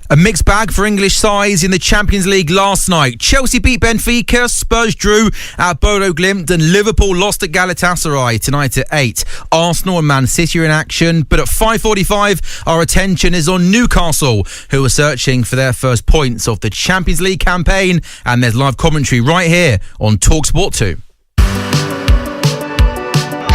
A mixed bag for English sides in the Champions League last night. Chelsea beat Benfica, Spurs drew at Bodo Glimt, and Liverpool lost at Galatasaray tonight at 8. Arsenal and Man City are in action, but at 5:45 our attention is on Newcastle, who are searching for their first points of the Champions League campaign, and there's live commentary right here on TalkSport 2.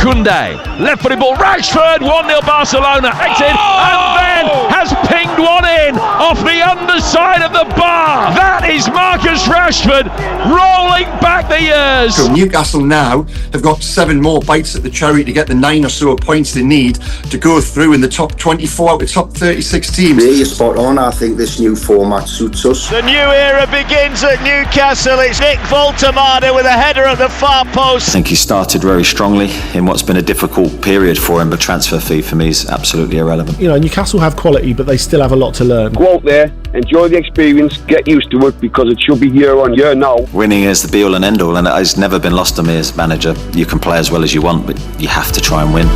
Koundé, left-footed ball, Rashford, 1-0 Barcelona, and then has pinged one in off the underside of the bar. That is Marcus Rashford rolling back the years. So Newcastle now have got 7 more bites at the cherry to get the 9 or so points they need to go through in the top 24 out of the top 36 teams. Yeah, you're spot on. I think this new format suits us. The new era begins at Newcastle. It's Nick Voltemade with a header at the far post. I think he started very strongly in what's been a difficult period for him, but transfer fee for me is absolutely irrelevant. You know, Newcastle have quality, but they still have a lot to learn. Go out there, enjoy the experience, get used to it, because it should be year on year now. Winning is the be-all and end-all, and it has never been lost to me as manager. You can play as well as you want, but you have to try and win.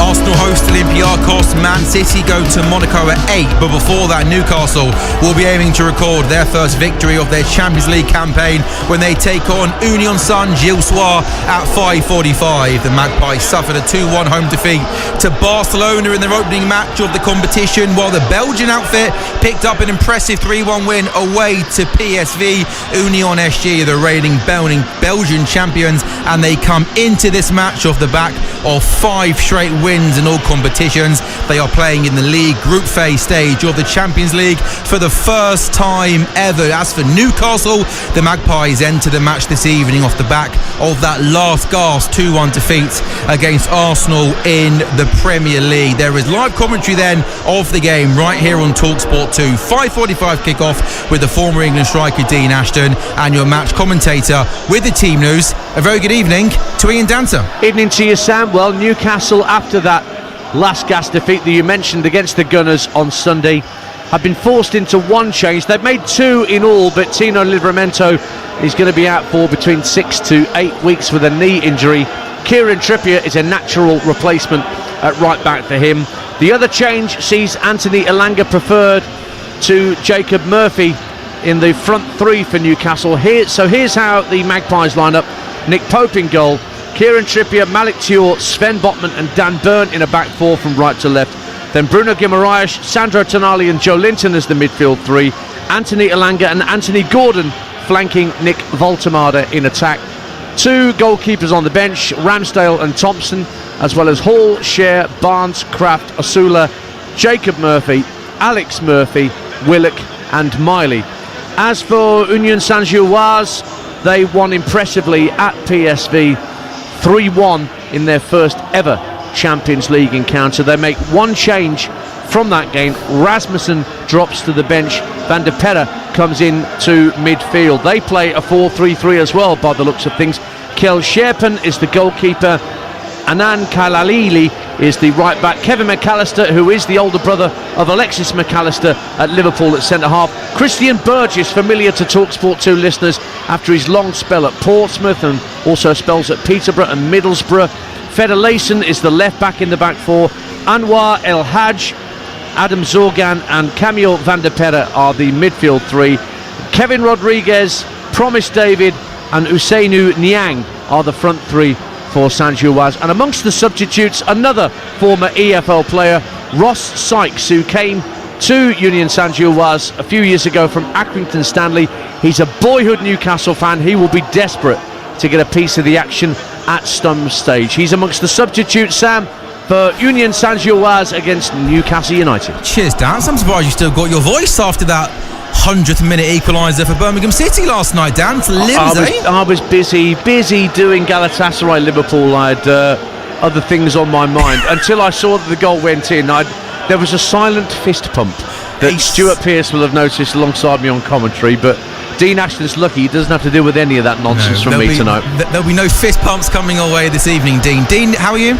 Arsenal host Olympiacos, Man City go to Monaco at 8, but before that Newcastle will be aiming to record their first victory of their Champions League campaign when they take on Union Saint-Gilloise at 5:45. The Magpies suffered a 2-1 home defeat to Barcelona in their opening match of the competition, while the Belgian outfit picked up an impressive 3-1 win away to PSV. Union SG, the reigning Belgian champions, and they come into this match off the back of 5 straight wins in all competitions. They are playing in the league group phase stage of the Champions League for the first time ever. As for Newcastle, the Magpies enter the match this evening off the back of that last gasp 2-1 defeat against Arsenal in the Premier League. There is live commentary then of the game right here on TalkSport 2. 5:45 kickoff with the former England striker Dean Ashton and your match commentator with the team news. A very good evening to Ian Danter. Evening to you, Sam. Well, Newcastle, after that last gas defeat that you mentioned against the Gunners on Sunday, have been forced into one change. They've made 2 in all, but Tino Livramento is going to be out for between 6 to 8 weeks with a knee injury. Kieran Trippier is a natural replacement at right back for him. The other change sees Anthony Elanga preferred to Jacob Murphy in the front 3 for Newcastle. Here's how the Magpies line up. Nick Pope in goal, Kieran Trippier, Malik Thiaw, Sven Botman and Dan Burn in a back 4 from right to left. Then Bruno Guimaraes, Sandro Tonali and Joe Linton as the midfield 3. Anthony Elanga and Anthony Gordon flanking Nick Voltemade in attack. 2 goalkeepers on the bench, Ramsdale and Thompson, as well as Hall, Scher, Barnes, Kraft, Osula, Jacob Murphy, Alex Murphy, Willock and Miley. As for Union Saint-Gilloise, they won impressively at PSV 3-1 in their first ever Champions League encounter. They make 1 change from that game. Rasmussen drops to the bench. Van der Perre comes in to midfield. They play a 4-3-3 as well by the looks of things. Kjell Scherpen is the goalkeeper. Anand Kailalili is the right back. Kevin McAllister, who is the older brother of Alexis McAllister at Liverpool at centre half. Christian Burgess, familiar to TalkSport 2 listeners after his long spell at Portsmouth and also spells at Peterborough and Middlesbrough. Federleyson is the left back in the back 4. Anwar El Hajj, Adam Zorgan and Camille van der Perre are the midfield 3. Kevin Rodriguez, Promise David and Usainu Niang are the front 3 for Saint-Gilloise. And amongst the substitutes, another former EFL player, Ross Sykes, who came to Union Saint-Gilloise a few years ago from Accrington Stanley. He's a boyhood Newcastle fan. He will be desperate to get a piece of the action at some stage. He's amongst the substitutes, Sam, for Union Saint-Gilloise against Newcastle United. Cheers, Dan. I'm surprised you still got your voice after that 100th minute equaliser for Birmingham City last night, Dan. It's limbs, I was busy doing Galatasaray Liverpool. I had other things on my mind until I saw that the goal went in. There was a silent fist pump that Stuart Pearce will have noticed alongside me on commentary, but Dean Ashton's lucky he doesn't have to deal with any of that nonsense from me tonight. There'll be no fist pumps coming our way this evening, Dean. Dean, how are you?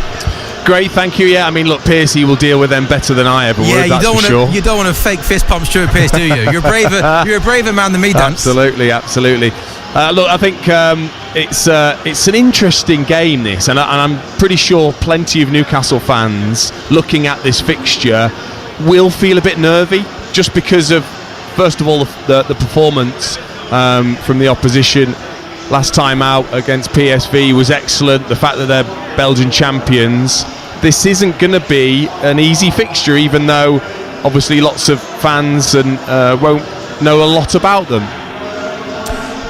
Great, thank you. Yeah, I mean, look, Pearcey will deal with them better than I ever would. Yeah, you don't want to fake fist pump Stuart Pearce, do you? You're a braver man than me, Dan. Absolutely. Look, I think it's an interesting game, this, and I'm pretty sure plenty of Newcastle fans looking at this fixture will feel a bit nervy, just because of, first of all, the performance from the opposition last time out against PSV was excellent. The fact that they're Belgian champions, this isn't going to be an easy fixture, even though obviously lots of fans won't know a lot about them.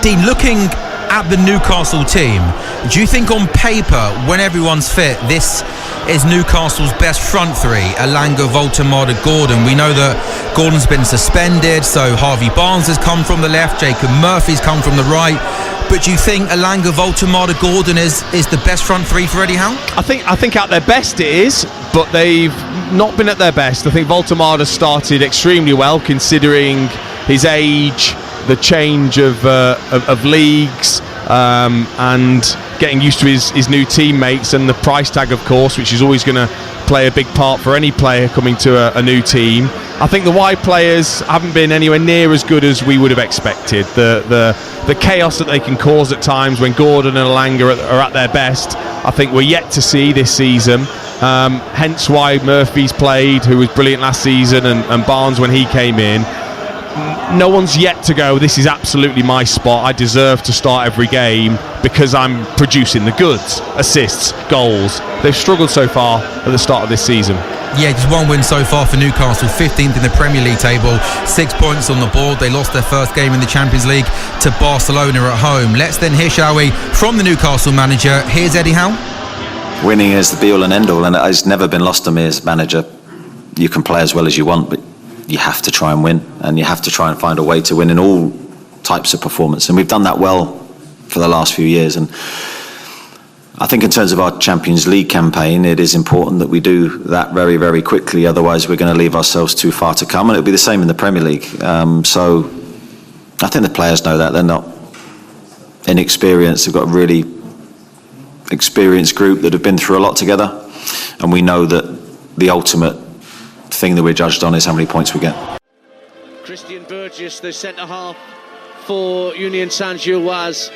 Dean, looking at the Newcastle team, do you think on paper, when everyone's fit, this is Newcastle's best front three? Elanga, Voltemade, Gordon. We know that Gordon's been suspended, so Harvey Barnes has come from the left, Jacob Murphy's come from the right. But do you think Elanga, Voltemade, Gordon is the best front three for Eddie Howe? I think at their best it is, but they've not been at their best. I think Voltemade has started extremely well, considering his age, the change of leagues, and getting used to his new teammates, and the price tag, of course, which is always going to play a big part for any player coming to a new team. I think the wide players haven't been anywhere near as good as we would have expected. The chaos that they can cause at times when Gordon and Elanga are at their best, I think we're yet to see this season. Hence why Murphy's played, who was brilliant last season, and Barnes when he came in. No one's yet to go, this is absolutely my spot, I deserve to start every game because I'm producing the goods, assists, goals. They've struggled so far at the start of this season. Yeah, just one win so far for Newcastle, 15th in the Premier League table, 6 points on the board. They lost their first game in the Champions League to Barcelona at home. Let's then hear, shall we, from the Newcastle manager. Here's Eddie Howe. Winning is the be-all and end-all, and it has never been lost on me as manager. You can play as well as you want, but you have to try and win, and you have to try and find a way to win in all types of performance, and we've done that well for the last few years. And I think in terms of our Champions League campaign, it is important that we do that very, very quickly, otherwise we're going to leave ourselves too far to come, and it'll be the same in the Premier League. So I think the players know that. They're not inexperienced. They've got a really experienced group that have been through a lot together, and we know that the ultimate thing that we're judged on is how many points we get. Christian Burgess, the centre-half for Union Saint-Gilloise,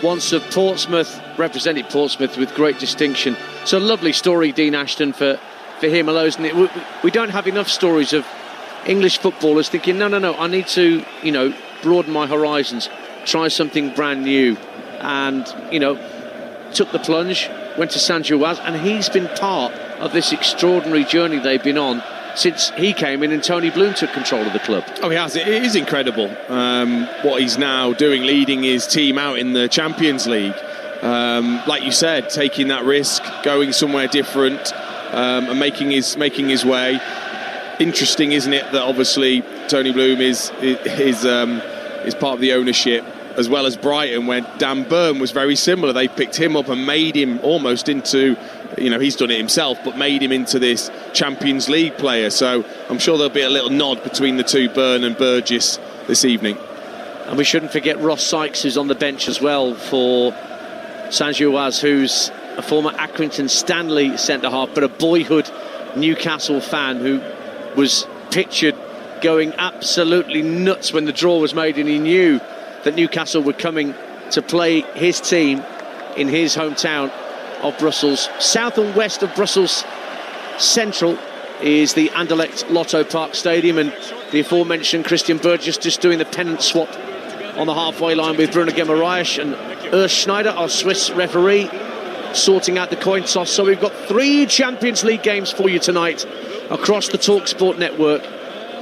once of Portsmouth, represented Portsmouth with great distinction. It's a lovely story, Dean Ashton, for him alone, isn't it? We don't have enough stories of English footballers thinking, no, I need to, broaden my horizons, try something brand new, and, took the plunge, went to Saint-Gilloise, and he's been part of this extraordinary journey they've been on since he came in and Tony Bloom took control of the club. Oh, he has. It is incredible what he's now doing, leading his team out in the Champions League. Like you said, taking that risk, going somewhere different, and making his way. Interesting, isn't it, that obviously Tony Bloom is part of the ownership, as well as Brighton, where Dan Burn was very similar. They picked him up and made him almost into, he's done it himself, but made him into this Champions League player. So I'm sure there'll be a little nod between the two, Burn and Burgess, this evening. And we shouldn't forget Ross Sykes, who's on the bench as well for Saint-Gilloise, who's a former Accrington Stanley centre-half, but a boyhood Newcastle fan who was pictured going absolutely nuts when the draw was made, and he knew that Newcastle were coming to play his team in his hometown of Brussels. South and west of Brussels Central is the Anderlecht Lotto Park Stadium, and the aforementioned Christian Burgess just doing the pennant swap on the halfway line with Bruno Guimaraes, and Urs Schneider, our Swiss referee, sorting out the coin toss. So we've got 3 Champions League games for you tonight across the TalkSport network.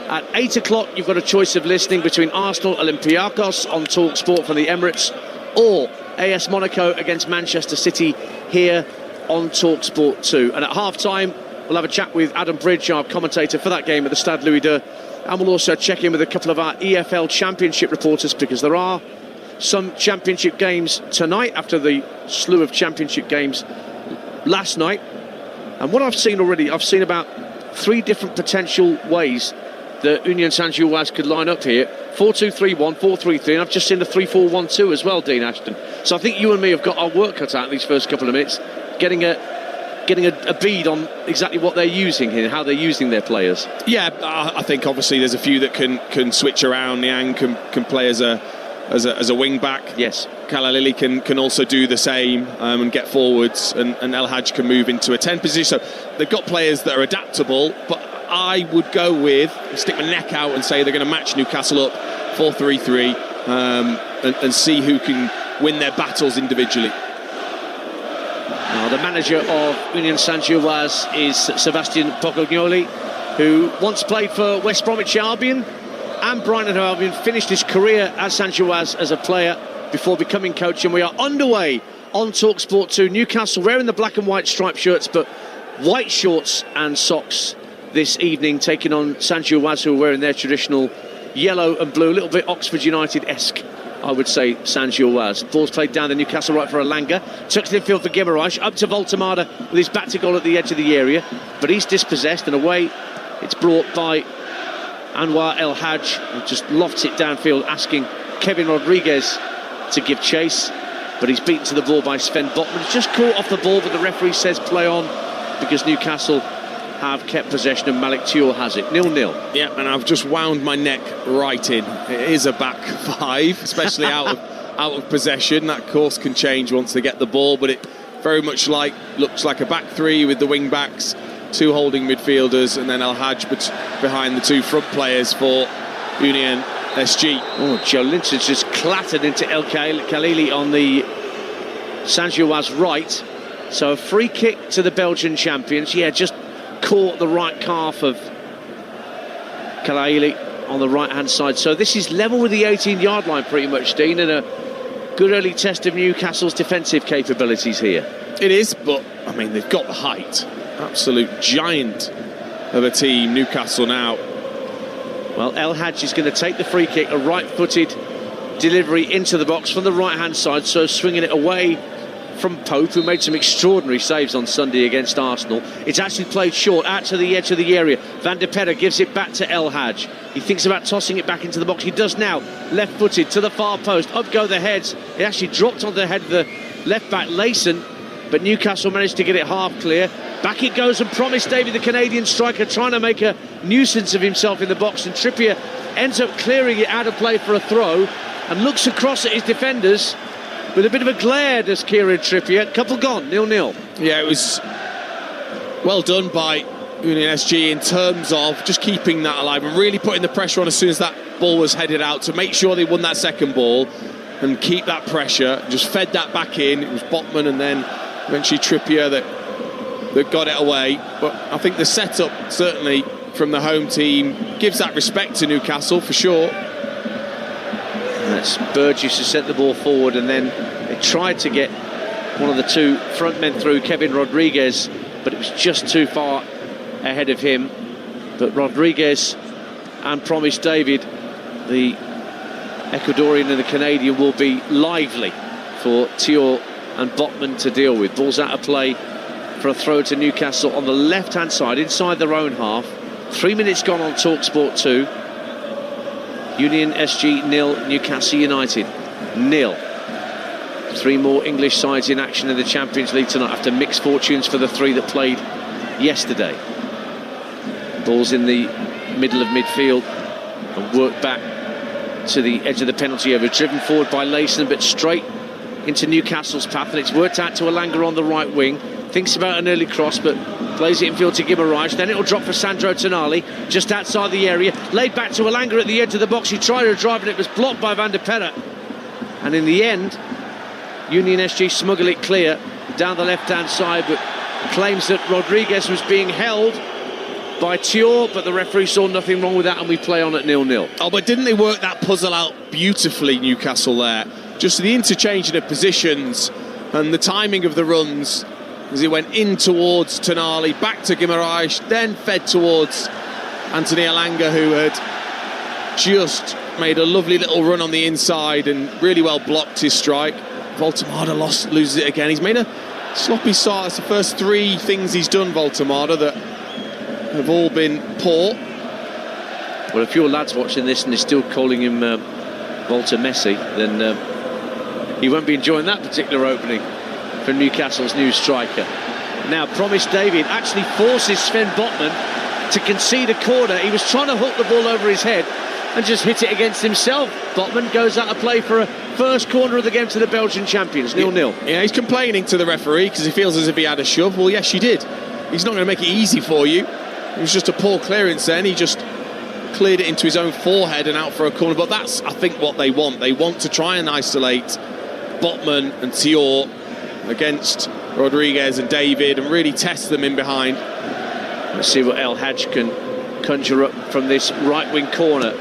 At 8 o'clock, you've got a choice of listening between Arsenal Olympiacos on TalkSport from the Emirates, or AS Monaco against Manchester City here on TalkSport 2. And at half-time, we'll have a chat with Adam Bridge, our commentator for that game at the Stade Louis II, and we'll also check in with a couple of our EFL Championship reporters, because there are some Championship games tonight after the slew of Championship games last night. And what I've seen already, I've seen about 3 different potential ways that Union Saint-Gilloise could line up here. 4-2-3-1, 4-3-3, and I've just seen a 3-4-1-2 as well, Dean Ashton. So I think you and me have got our work cut out in these first couple of minutes, getting a bead on exactly what they're using here, how they're using their players. Yeah, I think obviously there's a few that can switch around. Niang can play as a as a wing back. Yes. Kalalili can also do the same and get forwards, and El Hadj can move into a 10 position. So they've got players that are adaptable, but I would go with, stick my neck out and say they're going to match Newcastle up 4-3-3 and see who can win their battles individually. Now, the manager of Union Saint-Gilloise is Sebastian Pocognoli, who once played for West Bromwich Albion and Brighton and Albion, finished his career at Saint-Gilloise as a player before becoming coach. And we are underway on TalkSport 2. Newcastle wearing the black and white striped shirts, but white shorts and socks this evening, taking on Saint-Gilloise, who are wearing their traditional yellow and blue, a little bit Oxford United-esque, I would say, Saint-Gilloise. Ball's played down the Newcastle right for Alanga. Tucks it in field for Guimaraes. Up to Voltemada with his back to goal at the edge of the area. But he's dispossessed, and away it's brought by Anwar El Hadj, who just lofts it downfield, asking Kevin Rodriguez to give chase. But he's beaten to the ball by Sven Botman. He's just caught off the ball, but the referee says play on, because Newcastle have kept possession and Malik Thiaw has it. 0-0. Yeah, and I've just wound my neck right in. It is a back five, especially out of possession. That course can change once they get the ball, but it very much looks like a back three with the wing backs, two holding midfielders, and then El Hadj behind the two front players for Union SG. Oh, Joe Linton's just clattered into El Khalili on the Saint-Gilloise right. So a free kick to the Belgian champions. Yeah, just caught the right calf of Kalaili on the right hand side. So this is level with the 18-yard line pretty much, Dean, and a good early test of Newcastle's defensive capabilities here. It is, but I mean, they've got the height. Absolute giant of a team, Newcastle now. Well, El Hadj is going to take the free kick, a right-footed delivery into the box from the right hand side, so swinging it away from Pope, who made some extraordinary saves on Sunday against Arsenal. It's actually played short, out to the edge of the area. Van de Perre gives it back to El Hadj. He thinks about tossing it back into the box. He does now. Left-footed to the far post. Up go the heads. It actually dropped on the head of the left-back, Layson, but Newcastle managed to get it half clear. Back it goes, and Promise David, the Canadian striker, trying to make a nuisance of himself in the box, and Trippier ends up clearing it out of play for a throw and looks across at his defenders with a bit of a glare, does Kieran Trippier. Couple gone, 0-0. Yeah, it was well done by Union SG in terms of just keeping that alive and really putting the pressure on as soon as that ball was headed out to make sure they won that second ball and keep that pressure. Just fed that back in. It was Botman and then eventually Trippier that got it away. But I think the setup, certainly from the home team, gives that respect to Newcastle for sure. That's Burgess who sent the ball forward, and then they tried to get one of the two front men through, Kevin Rodriguez, but it was just too far ahead of him. But Rodriguez and Promise David, the Ecuadorian and the Canadian, will be lively for Thiaw and Botman to deal with. Ball's out of play for a throw to Newcastle on the left-hand side, inside their own half. 3 minutes gone on TalkSport 2. Union SG 0, Newcastle United 0. 3 more English sides in action in the Champions League tonight after mixed fortunes for the 3 that played yesterday. Ball's in the middle of midfield and worked back to the edge of the penalty area, driven forward by Layson, but straight into Newcastle's path, and it's worked out to Alanga on the right wing. Thinks about an early cross, but plays it in field to Guimaraes. Then it'll drop for Sandro Tonali, just outside the area. Laid back to Alanga at the edge of the box. He tried to drive, and it was blocked by Van de Perre. And in the end, Union SG smuggle it clear down the left-hand side, but claims that Rodriguez was being held by Thiaw, but the referee saw nothing wrong with that, and we play on at 0-0. Oh, but didn't they work that puzzle out beautifully, Newcastle, there? Just the interchanging of positions and the timing of the runs as he went in towards Tonali, back to Guimaraes, then fed towards Anthony Alanga, who had just made a lovely little run on the inside and really well blocked his strike. Voltemada loses it again. He's made a sloppy start. It's the first 3 things he's done, Voltemada, that have all been poor. Well, if your lad's watching this and they're still calling him Volta Messi, then he won't be enjoying that particular opening for Newcastle's new striker. Now, Promise David actually forces Sven Botman to concede a corner. He was trying to hook the ball over his head. and just hit it against himself. Botman goes out of play for a first corner of the game to the Belgian champions, 0-0. Yeah, he's complaining to the referee because he feels as if he had a shove. Well, yes, you did. He's not going to make it easy for you. It was just a poor clearance then. He just cleared it into his own forehead and out for a corner. But that's, I think, what they want. They want to try and isolate Botman and Thiaw against Rodriguez and David and really test them in behind. Let's see what El Hadj can conjure up from this right-wing corner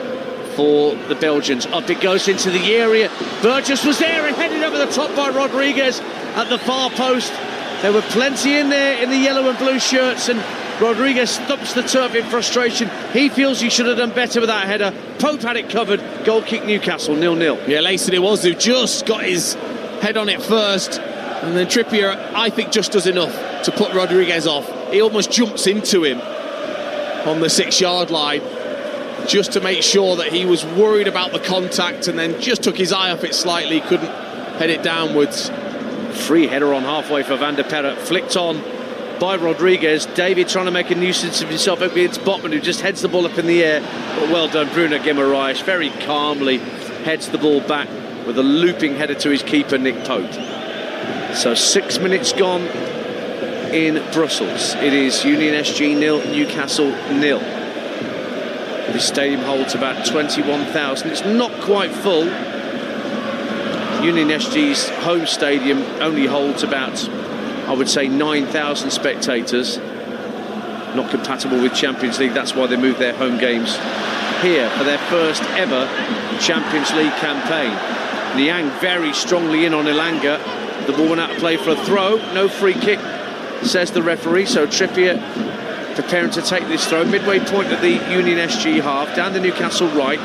for the Belgians. Up it goes into the area. Burgess was there and headed over the top by Rodriguez at the far post. There were plenty in there in the yellow and blue shirts, and Rodriguez thumps the turf in frustration. He feels he should have done better with that header. Pope had it covered. Goal kick Newcastle, 0-0. Yeah, Lacey it was who just got his head on it first, and then Trippier, I think, just does enough to put Rodriguez off. He almost jumps into him on the 6-yard line just to make sure that he was worried about the contact, and then just took his eye off it slightly, couldn't head it downwards. Free header on halfway for Van der Perre, flicked on by Rodriguez. David trying to make a nuisance of himself against Botman, who just heads the ball up in the air. But well done, Bruno Guimaraes very calmly heads the ball back with a looping header to his keeper, Nick Pope. So 6 minutes gone in Brussels. It is Union SG 0, Newcastle 0. The stadium holds about 21,000. It's not quite full. Union SG's home stadium only holds about, I would say, 9,000 spectators. Not compatible with Champions League. That's why they moved their home games here for their first ever Champions League campaign. Niang very strongly in on Elanga. The ball went out of play for a throw. No free kick, says the referee. So Trippier preparing to take this throw. Midway point of the Union SG half. Down the Newcastle right.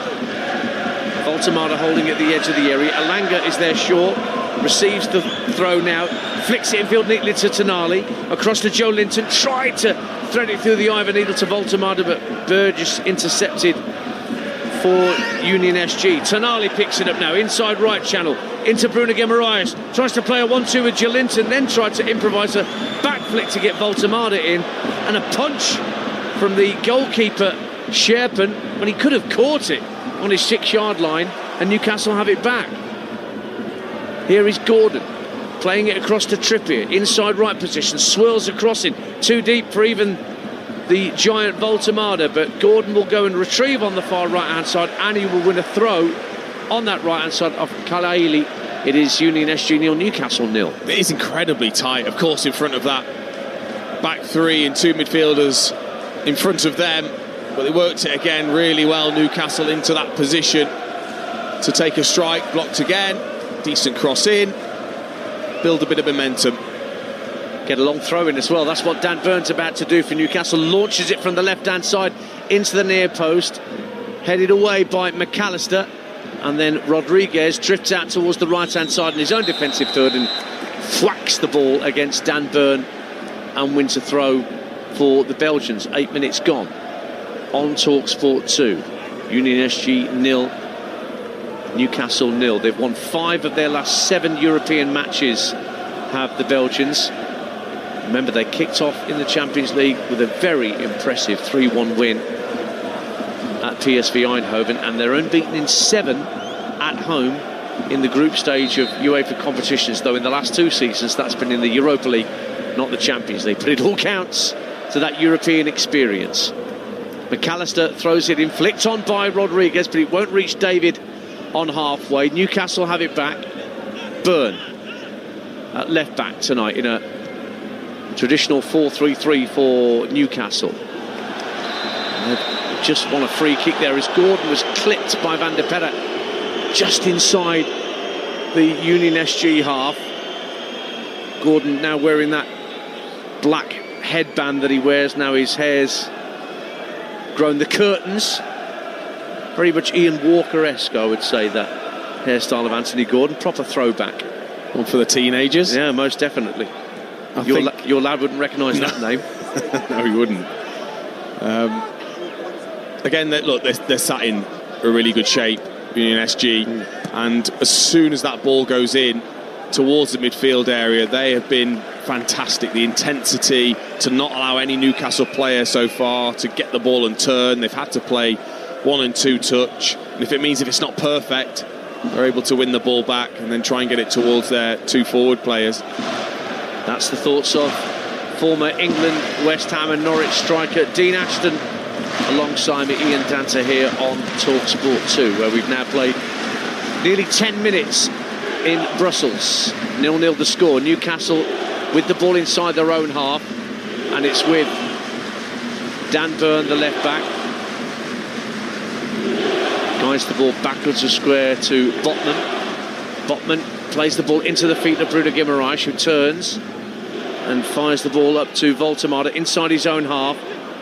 Voltemada holding at the edge of the area. Elanga is there short. Receives the throw now. Flicks it infield neatly to Tonali. Across to Joe Linton. Tried to thread it through the eye of a needle to Voltemada, but Burgess intercepted for Union SG. Tonali picks it up now. Inside right channel. Into Bruno Guimaraes. Tries to play a 1-2 with Joe Linton. Then tried to improvise a back flick to get Voltemada in. And a punch from the goalkeeper, Sherpen, when he could have caught it on his 6-yard line, and Newcastle have it back. Here is Gordon playing it across to Trippier, inside right position, swirls across it, too deep for even the giant Voltemada, but Gordon will go and retrieve on the far right hand side, and he will win a throw on that right hand side of Kalaili. It is Union SG 0, Newcastle 0. It is incredibly tight, of course, in front of that back three and two midfielders in front of them. But they worked it again really well, Newcastle, into that position to take a strike. Blocked again, decent cross in, build a bit of momentum. Get a long throw in as well. That's what Dan Burn's about to do for Newcastle. Launches it from the left-hand side into the near post. Headed away by McAllister. And then Rodriguez drifts out towards the right-hand side in his own defensive third and whacks the ball against Dan Burn and wins a throw for the Belgians. 8 minutes gone. On TalkSport 2, Union SG 0, Newcastle 0. They've won 5 of their last 7 European matches, have the Belgians. Remember, they kicked off in the Champions League with a very impressive 3-1 win at PSV Eindhoven, and they're unbeaten in 7 at home in the group stage of UEFA competitions, though in the last 2 seasons that's been in the Europa League, not the Champions League. But it all counts to that European experience. McAllister throws it in, flicked on by Rodriguez, but it won't reach David on halfway. Newcastle have it back. Byrne at left back tonight in a traditional 4-3-3 for Newcastle. They've just won a free kick there as Gordon was clipped by Van der Perre just inside the Union SG half. Gordon now wearing that black headband that he wears now. His hair's grown the curtains. Very much Ian Walker-esque, I would say, that hairstyle of Anthony Gordon. Proper throwback. One for the teenagers. Yeah, most definitely. Your lad wouldn't recognise that name. No, he wouldn't. Again, look, they're sat in a really good shape, Union SG, and as soon as that ball goes in towards the midfield area, they have been fantastic. The intensity to not allow any Newcastle player so far to get the ball and turn. They've had to play 1 and 2 touch, and if it's not perfect, they're able to win the ball back and then try and get it towards their 2 forward players. That's the thoughts of former England, West Ham and Norwich striker Dean Ashton, alongside me, Ian Danter, here on TalkSport 2, where we've now played nearly 10 minutes in Brussels. 0-0 the score. Newcastle with the ball inside their own half, and it's with Dan Burn, the left back. Guides the ball backwards of square to Botman. Botman plays the ball into the feet of Bruno Guimaraes, who turns and fires the ball up to Voltemade inside his own half.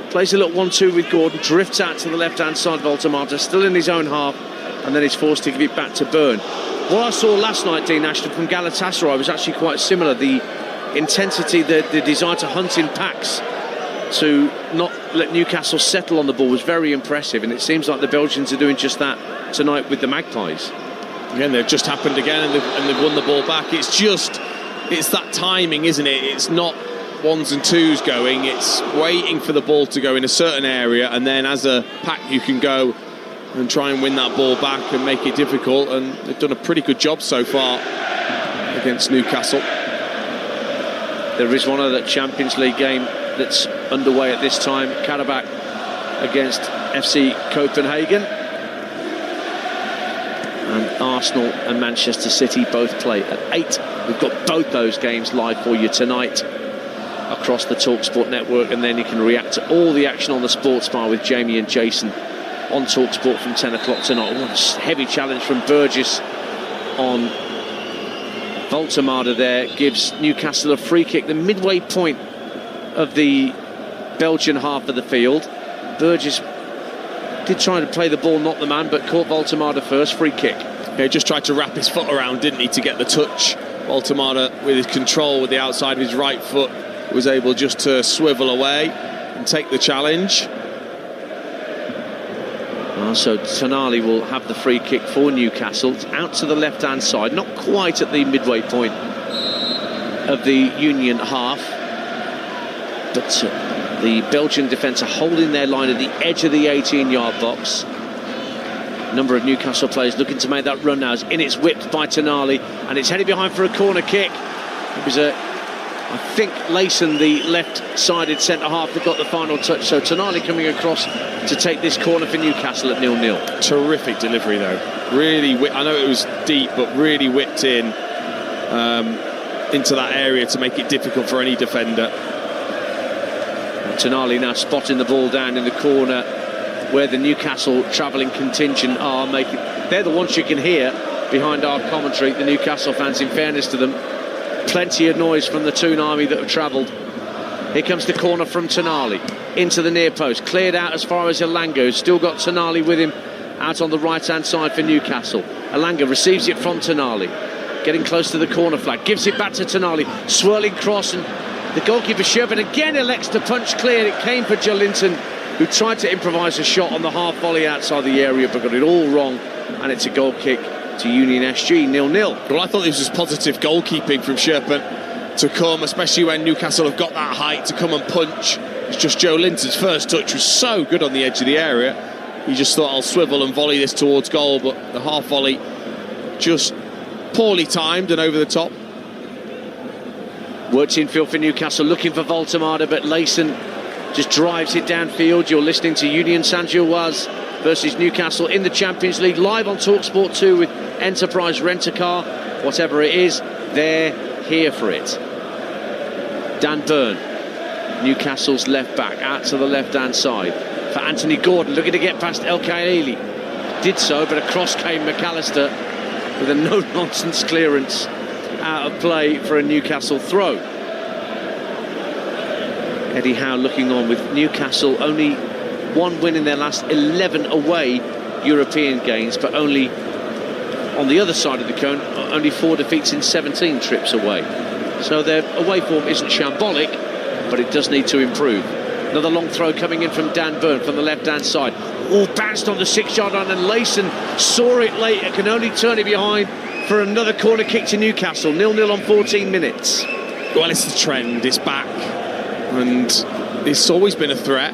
Plays a little 1-2 with Gordon, drifts out to the left-hand side. Voltemade still in his own half, and then he's forced to give it back to Burn. What I saw last night, Dean Ashton, from Galatasaray was actually quite similar. The intensity, the desire to hunt in packs, to not let Newcastle settle on the ball, was very impressive, and it seems like the Belgians are doing just that tonight with the Magpies. Again, they've just happened again, and they've won the ball back. It's that timing, isn't it? It's not 1s and 2s going, it's waiting for the ball to go in a certain area, and then as a pack you can go and try and win that ball back and make it difficult, and they've done a pretty good job so far against Newcastle. There is one other Champions League game that's underway at this time, Karabakh against FC Copenhagen, and Arsenal and Manchester City both play at 8. We've got both those games live for you tonight across the TalkSport network, and then you can react to all the action on the Sports Bar with Jamie and Jason on TalkSport from 10 o'clock tonight. Oh, heavy challenge from Burgess on Voltemade there, gives Newcastle a free kick, the midway point of the Belgian half of the field. Burgess did try to play the ball, not the man, but caught Voltemade first. Free kick. He just tried to wrap his foot around, didn't he, to get the touch. Voltemade, with his control with the outside of his right foot, was able just to swivel away and take the challenge. So Tonali will have the free kick for Newcastle. It's out to the left-hand side, not quite at the midway point of the Union half, but the Belgian defence are holding their line at the edge of the 18-yard box. A number of Newcastle players looking to make that run now. It's whipped by Tonali, and it's headed behind for a corner kick. It was I think Layson, the left-sided centre-half, that got the final touch. So Tonali coming across to take this corner for Newcastle at 0-0. Terrific delivery, though. Really, I know it was deep, but really whipped in into that area to make it difficult for any defender. Tonali now spotting the ball down in the corner where the Newcastle travelling contingent are making. They're the ones you can hear behind our commentary, the Newcastle fans, in fairness to them. Plenty of noise from the Toon Army that have travelled. Here comes the corner from Tonali into the near post, cleared out as far as Elanga. Still got Tonali with him out on the right hand side for Newcastle. Elanga receives it from Tonali, getting close to the corner flag, gives it back to Tonali, swirling cross, and the goalkeeper Sherburn again elects to punch clear. It came for Joelinton, who tried to improvise a shot on the half volley outside the area but got it all wrong, and it's a goal kick to Union SG, 0-0. Well, I thought this was positive goalkeeping from Sherburn to come, especially when Newcastle have got that height to come and punch. It's just Joelinton's first touch was so good on the edge of the area. He just thought, I'll swivel and volley this towards goal, but the half volley just poorly timed and over the top. Works infield for Newcastle, looking for Voltemade, but Layson just drives it downfield. You're listening to Union Saint-Gilloise versus Newcastle in the Champions League, live on TalkSport 2 with Enterprise Rent-A-Car. Whatever it is, they're here for it. Dan Burn, Newcastle's left back, out to the left-hand side for Anthony Gordon, looking to get past El Khaili. Did so, but across came McAllister with a no-nonsense clearance out of play for a Newcastle throw. Eddie Howe looking on with Newcastle only one win in their last 11 away European games, but only on the other side of the cone, only 4 defeats in 17 trips away. So their away form isn't shambolic, but it does need to improve. Another long throw coming in from Dan Burn from the left-hand side. All bounced on the 6-yard line, and Layson saw it late and can only turn it behind for another corner kick to Newcastle. 0-0 on 14 minutes. Well, it's the trend, it's back, and it's always been a threat.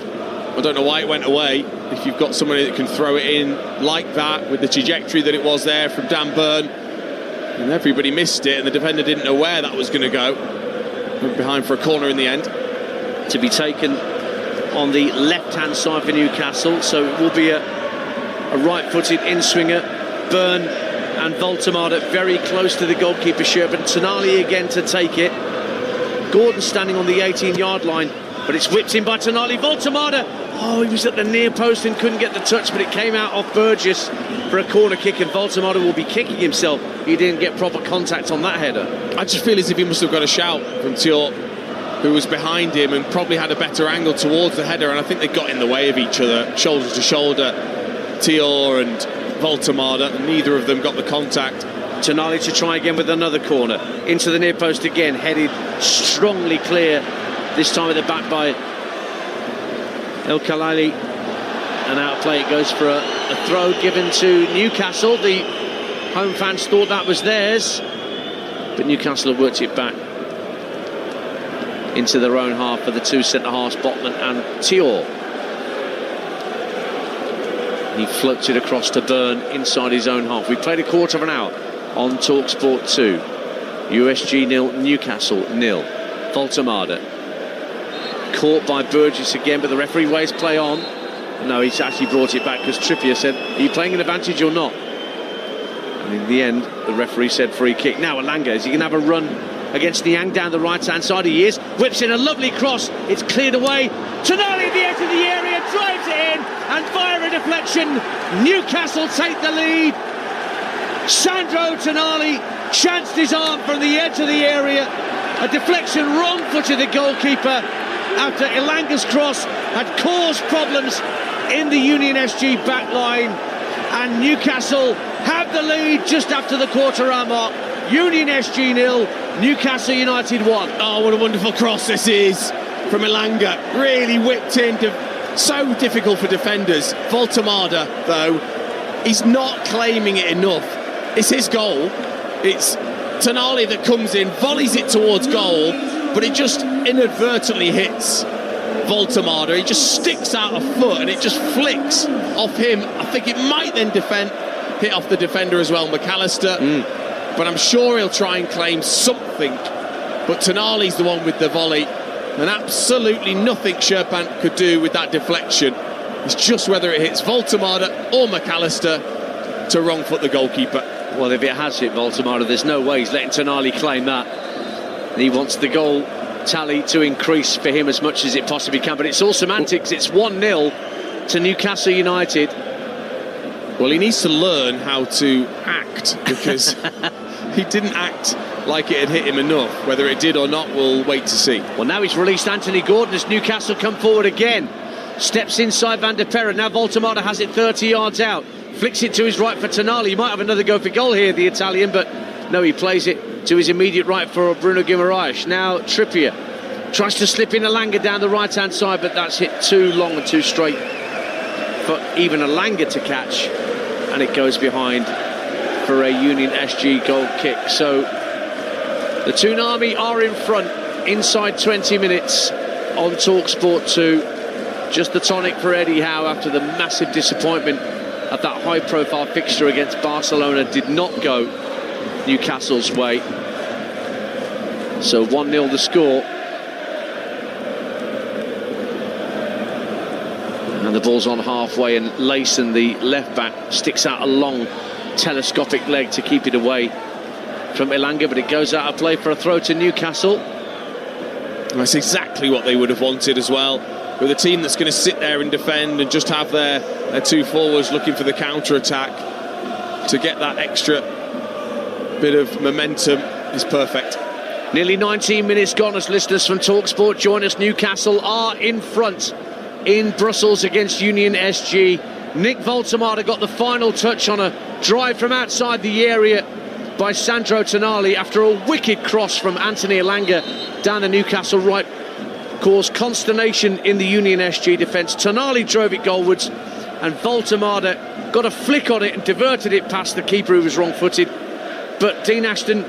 I don't know why it went away. If you've got somebody that can throw it in like that, with the trajectory that it was there from Dan Burn, and everybody missed it, and the defender didn't know where that was going to go. Went behind for a corner in the end. To be taken on the left-hand side for Newcastle, so it will be a right-footed in-swinger. Burn and Voltemade very close to the goalkeeper Sherb, and Tonali again to take it. Gordon standing on the 18-yard line, but it's whipped in by Tonali. Voltemade, he was at the near post and couldn't get the touch, but it came out off Burgess for a corner kick, and Voltemade will be kicking himself. He didn't get proper contact on that header. I just feel as if he must have got a shout from Thiaw, who was behind him and probably had a better angle towards the header, and I think they got in the way of each other, shoulder to shoulder, Thiaw and Voltemade, and neither of them got the contact. Tonali to try again with another corner, into the near post again, headed strongly clear, this time at the back by El Khalili, and out of play it goes for a throw given to Newcastle. The home fans thought that was theirs, but Newcastle have worked it back into their own half for the two centre-halves, Botman and Thiaw. He floats it across to Burn inside his own half. We played a quarter of an hour on TalkSport 2. USG 0, Newcastle 0. Voltemade caught by Burgess again, but the referee waves play on. No, he's actually brought it back because Trippier said, are you playing an advantage or not? And in the end, the referee said free kick. Now Elanga, is he going to have a run against Niang down the right-hand side? He is. Whips in a lovely cross. It's cleared away. Tonali at the edge of the area, drives it in, and via a deflection, Newcastle take the lead. Sandro Tonali chanced his arm from the edge of the area. A deflection wrong-footed the goalkeeper after Elanga's cross had caused problems in the Union SG back line, and Newcastle have the lead just after the quarter-hour mark. Union SG 0, Newcastle United 1. Oh, what a wonderful cross this is from Elanga. Really whipped in. So difficult for defenders. Voltemade, though, he's not claiming it enough. It's his goal. It's Tonali that comes in, volleys it towards goal, but it just inadvertently hits Voltemade. He just sticks out a foot and it just flicks off him. I think it might then hit off the defender as well, McAllister. But I'm sure he'll try and claim something. But Tonali's the one with the volley, and absolutely nothing Sherpan could do with that deflection. It's just whether it hits Voltemade or McAllister to wrong foot the goalkeeper. Well, if it has hit Voltemade, there's no way he's letting Tonali claim that. He wants the goal tally to increase for him as much as it possibly can, but it's all semantics. It's 1-0 to Newcastle United. Well, he needs to learn how to act, because he didn't act like it had hit him enough. Whether it did or not, we'll wait to see. Well, now he's released Anthony Gordon as Newcastle come forward again. Steps inside Van der Perre. Now Voltemade has it 30 yards out. Flicks it to his right for Tonali. He might have another go for goal here, the Italian, but no, he plays it to his immediate right for Bruno Guimaraes. Now Trippier tries to slip in Elanga down the right-hand side, but that's hit too long and too straight for even Elanga to catch, and it goes behind for a Union SG goal kick. So the Toonami are in front inside 20 minutes on TalkSport 2. Just the tonic for Eddie Howe after the massive disappointment of that high-profile fixture against Barcelona did not go Newcastle's way. So 1-0 the score. And the ball's on halfway, and Layson, the left-back, sticks out a long telescopic leg to keep it away from Elanga, but it goes out of play for a throw to Newcastle. That's exactly what they would have wanted as well, with a team that's going to sit there and defend and just have their two forwards looking for the counter-attack. To get that extra bit of momentum is perfect. Nearly 19 minutes gone as listeners from TalkSport join us. Newcastle are in front in Brussels against Union SG. Nick Voltemade got the final touch on a drive from outside the area by Sandro Tonali after a wicked cross from Anthony Elanga down the Newcastle right. Caused consternation in the Union SG defence. Tonali drove it goalwards, and Voltemade got a flick on it and diverted it past the keeper, who was wrong-footed. But Dean Ashton,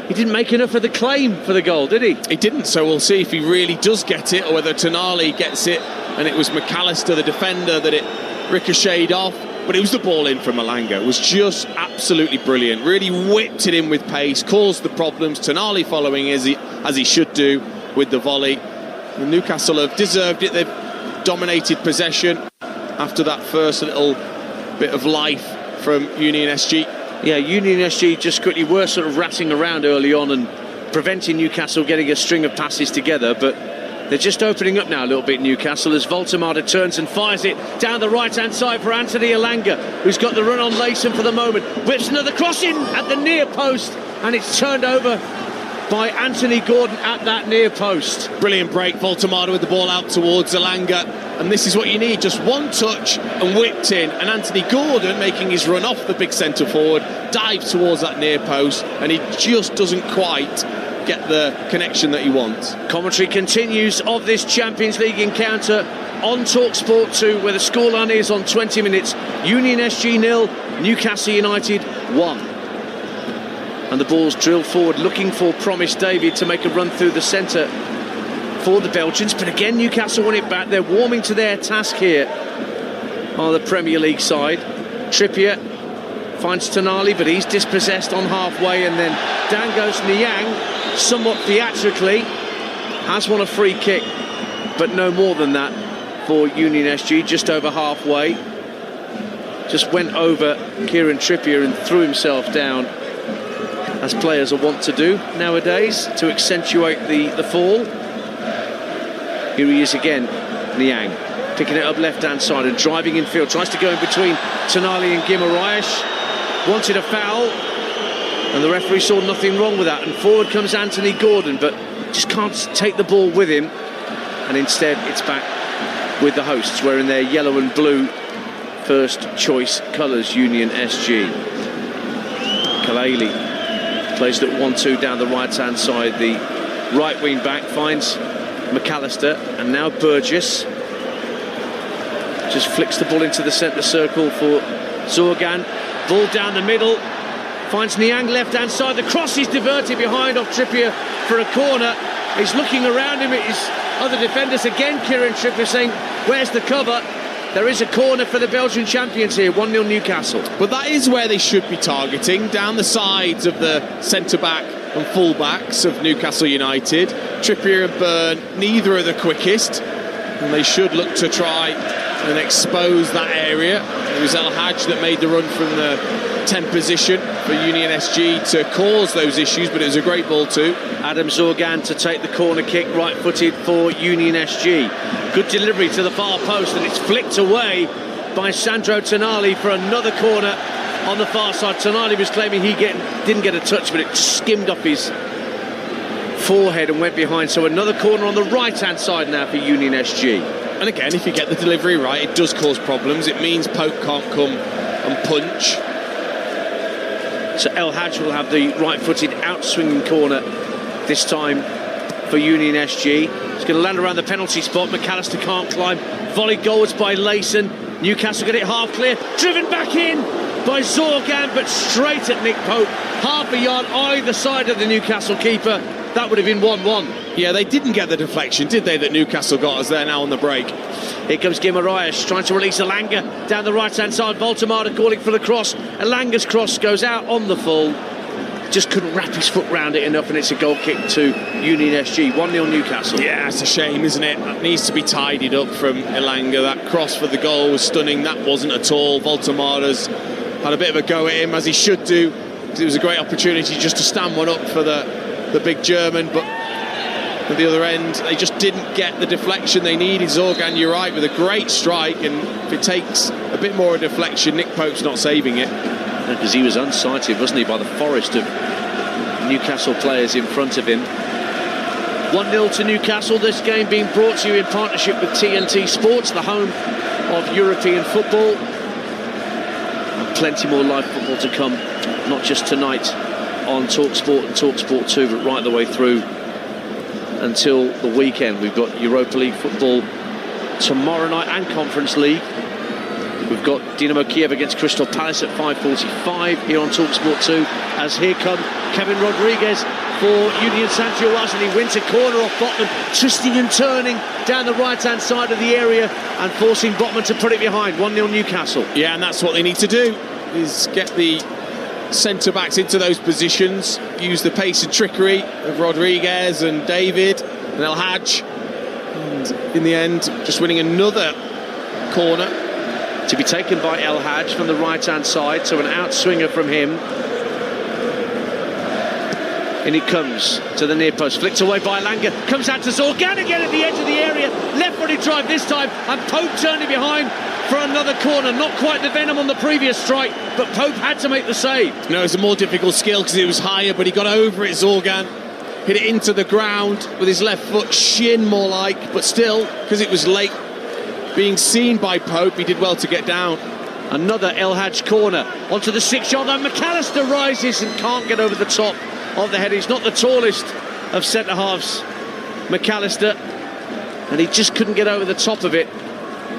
he didn't make enough of the claim for the goal, did he? He didn't, so we'll see if he really does get it, or whether Tonali gets it and it was McAllister, the defender, that it ricocheted off. But it was the ball in from Elanga. It was just absolutely brilliant. Really whipped it in with pace, caused the problems. Tonali following as he should do with the volley. And Newcastle have deserved it. They've dominated possession after that first little bit of life from Union SG. Yeah, Union SG just quickly were sort of ratting around early on and preventing Newcastle getting a string of passes together, but they're just opening up now a little bit, Newcastle, as Voltemada turns and fires it down the right-hand side for Anthony Elanga, who's got the run on Layson for the moment. Whips another cross in at the near post, and it's turned over by Anthony Gordon at that near post. Brilliant break, Voltemada with the ball out towards Elanga, and this is what you need, just one touch and whipped in, and Anthony Gordon, making his run off the big centre forward, dives towards that near post, and he just doesn't quite get the connection that he wants. Commentary continues of this Champions League encounter on TalkSport 2, where the scoreline is on 20 minutes. Union SG 0, Newcastle United 1. And the ball's drilled forward, looking for Promise David to make a run through the centre for the Belgians. But again, Newcastle won it back. They're warming to their task here on the Premier League side. Trippier finds Tonali, but he's dispossessed on halfway, and then down goes Niang, somewhat theatrically. Has won a free kick, but no more than that for Union SG, just over halfway. Just went over Kieran Trippier and threw himself down, as players are wont to do nowadays, to accentuate the fall. Here he is again, Niang, picking it up left-hand side and driving infield. Tries to go in between Tonali and Guimaraes. Wanted a foul, and the referee saw nothing wrong with that. And forward comes Anthony Gordon, but just can't take the ball with him. And instead, it's back with the hosts, wearing their yellow and blue first choice colours, Union SG. Kaleli plays it 1-2 down the right-hand side. The right wing back finds McAllister, and now Burgess just flicks the ball into the centre circle for Zorgan. Ball down the middle, finds Niang left-hand side. The cross is diverted behind off Trippier for a corner. He's looking around him at his other defenders again. Kieran Trippier saying, where's the cover? There is a corner for the Belgian champions here, 1-0 Newcastle. But that is where they should be targeting, down the sides of the centre-back and full-backs of Newcastle United. Trippier and Byrne, neither are the quickest, and they should look to try and expose that area. It was El Hadj that made the run from the 10 position for Union SG to cause those issues, but it was a great ball too. Adam Zorgan to take the corner kick, right-footed for Union SG. Good delivery to the far post, and it's flicked away by Sandro Tonali for another corner on the far side. Tonali was claiming he didn't get a touch, but it skimmed off his forehead and went behind. So another corner on the right-hand side now for Union SG. And again, if you get the delivery right, it does cause problems. It means Pope can't come and punch. So El Hadj will have the right-footed out-swinging corner this time for Union SG. It's going to land around the penalty spot. McAllister can't climb. Volley goals by Layson. Newcastle get it half clear. Driven back in by Zorgan, but straight at Nick Pope. Half a yard either side of the Newcastle keeper. That would have been 1-1. Yeah, they didn't get the deflection, did they, that Newcastle got as they're now on the break. Here comes Guimaraes trying to release Elanga down the right-hand side. Voltemada calling for the cross. Elanga's cross goes out on the full. Just couldn't wrap his foot round it enough, and it's a goal kick to Union SG. 1-0 Newcastle. Yeah, it's a shame, isn't it? That needs to be tidied up from Elanga. That cross for the goal was stunning. That wasn't at all. Voltemada's had a bit of a go at him, as he should do. It was a great opportunity just to stand one up for the big German, but at the other end, they just didn't get the deflection they needed. Zorgan, you're right, with a great strike, and if it takes a bit more of deflection, Nick Pope's not saving it. Because he was unsighted, wasn't he, by the forest of Newcastle players in front of him. 1-0 to Newcastle. This game being brought to you in partnership with TNT Sports, the home of European football. And plenty more live football to come, not just tonight on TalkSport and TalkSport 2, but right the way through until the weekend. We've got Europa League football tomorrow night and Conference League. We've got Dinamo Kiev against Crystal Palace at 5:45 here on TalkSport 2, as here come Kevin Rodriguez for Union Saint-Gilloise, and he wins a corner off Botman, twisting and turning down the right-hand side of the area and forcing Botman to put it behind. 1-0 Newcastle. Yeah, and that's what they need to do, is get the centre-backs into those positions, use the pace and trickery of Rodriguez and David and El Hadj, and in the end just winning another corner. To be taken by El Hadj from the right-hand side, so an outswinger from him. And it comes to the near post, flicked away by Langer, comes out to Zorgan again at the edge of the area, left-footed drive this time, and Pope turning behind for another corner. Not quite the venom on the previous strike, but Pope had to make the save. No, it's a more difficult skill because it was higher, but he got over it, Zorgan. Hit it into the ground with his left foot, shin more like, but still, because it was late, being seen by Pope, he did well to get down. Another El Hadj corner onto the 6-yard line. McAllister rises and can't get over the top of the head. He's not the tallest of centre-halves, McAllister, and he just couldn't get over the top of it.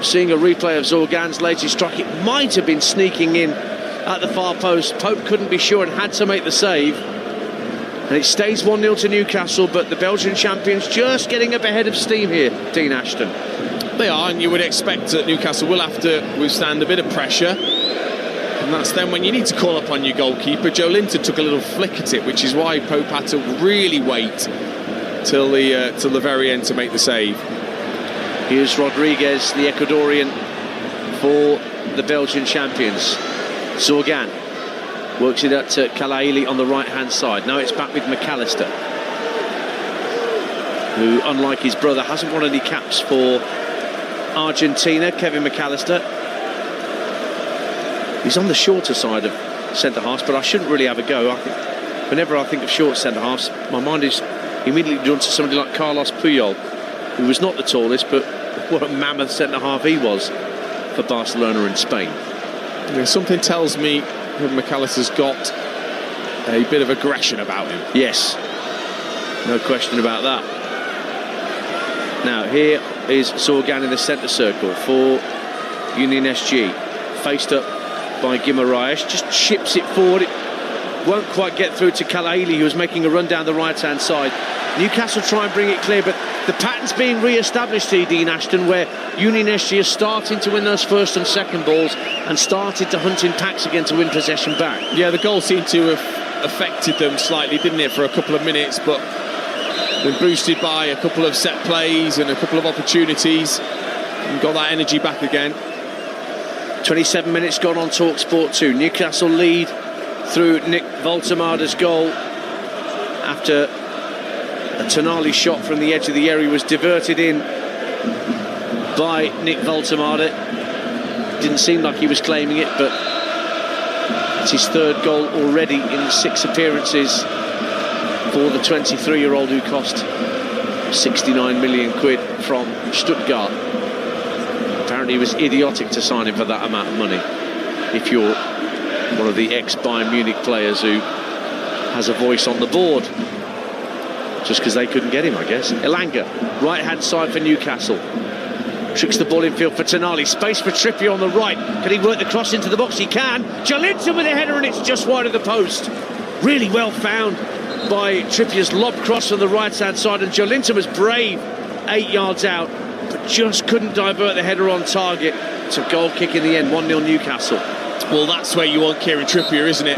Seeing a replay of Zorgan's lazy strike, it might have been sneaking in at the far post. Pope couldn't be sure and had to make the save. And it stays 1-0 to Newcastle, but the Belgian champions just getting up ahead of steam here, Dean Ashton. They are, and you would expect that Newcastle will have to withstand a bit of pressure. And that's then when you need to call upon your goalkeeper. Joe Linton took a little flick at it, which is why Pope had to really wait till the very end to make the save. Here's Rodriguez, the Ecuadorian, for the Belgian champions. Zorgan works it out to Kalaili on the right-hand side. Now it's back with McAllister, who, unlike his brother, hasn't won any caps for Argentina. Kevin McAllister. He's on the shorter side of centre-halves, but I shouldn't really have a go. Whenever I think of short centre-halves, my mind is immediately drawn to somebody like Carlos Puyol, who was not the tallest, but what a mammoth centre-half he was for Barcelona in Spain. Yeah, something tells me that McAllister's got a bit of aggression about him. Yes, no question about that. Now here is Zorgan in the centre circle for Union SG, faced up by Guimaraes, just chips it forward. It won't quite get through to Kalaili, who was making a run down the right-hand side. Newcastle try and bring it clear, but the pattern's being re-established here, Dean Ashton, where Union SG is starting to win those first and second balls and started to hunt in packs again to win possession back. Yeah, the goal seemed to have affected them slightly, didn't it, for a couple of minutes, but been boosted by a couple of set plays and a couple of opportunities and got that energy back again. 27 minutes gone on TalkSport 2. Newcastle lead through Nick Voltemada's goal after a Tonali shot from the edge of the area was diverted in by Nick Voltemada. Didn't seem like he was claiming it, but it's his third goal already in 6 appearances for the 23-year-old who cost 69 million quid from Stuttgart. Apparently it was idiotic to sign him for that amount of money if you're one of the ex-Bayern Munich players who has a voice on the board, just because they couldn't get him, I guess. Elanga, right-hand side for Newcastle, tricks the ball in field for Tonali, space for Trippier on the right. Can he work the cross into the box? He can. Jolinton with a header, and it's just wide of the post. Really well found by Trippier's lob cross on the right-hand side, and Jolinton was brave 8 yards out, but just couldn't divert the header on target. It's a goal kick in the end, 1-0 Newcastle. Well, that's where you want Kieran Trippier, isn't it?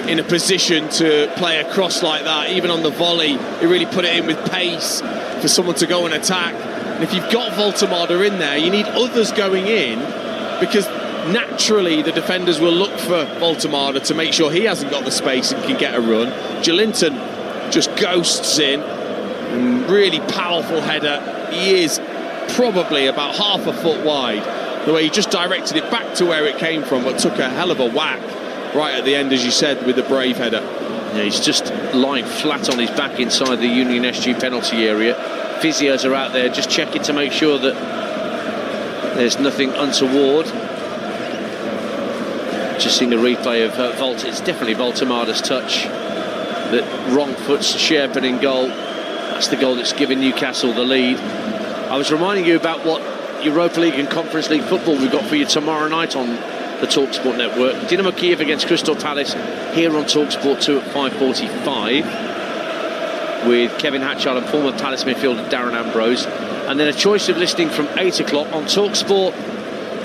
In a position to play a cross like that, even on the volley, he really put it in with pace for someone to go and attack. And if you've got Voltemada in there, you need others going in, because naturally the defenders will look for Voltemada to make sure he hasn't got the space and can get a run. Jolinton just ghosts in, really powerful header. He is probably about half a foot wide, the way he just directed it back to where it came from, but took a hell of a whack right at the end, as you said, with the brave header. Yeah, he's just lying flat on his back inside the Union SG penalty area. Physios are out there just checking to make sure that there's nothing untoward. Just seeing a replay of Volt. It's definitely Voltemada's touch. That wrong foot's Sherpen in goal. That's the goal that's given Newcastle the lead. I was reminding you about what Europa League and Conference League football we've got for you tomorrow night on the TalkSport network. Dinamo Kiev against Crystal Palace here on TalkSport 2 at 5:45. with Kevin Hatchard and former Palace midfielder Darren Ambrose. And then a choice of listing from 8 o'clock on TalkSport.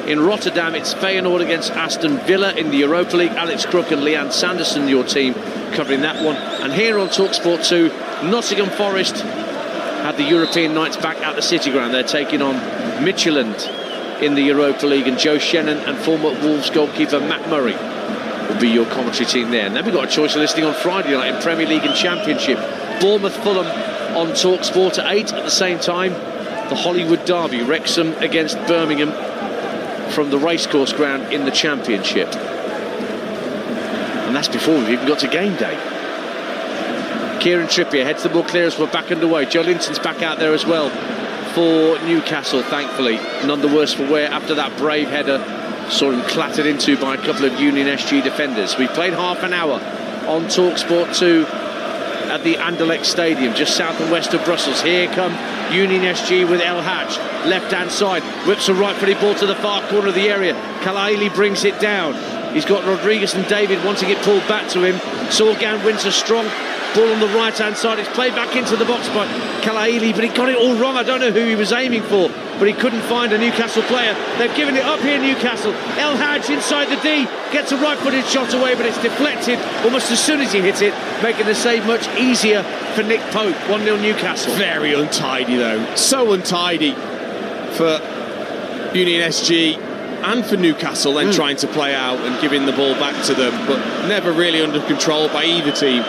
In Rotterdam, it's Feyenoord against Aston Villa in the Europa League. Alex Crook and Leanne Sanderson, your team, covering that one. And here on TalkSport 2, Nottingham Forest had the European nights back at the City Ground. They're taking on Midtjylland in the Europa League, and Joe Shannon and former Wolves goalkeeper Matt Murray will be your commentary team there. And then we've got a choice of listing on Friday night in Premier League and Championship. Bournemouth Fulham on TalkSport at 8. At the same time, the Hollywood Derby, Wrexham against Birmingham from the racecourse ground in the Championship. And that's before we've even got to game day. Kieran Trippier heads the ball clear as we're back underway. Joe Linton's back out there as well for Newcastle, thankfully. None the worse for wear after that brave header. Saw him clattered into by a couple of Union SG defenders. We played half an hour on TalkSport 2 at the Anderlecht Stadium, just south and west of Brussels. Here come Union SG with El Hadj, left-hand side, whips a right-footed ball to the far corner of the area. Kalaili brings it down. He's got Rodriguez and David wanting it pulled back to him. Sorgan wins a strong ball on the right-hand side. It's played back into the box by Kalaili, but he got it all wrong. I don't know who he was aiming for, but he couldn't find a Newcastle player. They've given it up here, Newcastle. El Hadj inside the D, gets a right-footed shot away, but it's deflected almost as soon as he hits it, making the save much easier for Nick Pope. 1-0 Newcastle. Very untidy though, so untidy for Union SG and for Newcastle, then trying to play out and giving the ball back to them, but never really under control by either team.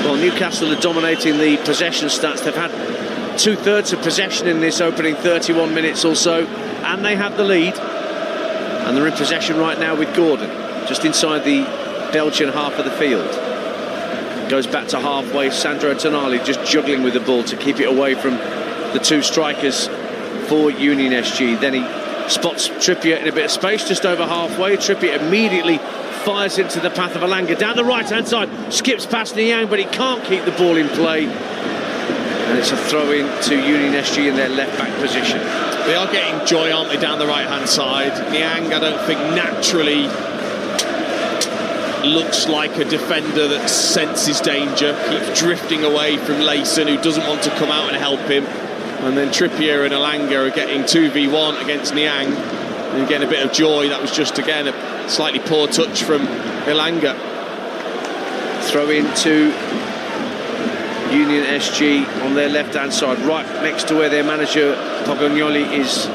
Well, Newcastle are dominating the possession stats. They've had 2/3 of possession in this opening 31 minutes or so, and they have the lead. And they're in possession right now with Gordon, just inside the Belgian half of the field. Goes back to halfway, Sandro Tonali just juggling with the ball to keep it away from the two strikers for Union SG. Then he spots Trippier in a bit of space, just over halfway. Trippier immediately fires into the path of Alanga down the right-hand side, skips past Niang, but he can't keep the ball in play. And it's a throw-in to Union SG in their left-back position. They are getting joy, aren't they, down the right-hand side. Niang, I don't think, naturally looks like a defender that senses danger, keeps drifting away from Layson, who doesn't want to come out and help him. And then Trippier and Alanga are getting 2v1 against Niang and getting a bit of joy. That was just, again, a slightly poor touch from Elanga. Throw in to Union SG on their left-hand side, right next to where their manager Pogognoli is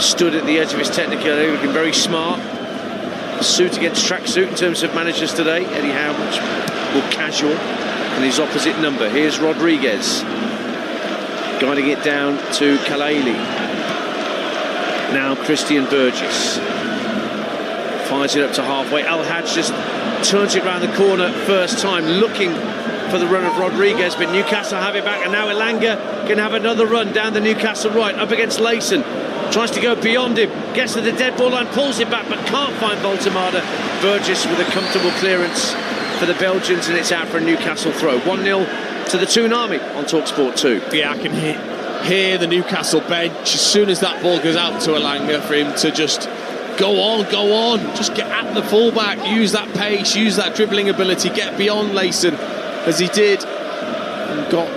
stood at the edge of his technical area, looking very smart. Suit against tracksuit in terms of managers today. Eddie Howe much more casual, and his opposite number. Here's Rodriguez guiding it down to Kalaili. Now Christian Burgess fires it up to halfway. El Hadj just turns it round the corner first time, looking for the run of Rodriguez, but Newcastle have it back, and now Elanga can have another run down the Newcastle right, up against Layson. Tries to go beyond him, gets to the dead ball line, pulls it back, but can't find Voltemada. Burgess with a comfortable clearance for the Belgians, and it's out for a Newcastle throw. 1-0 to the Toonami on TalkSport 2. Yeah, I can hear the Newcastle bench as soon as that ball goes out to Elanga, for him to just go on, just get at the fullback, use that pace, use that dribbling ability, get beyond Layson, as he did, and got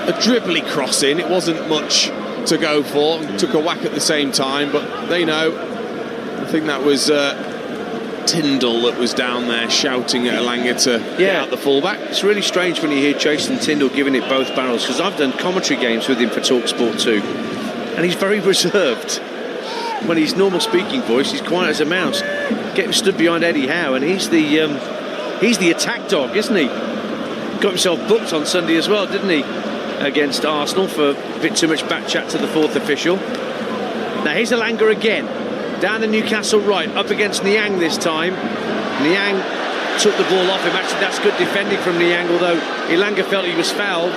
a dribbly cross in. It wasn't much to go for, took a whack at the same time, but they know. I think that was Tyndall that was down there shouting at Elanga to get out the fullback. It's really strange when you hear Jason Tyndall giving it both barrels, because I've done commentary games with him for TalkSport 2, and he's very reserved. When he's normal speaking voice, he's quiet as a mouse. Getting stood behind Eddie Howe, and he's the attack dog, isn't he? Got himself booked on Sunday as well, didn't he? Against Arsenal for a bit too much back chat to the fourth official. Now here's Elanga again, down the Newcastle right, up against Niang this time. Niang took the ball off him. Actually, that's good defending from Niang, although Elanga felt he was fouled.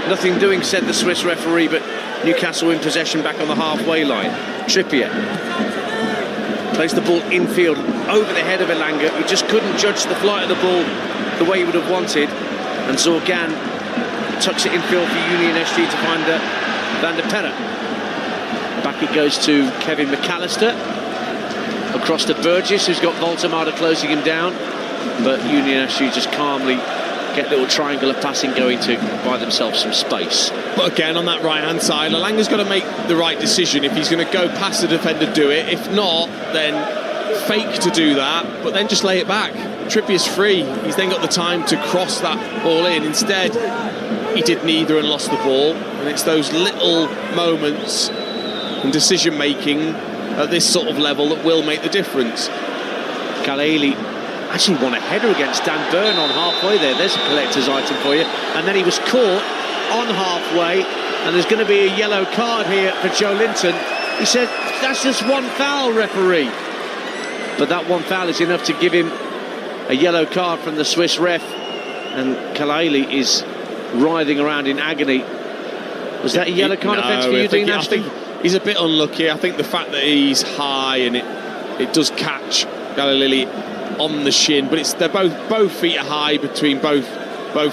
Nothing doing, said the Swiss referee, but Newcastle in possession back on the halfway line. Trippier plays the ball infield over the head of Elanga, who just couldn't judge the flight of the ball the way he would have wanted, and Zorgan tucks it infield for Union SG to find Van der Perre. Back it goes to Kevin McAllister, across to Burgess, who's got Voltemada closing him down, but Union SG just calmly get little triangular passing going to buy themselves some space. But again, on that right-hand side, Alanga's got to make the right decision. If he's going to go past the defender, do it. If not, then fake to do that, but then just lay it back. Trippier's free. He's then got the time to cross that ball in. Instead, he did neither and lost the ball. And it's those little moments and decision-making at this sort of level that will make the difference. Kalaili actually won a header against Dan Burn on halfway there. There's a collector's item for you. And then he was caught on halfway, and there's going to be a yellow card here for Joe Linton. He said, that's just one foul, referee. But that one foul is enough to give him a yellow card from the Swiss ref. And Kalaili is writhing around in agony. Was that a yellow card offence for you, Dean Ashton? I think he's a bit unlucky. I think the fact that he's high and it does catch Kalaili on the shin, but they're both feet are high between both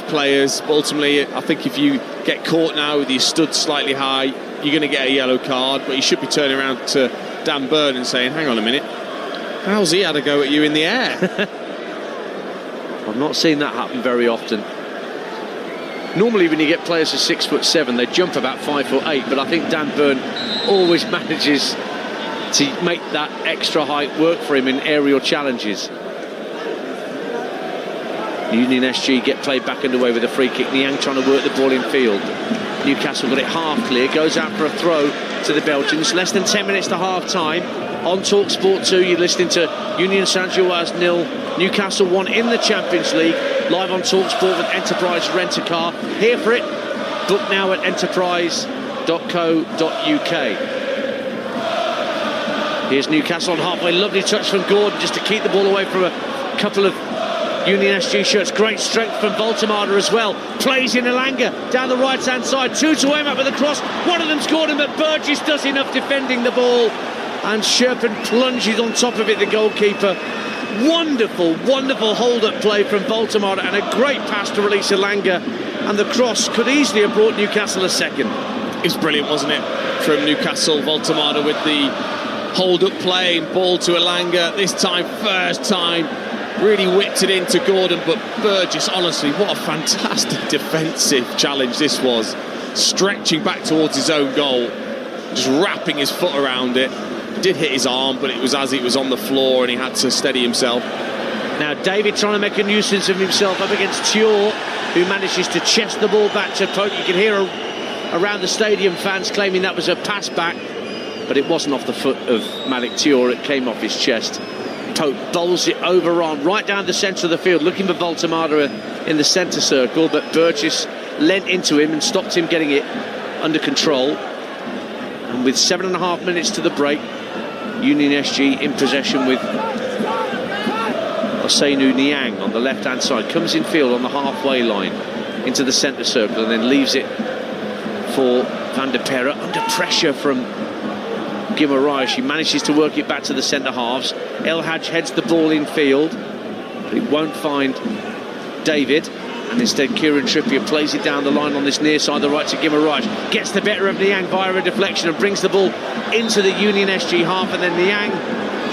players. But ultimately, I think if you get caught now with your stud slightly high, you're going to get a yellow card. But he should be turning around to Dan Burn and saying, hang on a minute, how's he had a go at you in the air? I've not seen that happen very often. Normally when you get players of 6'7", they jump about 5'8", but I think Dan Burn always manages to make that extra height work for him in aerial challenges. Union SG get played back underway with a free kick. Niang trying to work the ball in field. Newcastle got it half clear, goes out for a throw to the Belgians. Less than 10 minutes to half time. On Talk Sport 2, you're listening to Union Saint-Gilloise 0, Newcastle 1 in the Champions League. Live on Talk Sport with Enterprise Rent-A-Car. Here for it. Book now at enterprise.co.uk. Here's Newcastle on halfway. Lovely touch from Gordon just to keep the ball away from a couple of Union SG shirts. Great strength from Voltemada as well. Plays in Elanga down the right-hand side. 2 to aim up with a cross. One of them's Gordon, but Burgess does enough defending the ball. And Sherpen plunges on top of it, the goalkeeper. Wonderful, wonderful hold-up play from Voltemada and a great pass to release Elanga. And the cross could easily have brought Newcastle a second. It's brilliant, wasn't it, from Newcastle. Voltemada with the hold-up play, ball to Elanga. This time, first time, really whipped it into Gordon. But Burgess, honestly, what a fantastic defensive challenge this was. Stretching back towards his own goal, just wrapping his foot around it. Did hit his arm, but it was as he was on the floor and he had to steady himself. Now David trying to make a nuisance of himself up against Thior, who manages to chest the ball back to Pope. You can hear around the stadium fans claiming that was a pass back, but it wasn't off the foot of Malik Thior, it came off his chest. Pope bowls it over on right down the centre of the field, looking for Voltemada in the centre circle, but Burgess leant into him and stopped him getting it under control. And with 7.5 minutes to the break, Union SG in possession with Osenu Niang on the left-hand side. Comes in field on the halfway line into the centre circle and then leaves it for Van der Perre under pressure from Guimaraes. She manages to work it back to the centre halves. El Hadj heads the ball in field, but it won't find David. And instead Kieran Trippier plays it down the line on this near side, the right to Guimaraes. Gets the better of Niang via a deflection and brings the ball into the Union SG half, and then Niang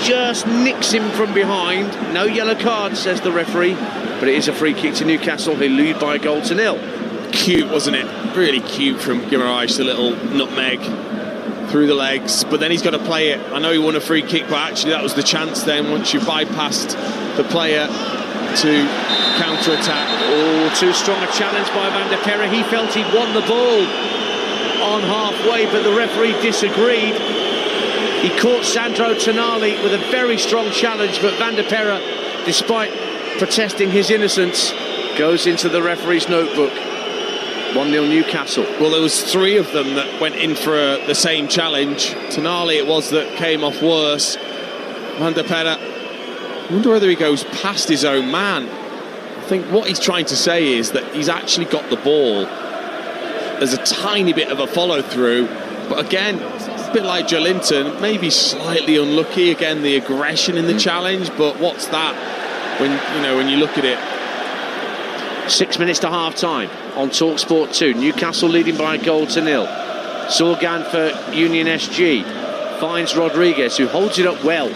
just nicks him from behind. No yellow card, says the referee, but it is a free kick to Newcastle, who lead by a goal to 0. Cute, wasn't it? Really cute from Guimaraes, the little nutmeg through the legs, but then he's got to play it. I know he won a free kick, but actually that was the chance then, once you bypassed the player, to counter-attack. Oh, too strong a challenge by Van der Perre. He felt he'd won the ball on halfway, but the referee disagreed. He caught Sandro Tonali with a very strong challenge, but Van der Perre, despite protesting his innocence, goes into the referee's notebook. 1-0 Newcastle. Well, there was 3 of them that went in for the same challenge. Tonali it was that came off worse. Van der Perre, I wonder whether he goes past his own man. I think what he's trying to say is that he's actually got the ball. There's a tiny bit of a follow-through, but again, a bit like Joe Linton, maybe slightly unlucky. Again, the aggression in the challenge, but what's that when you look at it? 6 minutes to half-time on Talk Sport 2. Newcastle leading by a goal to 0. Sorgan for Union SG finds Rodriguez, who holds it up well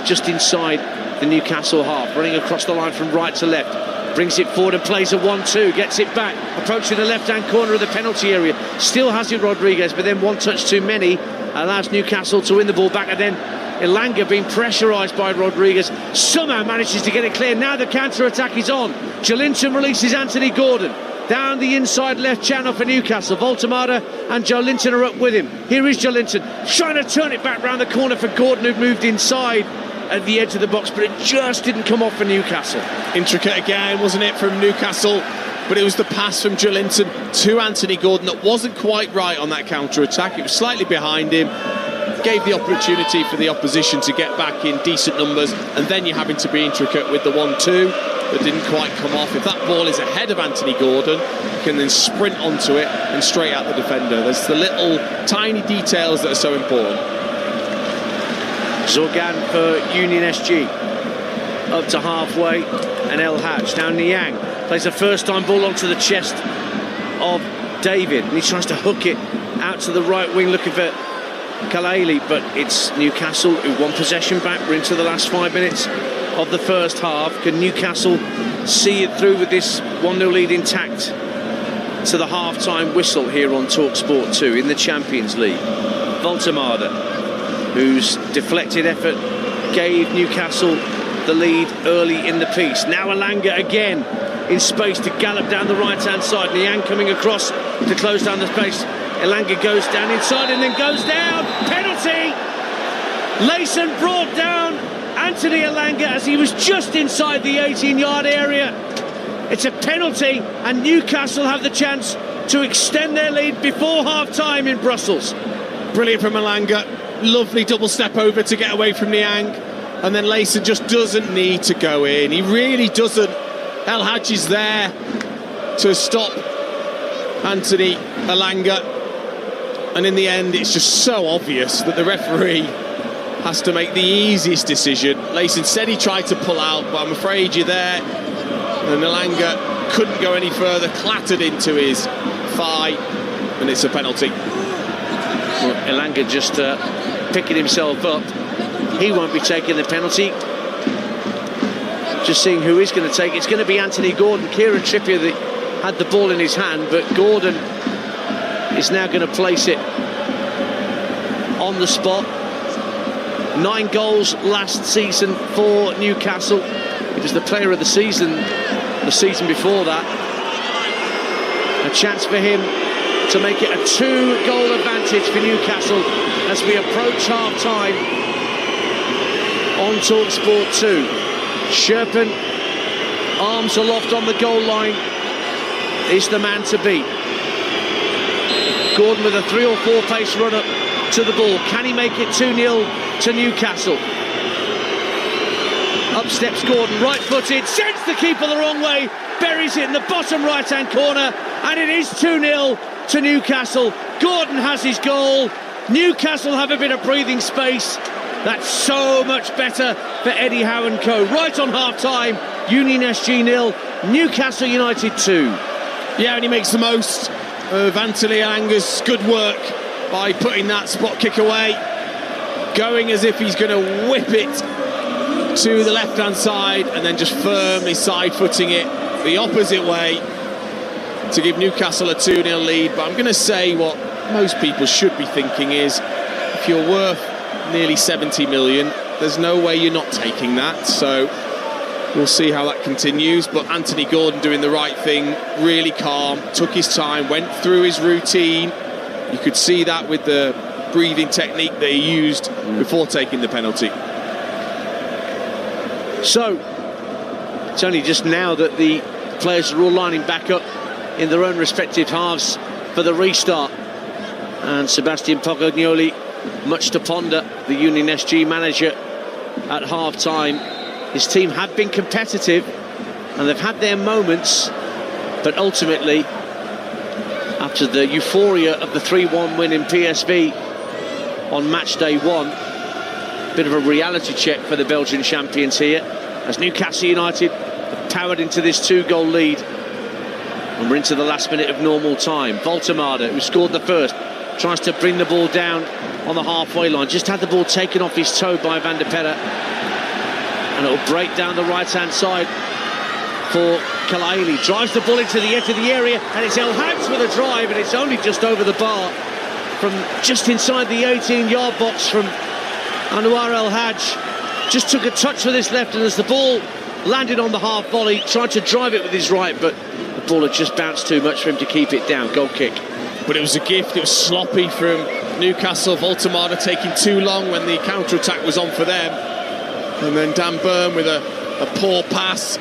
just inside the Newcastle half, running across the line from right to left. Brings it forward and plays a 1-2, gets it back, approaching the left-hand corner of the penalty area. Still has it, Rodriguez, but then one touch too many allows Newcastle to win the ball back, and then Elanga, being pressurised by Rodriguez, somehow manages to get it clear. Now the counter-attack is on. Joelinton releases Anthony Gordon down the inside left channel for Newcastle. Voltemada and Joelinton are up with him. Here is Joelinton trying to turn it back round the corner for Gordon, who moved inside at the edge of the box, but it just didn't come off for Newcastle. Intricate again, wasn't it, from Newcastle? But it was the pass from Joelinton to Anthony Gordon that wasn't quite right on that counter-attack. It was slightly behind him, gave the opportunity for the opposition to get back in decent numbers, and then you're having to be intricate with the 1-2 that didn't quite come off. If that ball is ahead of Anthony Gordon, you can then sprint onto it and straight out the defender. There's the little tiny details that are so important. Zorgan for Union SG up to halfway, and El Hadj. Now Niang plays a first-time ball onto the chest of David, and he tries to hook it out to the right wing looking for Kalaili, but it's Newcastle who won possession back. We're into the last 5 minutes of the first half. Can Newcastle see it through with this 1-0 lead intact to the half-time whistle here on TalkSport 2 in the Champions League? Voltemada, whose deflected effort gave Newcastle the lead early in the piece. Now Elanga again in space to gallop down the right-hand side. Niang coming across to close down the space. Elanga goes down inside and then goes down. Penalty! Layson brought down Anthony Elanga as he was just inside the 18-yard area. It's a penalty, and Newcastle have the chance to extend their lead before half-time in Brussels. Brilliant from Elanga. Lovely double step over to get away from Niang, and then Layson just doesn't need to go in. He really doesn't. El Hadj is there to stop Anthony Elanga, and in the end it's just so obvious that the referee has to make the easiest decision. Layson said he tried to pull out, but I'm afraid you're there, and Elanga couldn't go any further, clattered into his thigh, and it's a penalty. Well, Elanga just picking himself up. He won't be taking the penalty. Just seeing who is going to take it. It's going to be Anthony Gordon. Kieran Trippier had the ball in his hand, but Gordon is now going to place it on the spot. 9 goals last season for Newcastle. He was the player of the season before that. A chance for him to make it a 2-goal advantage for Newcastle as we approach half-time on TalkSport 2. Sherpen, arms aloft on the goal line, is the man to beat. Gordon with a 3 or 4 pace run up to the ball. Can he make it 2-0 to Newcastle? Up steps Gordon, right-footed, sends the keeper the wrong way, buries it in the bottom right-hand corner, and it is 2-0 to Newcastle. Gordon has his goal. Newcastle have a bit of breathing space. That's so much better for Eddie Howe and co. Right on half-time, Union SG 0, Newcastle United 2. Yeah, and he makes the most of Anthony Elanga's good work by putting that spot kick away, going as if he's going to whip it to the left-hand side and then just firmly side-footing it the opposite way to give Newcastle a 2-0 lead. But I'm going to say what most people should be thinking is, if you're worth nearly 70 million, there's no way you're not taking that. So we'll see how that continues. But Anthony Gordon doing the right thing, really calm, took his time, went through his routine. You could see that with the breathing technique that he used before taking the penalty. So it's only just now that the players are all lining back up in their own respective halves for the restart, and Sebastian Poglignoli, much to ponder, the Union SG manager, at half-time. His team have been competitive and they've had their moments, but ultimately, after the euphoria of the 3-1 win in PSV on match day 1, bit of a reality check for the Belgian champions here, as Newcastle United have powered into this 2-goal lead, and we're into the last minute of normal time. Voltemada, who scored the first, tries to bring the ball down on the halfway line, just had the ball taken off his toe by Van der Perre, and it'll break down the right-hand side for Kalaili. Drives the ball into the edge of the area, and it's El Hadj with a drive, and it's only just over the bar from just inside the 18-yard box from Anwar El Hadj. Just took a touch with his left, and as the ball landed on the half volley, tried to drive it with his right, but the ball had just bounced too much for him to keep it down. Goal kick. But it was a gift. It was sloppy from Newcastle. Voltemada taking too long when the counter-attack was on for them. And then Dan Burn with a poor pass.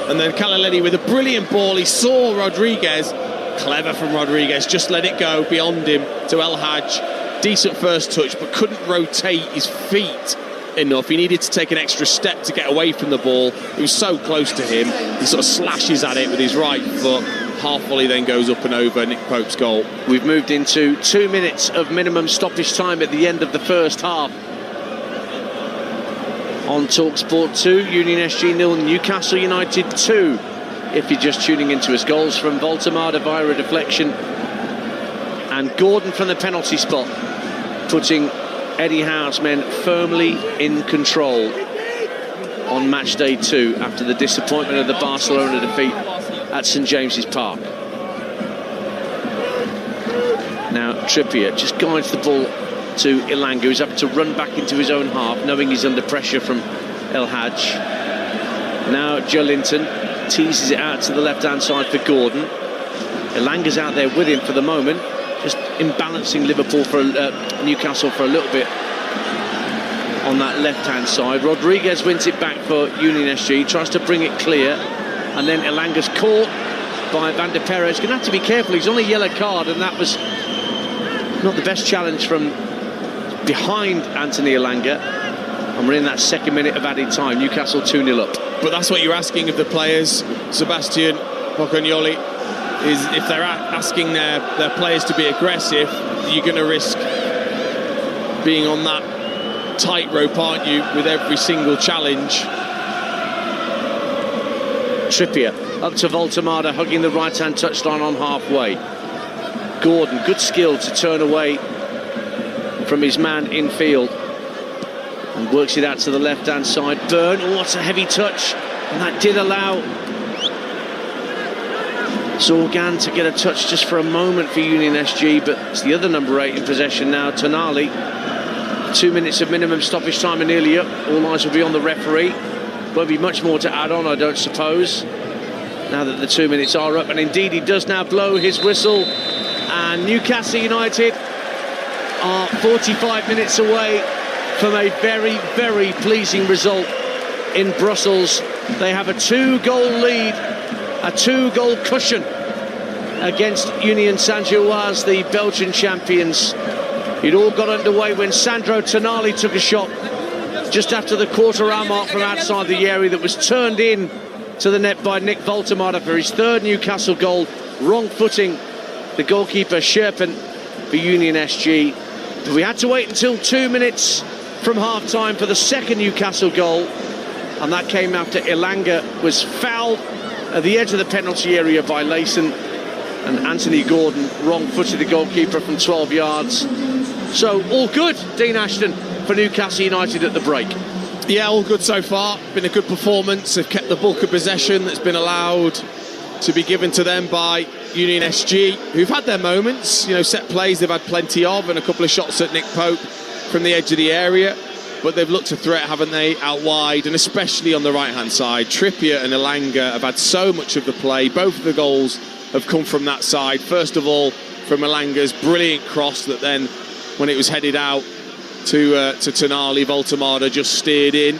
And then Kalaledi with a brilliant ball. He saw Rodriguez. Clever from Rodriguez. Just let it go beyond him to El Hadj. Decent first touch, but couldn't rotate his feet enough. He needed to take an extra step to get away from the ball. It was so close to him. He sort of slashes at it with his right foot. Half volley then goes up and over. Nick Pope's goal. We've moved into 2 minutes of minimum stoppage time at the end of the first half. On TalkSport 2, Union SG 0, Newcastle United 2. If you're just tuning into us, goals from Voltemada via a deflection, and Gordon from the penalty spot, putting Eddie Howe's men firmly in control on match day 2 after the disappointment of the Barcelona defeat at St James's Park. Now Trippier just guides the ball to Elanga, who's having to run back into his own half, knowing he's under pressure from El Hadj. Now Joelinton teases it out to the left-hand side for Gordon. Elanga's out there with him for the moment, just imbalancing Liverpool for Newcastle for a little bit on that left-hand side. Rodriguez wins it back for Union SG, tries to bring it clear, and then Elanga's caught by Van der Perez. He's going to have to be careful. He's on a yellow card, and that was not the best challenge from behind Anthony Elanga. And we're in that second minute of added time. Newcastle 2-0 up. But that's what you're asking of the players, Sebastian Pocognoli, is if they're asking their players to be aggressive, you're going to risk being on that tightrope, aren't you, with every single challenge. Trippier up to Voltemada, hugging the right-hand touchline on halfway. Gordon, good skill to turn away from his man in field, and works it out to the left-hand side. Burn, oh, what a heavy touch, and that did allow Zorgan to get a touch just for a moment for Union SG, but it's the other number 8 in possession now, Tonali. 2 minutes of minimum stoppage time are nearly up. All eyes will be on the referee. Won't be much more to add on, I don't suppose, now that the 2 minutes are up. And indeed he does now blow his whistle, and Newcastle United are 45 minutes away from a very, very pleasing result in Brussels. They have a 2-goal lead, a 2-goal cushion against Union Saint-Gilloise, the Belgian champions. It all got underway when Sandro Tonali took a shot just after the quarter-hour mark from outside the area that was turned in to the net by Nick Voltemada for his 3rd Newcastle goal. Wrong footing the goalkeeper Sherpen for Union SG. But we had to wait until 2 minutes from half-time for the 2nd Newcastle goal, and that came after Elanga was fouled at the edge of the penalty area by Layson, and Anthony Gordon wrong-footed the goalkeeper from 12 yards. So all good, Dean Ashton, for Newcastle United at the break. Yeah, all good so far. Been a good performance. They've kept the bulk of possession that's been allowed to be given to them by Union SG, who've had their moments. You know, set plays they've had plenty of, and a couple of shots at Nick Pope from the edge of the area. But they've looked a threat, haven't they, out wide, and especially on the right-hand side. Trippier and Elanga have had so much of the play. Both of the goals have come from that side. First of all, from Elanga's brilliant cross that then, when it was headed out to Tonali, Voltemada just steered in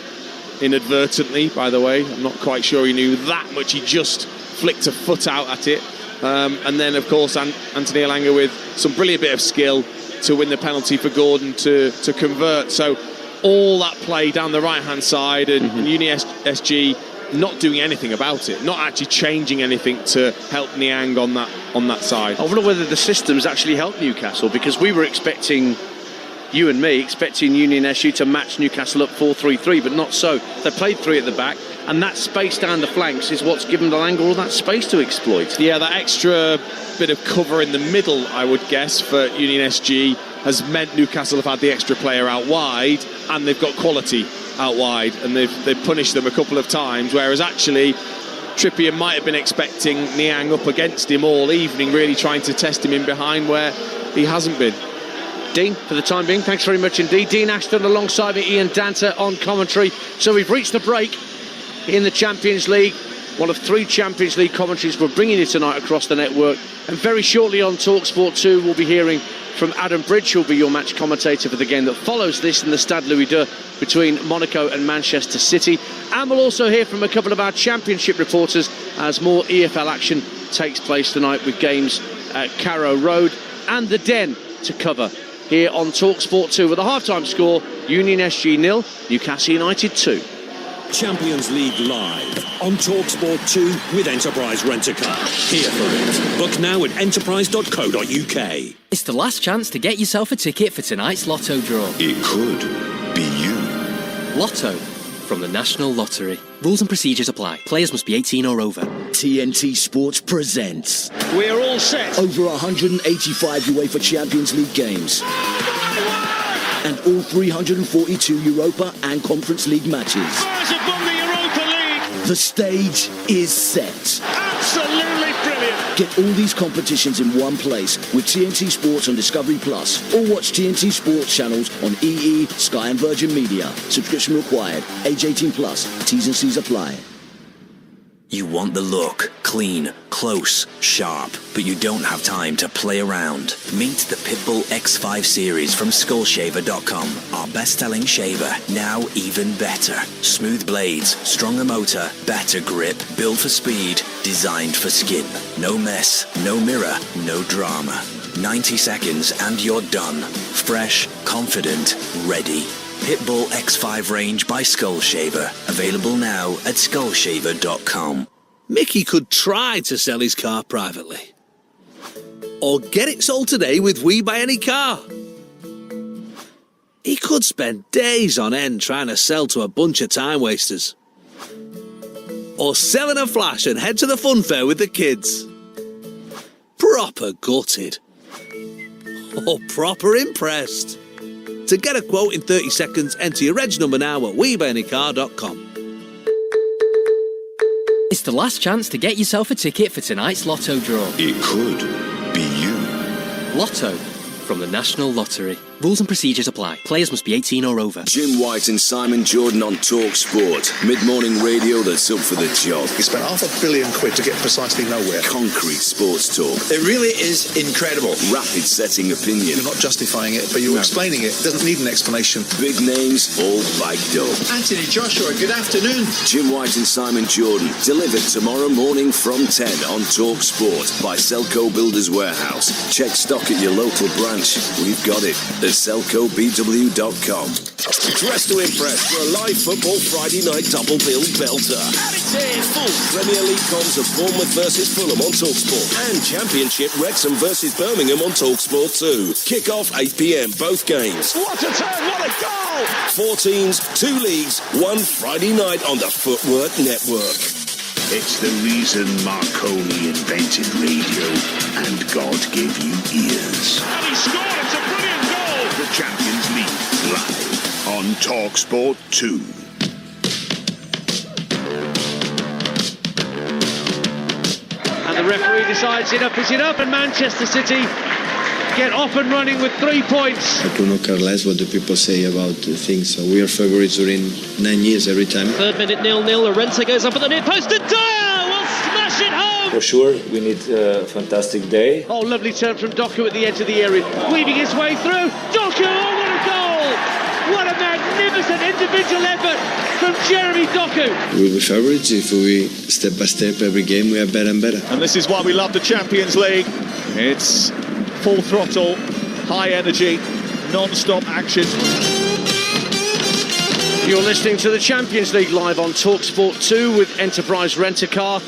inadvertently, by the way. I'm not quite sure he knew that much. He just flicked a foot out at it. And then, of course, Anthony Elanga with some brilliant bit of skill to win the penalty for Gordon to convert. So all that play down the right-hand side, and Union SG not doing anything about it, not actually changing anything to help Niang on that side. I wonder whether the systems actually helped Newcastle, because we were expecting, you and me, expecting Union SG to match Newcastle up 4-3-3, but not so. They played 3 at the back, and that space down the flanks is what's given Elanga all that space to exploit. Yeah, that extra bit of cover in the middle, I would guess, for Union SG has meant Newcastle have had the extra player out wide, and they've got quality out wide, and they've punished them a couple of times, whereas actually Trippier might have been expecting Niang up against him all evening, really trying to test him in behind where he hasn't been. Dean, for the time being, thanks very much indeed. Dean Ashton alongside me, Ian Danter on commentary. So we've reached the break in the Champions League. One of 3 Champions League commentaries we're bringing you tonight across the network. And very shortly on TalkSport 2, we'll be hearing from Adam Bridge, who'll be your match commentator for the game that follows this in the Stade Louis II between Monaco and Manchester City. And we'll also hear from a couple of our Championship reporters as more EFL action takes place tonight, with games at Carrow Road and the Den to cover here on TalkSport 2 with a half-time score: Union SG 0, Newcastle United 2. Champions League live on TalkSport 2 with Enterprise Rent-A-Car. Here for it. Book now at enterprise.co.uk. It's the last chance to get yourself a ticket for tonight's Lotto draw. It could be you. Lotto from the National Lottery. Rules and procedures apply. Players must be 18 or over. TNT Sports presents. We're all set. Over 185 UEFA Champions League games. And all 342 Europa and Conference League matches. Spurs have won the Europa League. The stage is set. Absolutely brilliant. Get all these competitions in one place with TNT Sports on Discovery Plus, or watch TNT Sports channels on EE, Sky and Virgin Media. Subscription required. Age 18 plus. T's and C's apply. You want the look, clean, close, sharp, but you don't have time to play around. Meet the Pitbull X5 series from Skullshaver.com. Our best-selling shaver, now even better. Smooth blades, stronger motor, better grip, built for speed, designed for skin. No mess, no mirror, no drama. 90 seconds and you're done. Fresh, confident, ready. Pitbull X5 range by Skullshaver. Available now at Skullshaver.com. Mickey could try to sell his car privately. Or get it sold today with We Buy Any Car. He could spend days on end trying to sell to a bunch of time wasters. Or sell in a flash and head to the fun fair with the kids. Proper gutted. Or proper impressed. To get a quote in 30 seconds, enter your reg number now at WeBuyAnyCar.com. It's the last chance to get yourself a ticket for tonight's Lotto draw. It could be you. Lotto from the National Lottery. Rules and procedures apply. Players must be 18 or over. Jim White and Simon Jordan on Talk Sport. Mid-morning radio that's up for the job. He spent £500 million to get precisely nowhere. Concrete sports talk. It really is incredible. Rapid setting opinion. You're not justifying it, but you're explaining it. It doesn't need an explanation. Big names, all bagged up. Anthony Joshua, good afternoon. Jim White and Simon Jordan. Delivered tomorrow morning from 10 on Talk Sport by Selco Builders Warehouse. Check stock at your local branch. We've got it at selcobw.com. Dressed to impress for a live football Friday night double bill belter. Full Premier League comms of Bournemouth versus Fulham on TalkSport and Championship Wrexham versus Birmingham on TalkSport 2. Kick off 8 p.m. both games. What a turn! What a goal! 4 teams, 2 leagues, 1 Friday night on the Footwork Network. It's the reason Marconi invented radio and God gave you ears. And he scored! It's a brilliant goal! The Champions League live on TalkSport 2. And the referee decides enough is enough, and Manchester City get off and running with 3 points. I could not care less what the people say about things. So we are favourites during 9 years every time. 3rd minute 0-0. Llorente goes up at the near post and Dyer will smash it home. For sure, we need a fantastic day. Oh, lovely turn from Doku at the edge of the area, weaving his way through. Doku, oh, what a goal! What a magnificent individual effort from Jeremy Doku. We will be favourites if we, step by step, every game we are better and better. And this is why we love the Champions League. It's full throttle, high energy, non-stop action. You're listening to the Champions League live on TalkSport 2 with Enterprise Rent-A-Car.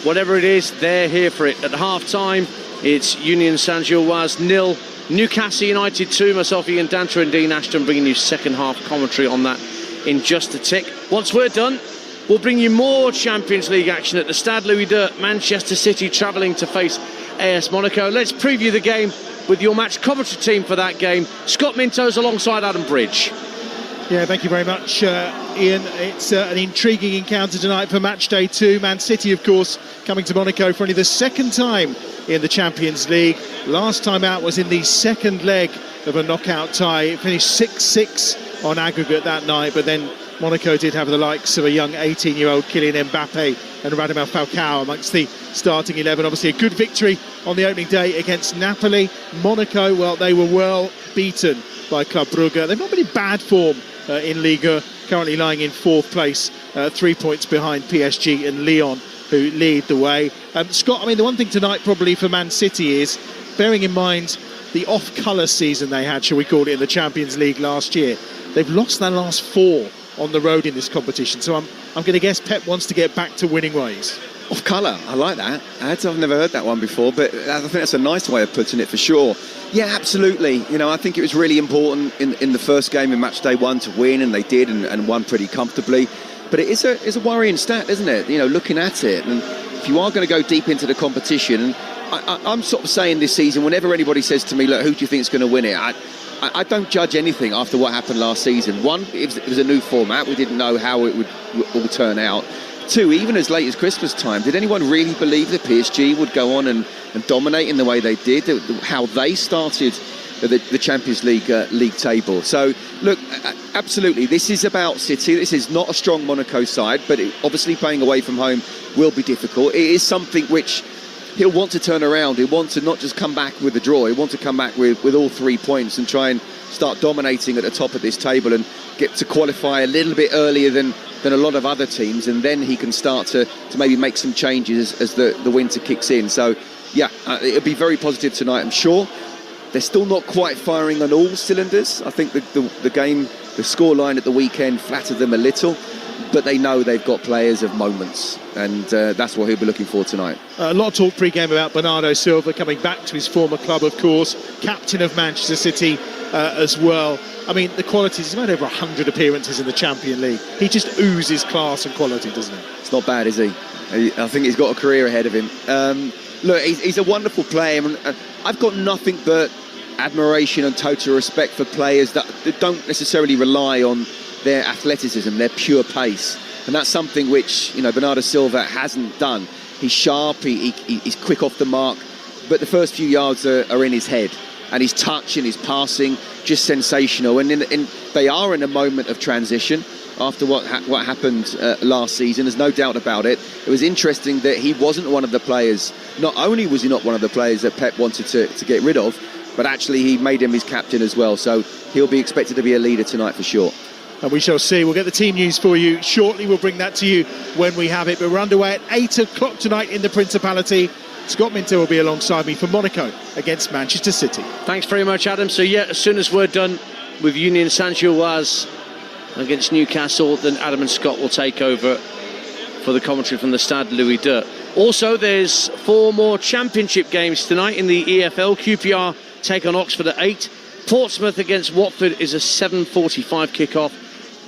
Whatever it is, they're here for it. At half-time, it's Union Saint-Gilloise 0, Newcastle United 2. Myself, Ian Danter and Dean Ashton bringing you second-half commentary on that in just a tick. Once we're done, we'll bring you more Champions League action at the Stade Louis II. Manchester City travelling to face AS Monaco. Let's preview the game with your match commentary team for that game. Scott Mintos alongside Adam Bridge. Yeah, thank you very much, Ian. It's an intriguing encounter tonight for match day 2. Man City, of course, coming to Monaco for only the second time in the Champions League. Last time out was in the second leg of a knockout tie. It finished 6-6 on aggregate that night, but then Monaco did have the likes of a young 18-year-old Kylian Mbappe and Radamel Falcao amongst the starting 11. Obviously a good victory on the opening day against Napoli. Monaco, well, they were well beaten by Club Brugge. They've not been in bad form in Liga, currently lying in 4th place, 3 points behind PSG and Lyon, who lead the way. Scott, I mean, the one thing tonight probably for Man City is, bearing in mind the off-colour season they had, shall we call it, in the Champions League last year, they've lost their last 4 on the road in this competition. So I'm going to guess Pep wants to get back to winning ways. Off colour, I like that. I've never heard that one before, but I think that's a nice way of putting it for sure. Yeah, absolutely. You know, I think it was really important in the first game in match day 1 to win, and they did, and won pretty comfortably. But it is a worrying stat, isn't it? You know, looking at it, and if you are going to go deep into the competition, and I'm sort of saying this season, whenever anybody says to me, look, who do you think is going to win it? I don't judge anything after what happened last season. One, it was a new format. We didn't know how it would all turn out. 2, even as late as Christmas time, did anyone really believe that PSG would go on and dominate in the way they did, how they started the Champions League league table? So, look, absolutely, this is about City. This is not a strong Monaco side, but obviously playing away from home will be difficult. It is something which he'll want to turn around. He'll want to not just come back with a draw. He'll want to come back with all 3 points and try and start dominating at the top of this table and get to qualify a little bit earlier than a lot of other teams, and then he can start to maybe make some changes as the winter kicks in. So, yeah, it'll be very positive tonight, I'm sure. They're still not quite firing on all cylinders. I think the game, the scoreline at the weekend flattered them a little, but they know they've got players of moments, and that's what he'll be looking for tonight. A lot of talk pre-game about Bernardo Silva coming back to his former club, of course, captain of Manchester City as well. I mean, the qualities, he's made over 100 appearances in the Champions League. He just oozes class and quality, doesn't he? It's not bad, is he? I think he's got a career ahead of him. Look, he's a wonderful player. I've got nothing but admiration and total respect for players that don't necessarily rely on their athleticism, their pure pace. And that's something which, you know, Bernardo Silva hasn't done. He's sharp, he's quick off the mark, but the first few yards are in his head. And his touch and his passing, just sensational. And they are in a moment of transition after what happened last season. There's no doubt about it. It was interesting that he wasn't one of the players. Not only was he not one of the players that Pep wanted to get rid of, but actually he made him his captain as well. So he'll be expected to be a leader tonight for sure. And we shall see. We'll get the team news for you shortly. We'll bring that to you when we have it. But we're underway at 8 o'clock tonight in the Principality. Scott Minter will be alongside me for Monaco against Manchester City. Thanks very much, Adam. So, yeah, as soon as we're done with Union Saint-Gilloise against Newcastle, then Adam and Scott will take over for the commentary from the Stade Louis II. Also, there's 4 more championship games tonight in the EFL. QPR take on Oxford at 8. Portsmouth against Watford is a 7:45 kick-off.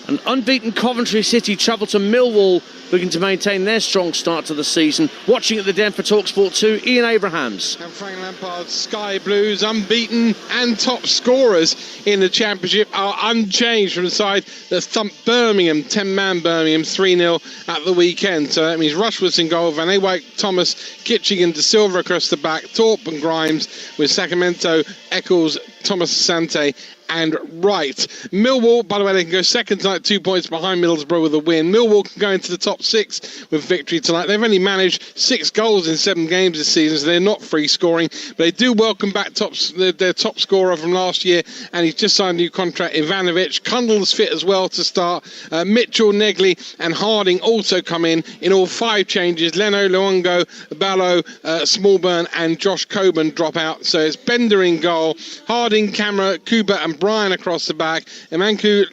An unbeaten Coventry City travel to Millwall, looking to maintain their strong start to the season. Watching at the Den for TalkSport 2, Ian Abrahams. And Frank Lampard's Sky Blues, unbeaten and top scorers in the Championship, are unchanged from the side that thumped Birmingham, 10-man Birmingham, 3-0 at the weekend. So that means Rushworth's in goal, Van Ewijk, Thomas, Kitching and De Silva across the back, Thorpe and Grimes with Sacramento, Eccles, Thomas Asante and Wright. Millwall, by the way, they can go second tonight, 2 points behind Middlesbrough with a win. Millwall can go into the top 6 with victory tonight. They've only managed 6 goals in 7 games this season, so they're not free scoring, but they do welcome back their top scorer from last year, and he's just signed a new contract, Ivanovic. Cundle's fit as well to start. Mitchell, Negley and Harding also come in all 5 changes. Leno, Luongo, Ballo, Smallburn and Josh Coburn drop out, so it's Bender in goal, Harding, Camera, Kuba and Bryan across the back, Emanku,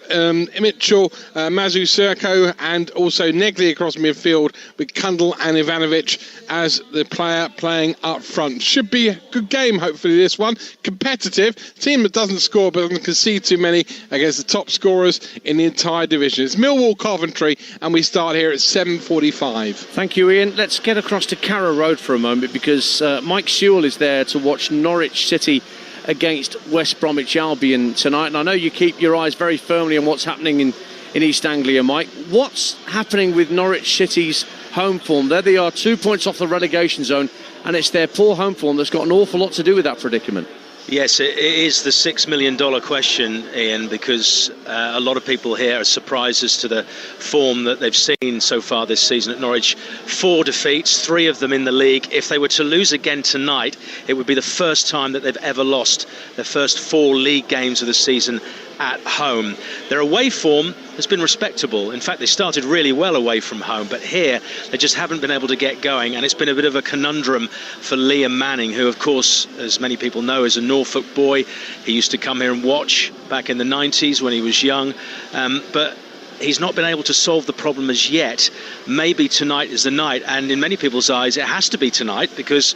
Mitchell, Mazu Serko and also Negley across midfield with Cundle and Ivanovic as the player playing up front. Should be a good game, hopefully, this one. Competitive. Team that doesn't score but doesn't concede too many against the top scorers in the entire division. It's Millwall Coventry and we start here at 7:45. Thank you, Ian. Let's get across to Carrow Road for a moment because Mike Sewell is there to watch Norwich City against West Bromwich Albion tonight. And I know you keep your eyes very firmly on what's happening in East Anglia, Mike. What's happening with Norwich City's home form? There they are, 2 points off the relegation zone, and it's their poor home form that's got an awful lot to do with that predicament. Yes, it is the $6 million question, Ian, because a lot of people here are surprised as to the form that they've seen so far this season at Norwich. 4 defeats, 3 of them in the league. If they were to lose again tonight, it would be the first time that they've ever lost their first 4 league games of the season at home. Their away form has been respectable. In fact, they started really well away from home, but here they just haven't been able to get going, and it's been a bit of a conundrum for Liam Manning, who, of course, as many people know, is a Norfolk boy. He used to come here and watch back in the 90s when he was young, but he's not been able to solve the problem as yet. Maybe tonight is the night, and in many people's eyes it has to be tonight, because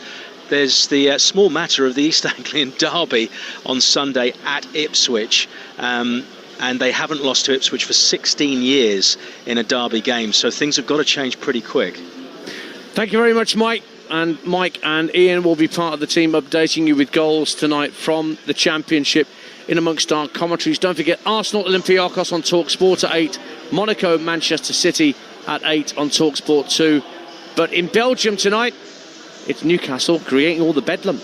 there's the small matter of the East Anglian derby on Sunday at Ipswich, and they haven't lost to Ipswich for 16 years in a derby game, so things have got to change pretty quick. Thank you very much, Mike. And Mike and Ian will be part of the team updating you with goals tonight from the Championship in amongst our commentaries. Don't forget Arsenal Olympiacos on TalkSport at 8, Monaco Manchester City at 8 on TalkSport 2. But in Belgium tonight, it's Newcastle creating all the bedlam.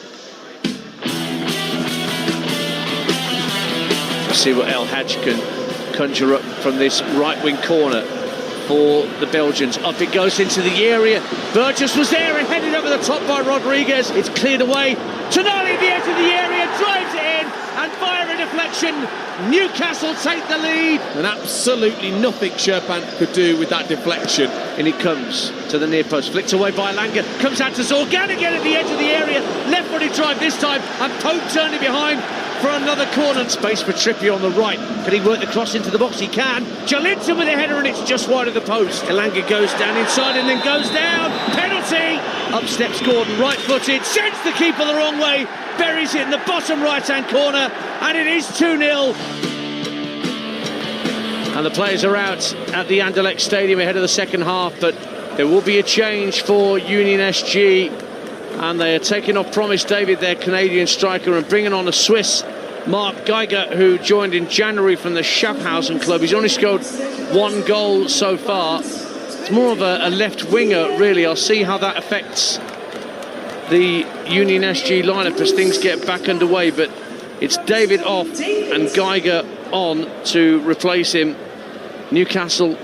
See what El Hadj can conjure up from this right-wing corner for the Belgians. Up it goes into the area. Burgess was there and headed over the top by Rodriguez. It's cleared away. Tonali at the edge of the area, drives it in, and via a deflection, Newcastle take the lead. And absolutely nothing Sherpan could do with that deflection. And it comes to the near post, flicked away by Langer, comes out to Zorgan again at the edge of the area, left-footed drive this time, and Pope turning behind for another corner. Space for Trippier on the right. Can he work the cross into the box? He can. Jolinton with a header, and it's just wide of the post. Elanga goes down inside and then goes down. Penalty. Up steps Gordon, right-footed, sends the keeper the wrong way, buries it in the bottom right-hand corner, and it is 2-0. And the players are out at the Anderlecht Stadium ahead of the second half, but there will be a change for Union SG, and they are taking off Promise David, their Canadian striker, and bringing on a Swiss, Mark Geiger, who joined in January from the Schaffhausen club. He's only scored 1 goal so far. It's more of a left winger, really. I'll see how that affects the Union SG lineup as things get back underway, but it's David off and Geiger on to replace him. Newcastle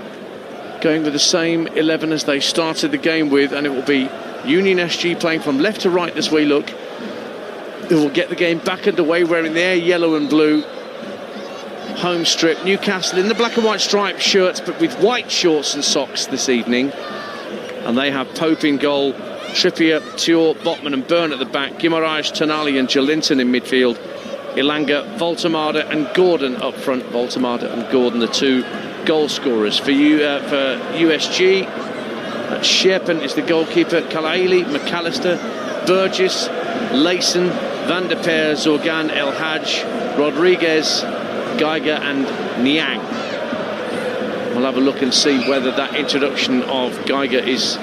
going with the same 11 as they started the game with, and it will be Union SG playing from left to right as we look. They will get the game back underway wearing their yellow and blue home strip. Newcastle in the black and white striped shirts but with white shorts and socks this evening, and they have Pope in goal, Trippier, Tuor, Botman and Byrne at the back, Guimaraes, Tonali and Jolinton in midfield, Elanga, Voltemade and Gordon up front. Voltemade and Gordon, the 2 goal scorers for USG. Sherpen is the goalkeeper, Kalaili, McAllister, Burgess, Layson, Van der Peer, Zorgan, El Hadj, Rodriguez, Geiger and Niang. We'll have a look and see whether that introduction of Geiger is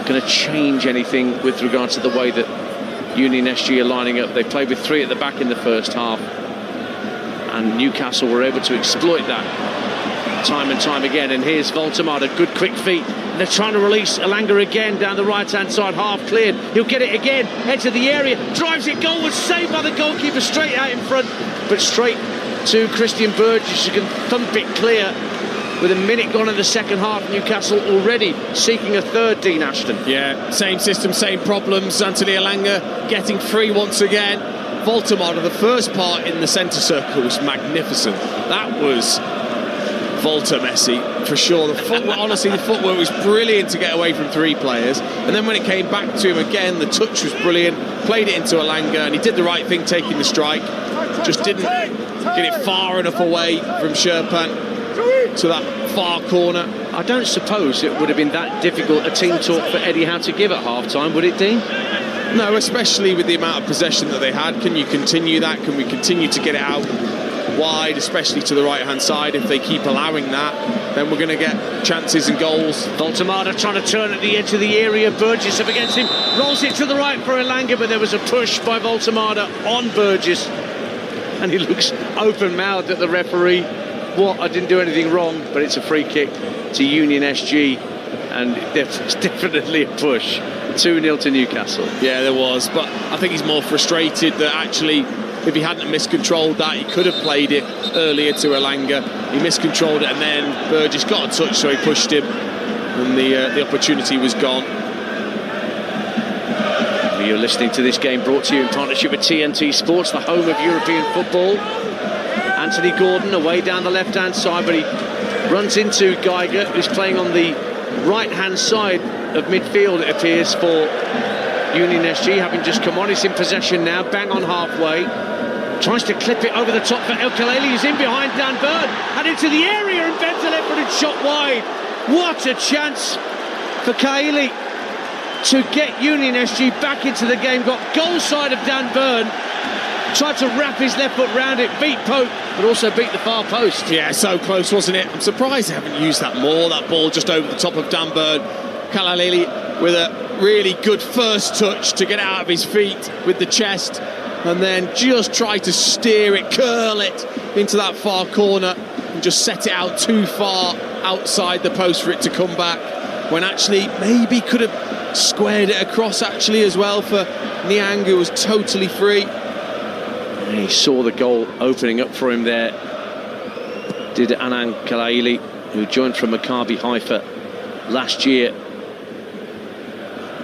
going to change anything with regard to the way that Union SG are lining up. They played with 3 at the back in the first half, and Newcastle were able to exploit that time and time again. And here's Voltemade, good quick feet. They're trying to release Elanga again down the right-hand side, half cleared. He'll get it again, heads of the area, drives it goalwards, saved by the goalkeeper straight out in front, but straight to Christian Burgess, who can thump it clear. With a minute gone in the second half, Newcastle already seeking a third, Dean Ashton. Yeah, same system, same problems. Anthony Elanga getting free once again. Voltemade, the first part in the centre circle was magnificent. That was Volta Messi for sure. The footwork, honestly, the footwork was brilliant to get away from 3 players. And then when it came back to him again, the touch was brilliant. Played it into Elanga, and he did the right thing taking the strike. Just didn't get it far enough away from Sherpan to that far corner. I don't suppose it would have been that difficult a team talk for Eddie Howe to give at half-time, would it, Dean? No, especially with the amount of possession that they had. Can you continue that? Can we continue to get it out wide, especially to the right-hand side? If they keep allowing that, then we're going to get chances and goals. Voltemade trying to turn at the edge of the area. Burgess up against him, rolls it to the right for Elanga, but there was a push by Voltemade on Burgess, and he looks open-mouthed at the referee. What? I didn't do anything wrong, but it's a free kick to Union SG, and it's definitely a push. 2-0 to Newcastle. Yeah, there was, but I think he's more frustrated that actually, if he hadn't miscontrolled that, he could have played it earlier to Elanga. He miscontrolled it, and then Burgess got a touch, so he pushed him, and the opportunity was gone. You're listening to this game brought to you in partnership with TNT Sports, the home of European football. Anthony Gordon away down the left-hand side, but he runs into Geiger, who's playing on the right-hand side of midfield, it appears, for Union SG, having just come on. He's in possession now, bang on halfway. Tries to clip it over the top for El Khalili, who's in behind Dan Burn, and into the area, and bends a left-footed shot wide. What a chance for Khalili to get Union SG back into the game. Got goal side of Dan Burn, tried to wrap his left foot round it, beat Pope, but also beat the far post. Yeah, so close, wasn't it? I'm surprised they haven't used that more. That ball just over the top of Dan Burn. Khalili with a really good first touch to get out of his feet with the chest, and then just try to steer it, curl it into that far corner, and just set it out too far outside the post for it to come back, when actually maybe could have squared it across actually as well for Niang, who was totally free. And he saw the goal opening up for him there, did Anand Khalili, who joined from Maccabi Haifa last year.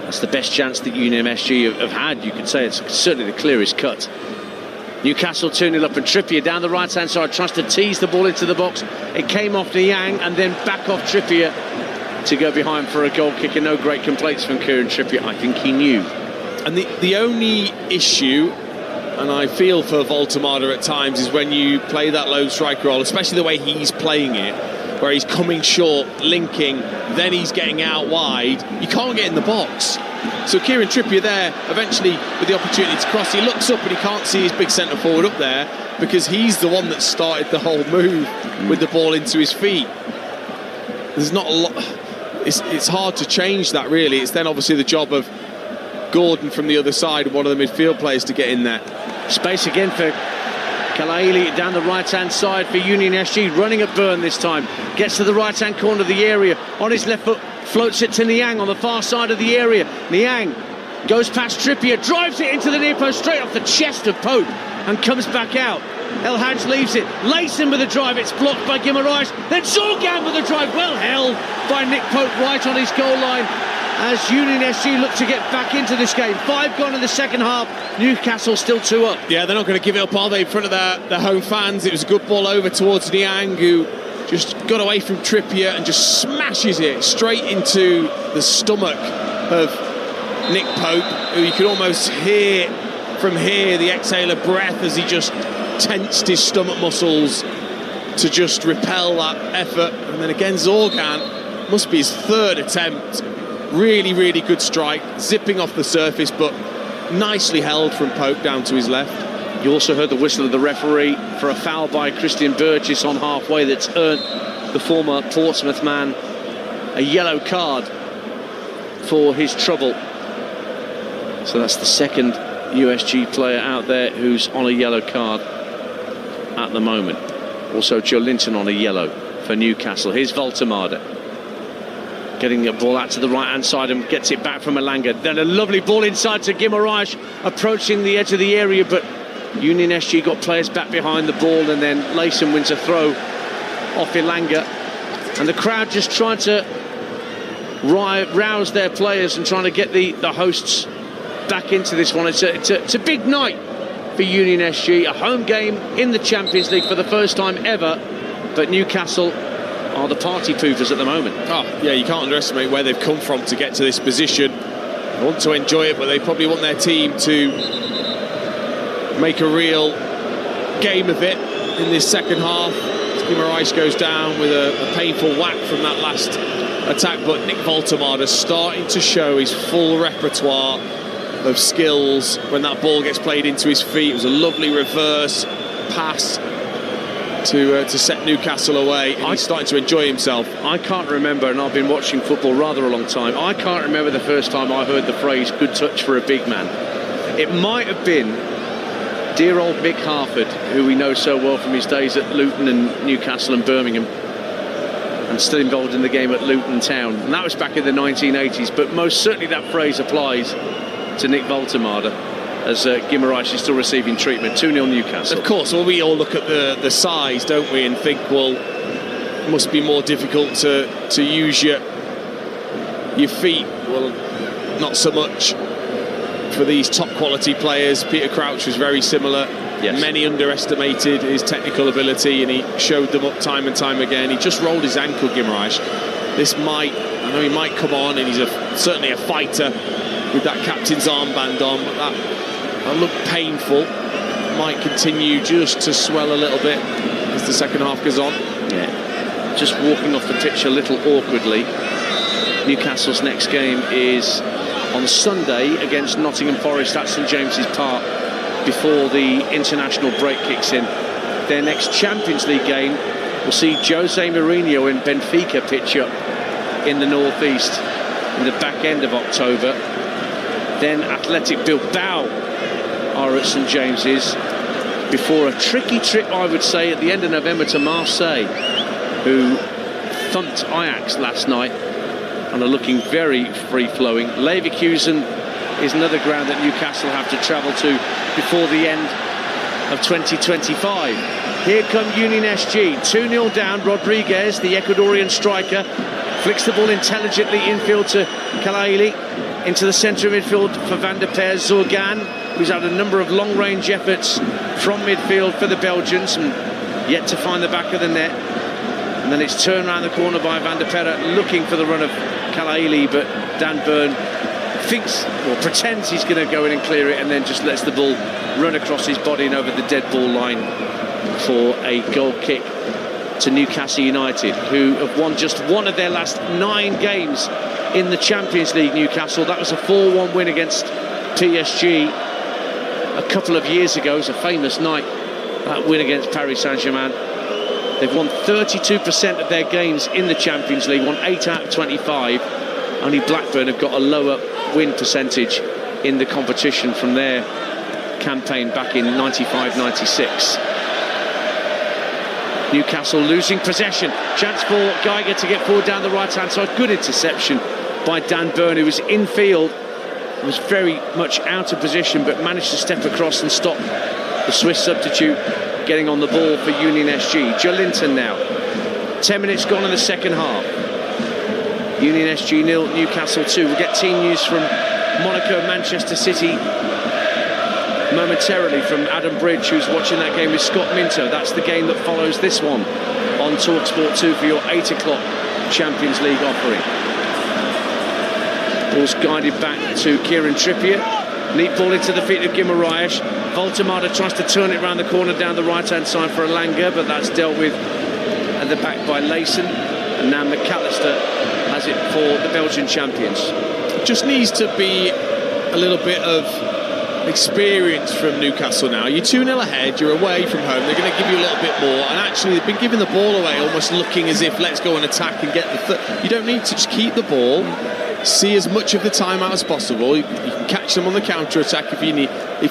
That's the best chance that Union SG have had, you could say. It's certainly the clearest cut. Newcastle 2-0 up, and Trippier down the right-hand side tries to tease the ball into the box. It came off Niang and then back off Trippier to go behind for a goal kick, and no great complaints from Kieran Trippier. I think he knew. And the only issue, and I feel for Voltemada at times, is when you play that lone striker role, especially the way he's playing it, where he's coming short, linking, then he's getting out wide, you can't get in the box. So Kieran Trippier there, eventually with the opportunity to cross, he looks up and he can't see his big centre forward up there, because he's the one that started the whole move with the ball into his feet. There's not a lot. It's hard to change that, really. It's then obviously the job of Gordon from the other side, one of the midfield players, to get in there. Space again for Khalili down the right-hand side for Union SG, running at Burn this time. Gets to the right-hand corner of the area. On his left foot, floats it to Niang on the far side of the area. Niang goes past Trippier, drives it into the near post, straight off the chest of Pope, and comes back out. El Hadj leaves it. Layson with a drive. It's blocked by Guimaraes. Then Zorgan with a drive. Well held by Nick Pope right on his goal line, as Union SG look to get back into this game. 5 gone in the second half. Newcastle still 2 up. Yeah, they're not going to give it up, are they, in front of their home fans? It was a good ball over towards Niang, who just got away from Trippier and just smashes it straight into the stomach of Nick Pope, who you could almost hear from here the exhale of breath as he just tensed his stomach muscles to just repel that effort. And then again, Zorgan, must be his 3rd attempt. Really, really good strike, zipping off the surface, but nicely held from Pope down to his left. You also heard the whistle of the referee for a foul by Christian Burgess on halfway that's earned the former Portsmouth man a yellow card for his trouble. So that's the second USG player out there who's on a yellow card at the moment. Also Joe Linton on a yellow for Newcastle. Here's Voltemada getting the ball out to the right hand side and gets it back from Elanga. Then a lovely ball inside to Guimaraes, approaching the edge of the area, but Union SG got players back behind the ball, and then Layson wins a throw off Elanga, and the crowd just trying to rouse their players and trying to get the hosts back into this one. It's a big night for Union SG, a home game in the Champions League for the first time ever, but Newcastle are the party poopers at the moment. Oh, yeah, you can't underestimate where they've come from to get to this position. They want to enjoy it, but they probably want their team to make a real game of it in this second half. Guimaraes goes down with a painful whack from that last attack, but Nick Voltemada starting to show his full repertoire of skills when that ball gets played into his feet. It was a lovely reverse pass to set Newcastle away, and he's starting to enjoy himself. I can't remember, and I've been watching football rather a long time, I can't remember the first time I heard the phrase good touch for a big man. It might have been Dear old Mick Harford, who we know so well from his days at Luton and Newcastle and Birmingham, and still involved in the game at Luton Town. And that was back in the 1980s, but most certainly that phrase applies to Nick Voltemade, as Guimaraes is still receiving treatment. 2-0 Newcastle. Of course, well, we all look at the size, don't we, and think, well, it must be more difficult to use your feet. Well, not so much for these top quality players. Peter Crouch was very similar. Yes. Many underestimated his technical ability, and he showed them up time and time again. He just rolled his ankle, Guimaraes. I know he might come on, and he's certainly a fighter with that captain's armband on, but that looked painful. Might continue just to swell a little bit as the second half goes on. Yeah, just walking off the pitch a little awkwardly. Newcastle's next game is on Sunday against Nottingham Forest at St James's Park before the international break kicks in. Their next Champions League game will see Jose Mourinho and Benfica pitch up in the northeast in the back end of October. Then Athletic Bilbao are at St James's before a tricky trip, I would say, at the end of November to Marseille, who thumped Ajax last night and are looking very free-flowing. Leverkusen is another ground that Newcastle have to travel to before the end of 2025. Here come Union SG, 2-0 down. Rodriguez, the Ecuadorian striker, flicks the ball intelligently infield to Kalaili, into the centre of midfield for Van der Perre. Zorgan, who's had a number of long-range efforts from midfield for the Belgians and yet to find the back of the net. And then it's turned around the corner by Van der Perre, looking for the run of Kalaili, but Dan Burn thinks or pretends he's going to go in and clear it, and then just lets the ball run across his body and over the dead ball line for a goal kick to Newcastle United, who have won just one of their last 9 games in the Champions League. Newcastle, that was a 4-1 win against PSG a couple of years ago. It was a famous night, that win against Paris Saint-Germain. They've won 32% of their games in the Champions League, won 8 out of 25. Only Blackburn have got a lower win percentage in the competition from their campaign back in 95-96. Newcastle losing possession. Chance for Geiger to get forward down the right-hand side. Good interception by Dan Burn, who was in field, was very much out of position, but managed to step across and stop the Swiss substitute getting on the ball for Union SG. Joelinton now. 10 minutes gone in the second half. Union SG 0, Newcastle 2. We'll get team news from Monaco, Manchester City momentarily from Adam Bridge, who's watching that game with Scott Minto. That's the game that follows this one on TalkSport 2 for your 8 o'clock Champions League offering. Ball's guided back to Kieran Trippier. Neat ball into the feet of Guimaraes. Voltemade tries to turn it round the corner down the right-hand side for Elanga, but that's dealt with at the back by Layson. And now McAllister has it for the Belgian champions. Just needs to be a little bit of experience from Newcastle now. You're 2-0 ahead, you're away from home, they're going to give you a little bit more, and actually they've been giving the ball away, almost looking as if let's go and attack and get the you don't need to, just keep the ball, see as much of the time out as possible. You can catch them on the counter-attack if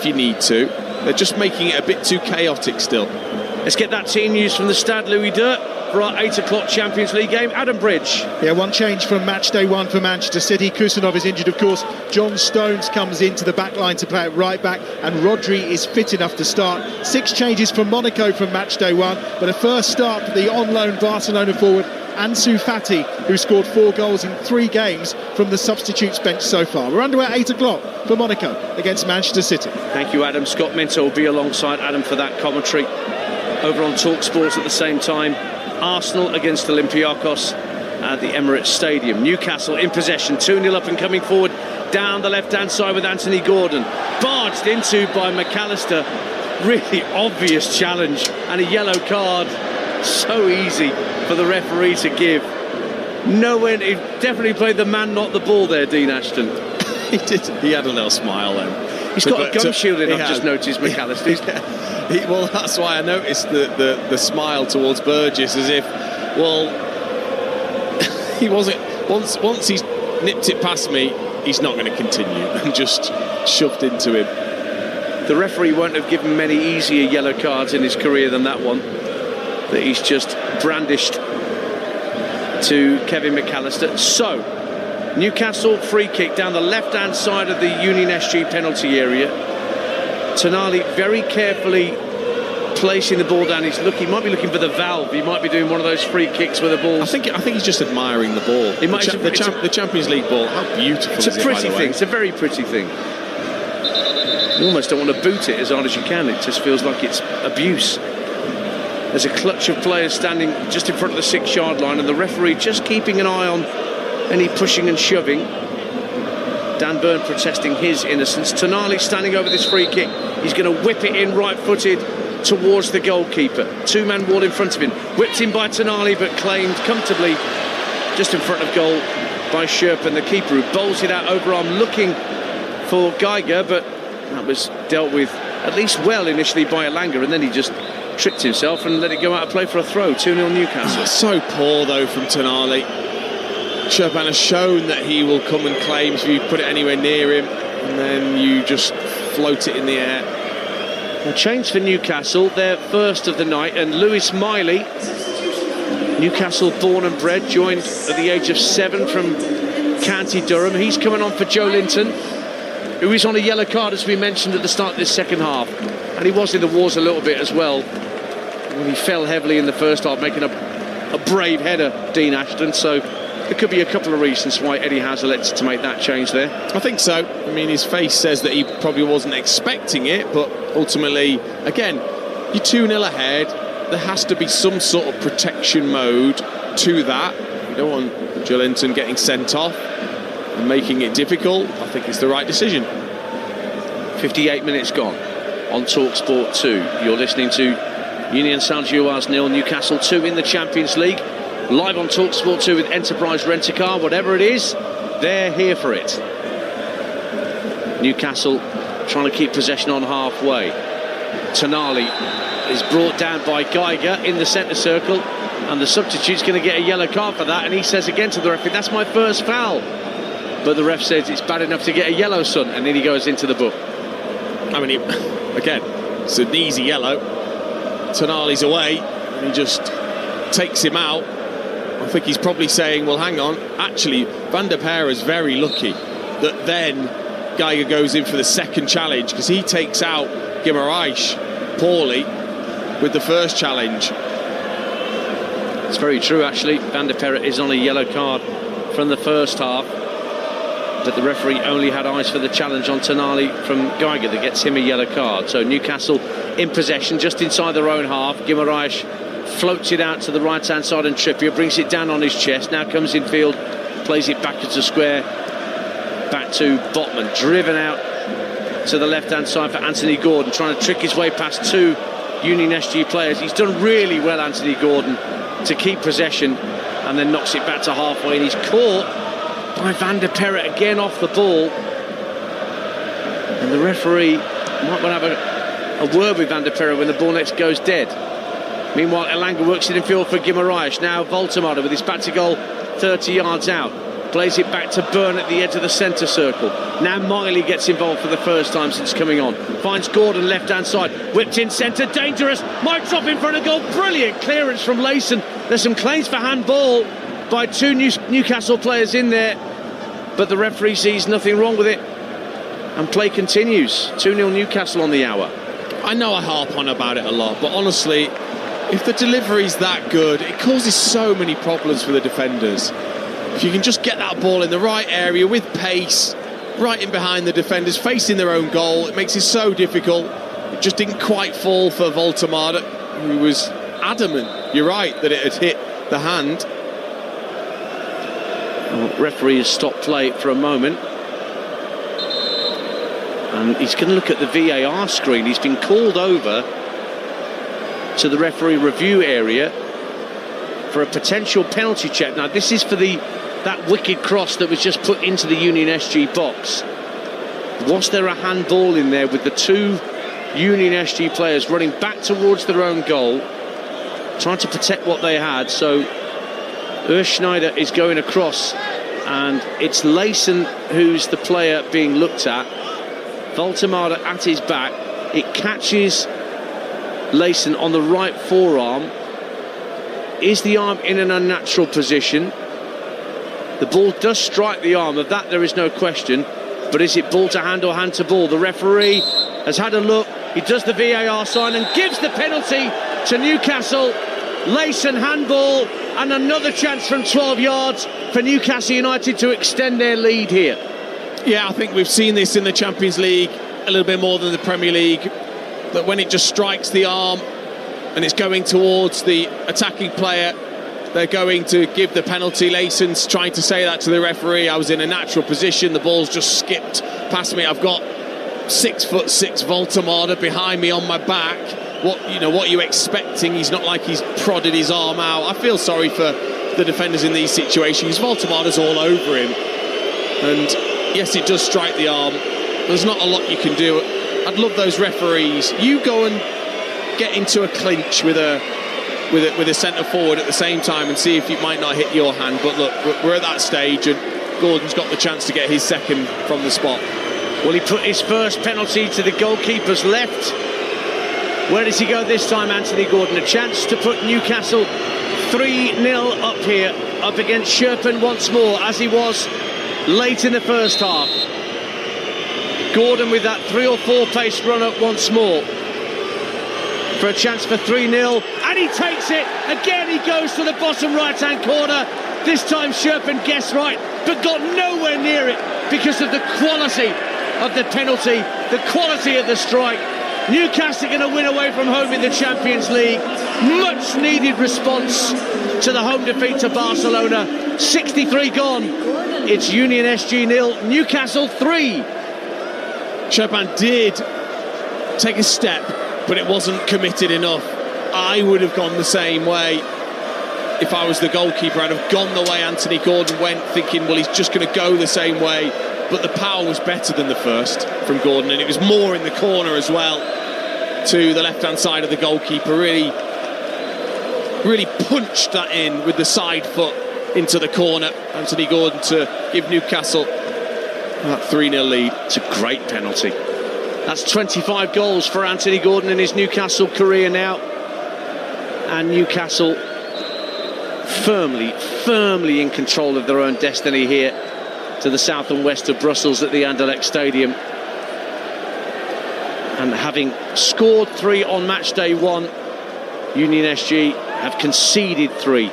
you need to. They're just making it a bit too chaotic still. Let's get that team news from the Stade Louis II for our 8 o'clock Champions League game. Adam Bridge. Yeah, one change from match day 1 for Manchester City. Kusanov is injured, of course. John Stones comes into the back line to play at right back, and Rodri is fit enough to start. 6 changes from Monaco from match day 1, but a first start for the on-loan Barcelona forward Ansu Fati, who scored 4 goals in 3 games from the substitutes bench so far. We're underway at 8 o'clock for Monaco against Manchester City. Thank you, Adam. Scott Minto will be alongside Adam for that commentary. Over on TalkSport at the same time, Arsenal against Olympiacos at the Emirates Stadium. Newcastle in possession, 2-0 up and coming forward down the left-hand side with Anthony Gordon. Barged into by McAllister. Really obvious challenge and a yellow card. So easy for the referee to give. No one, he definitely played the man, not the ball there, Dean Ashton. He did. He had a little smile then. He's got a gum shield in, I've just noticed, McAllister. Well, that's why I noticed the smile towards Burgess, as if, well, he wasn't. Once he's nipped it past me, he's not going to continue, and just shoved into him. The referee won't have given many easier yellow cards in his career than that one that he's just brandished to Kevin McAllister. So, Newcastle free kick down the left-hand side of the Union SG penalty area. Tonali very carefully placing the ball down. He might be looking for the valve. He might be doing one of those free kicks where the ball. I think he's just admiring the ball. The Champions League ball. How beautiful! It's a pretty thing. It's a very pretty thing. You almost don't want to boot it as hard as you can. It just feels like it's abuse. There's a clutch of players standing just in front of the 6-yard line, and the referee just keeping an eye on any pushing and shoving. Dan Burn protesting his innocence. Tonali standing over this free kick. He's going to whip it in right-footed towards the goalkeeper. Two-man wall in front of him. Whipped in by Tonali, but claimed comfortably just in front of goal by Sherpen, the keeper, who bowls it out overarm looking for Geiger, but that was dealt with at least well initially by Elanga, and then he just tricked himself and let it go out of play for a throw. 2-0 Newcastle. So poor though from Tonali. Sherpan has shown that he will come and claim if you put it anywhere near him, and then you just float it in the air. A change for Newcastle, their first of the night, and Lewis Miley, Newcastle born and bred, joined at the age of 7 from County Durham. He's coming on for Joe Linton, who is on a yellow card, as we mentioned at the start of this second half, and he was in the wars a little bit as well when he fell heavily in the first half, making a brave header, Dean Ashton. So there could be a couple of reasons why Eddie Howe elected to make that change there. I think so. I mean, his face says that he probably wasn't expecting it, but ultimately, again, you're 2-0 ahead. There has to be some sort of protection mode to that. You don't want Joelinton getting sent off and making it difficult. I think it's the right decision. 58 minutes gone on TalkSport 2. You're listening to Union Saint-Gilloise 0, Newcastle 2 in the Champions League. Live on TalkSport 2 with Enterprise Rent-A-Car. Whatever it is, they're here for it. Newcastle trying to keep possession on halfway. Tonali is brought down by Geiger in the centre circle, and the substitute's going to get a yellow card for that, and he says again to the referee, that's my first foul. But the ref says it's bad enough to get a yellow, son, and then he goes into the book. I mean, again, it's an easy yellow. Tonali's away, and he just takes him out. I think he's probably saying, well, hang on, actually, Van der Peer is very lucky that then Geiger goes in for the second challenge, because he takes out Guimaraes poorly with the first challenge. It's very true, actually. Van der Peer is on a yellow card from the first half, but the referee only had eyes for the challenge on Tonali from Geiger that gets him a yellow card. So Newcastle in possession just inside their own half. Guimaraes floats it out to the right hand side, and Trippier brings it down on his chest. Now comes in field, plays it back into square, back to Botman, driven out to the left hand side for Anthony Gordon, trying to trick his way past two Union SG players. He's done really well, Anthony Gordon, to keep possession, and then knocks it back to halfway, and he's caught by Van der Peer again off the ball, and the referee might want to have a word with Van der Peer when the ball next goes dead. Meanwhile, Elanga works it in field for Guimaraes. Now Voltemade with his back to goal 30 yards out. Plays it back to Byrne at the edge of the centre circle. Now Miley gets involved for the first time since coming on. Finds Gordon left-hand side. Whipped in centre, dangerous. Might drop in front of goal. Brilliant clearance from Layson. There's some claims for handball by two Newcastle players in there, but the referee sees nothing wrong with it, and play continues. 2-0 Newcastle on the hour. I know I harp on about it a lot, but honestly, if the delivery's that good, it causes so many problems for the defenders. If you can just get that ball in the right area with pace, right in behind the defenders, facing their own goal, it makes it so difficult. It just didn't quite fall for Voltemade, who was adamant, you're right, that it had hit the hand. Well, referee has stopped play for a moment, and he's going to look at the VAR screen. He's been called over to the referee review area for a potential penalty check. Now this is for that wicked cross that was just put into the Union SG box. Was there a handball in there with the two Union SG players running back towards their own goal, trying to protect what they had? So Urs Schneider is going across, and it's Layson who's the player being looked at. Voltemade at his back, It catches Layson on the right forearm. Is the arm in an unnatural position? The ball does strike the arm, of that there is no question. But is it ball to hand or hand to ball? The referee has had a look. He does the VAR sign and gives the penalty to Newcastle. Layson handball, and another chance from 12 yards for Newcastle United to extend their lead here. Yeah, I think we've seen this in the Champions League a little bit more than the Premier League, that when it just strikes the arm and it's going towards the attacking player, they're going to give the penalty. Layson's trying to say that to the referee. I was in a natural position, the ball's just skipped past me. I've got 6'6" Voltemada behind me on my back. What are you expecting? He's not like he's prodded his arm out. I feel sorry for the defenders in these situations. Voltemada's all over him, and yes, it does strike the arm. There's not a lot you can do. I'd love those referees. You go and get into a clinch with a centre forward at the same time and see if it might not hit your hand. But look, we're at that stage, and Gordon's got the chance to get his second from the spot. Well, he put his first penalty to the goalkeeper's left. Where does he go this time, Anthony Gordon? A chance to put Newcastle 3-0 up here, up against Sherpen once more, as he was late in the first half. Gordon with that 3 or 4 pace run up once more for a chance for 3-0, and he takes it. Again, he goes to the bottom right-hand corner. This time Sherpen guessed right, but got nowhere near it because of the quality of the penalty, the quality of the strike. Newcastle going to win away from home in the Champions League. Much needed response to the home defeat to Barcelona. 63 gone. It's Union SG 0, Newcastle 3. Sherpen did take a step, but it wasn't committed enough. I would have gone the same way if I was the goalkeeper. I'd have gone the way Anthony Gordon went, thinking, well, he's just going to go the same way. But the power was better than the first from Gordon, and it was more in the corner as well, to the left-hand side of the goalkeeper. Really punched that in with the side foot into the corner. Anthony Gordon to give Newcastle that 3-0 lead. It's a great penalty. That's 25 goals for Anthony Gordon in his Newcastle career now. And Newcastle firmly in control of their own destiny here, to the south and west of Brussels at the Anderlecht Stadium. And having scored 3 on match day 1, Union SG have conceded 3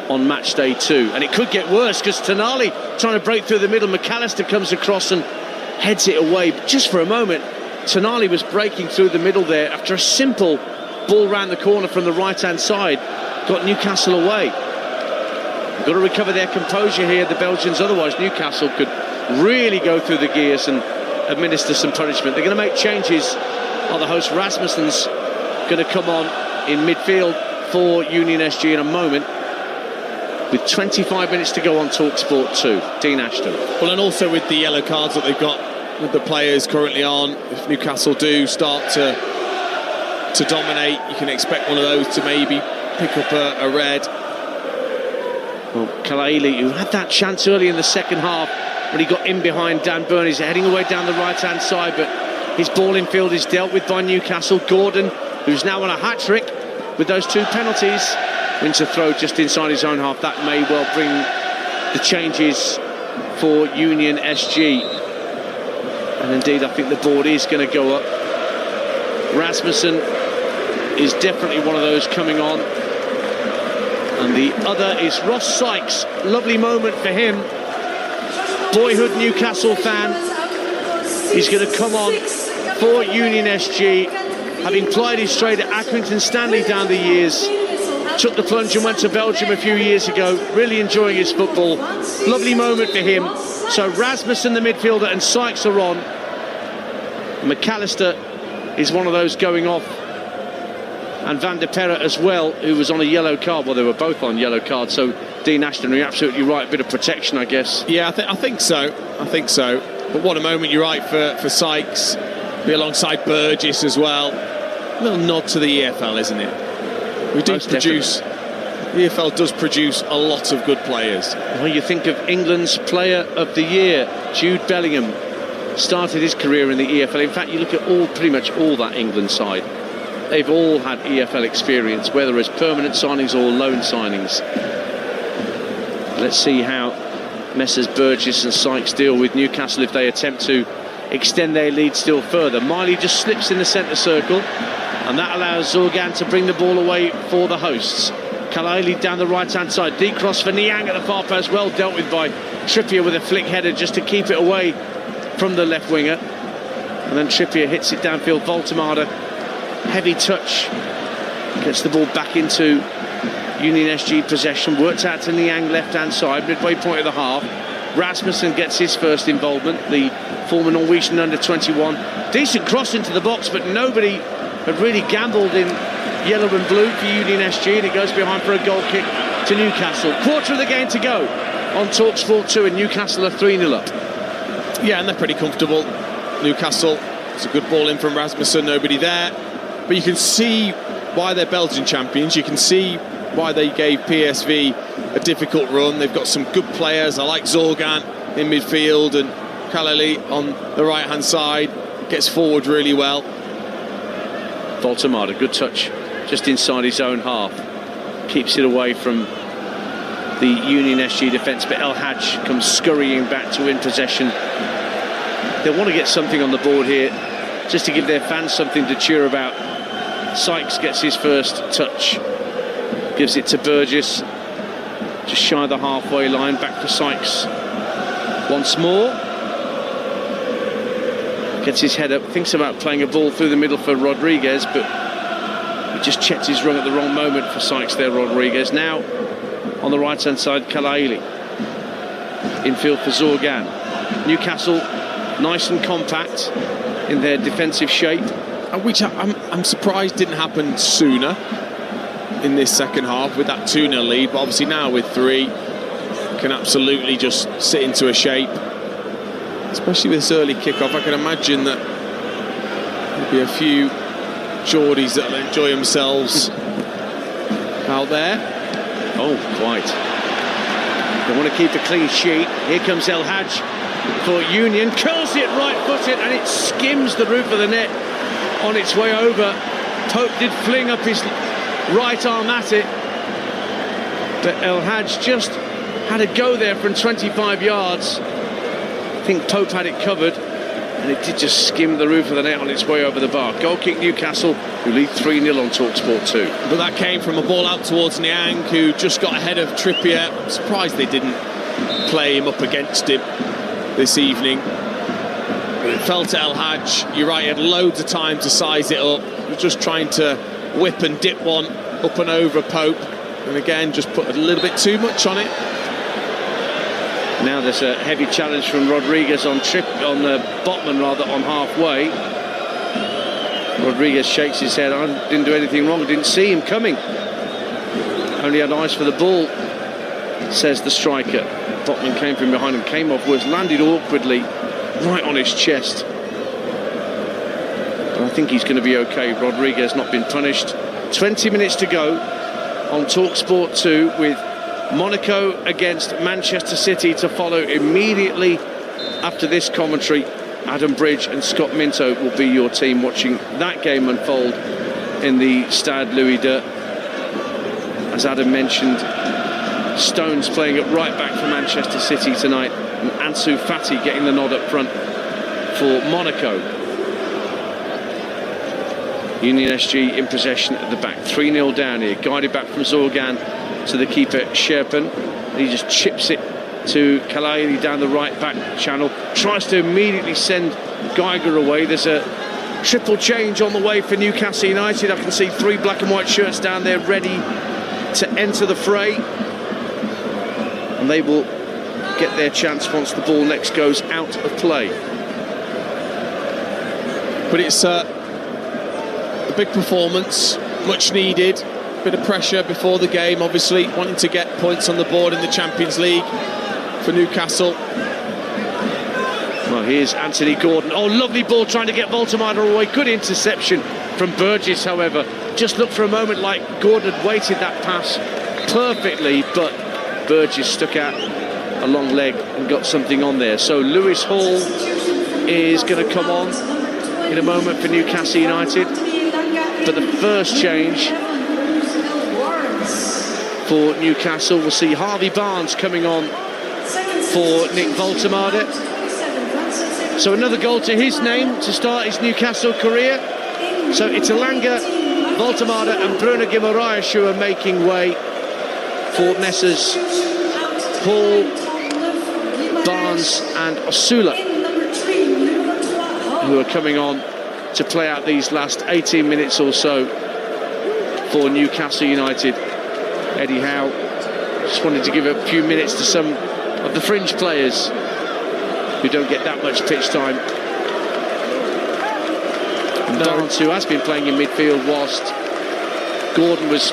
on match day 2. And it could get worse, because Tonali trying to break through the middle. McAllister comes across and heads it away. But just for a moment, Tonali was breaking through the middle there after a simple ball round the corner from the right-hand side. Got Newcastle away. Got to recover their composure here, the Belgians. Otherwise, Newcastle could really go through the gears and administer some punishment. They're going to make changes. The host Rasmussen's going to come on in midfield for Union SG in a moment, with 25 minutes to go on TalkSport 2. Dean Ashton. Well, and also with the yellow cards that they've got with the players currently on, if Newcastle do start to dominate, you can expect one of those to maybe pick up a red. Well, Kalaili, who had that chance early in the second half when he got in behind Dan Burn, he's heading away down the right-hand side, but his ball in field is dealt with by Newcastle. Gordon, who's now on a hat-trick with those 2 penalties, wins a throw just inside his own half. That may well bring the changes for Union SG. And indeed, I think the board is going to go up. Rasmussen is definitely one of those coming on. And the other is Ross Sykes. Lovely moment for him. Boyhood Newcastle fan. He's going to come on for Union SG, having plied his trade at Accrington Stanley down the years. Took the plunge and went to Belgium a few years ago. Really enjoying his football. Lovely moment for him. So Rasmussen, the midfielder, and Sykes are on. McAllister is one of those going off. And Van der Perre as well, who was on a yellow card. Well, they were both on yellow cards. So Dean Ashton, you're absolutely right. A bit of protection, I guess. Yeah, I think so. But what a moment, you're right, for Sykes. Be alongside Burgess as well. A little nod to the EFL, isn't it? We do produce. The EFL does produce a lot of good players. Well, you think of England's Player of the Year, Jude Bellingham, started his career in the EFL. In fact, you look at pretty much all that England side. They've all had EFL experience, whether as permanent signings or loan signings. Let's see how Messrs Burgess and Sykes deal with Newcastle if they attempt to extend their lead still further. Miley just slips in the centre circle, and that allows Zorgan to bring the ball away for the hosts. Kalaili down the right-hand side. Deep cross for Niang at the far post. Well dealt with by Trippier with a flick header just to keep it away from the left winger. And then Trippier hits it downfield. Voltemade, heavy touch. Gets the ball back into Union SG possession. Worked out to Niang left-hand side. Midway point of the half. Rasmussen gets his first involvement. The former Norwegian under-21. Decent cross into the box, but nobody had really gambled in yellow and blue for Union SG, and it goes behind for a goal kick to Newcastle. Quarter of the game to go on TalkSport 2, and Newcastle are 3-0 up. Yeah, and they're pretty comfortable. Newcastle, it's a good ball in from Rasmussen, nobody there. But you can see why they're Belgian champions. You can see why they gave PSV a difficult run. They've got some good players. I like Zorgan in midfield, and Kalali on the right-hand side gets forward really well. Voltemade, good touch just inside his own half. Keeps it away from the Union SG defence, but El Hadj comes scurrying back to win possession. They want to get something on the board here, just to give their fans something to cheer about. Sykes gets his first touch. Gives it to Burgess. Just shy of the halfway line. Back for Sykes once more. Gets his head up. Thinks about playing a ball through the middle for Rodriguez, but he just checked his run at the wrong moment for Sykes there, Rodriguez. Now on the right-hand side, Kalaili. Infield for Zorgan. Newcastle nice and compact in their defensive shape. Which I'm surprised didn't happen sooner in this second half with that 2-0 lead, but obviously now with 3 can absolutely just sit into a shape, especially with this early kick-off. I can imagine that there'll be a few Geordies that'll enjoy themselves out there. Oh, quite. They want to keep a clean sheet. Here comes El Hadj for Union, curls it right-footed, and it skims the roof of the net on its way over. Pope did fling up his right arm at it, but El Hadj just had a go there from 25 yards. I think Pope had it covered, and it did just skim the roof of the net on its way over the bar. Goal kick Newcastle, who lead 3-0 on TalkSport 2. But that came from a ball out towards Niang, who just got ahead of Trippier. I'm surprised they didn't play him up against him this evening. It fell to El Hadj. You're right, he had loads of time to size it up. He was just trying to whip and dip one up and over Pope, and again just put a little bit too much on it. Now there's a heavy challenge from Rodriguez on Botman rather, on halfway. Rodriguez shakes his head. I didn't do anything wrong, I didn't see him coming. Only had eyes for the ball, says the striker. Botman came from behind and came off, was landed awkwardly right on his chest. But I think he's going to be okay. Rodriguez not been punished. 20 minutes to go on TalkSport 2, with Monaco against Manchester City to follow immediately after this commentary. Adam Bridge and Scott Minto will be your team watching that game unfold in the Stade Louis II. As Adam mentioned, Stones playing at right back for Manchester City tonight, and Ansu Fati getting the nod up front for Monaco. Union SG in possession at the back, 3-0 down here, guided back from Zorgan to the keeper Sherpen. He just chips it to Kalaili down the right back channel, tries to immediately send Geiger away. There's a triple change on the way for Newcastle United. I can see 3 black and white shirts down there ready to enter the fray, and they will get their chance once the ball next goes out of play. But it's a big performance, much needed. Bit of pressure before the game, obviously wanting to get points on the board in the Champions League for Newcastle. Well, here's Anthony Gordon. Oh, lovely ball trying to get Voltemade away. Good interception from Burgess, however. Just looked for a moment like Gordon had weighted that pass perfectly, but Burgess stuck out a long leg and got something on there. So Lewis Hall is going to come on in a moment for Newcastle United. But the first change for Newcastle, we'll see Harvey Barnes coming on for Nick Voltemade. So another goal to his name to start his Newcastle career. So it's Elanga, Voltemade and Bruno Guimaraes who are making way for Messrs Hall, Barnes and Osula, who are coming on to play out these last 18 minutes or so for Newcastle United. Eddie Howe just wanted to give a few minutes to some of the fringe players who don't get that much pitch time. And Barnes, who has been playing in midfield whilst Gordon was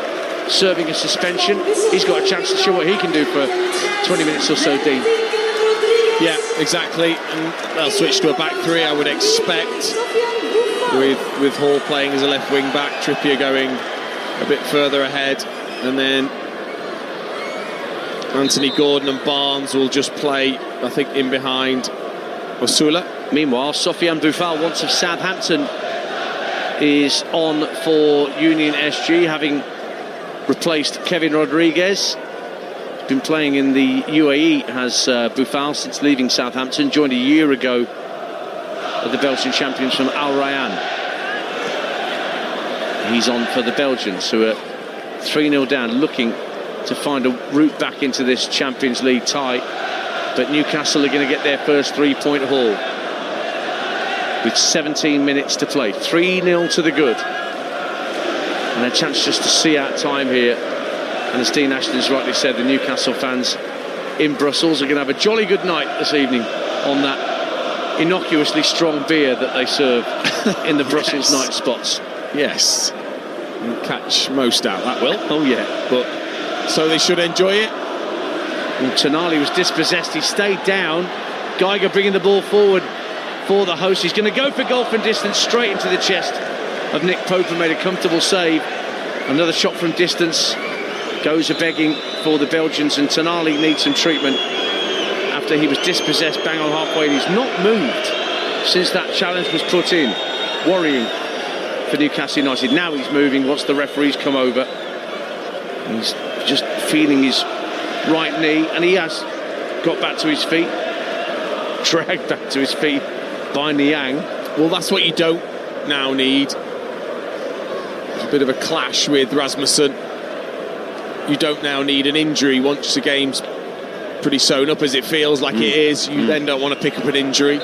serving a suspension, he's got a chance to show what he can do for 20 minutes or so, Dean. Yeah, exactly. And they'll switch to a back three, I would expect, with Hall playing as a left wing back, Trippier going a bit further ahead, and then Anthony Gordon and Barnes will just play, I think, in behind Osula. Meanwhile, Sofiane Boufal, once of Southampton, is on for Union SG, having replaced Kevin Rodriguez. Been playing in the UAE, has Boufal, since leaving Southampton. Joined a year ago at the Belgian champions from Al Rayyan. He's on for the Belgians, who are 3-0 down, looking to find a route back into this Champions League tie. But Newcastle are going to get their first 3-point haul with 17 minutes to play. 3-0 to the good. And a chance just to see out time here. And as Dean Ashton's rightly said, the Newcastle fans in Brussels are going to have a jolly good night this evening on that innocuously strong beer that they serve in the Brussels night spots. Yes. You'll catch most out, that will. Oh yeah. But so they should enjoy it. And Tonali was dispossessed, he stayed down. Geiger bringing the ball forward for the host. He's going to go for goal from distance, straight into the chest of Nick Pope, and made a comfortable save. Another shot from distance goes a begging for the Belgians, and Tonali needs some treatment after he was dispossessed bang on halfway, and he's not moved since that challenge was put in. Worrying for Newcastle United. Now he's moving once the referees come over. He's just feeling his right knee, and he has got back to his feet, dragged back to his feet by Niang. Well, that's what you don't now need. There's a bit of a clash with Rasmussen. You don't now need an injury once the game's pretty sewn up, as it feels like it is. You then don't want to pick up an injury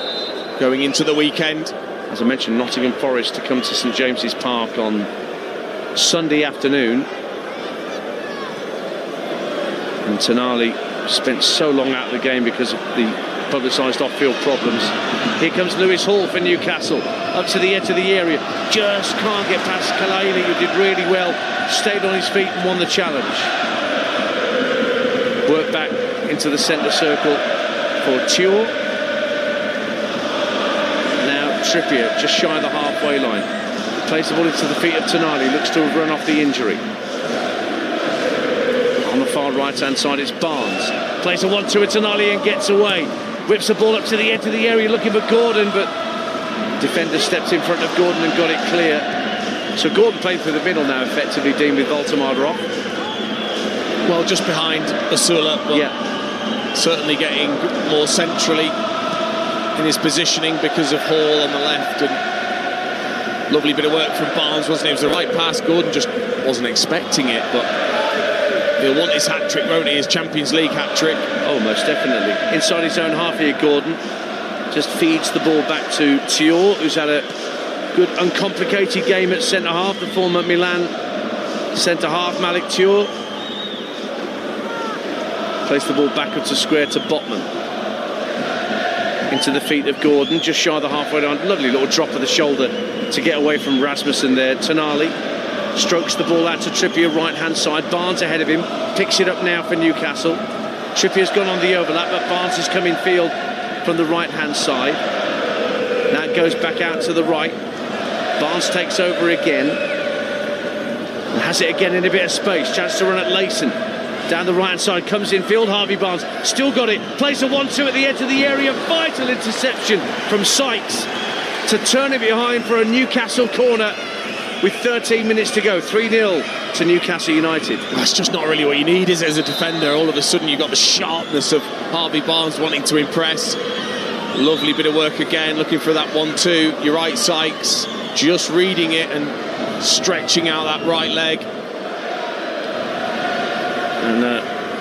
going into the weekend. As I mentioned, Nottingham Forest to come to St James's Park on Sunday afternoon. And Tonali spent so long out of the game because of the publicised off-field problems. Here comes Lewis Hall for Newcastle, up to the edge of the area. Just can't get past Kalani, who did really well, stayed on his feet and won the challenge. Work back into the centre circle for Thiaw. Now Trippier, just shy of the halfway line. Plays the ball into the feet of Tonali, looks to have run off the injury. On the far right-hand side, it's Barnes. Plays a 1-2 at Tonali and gets away. Whips the ball up to the edge of the area, looking for Gordon, but defender stepped in front of Gordon and got it clear. So Gordon playing through the middle now, effectively, Dean, with Voltemade off. Well, just behind Osula, but certainly getting more centrally in his positioning because of Hall on the left. And lovely bit of work from Barnes, wasn't it? It was the right pass. Gordon just wasn't expecting it, but he'll want his hat-trick, won't he? His Champions League hat-trick. Oh, most definitely. Inside his own half here, Gordon just feeds the ball back to Thiaw, who's had a good, uncomplicated game at centre-half. The former Milan centre-half, Malik Thiaw. Plays the ball back up to square to Botman. Into the feet of Gordon, just shy of the halfway line. Lovely little drop of the shoulder to get away from Rasmussen there. Tonali strokes the ball out to Trippier, right-hand side. Barnes ahead of him, picks it up now for Newcastle. Trippier's gone on the overlap, but Barnes has come in field from the right-hand side. Now it goes back out to the right. Barnes takes over again. And has it again in a bit of space. Chance to run at Layson. Down the right-hand side, comes in field, Harvey Barnes, still got it, plays a 1-2 at the edge of the area, vital interception from Sykes to turn it behind for a Newcastle corner with 13 minutes to go, 3-0 to Newcastle United. That's just not really what you need, is it, as a defender? All of a sudden you've got the sharpness of Harvey Barnes wanting to impress. Lovely bit of work again, looking for that 1-2. You're right, Sykes, just reading it and stretching out that right leg. And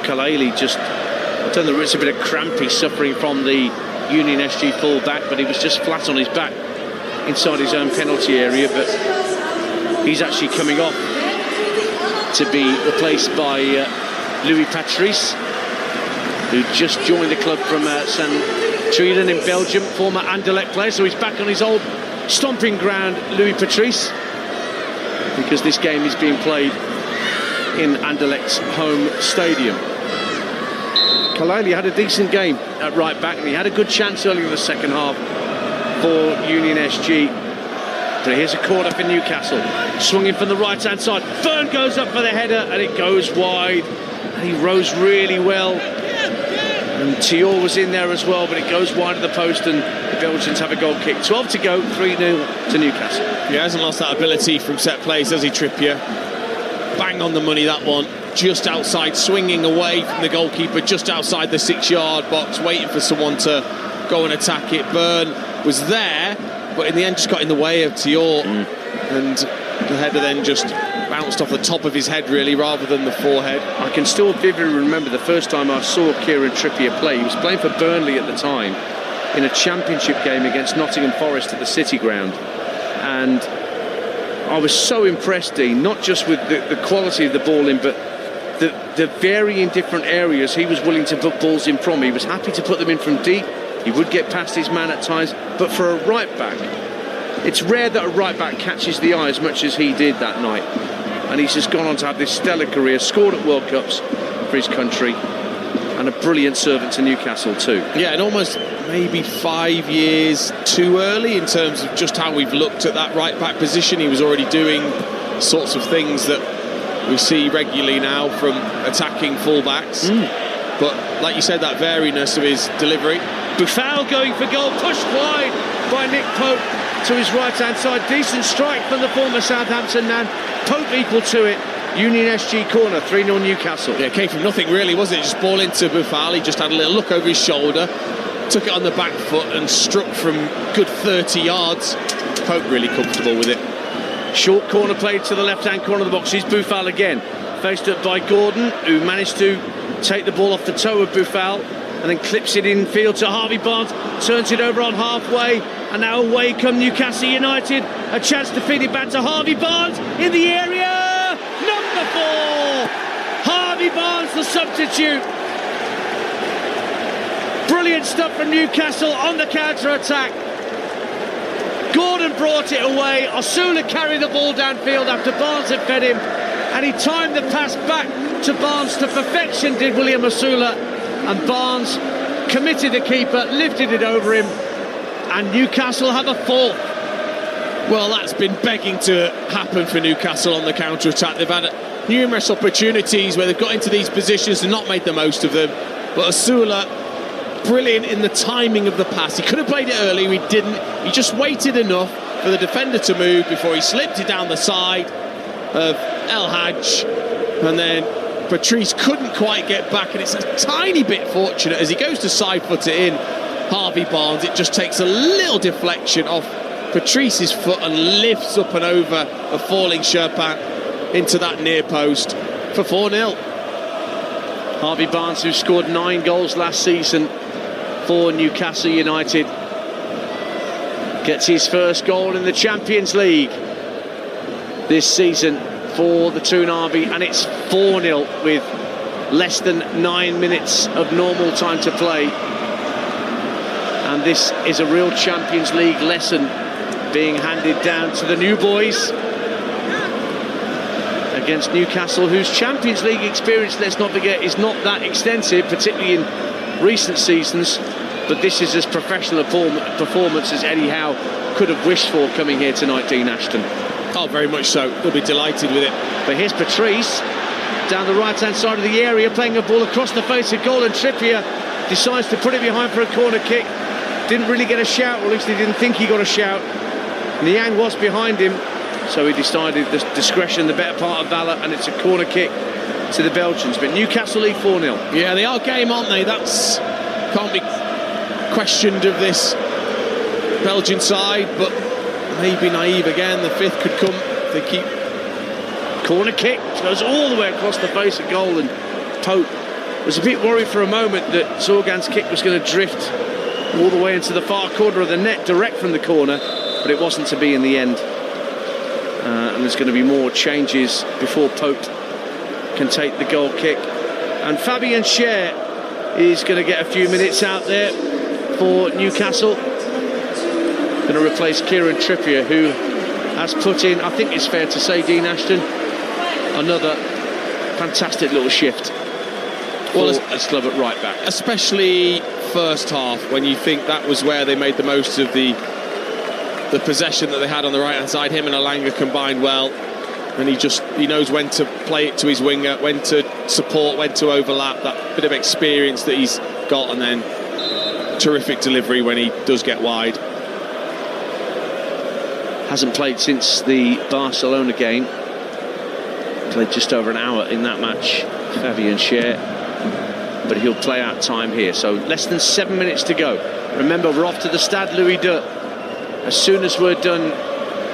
Kalali just, I don't know, it's a bit of cramp he's suffering from the Union SG full back, but he was just flat on his back inside his own penalty area. But he's actually coming off to be replaced by Louis Patrice, who just joined the club from Saint-Gilloise in Belgium, former Anderlecht player. So he's back on his old stomping ground, Louis Patrice, because this game is being played in Anderlecht's home stadium. Kalali had a decent game at right back, and he had a good chance early in the second half for Union SG. But here's a corner for Newcastle, swinging from the right hand side. Byrne goes up for the header and it goes wide, and he rose really well, and Thiaw was in there as well, but it goes wide of the post and the Belgians have a goal kick. 12 to go, 3-0 to Newcastle. He hasn't lost that ability from set plays, has he, Trippier? Bang on the money, that one. Just outside, swinging away from the goalkeeper, just outside the 6-yard box, waiting for someone to go and attack it. Byrne was there, but in the end just got in the way of Thiaw, and the header then just bounced off the top of his head, really, rather than the forehead. I can still vividly remember the first time I saw Kieran Trippier play. He was playing for Burnley at the time in a championship game against Nottingham Forest at the City Ground, and I was so impressed, Dean, not just with the quality of the ball in, but the varying different areas he was willing to put balls in from. He was happy to put them in from deep. He would get past his man at times, but for a right back, it's rare that a right back catches the eye as much as he did that night. And he's just gone on to have this stellar career, scored at World Cups for his country, and a brilliant servant to Newcastle too. Yeah, and almost maybe 5 years too early in terms of just how we've looked at that right back position. He was already doing sorts of things that we see regularly now from attacking fullbacks. But like you said, that variedness of his delivery. Buffal going for goal, pushed wide by Nick Pope to his right-hand side. Decent strike from the former Southampton man. Pope equal to it. Union SG corner, 3-0 Newcastle. Yeah, it came from nothing really, was it? Just ball into Buffal. He just had a little look over his shoulder, took it on the back foot and struck from good 30 yards. Pope really comfortable with it. Short corner played to the left-hand corner of the box. Here's Buffal again, faced up by Gordon, who managed to take the ball off the toe of Buffal and then clips it in field to Harvey Barnes, turns it over on halfway, and now away come Newcastle United. A chance to feed it back to Harvey Barnes in the area. Number 4, Harvey Barnes, the substitute. Brilliant stuff from Newcastle on the counter-attack. Gordon brought it away. Osula carried the ball downfield after Barnes had fed him, and he timed the pass back to Barnes to perfection, did William Osula, and Barnes committed the keeper, lifted it over him, and Newcastle have a 4th. Well, that's been begging to happen for Newcastle on the counter-attack. They've had numerous opportunities where they've got into these positions and not made the most of them, but Osula, brilliant in the timing of the pass. He could have played it early, he didn't. He just waited enough for the defender to move before he slipped it down the side of El Hadj, and then Patrice couldn't quite get back, and it's a tiny bit fortunate as he goes to side foot it in. Harvey Barnes, it just takes a little deflection off Patrice's foot and lifts up and over a falling Sherpan into that near post for 4-0. Harvey Barnes, who scored 9 goals last season for Newcastle United, gets his first goal in the Champions League this season for the Toon Army, and it's 4-0 with less than 9 minutes of normal time to play. And this is a real Champions League lesson being handed down to the new boys against Newcastle, whose Champions League experience, let's not forget, is not that extensive, particularly in recent seasons, but this is as professional a performance as Eddie Howe could have wished for coming here tonight, Dean Ashton. Oh, very much so. They'll be delighted with it. But here's Patrice, down the right-hand side of the area, playing a ball across the face of goal, and Trippier decides to put it behind for a corner kick. Didn't really get a shout, or at least he didn't think he got a shout. Niang was behind him, so he decided the discretion, the better part of valour, and it's a corner kick to the Belgians. But Newcastle lead 4-0. Yeah, they are game, aren't they? That's can't be questioned of this Belgian side, but maybe naive again. The fifth could come if they keep. Corner kick goes all the way across the face of goal, and Pope was a bit worried for a moment that Zorgan's kick was going to drift all the way into the far corner of the net, direct from the corner, but it wasn't to be in the end. And there's going to be more changes before Pope can take the goal kick. And Fabian Schär is going to get a few minutes out there for Newcastle. Going to replace Kieran Trippier, who has put in, I think it's fair to say, Dean Ashton, another fantastic little shift for his club at right back. Especially first half, when you think that was where they made the most of the possession that they had on the right hand side. Him and Alanga combined well, and he knows when to play it to his winger, when to support, when to overlap. That bit of experience that he's got, and then terrific delivery when he does get wide. Hasn't played since the Barcelona game. Played just over an hour in that match, Fabian Schär, but he'll play out time here. So less than 7 minutes to go. Remember, we're off to the Stade Louis II. As soon as we're done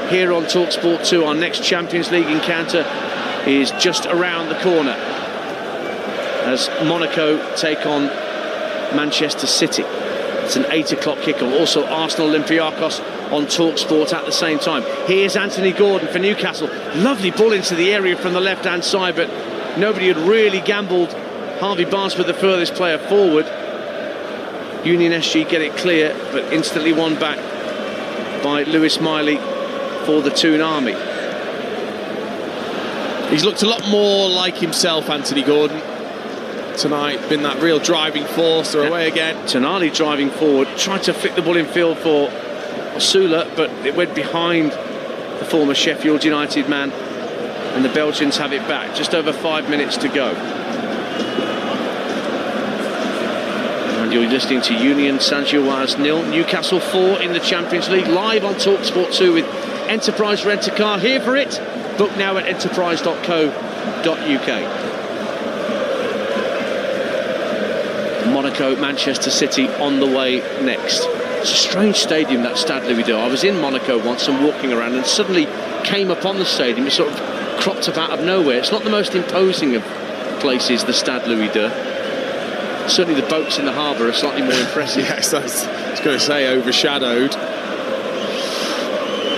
here on TalkSport 2, our next Champions League encounter is just around the corner as Monaco take on Manchester City. It's an 8 o'clock kickoff. Also Arsenal Olympiacos on TalkSport at the same time. Here's Anthony Gordon for Newcastle. Lovely ball into the area from the left-hand side, but nobody had really gambled. Harvey Barnes with the furthest player forward. Union SG get it clear, but instantly won back by Lewis Miley for the Toon Army. He's looked a lot more like himself, Anthony Gordon, tonight. Been that real driving force. They're away again. Tonali driving forward, tried to flick the ball in field for Osula, but it went behind the former Sheffield United man, and the Belgians have it back. Just over 5 minutes to go. And you're listening to Union Saint-Gilloise 0, Newcastle 4 in the Champions League, live on TalkSport 2 with Enterprise Rent-A-Car. Here for it. Book now at enterprise.co.uk. Monaco, Manchester City on the way next. It's a strange stadium, that Stade Louis II. I was in Monaco once and walking around and suddenly came upon the stadium. It sort of cropped up out of nowhere. It's not the most imposing of places, the Stade Louis II. Certainly the boats in the harbour are slightly more impressive. Yes, I was going to say overshadowed.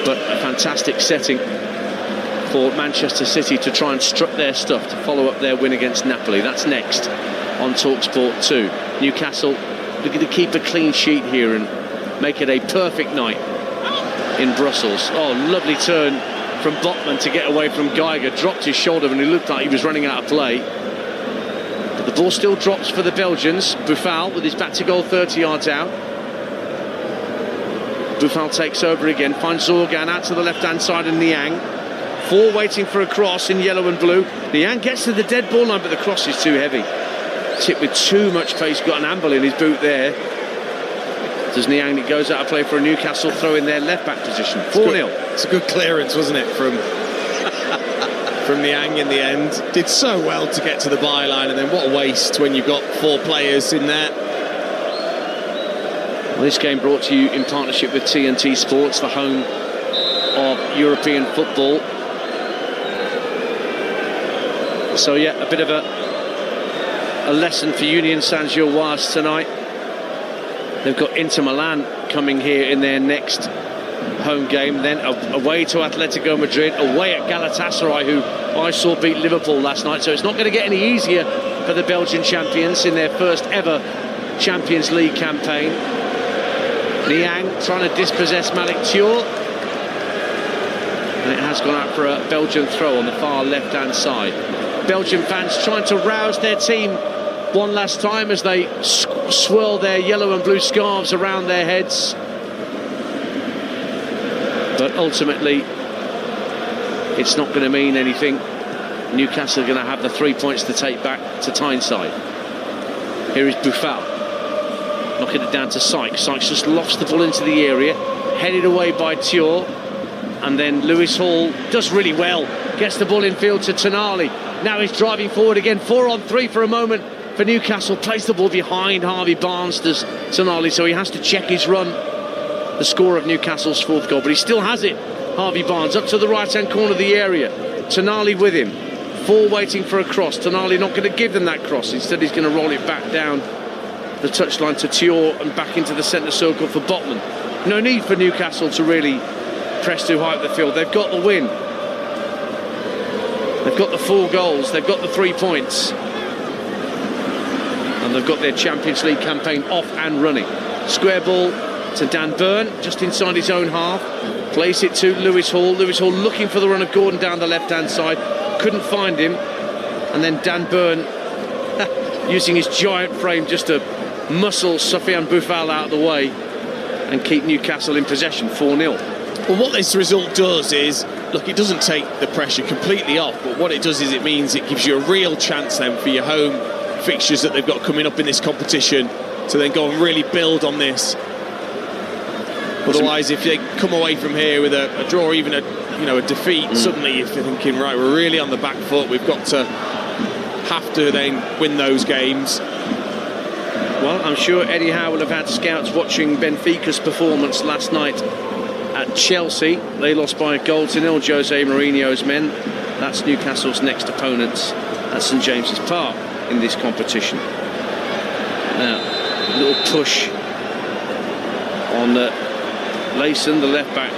But a fantastic setting for Manchester City to try and strut their stuff to follow up their win against Napoli. That's next on TalkSport 2. Newcastle looking to keep a clean sheet here and make it a perfect night in Brussels. Oh, lovely turn from Botman to get away from Geiger. Dropped his shoulder when he looked like he was running out of play. But the ball still drops for the Belgians. Boufal with his back to goal 30 yards out. Boufal takes over again, finds Zorgan out to the left-hand side and Niang. 4 waiting for a cross in yellow and blue. Niang gets to the dead ball line, but the cross is too heavy. Tipped with too much pace, got an amble in his boot there. Does Niang, it goes out of play for a Newcastle throw in their left-back position. 4-0. It's a good clearance, wasn't it, from Niang in the end. Did so well to get to the byline, and then what a waste when you've got 4 players in there. Well, this game brought to you in partnership with TNT Sports, the home of European football. So yeah, a bit of a lesson for Union Saint-Gilloise tonight. They've got Inter Milan coming here in their next home game, then away to Atletico Madrid, away at Galatasaray, who I saw beat Liverpool last night. So it's not going to get any easier for the Belgian champions in their first ever Champions League campaign. Niang trying to dispossess Malik Thiaw, and it has gone out for a Belgian throw on the far left-hand side. Belgian fans trying to rouse their team one last time as they swirl their yellow and blue scarves around their heads. But ultimately, it's not going to mean anything Newcastle are going to have the 3 points to take back to Tyneside. Here is Buffal, knocking it down to Sykes. Sykes just lofts the ball into the area, headed away by Thiaw, and then Lewis Hall does really well, gets the ball in field to Tonali. Now he's driving forward again, 4-on-3 for a moment for Newcastle, plays the ball behind Harvey Barnes, does Tonali, so he has to check his run, the score of Newcastle's 4th goal, but he still has it. Harvey Barnes up to the right-hand corner of the area, Tonali with him, 4 waiting for a cross. Tonali not going to give them that cross, instead he's going to roll it back down the touchline to Thiaw and back into the centre circle for Botman. No need for Newcastle to really press too high up the field. They've got the win, they've got the 4 goals, they've got the 3 points, and they've got their Champions League campaign off and running. Square ball to Dan Burn, just inside his own half, plays it to Lewis Hall. Lewis Hall looking for the run of Gordon down the left-hand side, couldn't find him, and then Dan Burn using his giant frame just to muscle Sofiane Boufal out of the way and keep Newcastle in possession, 4-0. Well, what this result does is, look, it doesn't take the pressure completely off, but what it does is it means it gives you a real chance then for your home fixtures that they've got coming up in this competition to then go and really build on this. Otherwise, if they come away from here with a draw or even a defeat, suddenly if you're thinking, right, we're really on the back foot, we've got to have to then win those games. Well, I'm sure Eddie Howe will have had scouts watching Benfica's performance last night at Chelsea. They lost by a goal to 0, Jose Mourinho's men. That's Newcastle's next opponents at St James's Park in this competition. Now, a little push on Layson, the left back,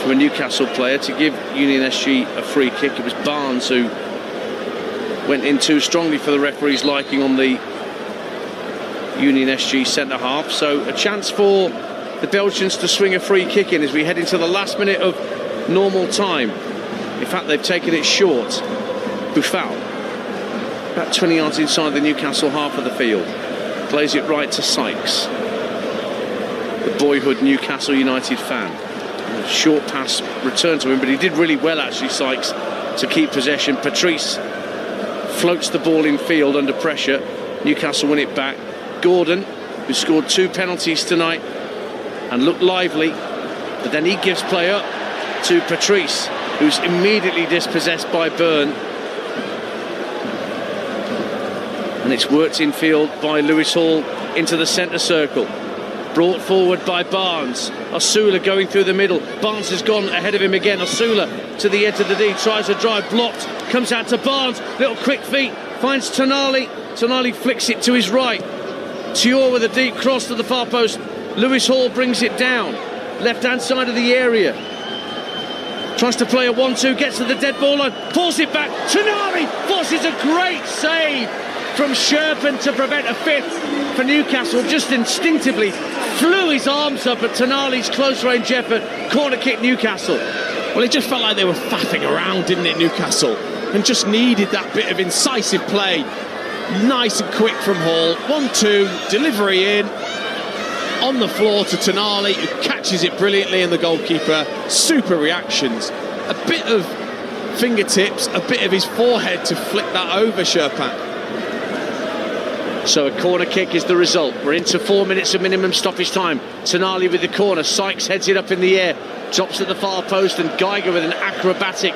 from a Newcastle player to give Union SG a free kick. It was Barnes who went in too strongly for the referee's liking on the Union SG centre half, so a chance for the Belgians to swing a free kick in as we head into the last minute of normal time. In fact, they've taken it short. Boufal, about 20 yards inside the Newcastle half of the field, plays it right to Sykes, the boyhood Newcastle United fan. A short pass returned to him, but he did really well actually, Sykes, to keep possession. Patrice floats the ball in field under pressure. Newcastle win it back. Gordon, who scored 2 penalties tonight and looked lively, but then he gives play up to Patrice, who's immediately dispossessed by Byrne, and it's worked in field by Lewis Hall into the centre circle, brought forward by Barnes. Osula going through the middle, Barnes has gone ahead of him again. Osula to the edge of the D, tries a drive, blocked, comes out to Barnes, little quick feet, finds Tonali. Tonali flicks it to his right. Thiaw with a deep cross to the far post. Lewis Hall brings it down, left-hand side of the area. Tries to play a 1-2, gets to the dead ball line, pulls it back. Tonali forces a great save from Sherpen to prevent a 5th for Newcastle. Just instinctively flew his arms up at Tonali's close-range effort. Corner kick Newcastle. Well, it just felt like they were faffing around, didn't it, Newcastle? And just needed that bit of incisive play. Nice and quick from Hall. 1-2, delivery in, on the floor to Tonali, who catches it brilliantly, and the goalkeeper, super reactions. A bit of fingertips, a bit of his forehead to flick that over Sherpan. So a corner kick is the result. We're into 4 minutes of minimum stoppage time. Tonali with the corner. Sykes heads it up in the air, drops at the far post, and Geiger with an acrobatic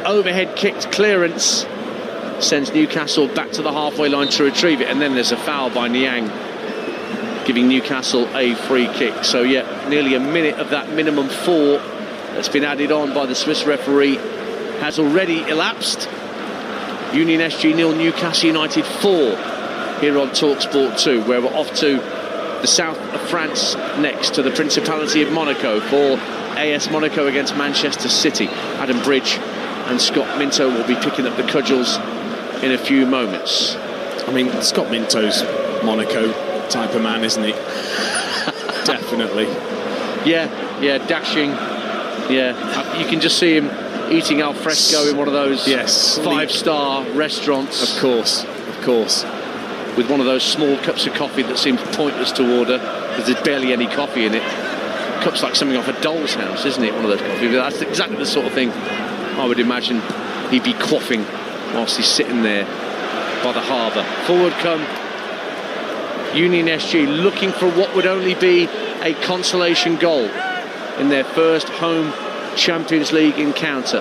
overhead kicked clearance sends Newcastle back to the halfway line to retrieve it. And then there's a foul by Niang, giving Newcastle a free kick. So yeah, nearly a minute of that minimum 4 that's been added on by the Swiss referee has already elapsed. Union SG 0, Newcastle United 4 here on TalkSport 2, where we're off to the south of France next, to the Principality of Monaco for AS Monaco against Manchester City. Adam Bridge and Scott Minto will be picking up the cudgels in a few moments. I mean, Scott Minto's Monaco type of man, isn't he? Definitely. Yeah, dashing. Yeah, you can just see him eating al fresco in one of those 5-star restaurants. Of course. With one of those small cups of coffee that seems pointless to order because there's barely any coffee in it. Cup's like something off a doll's house, isn't it? One of those coffees. That's exactly the sort of thing I would imagine he'd be quaffing whilst he's sitting there by the harbour. Forward come Union SG, looking for what would only be a consolation goal in their first home Champions League encounter.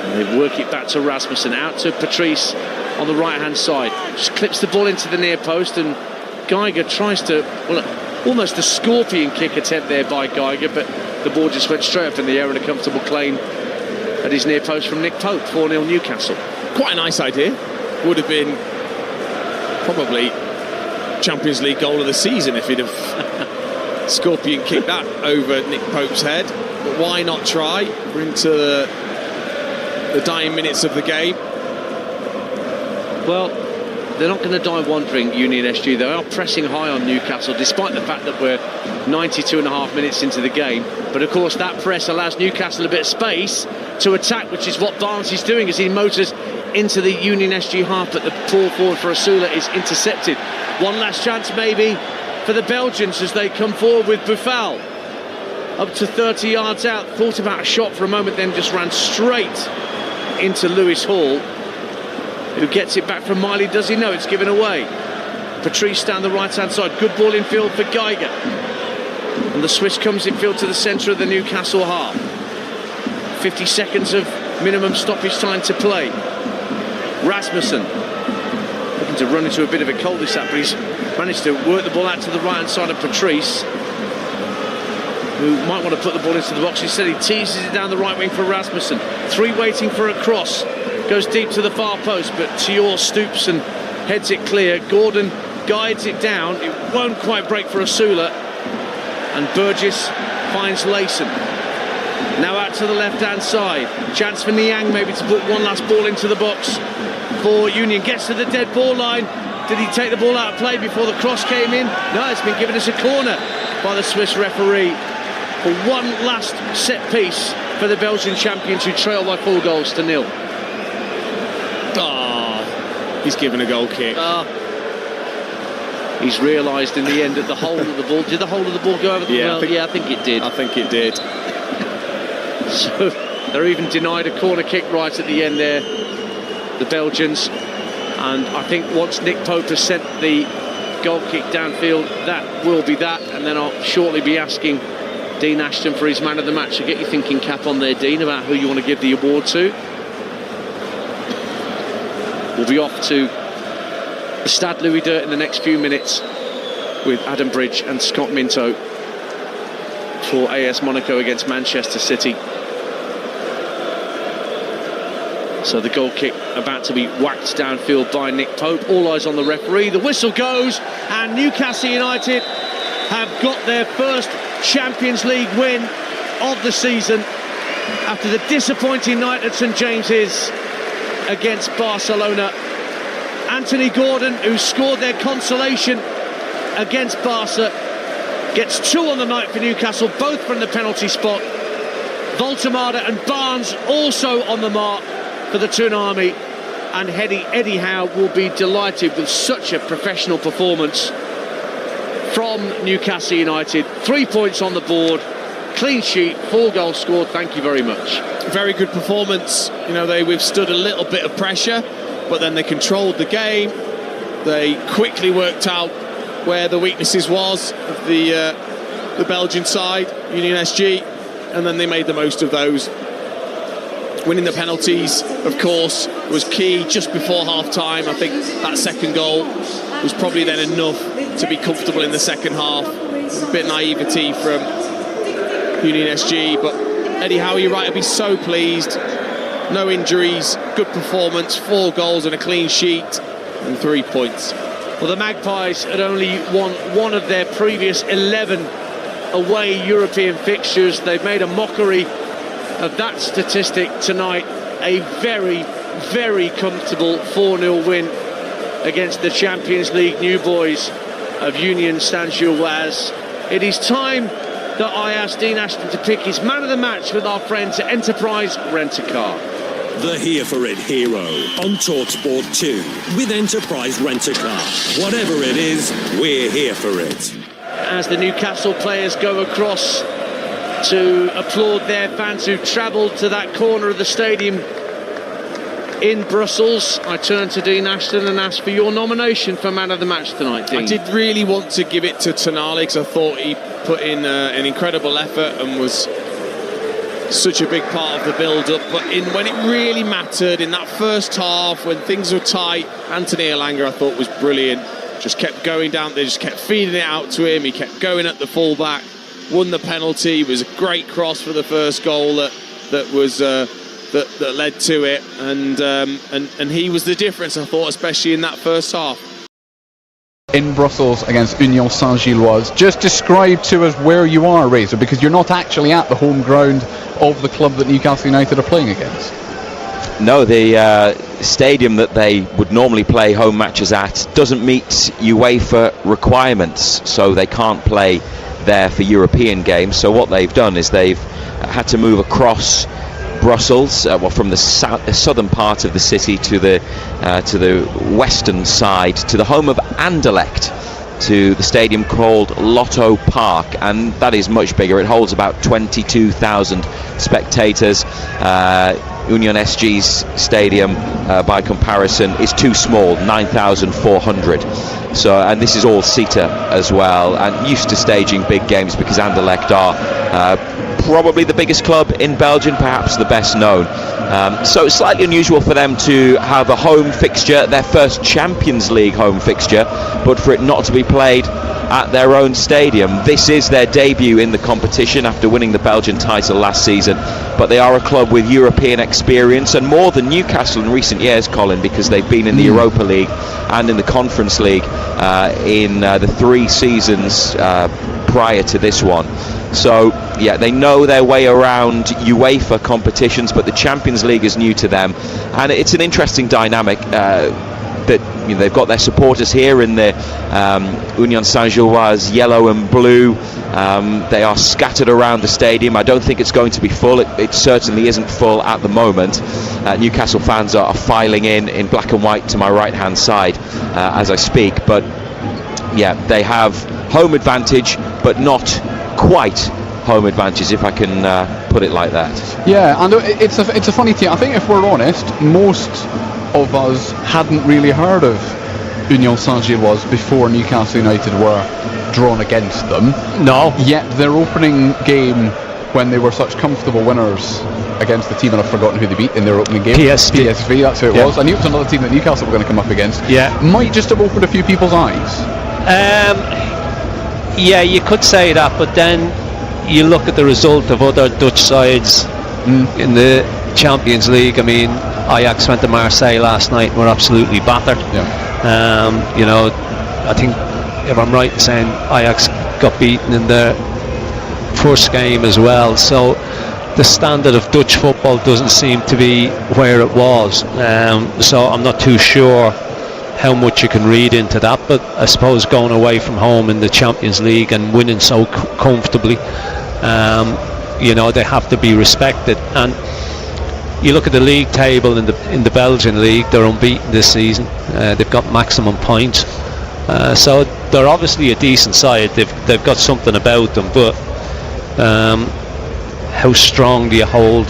And they work it back to Rasmussen, out to Patrice on the right hand side, just clips the ball into the near post, and Geiger tries to, well, almost a scorpion kick attempt there by Geiger, but the ball just went straight up in the air and a comfortable claim at his near post from Nick Pope. 4-0 Newcastle. Quite a nice idea. Would have been probably Champions League goal of the season if he'd have scorpion kicked that over Nick Pope's head. But why not try? We're into the dying minutes of the game. Well, they're not going to die wandering, Union SG. They are pressing high on Newcastle, despite the fact that we're 92.5 minutes into the game. But of course, that press allows Newcastle a bit of space to attack, which is what Barnes is doing as he motors into the Union SG half. But the ball forward for Asula is intercepted. One last chance maybe for the Belgians as they come forward with Buffal. Up to 30 yards out, thought about a shot for a moment, then just ran straight into Lewis Hall, who gets it back from Miley. Does he? No, it's given away. Patrice down the right-hand side. Good ball in field for Geiger. And the Swiss comes in field to the centre of the Newcastle half. 50 seconds of minimum stoppage time to play. Rasmussen looking to run into a bit of a cul-de-sac, but he's managed to work the ball out to the right-hand side of Patrice, who might want to put the ball into the box. Instead, he teases it down the right wing for Rasmussen. Three waiting for a cross. Goes deep to the far post, but Thior stoops and heads it clear. Gordon guides it down. It won't quite break for Asula. And Burgess finds Layson. Now out to the left-hand side. Chance for Niang maybe to put one last ball into the box for Union. Gets to the dead ball line. Did he take the ball out of play before the cross came in? No, it's been given as a corner by the Swiss referee for one last set piece for the Belgian champions, who trail by 4-0. He's given a goal kick. He's realised in the end that the whole of the ball... Did the whole of the ball go over the I think it did. I think it did. So they're even denied a corner kick right at the end there, the Belgians. And I think once Nick Pope has sent the goal kick downfield, that will be that. And then I'll shortly be asking Dean Ashton for his man of the match. So get your thinking cap on there, Dean, about who you want to give the award to. We'll be off to the Stade Louis II in the next few minutes with Adam Bridge and Scott Minto for AS Monaco against Manchester City. So the goal kick about to be whacked downfield by Nick Pope. All eyes on the referee. The whistle goes, and Newcastle United have got their first Champions League win of the season after the disappointing night at St James's against Barcelona. Anthony Gordon, who scored their consolation against Barca, gets two on the night for Newcastle, both from the penalty spot. Voltemada and Barnes also on the mark for the Tsunami, and Eddie Howe will be delighted with such a professional performance from Newcastle United. 3 points on the board, clean sheet, 4 goals scored. Thank you very much. Very good performance. You know, they withstood a little bit of pressure, but then they controlled the game. They quickly worked out where the weaknesses was of the Belgian side, Union SG, and then they made the most of those. Winning the penalties, of course, was key just before half-time. I think that second goal was probably then enough to be comfortable in the second half. A bit of naivety from Union SG, but Eddie Howe, you're right, I'd be so pleased. No injuries, good performance, 4 goals and a clean sheet, and 3 points. Well, the Magpies had only won one of their previous 11 away European fixtures. They've made a mockery of that statistic tonight. A very, very comfortable 4-0 win against the Champions League new boys of Union Saint-Gilloise. It is time that I asked Dean Ashton to pick his man of the match with our friends at Enterprise Rent-A-Car. The Here For It hero on TalkSport 2 with Enterprise Rent-A-Car. Whatever it is, we're here for it. As the Newcastle players go across to applaud their fans who travelled to that corner of the stadium in Brussels. I turn to Dean Ashton and ask for your nomination for man of the match tonight, Dean. I did really want to give it to Tonali because I thought he put in an incredible effort and was such a big part of the build-up. But when it really mattered, in that first half, when things were tight, Anthony Elanga, I thought, was brillint. Just kept going down there, just kept feeding it out to him. He kept going at the full-back, won the penalty. It was a great cross for the first goal that led to it, and he was the difference, I thought, especially in that first half. In Brussels against Union Saint-Gilloise, just describe to us where you are, Razor, because you're not actually at the home ground of the club that Newcastle United are playing against. No, the stadium that they would normally play home matches at doesn't meet UEFA requirements, so they can't play there for European games. So what they've done is they've had to move across Brussels, from the southern part of the city to the western side, to the home of Anderlecht, to the stadium called Lotto Park, and that is much bigger. It holds about 22,000 spectators. Union SG's stadium, by comparison, is too small, 9,400. So, and this is all Cita as well, and used to staging big games because Anderlecht are probably the biggest club in Belgium, perhaps the best known. So it's slightly unusual for them to have a home fixture, their first Champions League home fixture, but for it not to be played at their own stadium. This is their debut in the competition after winning the Belgian title last season, but they are a club with European experience, and more than Newcastle in recent years, Colin, because they've been in the Europa League and in the Conference League in the 3 seasons prior to this one. So yeah, they know their way around UEFA competitions, but the Champions League is new to them, and it's an interesting dynamic that, you know, they've got their supporters here in the Union Saint-Gilloise yellow and blue. They are scattered around the stadium. I don't think it's going to be full. It certainly isn't full at the moment. Newcastle fans are filing in black and white to my right hand side as I speak, but yeah, they have home advantage, but not quite home advantage, if I can put it like that. Yeah, and it's a funny thing. I think if we're honest, most of us hadn't really heard of Union Saint-Gilloise before Newcastle United were drawn against them. No. Yet their opening game, when they were such comfortable winners against the team, and I've forgotten who they beat in their opening game. PSV, that's who it was. I knew it was another team that Newcastle were going to come up against. Yeah. Might just have opened a few people's eyes. Yeah, you could say that, but then you look at the result of other Dutch sides in the Champions League. I mean, Ajax went to Marseille last night and were absolutely battered. Yeah. You know, I think, if I'm right in saying, Ajax got beaten in their first game as well. So the standard of Dutch football doesn't seem to be where it was. So I'm not too sure how much you can read into that, but I suppose going away from home in the Champions League and winning so comfortably, you know, they have to be respected. And you look at the league table in the Belgian league, they're unbeaten this season. They've got maximum points, so they're obviously a decent side. They've got something about them, but how strong do you hold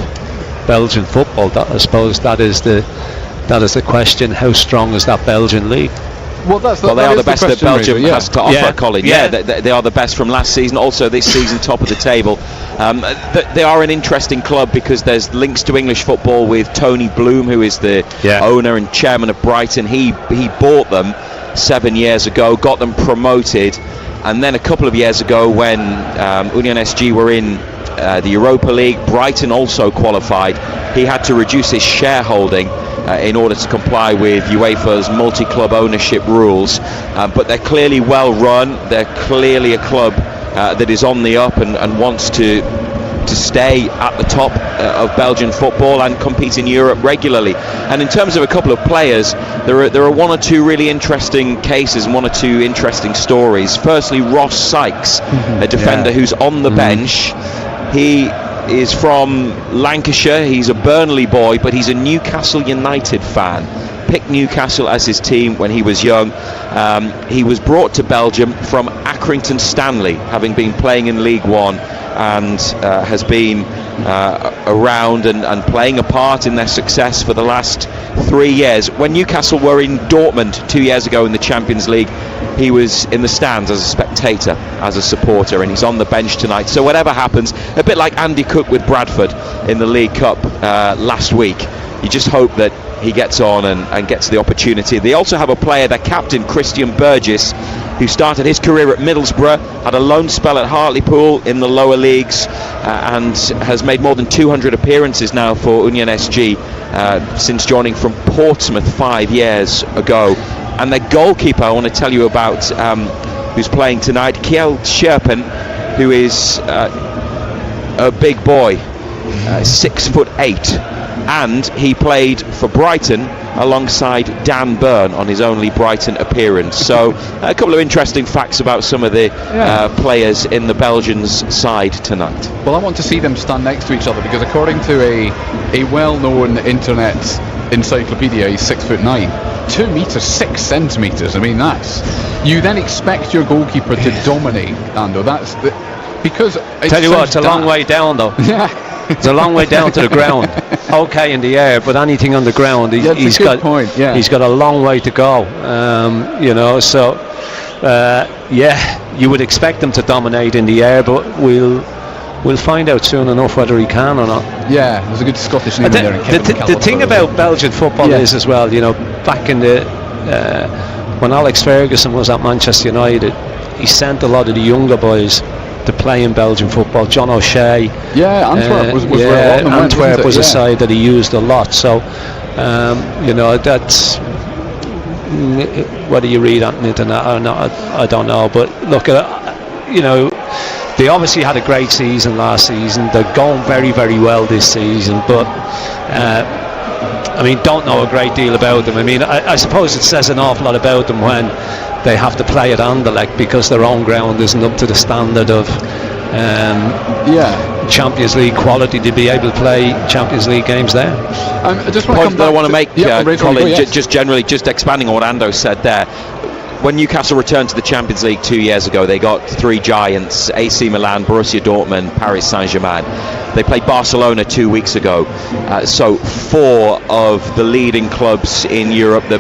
Belgian football? I suppose that is the question. How strong is that Belgian league? Well, they are the best that Belgium has to offer, Colin. Yeah, they are the best from last season. Also, this season, top of the table. They are an interesting club because there's links to English football with Tony Bloom, who is the owner and chairman of Brighton. He bought them 7 years ago, got them promoted, and then a couple of years ago, when Union SG were in the Europa League, Brighton also qualified. He had to reduce his shareholding in order to comply with UEFA's multi-club ownership rules, but they're clearly well run. They're clearly a club that is on the up and wants to stay at the top of Belgian football and compete in Europe regularly. And in terms of a couple of players, there are one or two really interesting cases and one or two interesting stories. Firstly, Ross Sykes, a defender who's on the bench. He is from Lancashire. He's a Burnley boy, but he's a Newcastle United fan. Picked Newcastle as his team when he was young. He was brought to Belgium from Accrington Stanley, having been playing in League One and has been around and playing a part in their success for the last 3 years. When Newcastle were in Dortmund 2 years ago in the Champions League, he was in the stands as a spectator, as a supporter, and he's on the bench tonight. So whatever happens, a bit like Andy Cook with Bradford in the League Cup last week, you just hope that he gets on and gets the opportunity. They also have a player, their captain, Christian Burgess, who started his career at Middlesbrough, had a loan spell at Hartlepool in the lower leagues, and has made more than 200 appearances now for Union SG since joining from Portsmouth 5 years ago. And their goalkeeper, I want to tell you about, who's playing tonight, Kjell Scherpen, who is a big boy, 6'8", and he played for Brighton alongside Dan Burn on his only Brighton appearance. So a couple of interesting facts about some of the players in the Belgians' side tonight. Well, I want to see them stand next to each other, because according to a well-known internet encyclopedia, he's 6'9", 2 meters 6 centimeters. I mean, that's, you then expect your goalkeeper to dominate, Ando. That's because tell you what, it's a long way down though. Yeah. It's a long way down to the ground. Okay, in the air, but anything on the ground, he's got a long way to go. You know, so you would expect him to dominate in the air, but we'll find out soon enough whether he can or not. Yeah, there's a good Scottish name there. The thing about Belgian football is as well, you know, back in the when Alex Ferguson was at Manchester United, he sent a lot of the younger boys to play in Belgian football. John O'Shea. Yeah, Antwerp was where a lot of them went, Antwerp was a side that he used a lot. So, you know, that's whether you read on the internet or not, I don't know. But look, you know, they obviously had a great season last season. They're going very, very well this season. But I mean, don't know a great deal about them. I mean, I suppose it says an awful lot about them when they have to play at Anderlecht because their own ground isn't up to the standard of Champions League quality to be able to play Champions League games there. Just one point that I want to make, Colin, just generally, just expanding on what Ando said there. When Newcastle returned to the Champions League 2 years ago, they got 3 giants: AC Milan, Borussia Dortmund, Paris Saint-Germain. They played Barcelona 2 weeks ago. So 4 of the leading clubs in Europe, the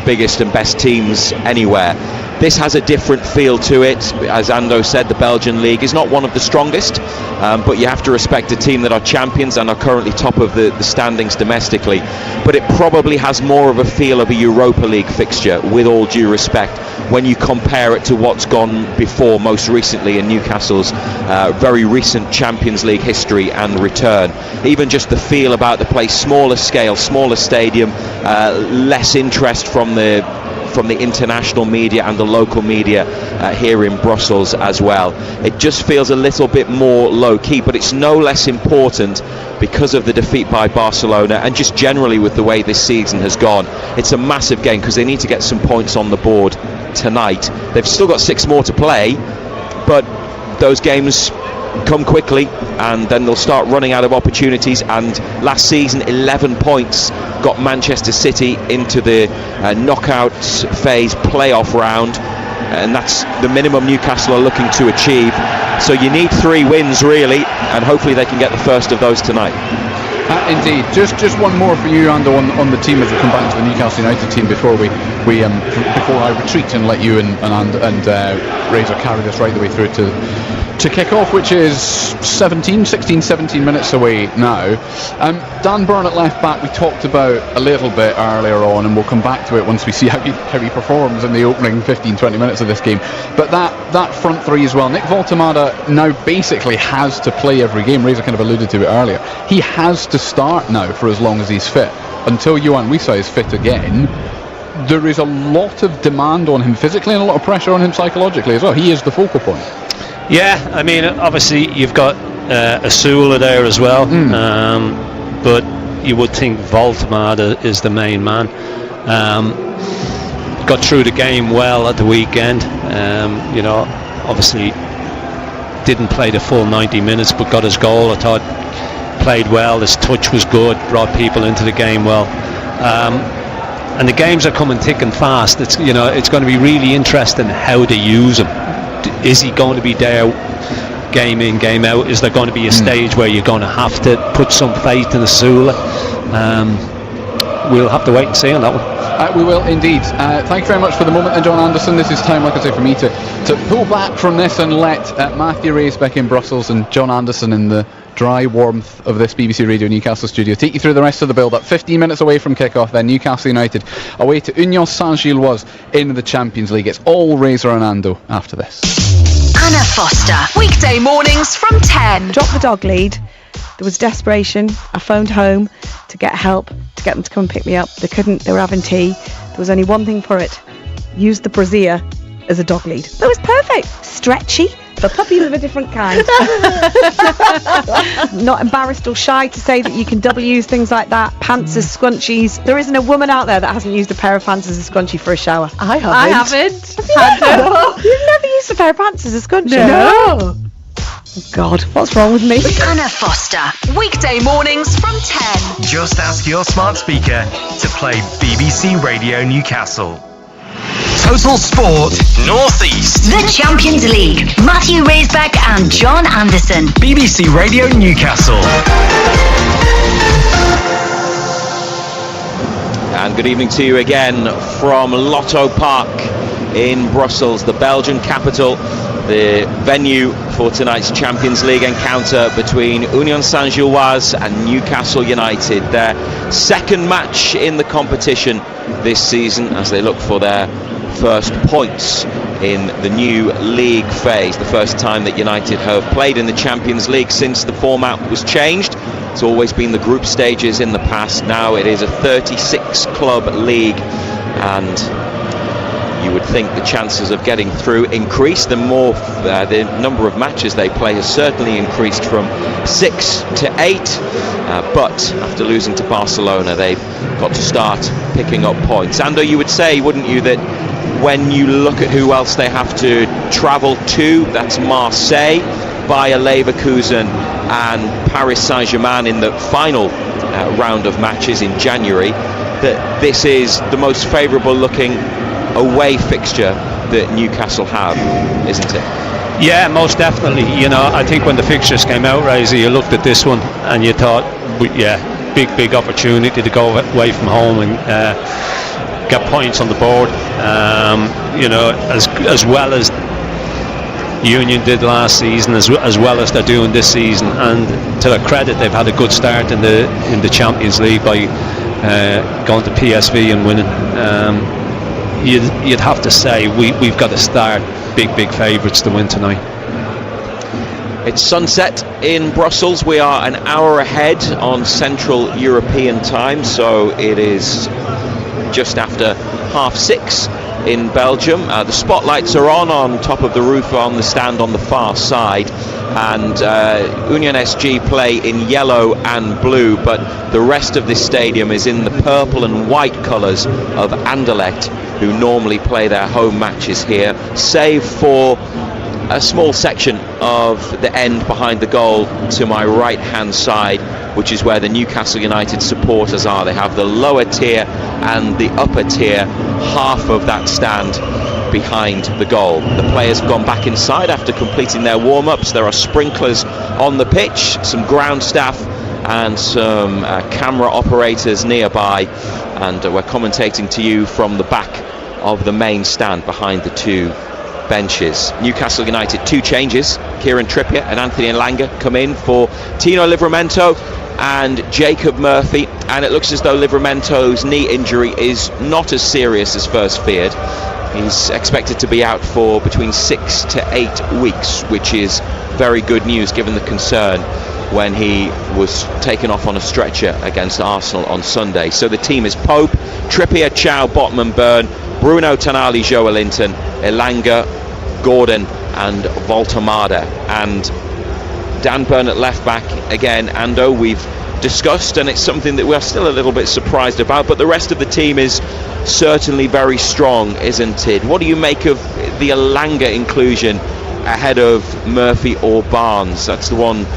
biggest and best teams anywhere. This has a different feel to it. As Ando said, the Belgian league is not one of the strongest, but you have to respect a team that are champions and are currently top of the standings domestically. But it probably has more of a feel of a Europa League fixture, with all due respect, when you compare it to what's gone before, most recently in Newcastle's very recent Champions League history and return. Even just the feel about the place, smaller scale, smaller stadium, less interest from the international media and the local media here in Brussels as well. It just feels a little bit more low-key, but it's no less important because of the defeat by Barcelona and just generally with the way this season has gone. It's a massive game because they need to get some points on the board tonight. They've still got 6 more to play, but those games come quickly and then they'll start running out of opportunities. And last season, 11 points got Manchester City into the knockout phase playoff round, and that's the minimum Newcastle are looking to achieve. So you need 3 wins really, and hopefully they can get the first of those tonight. Indeed. Just one more for you, Ando, on the team as we come back to the Newcastle United team before before I retreat and let you and Razor carry this right the way through to kick off, which is 16, 17 minutes away now. Dan Burn at left back, we talked about a little bit earlier on, and we'll come back to it once we see how he performs in the opening 15-20 minutes of this game. But that front 3 as well. Nick Voltemada now basically has to play every game. Razor kind of alluded to it earlier. He has to start now for as long as he's fit. Until Yohan Wissa is fit again, there is a lot of demand on him physically and a lot of pressure on him psychologically as well. He is the focal point. Yeah, I mean, obviously you've got Asula there as well, but you would think Voltemada is the main man. Got through the game well at the weekend. You know, obviously didn't play the full 90 minutes, but got his goal. I thought played well. His touch was good. Brought people into the game well. And the games are coming thick and fast. It's going to be really interesting how they use him. Is he going to be there game in, game out? Is there going to be a stage where you're going to have to put some faith in Asula? We'll have to wait and see on that one. We will indeed. Thank you very much for the moment, and John Anderson. This is time, like I say, for me to pull back from this and let Matthew Racebeck in Brussels and John Anderson in the dry warmth of this BBC Radio Newcastle studio take you through the rest of the build-up. 15 minutes away from kick-off, then Newcastle United away to Union Saint-Gilloise in the Champions League. It's all Razor and Ando after this. Anna Foster, weekday mornings from 10. Dropped the dog lead. There was desperation. I phoned home to get help, to get them to come and pick me up. They couldn't. They were having tea. There was only one thing for it. Use the brassiere as a dog lead. That was perfect. Stretchy for puppies of a different kind. Not embarrassed or shy to say that you can double use things like that. Pants as scrunchies. There isn't a woman out there that hasn't used a pair of pants as a scrunchie for a shower. I haven't. You've never used a pair of pants as a scrunchie? No. Oh God, what's wrong with me? Anna Foster, weekday mornings from 10. Just ask your smart speaker to play BBC Radio Newcastle. Total Sport North East. The Champions League. Matthew Racebeck and John Anderson. BBC Radio Newcastle. And good evening to you again from Lotto Park in Brussels, the Belgian capital. The venue for tonight's Champions League encounter between Union Saint-Gilloise and Newcastle United. Their second match in the competition this season as they look for their first points in the new league phase. The first time that United have played in the Champions League since the format was changed. It's always been the group stages in the past. Now it is a 36-club league, and you would think the chances of getting through increase. The number of matches they play has certainly increased from 6 to 8, but after losing to Barcelona they've got to start picking up points. Ando, you would say, wouldn't you, that when you look at who else they have to travel to, that's Marseille, Bayer Leverkusen and Paris Saint-Germain in the final round of matches in January, that this is the most favourable looking away fixture that Newcastle have, isn't it? Yeah, most definitely. You know, I think when the fixtures came out, Razor, you looked at this one and you thought, big opportunity to go away from home and get points on the board. You know, as well as Union did last season, as well as they're doing this season, and to their credit, they've had a good start in the Champions League by going to PSV and winning. You'd have to say we've got to start big favourites to win tonight. It's sunset in Brussels. We are an hour ahead on Central European time, so it is just after 6:30 in Belgium. The spotlights are on top of the roof on the stand on the far side, and Union SG play in yellow and blue, but the rest of this stadium is in the purple and white colours of Anderlecht, who normally play their home matches here, save for a small section of the end behind the goal to my right hand side, which is where the Newcastle United supporters are. They have the lower tier and the upper tier, half of that stand behind the goal. The players have gone back inside after completing their warm-ups. There are sprinklers on the pitch, some ground staff and some camera operators nearby, and we're commentating to you from the back of the main stand behind the two benches. Newcastle United, 2 changes. Kieran Trippier and Anthony Elanga come in for Tino Livramento and Jacob Murphy, and it looks as though Livramento's knee injury is not as serious as first feared. He's expected to be out for between 6 to 8 weeks, which is very good news given the concern when he was taken off on a stretcher against Arsenal on Sunday. So the team is Pope, Trippier, Chow, Botman, Byrne, Bruno Tonali, Joelinton, Elanga, Gordon and Voltamada. And Dan Byrne at left back again, Ando, we've discussed, and it's something that we're still a little bit surprised about, but the rest of the team is certainly very strong, isn't it? What do you make of the Elanga inclusion ahead of Murphy or Barnes? That's the one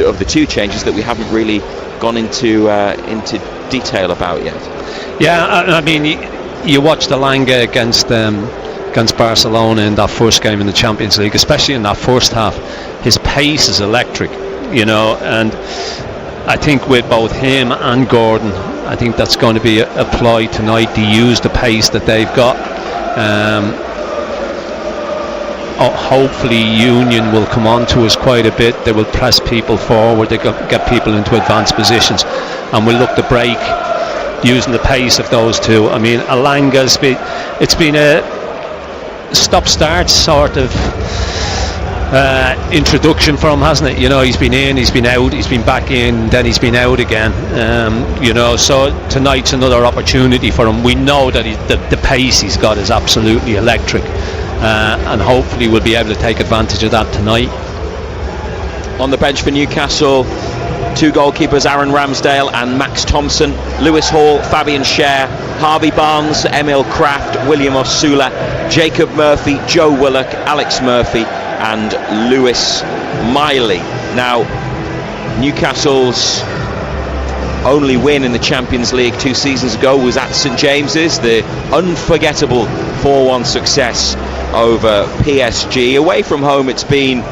of the 2 changes that we haven't really gone into detail about yet. Yeah, I mean, you watched Elanga against Barcelona in that first game in the Champions League, especially in that first half. His pace is electric, you know, and I think with both him and Gordon, I think that's going to be applied tonight to use the pace that they've got. Hopefully Union will come on to us quite a bit. They will press people forward, they get people into advanced positions, and we'll look to break using the pace of those two. I mean, Alanga's it's been a stop-start sort of introduction for him, hasn't it? You know, he's been in, he's been out, he's been back in, then he's been out again. You know, so tonight's another opportunity for him. We know that the pace he's got is absolutely electric, and hopefully we'll be able to take advantage of that tonight. On the bench for Newcastle, two goalkeepers, Aaron Ramsdale and Max Thompson, Lewis Hall, Fabian Schär, Harvey Barnes, Emil Kraft, William Osula, Jacob Murphy, Joe Willock, Alex Murphy and Lewis Miley. Now, Newcastle's only win in the Champions League 2 seasons ago was at St James's, the unforgettable 4-1 success over PSG. Away from home it's been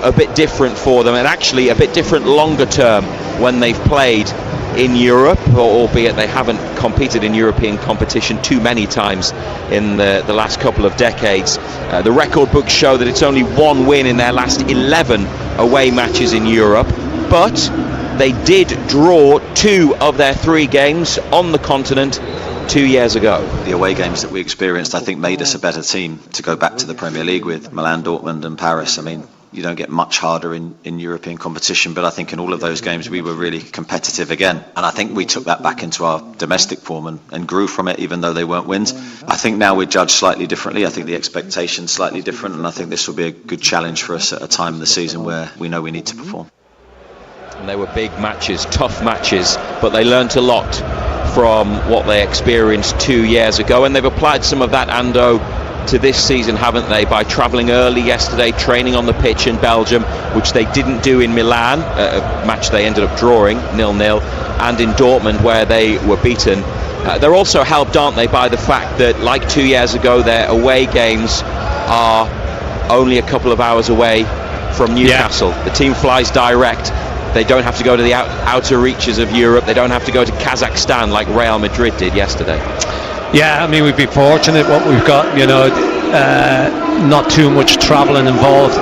a bit different for them, and actually a bit different longer term when they've played in Europe, albeit they haven't competed in European competition too many times in the last couple of decades. The record books show that it's only 1 win in their last 11 away matches in Europe, but they did draw 2 of their 3 games on the continent 2 years ago. The away games that we experienced, I think, made us a better team to go back to the Premier League with. Milan, Dortmund and Paris. I mean, you don't get much harder in European competition, but I think in all of those games we were really competitive again, and I think we took that back into our domestic form and grew from it, even though they weren't wins. I think now we're judged slightly differently. I think the expectation's slightly different, and I think this will be a good challenge for us at a time in the season where we know we need to perform. And they were big matches, tough matches, but they learnt a lot from what they experienced 2 years ago, and they've applied some of that, Ando, to this season, haven't they, by travelling early yesterday, training on the pitch in Belgium, which they didn't do in Milan, a match they ended up drawing 0-0, and in Dortmund where they were beaten. They're also helped, aren't they, by the fact that, like 2 years ago, their away games are only a couple of hours away from Newcastle. Yeah. The team flies direct. They don't have to go to the outer reaches of Europe. They don't have to go to Kazakhstan like Real Madrid did yesterday. Yeah, I mean, we've been fortunate what we've got, you know, not too much travelling involved.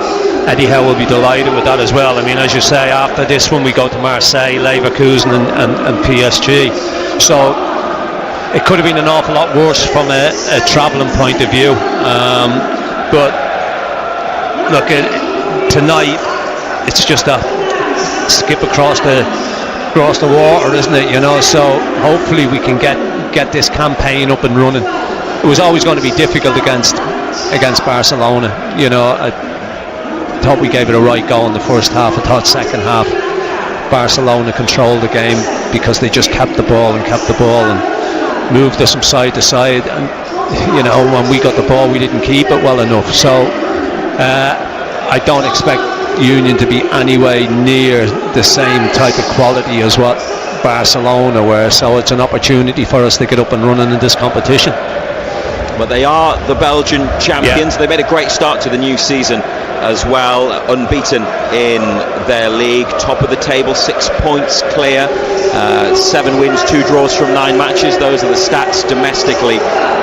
Eddie Howe will be delighted with that as well. I mean, as you say, after this one we go to Marseille, Leverkusen and PSG. So it could have been an awful lot worse from a travelling point of view. But look, tonight it's just a skip across the water, isn't it? You know, so hopefully we can get this campaign up and running. It was always going to be difficult against Barcelona. You know, I thought we gave it a right go in the first half. I thought second half Barcelona controlled the game because they just kept the ball and moved us from side to side. And you know, when we got the ball, we didn't keep it well enough. So I don't expect Union to be anywhere near the same type of quality as what Barcelona were, so it's an opportunity for us to get up and running in this competition. But they are the Belgian champions. They made a great start to the new season as well, unbeaten in their league, top of the table, 6 points clear, 7 wins, 2 draws from 9 matches. Those are the stats domestically.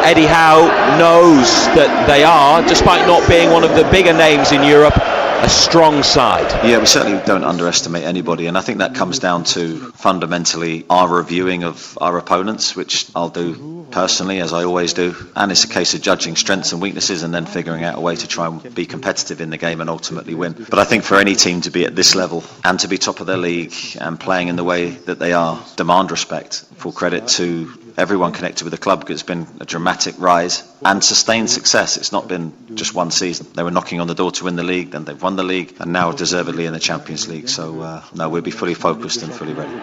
Eddie Howe knows that they are, despite not being one of the bigger names in Europe, a strong side. Yeah, we certainly don't underestimate anybody, and I think that comes down to fundamentally our reviewing of our opponents, which I'll do personally, as I always do, and it's a case of judging strengths and weaknesses and then figuring out a way to try and be competitive in the game and ultimately win. But I think for any team to be at this level and to be top of their league and playing in the way that they are, demand respect. Full credit to everyone connected with the club, because it's been a dramatic rise and sustained success. It's not been just one season. They were knocking on the door to win the league, then they've won the league, and now deservedly in the Champions League. So no, we'll be fully focused and fully ready.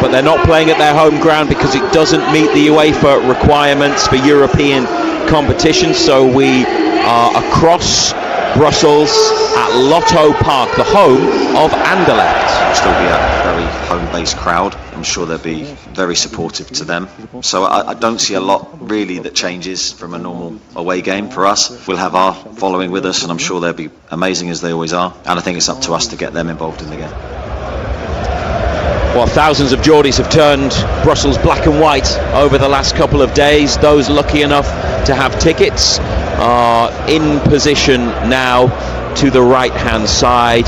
But they're not playing at their home ground because it doesn't meet the UEFA requirements for European competition. So we are across Brussels at Lotto Park, the home of Anderlecht. It'll still be a very home-based crowd. I'm sure they'll be very supportive to them. So I don't see a lot really that changes from a normal away game for us. We'll have our following with us, and I'm sure they'll be amazing as they always are. And I think it's up to us to get them involved in the game. Well, thousands of Geordies have turned Brussels black and white over the last couple of days. Those lucky enough to have tickets are in position now to the right-hand side.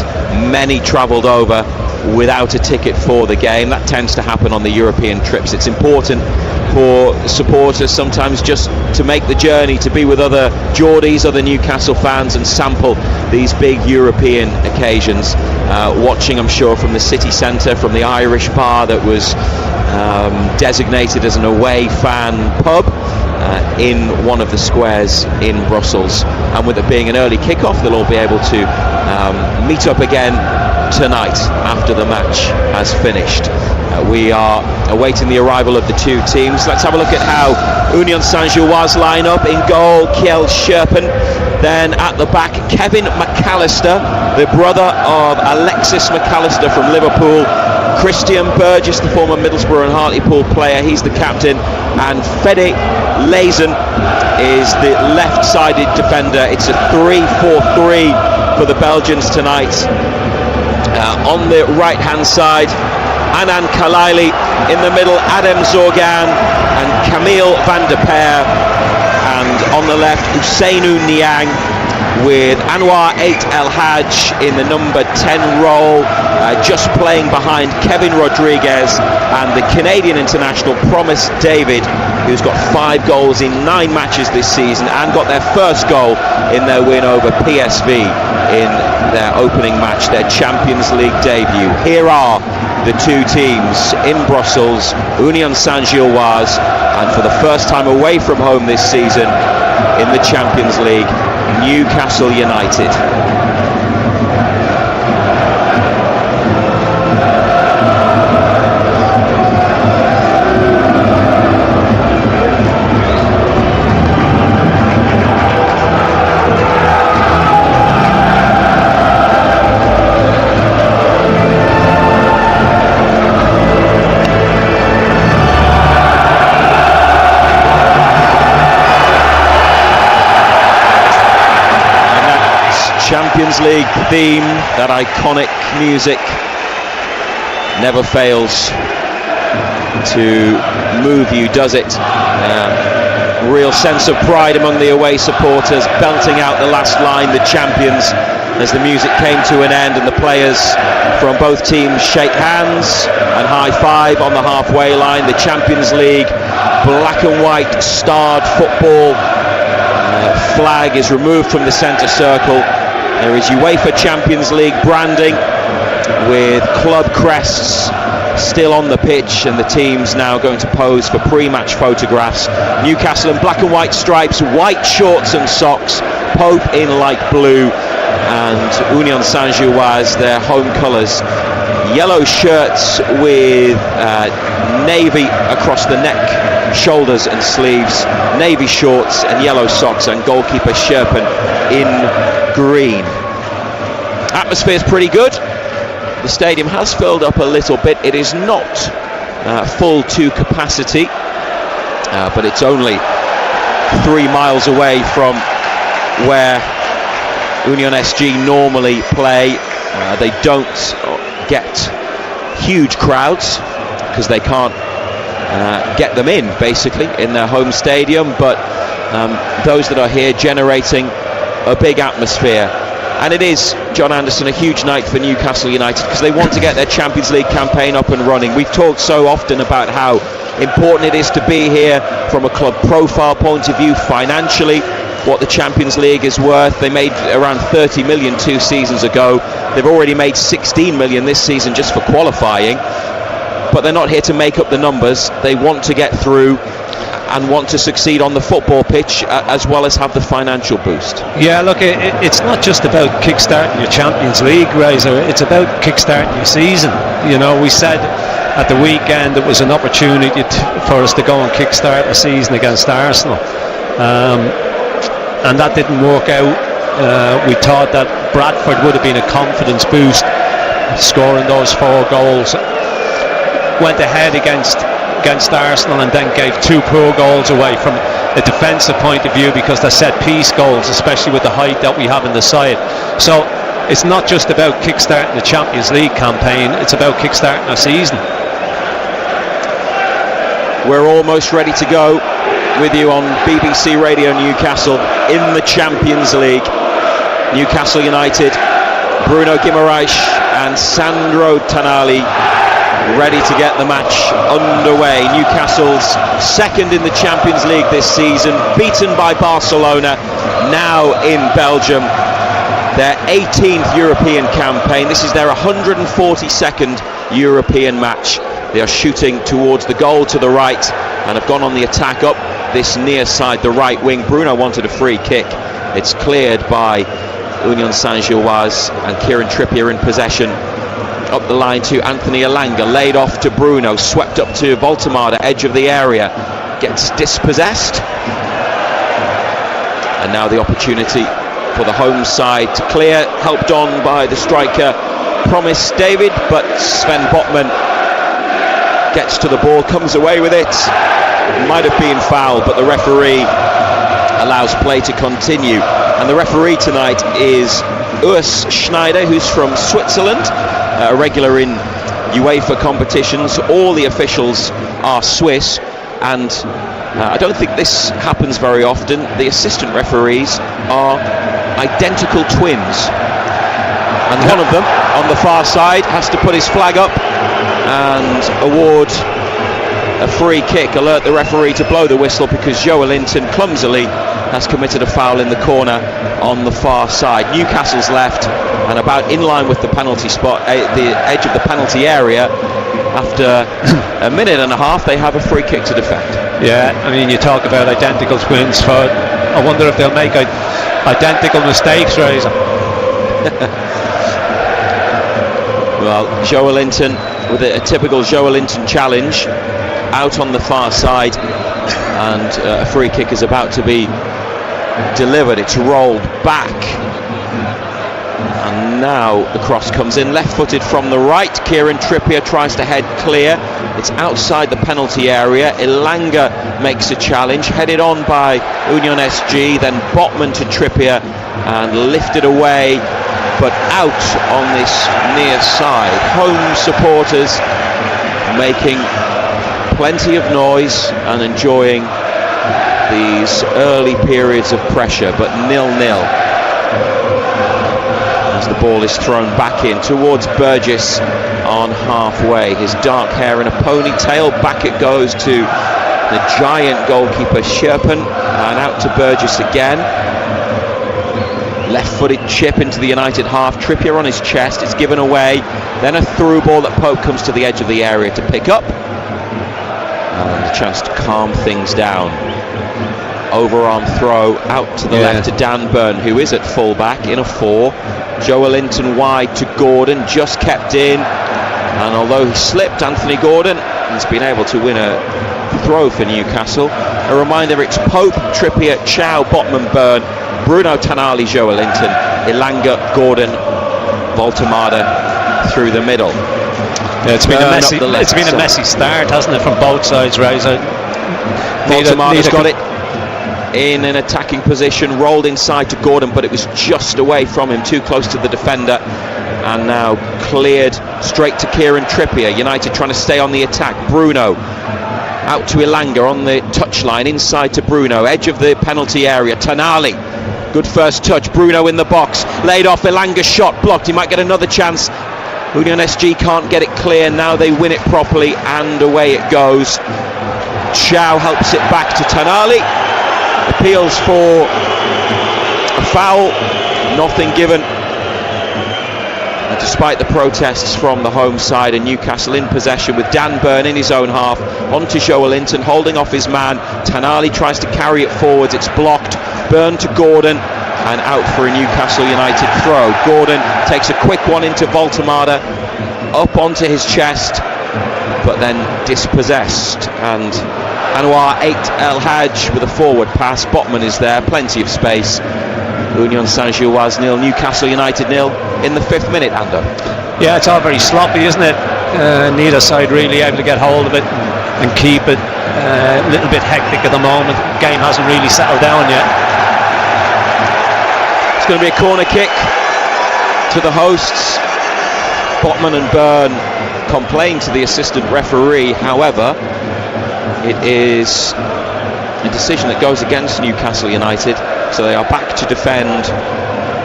Many travelled over without a ticket for the game. That tends to happen on the European trips. It's important for supporters sometimes just to make the journey, to be with other Geordies, other Newcastle fans, and sample these big European occasions. Watching, I'm sure, from the city centre, from the Irish bar that was designated as an away fan pub in one of the squares in Brussels. And with it being an early kick-off, they'll all be able to meet up again tonight after the match has finished. We are awaiting the arrival of the two teams. Let's have a look at how Union Saint-Gilloise line up. In goal, Kjell Scherpen. Then at the back, Kevin McAllister, the brother of Alexis McAllister from Liverpool. Christian Burgess, the former Middlesbrough and Hartlepool player, he's the captain. And Fede Lezen is the left-sided defender. It's a 3-4-3 for the Belgians tonight. On the right-hand side, Anan Kalaili, in the middle Adem Zorgan and Camille van der Peer, and on the left Ousseynou Niang with Anwar 8 El Hajj in the number 10 role, just playing behind Kevin Rodriguez and the Canadian international Promise David, who's got 5 goals in 9 matches this season and got their first goal in their win over PSV in their opening match, their Champions League debut. Here are the two teams in Brussels, Union Saint-Gilloise, and for the first time away from home this season in the Champions League, Newcastle United. Champions League theme, that iconic music, never fails to move you, does it? Real sense of pride among the away supporters, belting out the last line, the champions, as the music came to an end and the players from both teams shake hands and high five on the halfway line. The Champions League black and white starred football flag is removed from the centre circle. There is UEFA Champions League branding with club crests still on the pitch, and the teams now going to pose for pre-match photographs. Newcastle in black and white stripes, white shorts and socks, Pope in light blue, and Union Saint-Gilloise, their home colours. Yellow shirts with navy across the neck, shoulders and sleeves, navy shorts and yellow socks, and goalkeeper Scherpen in green. Atmosphere's pretty good. The stadium has filled up a little bit. It is not full to capacity, but it's only 3 miles away from where Union SG normally play. They don't get huge crowds because they can't get them in, basically, in their home stadium, but those that are here generating a big atmosphere. And it is, John Anderson, a huge night for Newcastle United because they want to get their Champions League campaign up and running. We've talked so often about how important it is to be here from a club profile point of view, financially, what the Champions League is worth. They made around 30 million 2 seasons ago. They've already made 16 million this season just for qualifying. But they're not here to make up the numbers. They want to get through and want to succeed on the football pitch as well as have the financial boost. Yeah, look, it's not just about kick-starting your Champions League, Razor. It's about kick-starting your season. You know, we said at the weekend it was an opportunity for us to go and kick-start the season against Arsenal. And that didn't work out We thought that Bradford would have been a confidence boost, scoring those 4 goals. Went ahead against Arsenal and then gave 2 poor goals away from a defensive point of view because they're set piece goals, especially with the height that we have in the side. So it's not just about kickstarting the Champions League campaign, it's about kickstarting our season. We're almost ready to go with you on BBC Radio Newcastle in the Champions League. Newcastle United, Bruno Guimaraes and Sandro Tonali ready to get the match underway. Newcastle's second in the Champions League this season, beaten by Barcelona, now in Belgium. Their 18th European campaign. This is their 142nd European match. They are shooting towards the goal to the right and have gone on the attack up this near side, the right wing. Bruno wanted a free kick. It's cleared by Union Saint-Gilloise, and Kieran Trippier in possession. Up the line to Anthony Elanga, laid off to Bruno, swept up to Voltemade, edge of the area, gets dispossessed. And now the opportunity for the home side to clear, helped on by the striker Promise David, but Sven Botman gets to the ball, comes away with it. Might have been foul, but the referee allows play to continue. And the referee tonight is Urs Schneider, who's from Switzerland, a regular in UEFA competitions. All the officials are Swiss, and I don't think this happens very often. The assistant referees are identical twins, and one of them on the far side has to put his flag up and award a free kick, alert the referee to blow the whistle, because Joe Linton clumsily has committed a foul in the corner on the far side. Newcastle's left and about in line with the penalty spot, the edge of the penalty area. After a minute and a half, they have a free kick to defend. Yeah, I mean, you talk about identical twins. I wonder if they'll make identical mistakes, Razor. Well, Joe Linton with a typical Joe Linton challenge out on the far side, and a free kick is about to be delivered. It's rolled back, and now the cross comes in, left-footed from the right. Kieran Trippier tries to head clear. It's outside the penalty area. Elanga makes a challenge, headed on by Union SG, then Botman to Trippier and lifted away, but out on this near side. Home supporters making plenty of noise and enjoying these early periods of pressure, but 0-0 as the ball is thrown back in towards Burgess on halfway. His dark hair in a ponytail, back it goes to the giant goalkeeper Sherpen, and out to Burgess again. Left-footed chip into the United half. Trippier on his chest, it's given away. Then a through ball that Pope comes to the edge of the area to pick up, and a chance to calm things down. Overarm throw out to the left to Dan Burn, who is at full-back in a 4. Joe Linton wide to Gordon, just kept in, and although he slipped, Anthony Gordon has been able to win a throw for Newcastle. A reminder, it's Pope, Trippier, Chow, Botman, Burn, Bruno Tonali, Joe Linton, Elanga, Gordon, Voltemade through the middle. Yeah, it's been a messy start, hasn't it, from both sides, Razor? Voltemade's got it in an attacking position, rolled inside to Gordon, but it was just away from him, too close to the defender, and now cleared straight to Kieran Trippier. United trying to stay on the attack. Bruno out to Elanga on the touchline, inside to Bruno, edge of the penalty area. Tonali, good first touch. Bruno in the box, laid off. Elanga shot blocked. He might get another chance. Union SG can't get it clear. Now they win it properly, and away it goes. Chow helps it back to Tonali, appeals for a foul, nothing given. And despite the protests from the home side, and Newcastle in possession with Dan Burn in his own half, onto Joe Linton holding off his man. Tonali tries to carry it forwards, it's blocked. Burn to Gordon, and out for a Newcastle United throw. Gordon takes a quick one into Voltemade, up onto his chest, but then dispossessed. And Anwar 8 El Hadj with a forward pass. Botman is there, plenty of space. Union Saint-Gilloise 0, Newcastle United 0 in the 5th minute, Ando. Yeah, it's all very sloppy, isn't it? Neither side really able to get hold of it and keep it. A little bit hectic at the moment. The game hasn't really settled down yet. It's going to be a corner kick to the hosts. Botman and Byrne complain to the assistant referee. However, it is a decision that goes against Newcastle United, so they are back to defend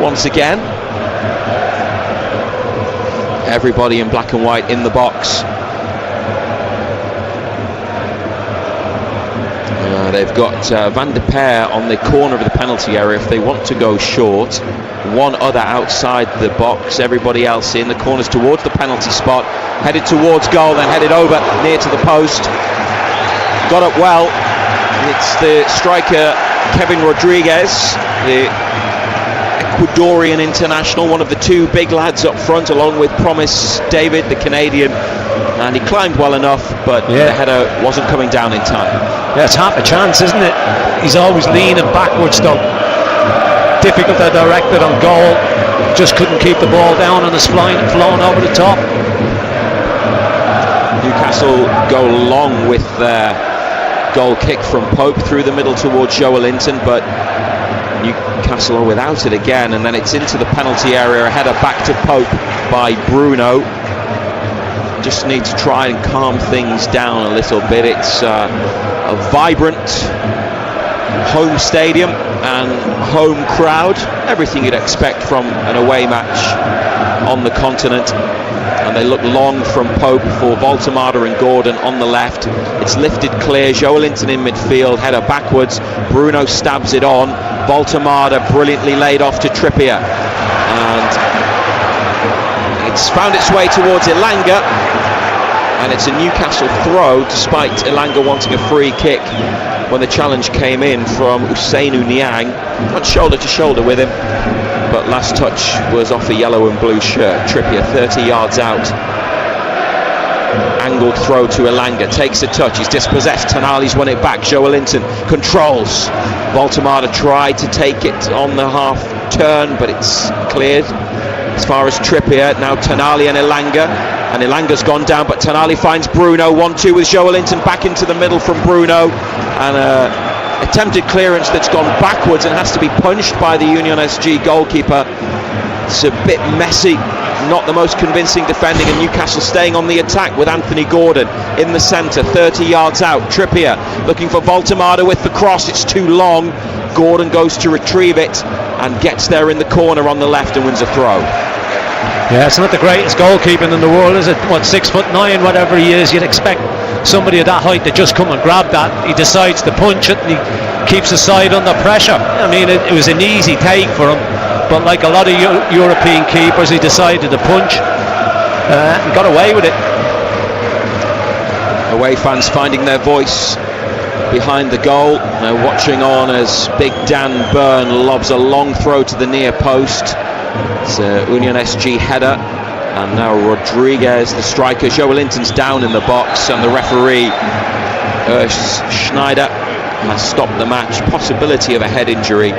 once again. Everybody in black and white in the box. They've got Van der Peer on the corner of the penalty area if they want to go short. One other outside the box, everybody else in the corners towards the penalty spot, headed towards goal, then headed over near to the post. Got up well. It's the striker Kevin Rodriguez, the Ecuadorian international, one of the two big lads up front, along with Promise David, the Canadian, and he climbed well enough, but the header wasn't coming down in time. Yeah, it's half a chance, isn't it? He's always leaning backwards though. Difficult to direct it on goal. Just couldn't keep the ball down and it's flown over the top. Newcastle go long with their goal kick from Pope through the middle towards Joelinton, but Newcastle are without it again, and then it's into the penalty area, a header back to Pope by Bruno. Just need to try and calm things down a little bit. It's a vibrant home stadium and home crowd, everything you'd expect from an away match on the continent. And they look long from Pope for Voltemada and Gordon on the left. It's lifted clear, Joelinton in midfield, header backwards, Bruno stabs it on, Voltemada brilliantly laid off to Trippier, and it's found its way towards Elanga, and it's a Newcastle throw despite Elanga wanting a free kick when the challenge came in from Ousseynou Niang. Went shoulder to shoulder with him, but last touch was off a yellow and blue shirt. Trippier 30 yards out, angled throw to Elanga, takes a touch, he's dispossessed, Tonali's won it back, Joelinton controls, Voltemada tried to take it on the half turn, but it's cleared as far as Trippier. Now Tonali and Elanga, and Elanga's gone down, but Tonali finds Bruno, 1-2 with Joelinton, back into the middle from Bruno, and attempted clearance that's gone backwards and has to be punched by the Union SG goalkeeper. It's a bit messy, not the most convincing defending, and Newcastle staying on the attack with Anthony Gordon in the centre, 30 yards out. Trippier looking for Voltemada with the cross, it's too long. Gordon goes to retrieve it and gets there in the corner on the left and wins a throw. Yeah, it's not the greatest goalkeeping in the world, is it? 6'9", whatever he is, you'd expect somebody of that height to just come and grab that. He decides to punch it and he keeps the side under pressure. I mean, it was an easy take for him, but like a lot of European keepers, he decided to punch and got away with it. Away fans finding their voice behind the goal. Now watching on as Big Dan Byrne lobs a long throw to the near post. It's a Union SG header, and now Rodriguez, the striker. Joelinton's down in the box, and the referee Schneider has stopped the match. Possibility of a head injury.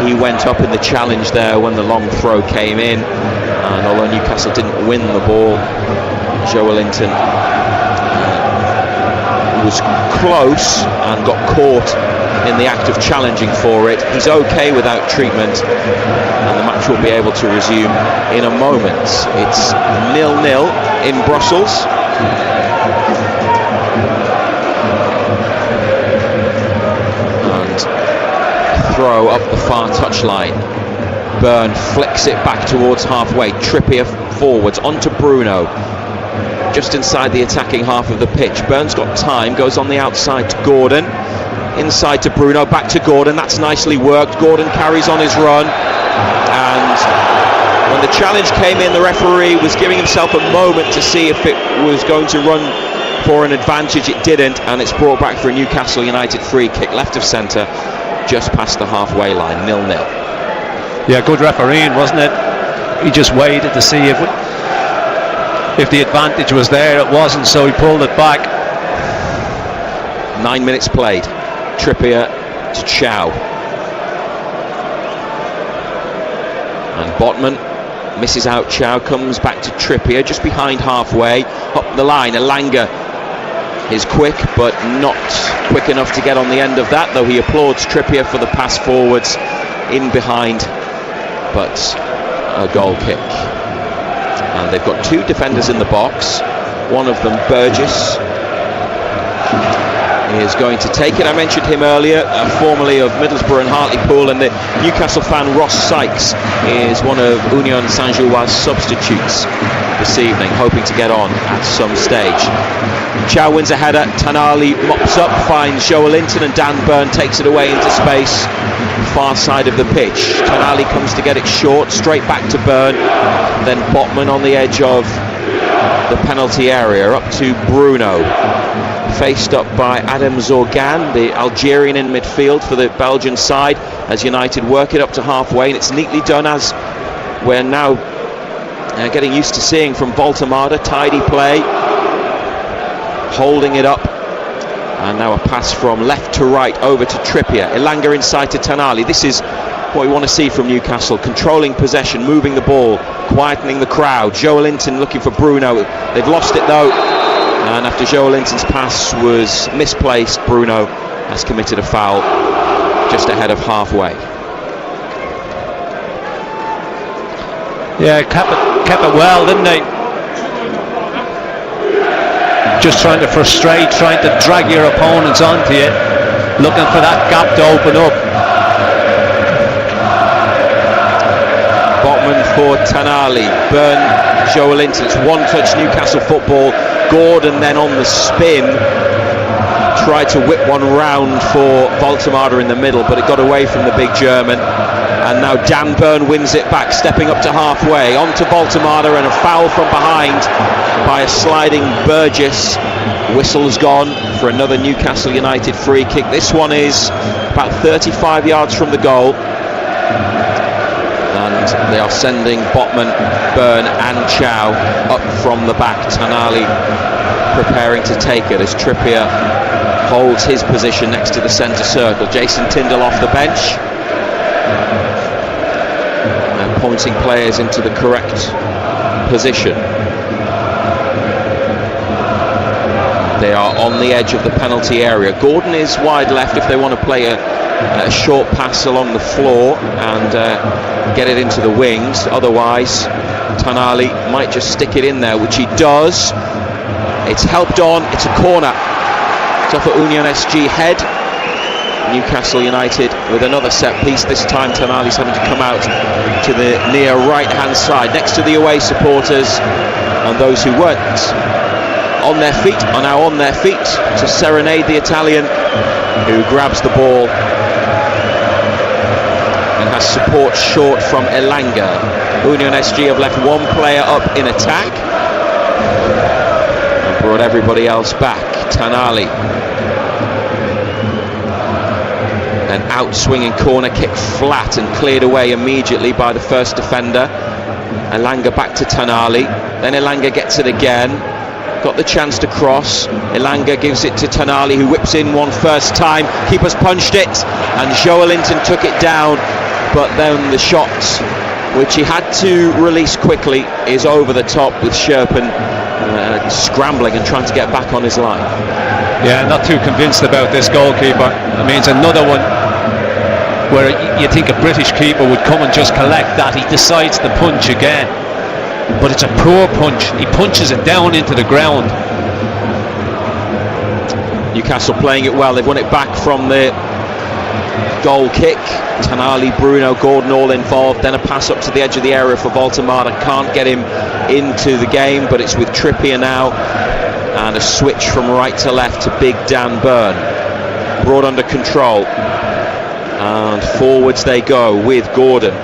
He went up in the challenge there when the long throw came in, and although Newcastle didn't win the ball, Joelinton was close and got caught in the act of challenging for it. He's okay without treatment, and the match will be able to resume in a moment. It's 0-0 in Brussels. And throw up the far touchline. Byrne flicks it back towards halfway. Trippier forwards onto Bruno, just inside the attacking half of the pitch. Byrne's got time, goes on the outside to Gordon, inside to Bruno, back to Gordon. That's nicely worked. Gordon carries on his run, and when the challenge came in, the referee was giving himself a moment to see if it was going to run for an advantage. It didn't, and it's brought back for a Newcastle United free kick, left of centre, just past the halfway line. 0-0. Yeah, good refereeing, wasn't it? He just waited to see if the advantage was there. It wasn't, so he pulled it back. 9 minutes played. Trippier to Chow. And Botman misses out Chow, comes back to Trippier just behind halfway, up the line. Elanga is quick but not quick enough to get on the end of that, though he applauds Trippier for the pass forwards in behind, but a goal kick. And they've got two defenders in the box, one of them Burgess is going to take it. I mentioned him earlier, formerly of Middlesbrough and Hartlepool, and the Newcastle fan Ross Sykes is one of Union Saint-Gilloise substitutes this evening, hoping to get on at some stage. Chow wins a header, Tanali mops up, finds Joelinton, and Dan Burn takes it away into space, far side of the pitch. Tanali comes to get it short, straight back to Burn, then Botman on the edge of the penalty area, up to Bruno, faced up by Adam Zorgan, the Algerian in midfield for the Belgian side, as United work it up to halfway, and it's neatly done, as we're now getting used to seeing from Voltemada. Tidy play, holding it up, and now a pass from left to right over to Trippier. Elanga inside to Tanali. This is what we want to see from Newcastle, controlling possession, moving the ball, quietening the crowd. Joelinton looking for Bruno, they've lost it though, and after Joelinton's pass was misplaced, Bruno has committed a foul just ahead of halfway. Yeah, kept it well, didn't they? Just trying to frustrate, trying to drag your opponents onto you, looking for that gap to open up. Botman for Tanali, Burn, Joelinton. It's one touch Newcastle football. Gordon then on the spin tried to whip one round for Voltemada in the middle, but it got away from the big German. And now Dan Burn wins it back, stepping up to halfway, on to Voltemada, and a foul from behind by a sliding Burgess. Whistle's gone for another Newcastle United free kick. This one is about 35 yards from the goal, and they are sending Botman, Burn and Chow up from the back. Tanali preparing to take it as Trippier holds his position next to the centre circle. Jason Tindall off the bench and pointing players into the correct position. They are on the edge of the penalty area. Gordon is wide left if they want to play a short pass along the floor and get it into the wings. Otherwise, Tanali might just stick it in there, which he does. It's helped on. It's a corner. It's off at Union SG head. Newcastle United with another set piece. This time Tanali's having to come out to the near right hand side, next to the away supporters, and those who weren't on their feet are now on their feet to serenade the Italian, who grabs the ball and has support short from Elanga. Union SG have left one player up in attack and brought everybody else back. Tanali, an out-swinging corner kick flat and cleared away immediately by the first defender. Elanga back to Tanali, then Elanga gets it again, got the chance to cross. Elanga gives it to Tanali, who whips in one first time. Keeper's punched it, and Joelinton took it down, but then the shot, which he had to release quickly, is over the top with Sherpen scrambling and trying to get back on his line. Yeah, not too convinced about this goalkeeper. I mean, it's another one where you think a British keeper would come and just collect that. He decides to punch again, but it's a poor punch. He punches it down into the ground. Newcastle playing it well. They've won it back from the goal kick. Tanali, Bruno, Gordon all involved. Then a pass up to the edge of the area for Voltemada. Can't get him into the game, but it's with Trippier now, and a switch from right to left to big Dan Burn, brought under control, and forwards they go with Gordon,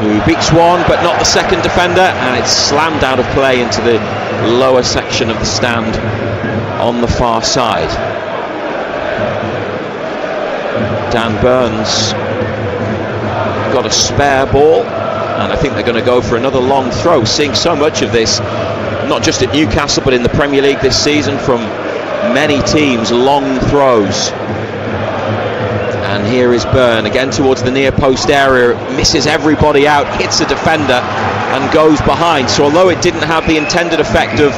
who beats one but not the second defender, and it's slammed out of play into the lower section of the stand on the far side. Dan Burns got a spare ball, and I think they're going to go for another long throw. Seeing so much of this, not just at Newcastle but in the Premier League this season from many teams, long throws. And here is Byrne again towards the near post area, misses everybody out, hits a defender and goes behind. So although it didn't have the intended effect of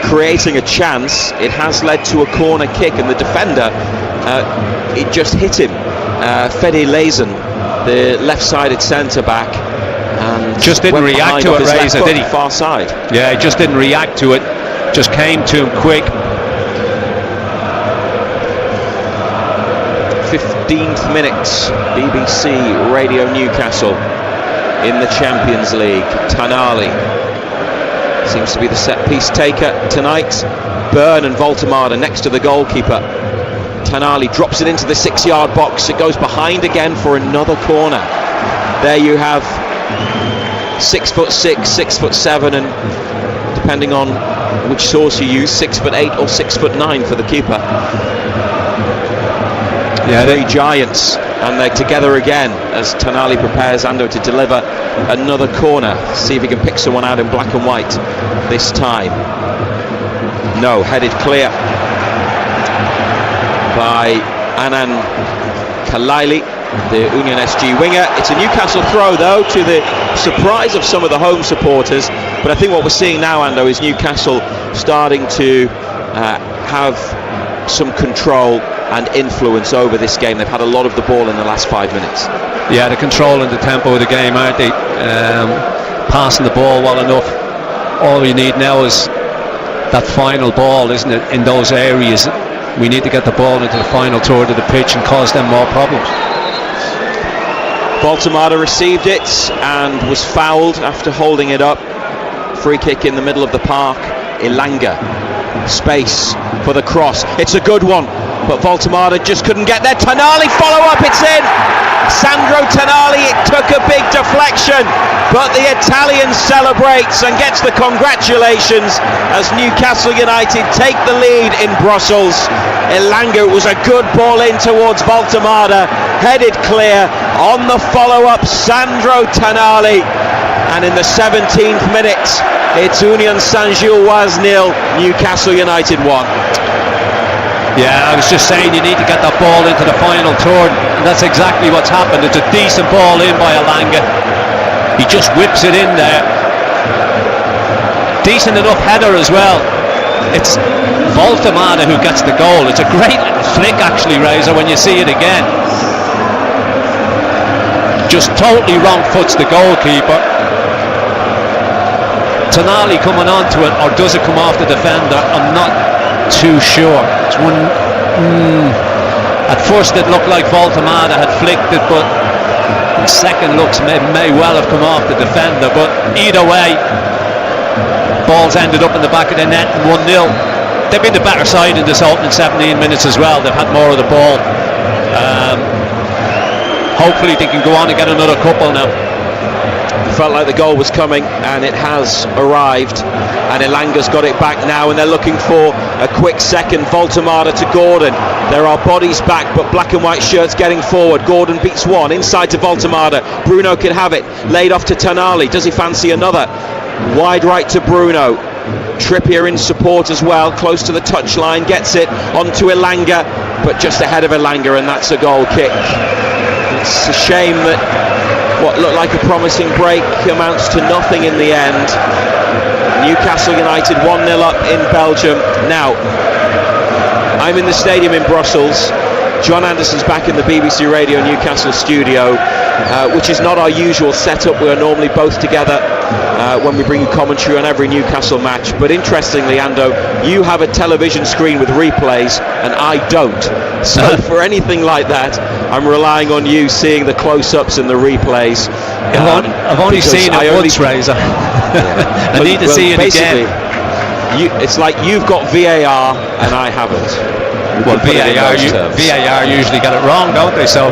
creating a chance, it has led to a corner kick, and the defender, it just hit him. Fede Lezen, the left-sided centre-back, and just didn't react to it, Razor, did he? Far side. Yeah, he just didn't react to it, just came to him quick. 15th minute, BBC Radio Newcastle in the Champions League. Tonali seems to be the set piece taker tonight. Byrne and Voltemade next to the goalkeeper. Tonali drops it into the 6-yard box. It goes behind again for another corner. There you have 6'6", 6'7", and depending on which source you use, 6'8" or 6'9" for the keeper. Yeah, three giants, and they're together again as Tonali prepares Ando to deliver another corner. See if he can pick someone out in black and white this time. No, headed clear by Anan Kalaili, the Union SG winger. It's a Newcastle throw, though, to the surprise of some of the home supporters. But I think what we're seeing now, Ando, is Newcastle starting to have some control and influence over this game. They've had a lot of the ball in the last 5 minutes. Yeah, the control and the tempo of the game, aren't they? Passing the ball well enough. All you need now is that final ball, isn't it, in those areas. We need to get the ball into the final third of the pitch and cause them more problems. Voltemade received it and was fouled after holding it up. Free kick in the middle of the park. Elanga, space for the cross. It's a good one, but Voltemade just couldn't get there. Tonali, follow up, it's in. Sandro Tonali, it took a big deflection, but the Italian celebrates and gets the congratulations as Newcastle United take the lead in Brussels. Elanga, it was a good ball in towards Voltemade, headed clear on the follow-up. Sandro Tonali, and in the 17th minute, it's Union Saint-Gilloise 0, Newcastle United 1. Yeah, I was just saying you need to get that ball into the final third, and that's exactly what's happened. It's a decent ball in by Elanga. He just whips it in there. Decent enough header as well. It's Voltemade who gets the goal. It's a great flick, actually, Razor, when you see it again. Just totally wrong foots the goalkeeper. Tonali coming onto it, or does it come off the defender? I'm not too sure. It's one. At first it looked like Voltemade had flicked it, but second looks may well have come off the defender. But either way, ball's ended up in the back of the net, 1-0. They've been the better side in this opening 17 minutes as well. They've had more of the ball. Hopefully they can go on and get another couple now. Felt like the goal was coming, and it has arrived, and Elanga's got it back now, and they're looking for a quick second. Voltemade to Gordon. There are bodies back, but black and white shirts getting forward. Gordon beats one, inside to Voltemade. Bruno can have it, laid off to Tonali. Does he fancy another? Wide right to Bruno. Trippier in support as well, close to the touchline, gets it onto Elanga, but just ahead of Elanga, and that's a goal kick. It's a shame that what looked like a promising break amounts to nothing in the end. Newcastle United 1-0 up in Belgium. Now, I'm in the stadium in Brussels. John Anderson's back in the BBC Radio Newcastle studio, which is not our usual setup. We're normally both together when we bring you commentary on every Newcastle match. But interestingly, Ando, you have a television screen with replays and I don't. So for anything like that, I'm relying on you seeing the close-ups and the replays. I've only seen it once, Razor. I need to see it again. It's like you've got VAR and I haven't. Well, VAR usually get it wrong, don't they? So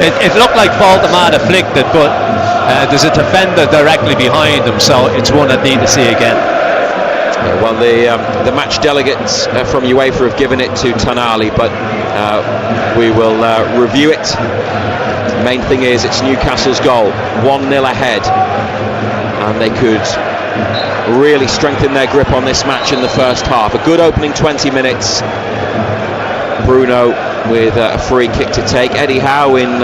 it looked like Voltemade flicked it, but there's a defender directly behind him, so it's one I need to see again. Well, the match delegates from UEFA have given it to Tonali, but we will review it. The main thing is it's Newcastle's goal, 1-0 ahead, and they could really strengthen their grip on this match in the first half. A good opening 20 minutes. Bruno with a free kick to take. Eddie Howe in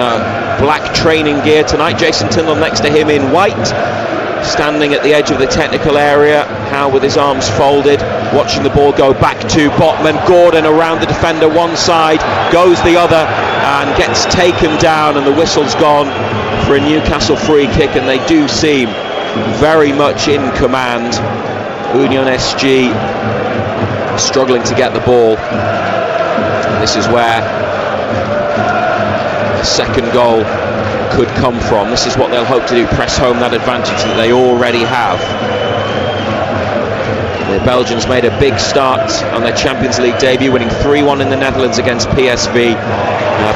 black training gear tonight. Jason Tindall next to him in white, standing at the edge of the technical area. Howe with his arms folded, watching the ball go back to Botman. Gordon around the defender one side, goes the other and gets taken down, and the whistle's gone for a Newcastle free kick, and they do seem very much in command. Union SG struggling to get the ball. This is where the second goal could come from. This is what they'll hope to do, press home that advantage that they already have. The Belgians made a big start on their Champions League debut, winning 3-1 in the Netherlands against PSV,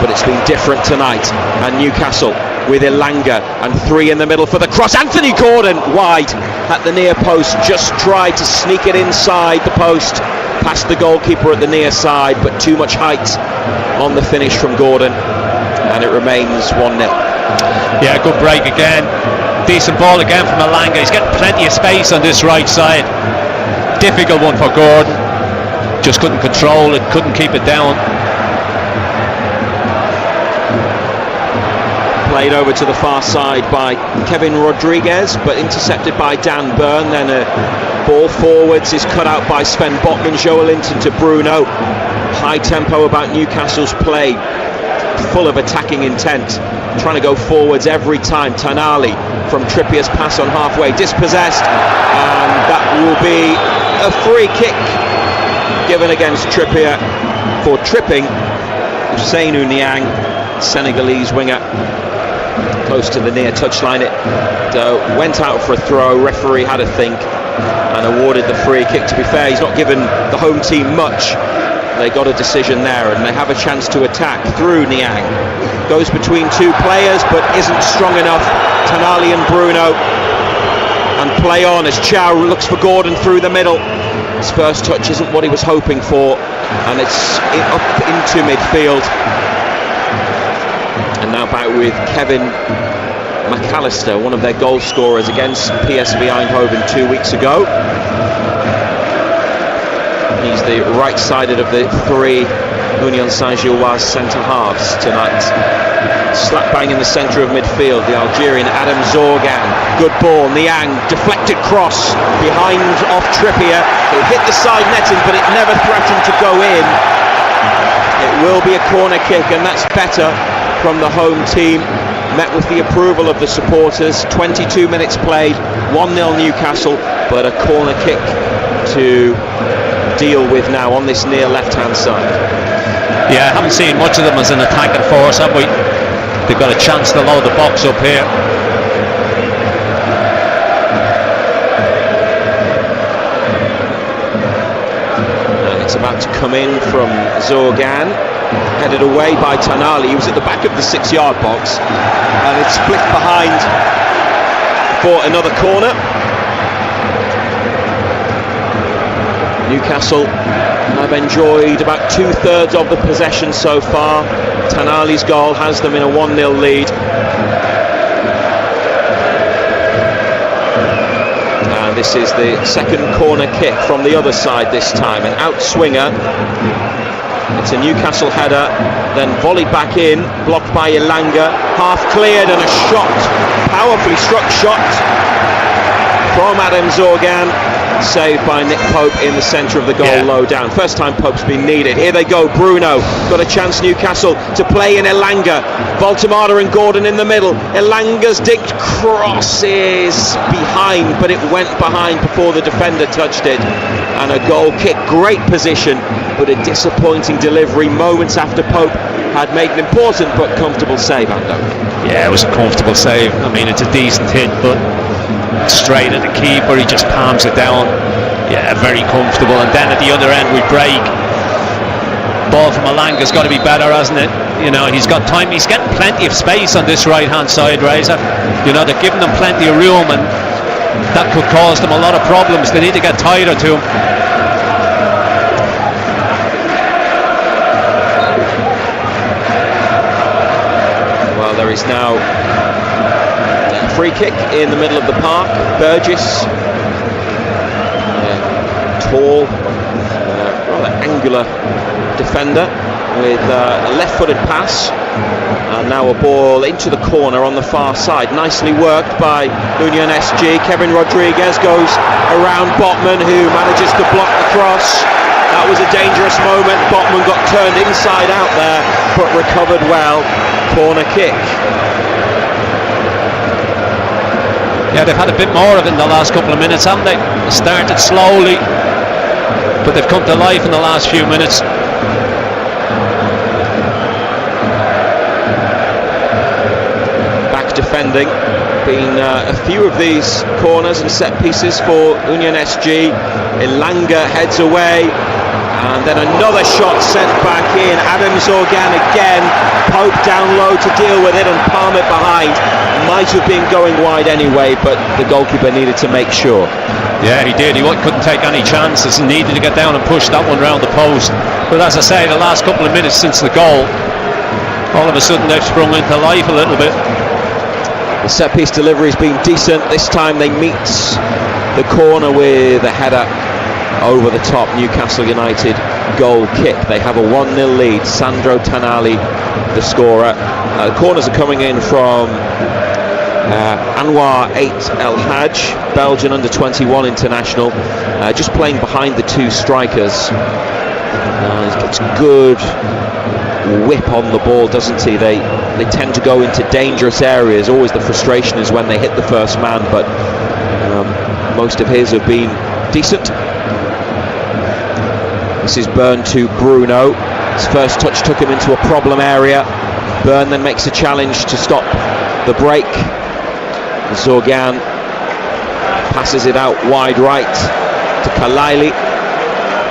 but it's been different tonight. And Newcastle with Elanga, and 3 in the middle for the cross. Anthony Gordon wide at the near post, just tried to sneak it inside the post past the goalkeeper at the near side, but too much height on the finish from Gordon, and it remains 1-0. Yeah, good break again. Decent ball again from Elanga. He's getting plenty of space on this right side. Difficult one for Gordon. Just couldn't control it, couldn't keep it down. Played over to the far side by Kevin Rodriguez, but intercepted by Dan Burn. Then a ball forwards is cut out by Sven Botman. Joelinton to Bruno. High tempo about Newcastle's play, full of attacking intent, trying to go forwards every time. Tonali from Trippier's pass on halfway, dispossessed, and that will be a free kick given against Trippier for tripping Ousseynou Niang, Senegalese winger, close to the near touchline. It went out for a throw. Referee had a think and awarded the free kick. To be fair, he's not given the home team much. They got a decision there, and they have a chance to attack through Niang. Goes between two players but isn't strong enough. Tonali and Bruno, and play on as Chow looks for Gordon through the middle. His first touch isn't what he was hoping for, and it's up into midfield. And now back with Kevin McAllister, one of their goal scorers against PSV Eindhoven 2 weeks ago. He's the right-sided of the 3 Union Saint-Gilloise centre-halves tonight. Slap bang in the centre of midfield, the Algerian Adam Zorgan. Good ball, Niang, deflected cross behind off Trippier. It hit the side netting, but it never threatened to go in. It will be a corner kick, and that's better from the home team. Met with the approval of the supporters. 22 minutes played, 1-0 Newcastle, but a corner kick to deal with now on this near left-hand side. Yeah, I haven't seen much of them as an attacking force, have we? They've got a chance to load the box up here. And it's about to come in from Zorgan, headed away by Tonali. He was at the back of the 6-yard box, and it's flicked behind for another corner. Newcastle have enjoyed about 2/3 of the possession so far. Tonali's goal has them in a 1-0 lead. And this is the second corner kick from the other side this time. An outswinger. It's a Newcastle header, then volleyed back in, blocked by Elanga, half cleared, and a shot, powerfully struck shot from Adam Zorgan, saved by Nick Pope in the centre of the goal, low down. First time Pope's been needed. Here they go, Bruno, got a chance Newcastle to play in Elanga. Voltemada and Gordon in the middle. Elanga's digged cross is behind, but it went behind before the defender touched it. And a goal kick, great position, but a disappointing delivery moments after Pope had made an important but comfortable save, Ando. Yeah, it was a comfortable save. I mean, it's a decent hit, but straight at the keeper, he just palms it down. Yeah, very comfortable. And then at the other end we break. Ball from Elanga's got to be better, hasn't it? You know, he's got time, he's getting plenty of space on this right hand side, Razor. You know, they're giving them plenty of room, and that could cause them a lot of problems. They need to get tighter to him. Well, there is now free kick in the middle of the park. Burgess, tall, rather angular defender, with a left-footed pass, and now a ball into the corner on the far side, nicely worked by Union SG. Kevin Rodriguez goes around Botman, who manages to block the cross. That was a dangerous moment. Botman got turned inside out there, but recovered well. Corner kick. Yeah, they've had a bit more of it in the last couple of minutes, haven't they? They started slowly, but they've come to life in the last few minutes. Back defending. Been a few of these corners and set pieces for Union SG. Elanga heads away, and then another shot sent back in. Adam Zorgan again. Pope down low to deal with it and palm it behind. Might have been going wide anyway, but the goalkeeper needed to make sure. Yeah, he did. He couldn't take any chances. He needed to get down and push that one round the post. But as I say, the last couple of minutes since the goal, all of a sudden they've sprung into life a little bit. The set piece delivery's been decent. This time they meet the corner with a header over the top. Newcastle United goal kick. They have a 1-0 lead. Sandro Tonali, the scorer. The corners are coming in from Anwar 8 El Hadj, Belgian under-21 international, just playing behind the two strikers. He gets good whip on the ball, doesn't he? They tend to go into dangerous areas. Always the frustration is when they hit the first man, but most of his have been decent. This is Byrne to Bruno. His first touch took him into a problem area. Byrne then makes a challenge to stop the break. Zorgan passes it out wide right to Kalaili,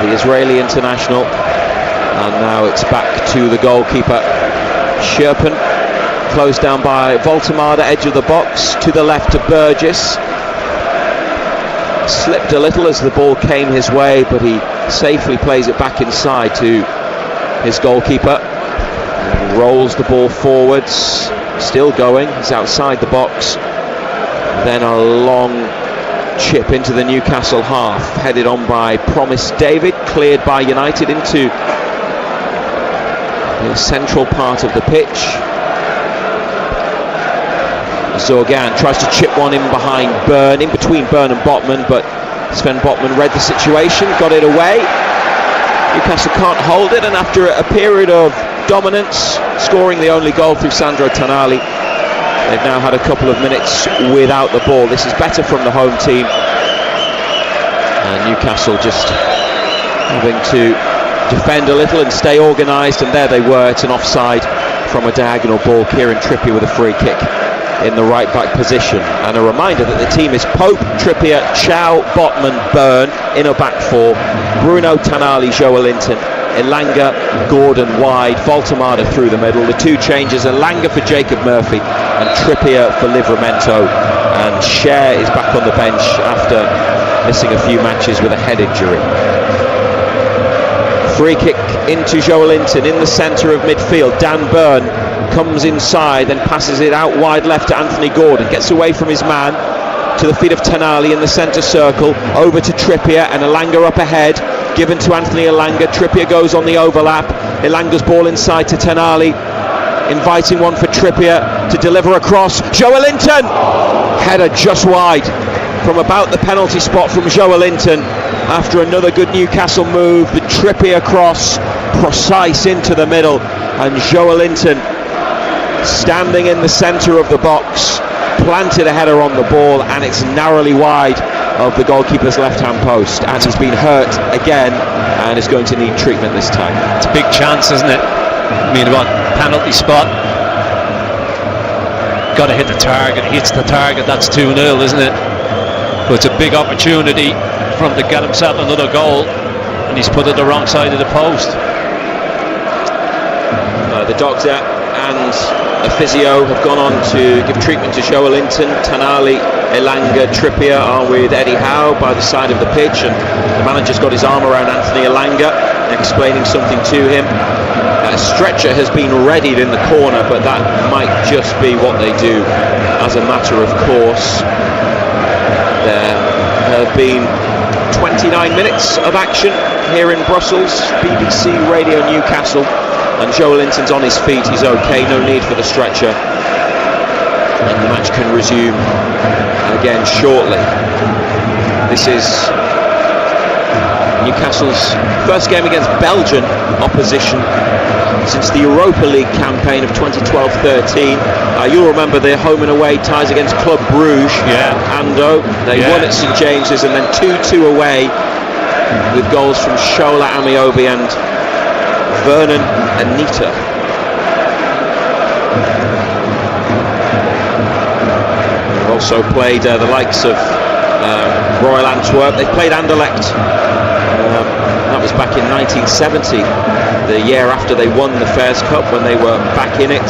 the Israeli international, and now it's back to the goalkeeper Sherpen, closed down by Voltemade, edge of the box, to the left to Burgess. Slipped a little as the ball came his way, but he safely plays it back inside to his goalkeeper. Rolls the ball forwards, still going, he's outside the box. Then a long chip into the Newcastle half, headed on by Promise David, cleared by United into the central part of the pitch. Zorgan tries to chip one in behind Byrne, in between Byrne and Botman, but Sven Botman read the situation, got it away. Newcastle can't hold it, and after a period of dominance, scoring the only goal through Sandro Tonali, they've now had a couple of minutes without the ball. This is better from the home team, and Newcastle just having to defend a little and stay organised, and there they were. It's an offside from a diagonal ball. Kieran Trippier with a free kick in the right back position, and a reminder that the team is Pope, Trippier, Chow, Botman, Byrne in a back four, Bruno, Tonali, Joelinton, Elanga, Gordon wide, Voltemade through the middle. The two changes, Elanga for Jacob Murphy and Trippier for Livramento, and Cher is back on the bench after missing a few matches with a head injury. Free kick into Joelinton in the centre of midfield. Dan Byrne comes inside and passes it out wide left to Anthony Gordon, gets away from his man to the feet of Tonali in the centre circle, over to Trippier, and Elanga up ahead, given to Anthony Elanga. Trippier goes on the overlap, Elanga's ball inside to Tonali, inviting one for Trippier to deliver across. Joelinton, header just wide from about the penalty spot from Joelinton after another good Newcastle move. The Trippier cross, precise into the middle, and Joelinton, standing in the centre of the box, planted a header on the ball, and it's narrowly wide of the goalkeeper's left-hand post, and he's been hurt again and is going to need treatment this time. It's a big chance, isn't it? I mean, what, penalty spot, got to hit the target, hits the target, that's 2-0, isn't it? But it's a big opportunity for him to get himself another goal, and he's put it the wrong side of the post. The doctor and a physio have gone on to give treatment to Joelinton. Tonali, Elanga, Trippier are with Eddie Howe by the side of the pitch, and the manager's got his arm around Anthony Elanga, explaining something to him. A stretcher has been readied in the corner, but that might just be what they do as a matter of course. There have been 29 minutes of action here in Brussels, BBC Radio Newcastle, and Joe Linton's on his feet, he's okay, no need for the stretcher, and the match can resume again shortly. This is Newcastle's first game against Belgian opposition since the Europa League campaign of 2012-13. You'll remember their home and away ties against Club Brugge, Ando. They won at St James's and then 2-2 away with goals from Shola Amiobi and Vernon Anita. They've also played the likes of Royal Antwerp. They've played Anderlecht. That was back in 1970, the year after they won the Fairs Cup, when they were back in it.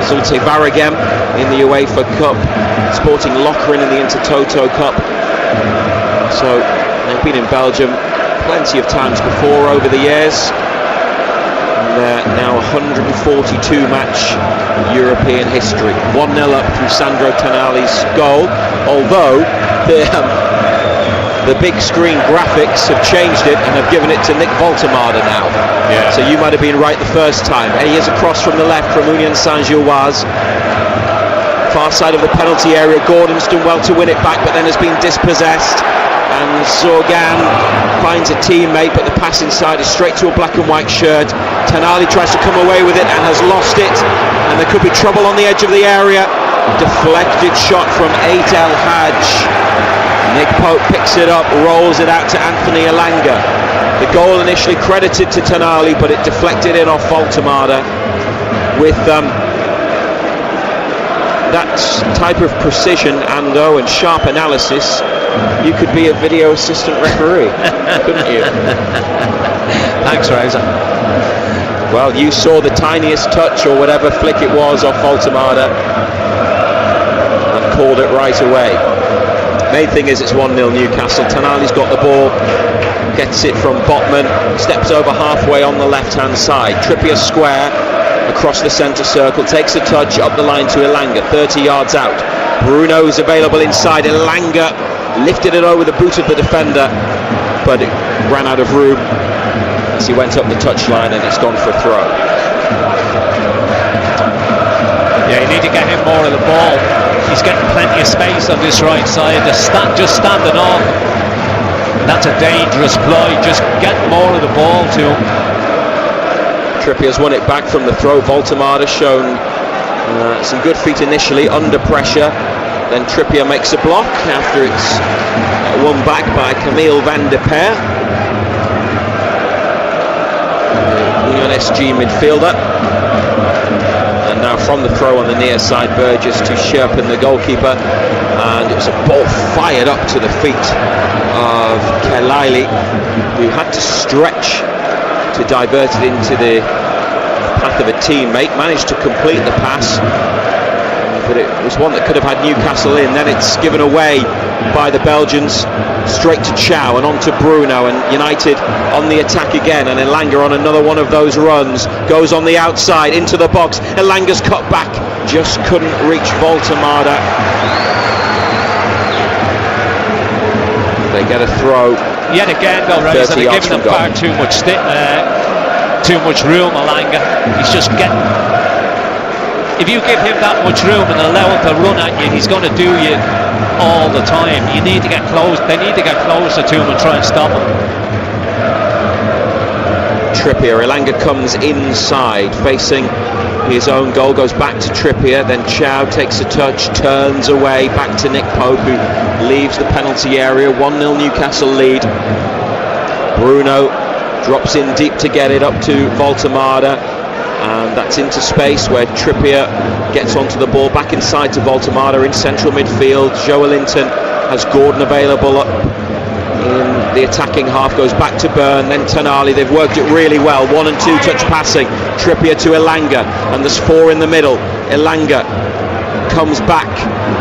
Zulte Waregem in the UEFA Cup, Sporting Lokeren in the Intertoto Cup. So they've been in Belgium plenty of times before over the years. And they're now 142 match European history. 1-0 up through Sandro Tonali's goal, although the big screen graphics have changed it and have given it to Nick Voltemade now. So you might have been right the first time. He is across from the left from Union Saint-Gilloise. Far side of the penalty area. Gordon's done well to win it back, but then has been dispossessed. And Zorgan finds a teammate, but the pass inside is straight to a black and white shirt. Tonali tries to come away with it and has lost it. And there could be trouble on the edge of the area. Deflected shot from Eight El Hadj. Nick Pope picks it up, rolls it out to Anthony Elanga. The goal initially credited to Tonali, but it deflected in off Voltemade. With that type of precision, Ando, and sharp analysis, you could be a video assistant referee, couldn't you? Thanks, Razor. Well, you saw the tiniest touch or whatever flick it was off Voltemade and called it right away. Main thing is it's 1-0 Newcastle. Tonali's got the ball, gets it from Botman, steps over halfway on the left-hand side. Trippier square across the centre circle, takes a touch up the line to Elanga, 30 yards out. Bruno's available inside. Elanga lifted it over the boot of the defender, but it ran out of room as he went up the touchline, and it's gone for a throw. Yeah, you need to get him more of the ball. He's getting plenty of space on this right side. Just standing off. That's a dangerous ploy. Just get more of the ball to him. Trippier's won it back from the throw. Voltemade has shown some good feet initially under pressure. Then Trippier makes a block after it's won back by Camille van der Peer, the UNSG midfielder. And now from the throw on the near side, Burgess to Sherpin, the goalkeeper, and it was a ball fired up to the feet of Kelaili, who had to stretch to divert it into the path of a teammate. Managed to complete the pass, but it was one that could have had Newcastle in. Then it's given away by the Belgians straight to Chow and on to Bruno, and United on the attack again, and Elanga on another one of those runs, goes on the outside into the box. Elanga's cut back, just couldn't reach Voltemade. They get a throw. Yet again, though, right, they're giving him far too much room. Elanga, he's just getting. If you give him that much room and allow him to run at you, he's going to do you all the time. You need to get close. They need to get closer to him and try and stop him. Trippier. Elanga comes inside, facing his own goal. Goes back to Trippier. Then Chow takes a touch, turns away, back to Nick Pope, who leaves the penalty area. 1-0 Newcastle lead. Bruno drops in deep to get it up to Voltemade. And that's into space where Trippier gets onto the ball, back inside to Voltemade in central midfield. Joelinton has Gordon available up in the attacking half, goes back to Byrne, then Tonali. They've worked it really well, 1 and 2 touch passing. Trippier to Elanga, and there's 4 in the middle. Elanga comes back,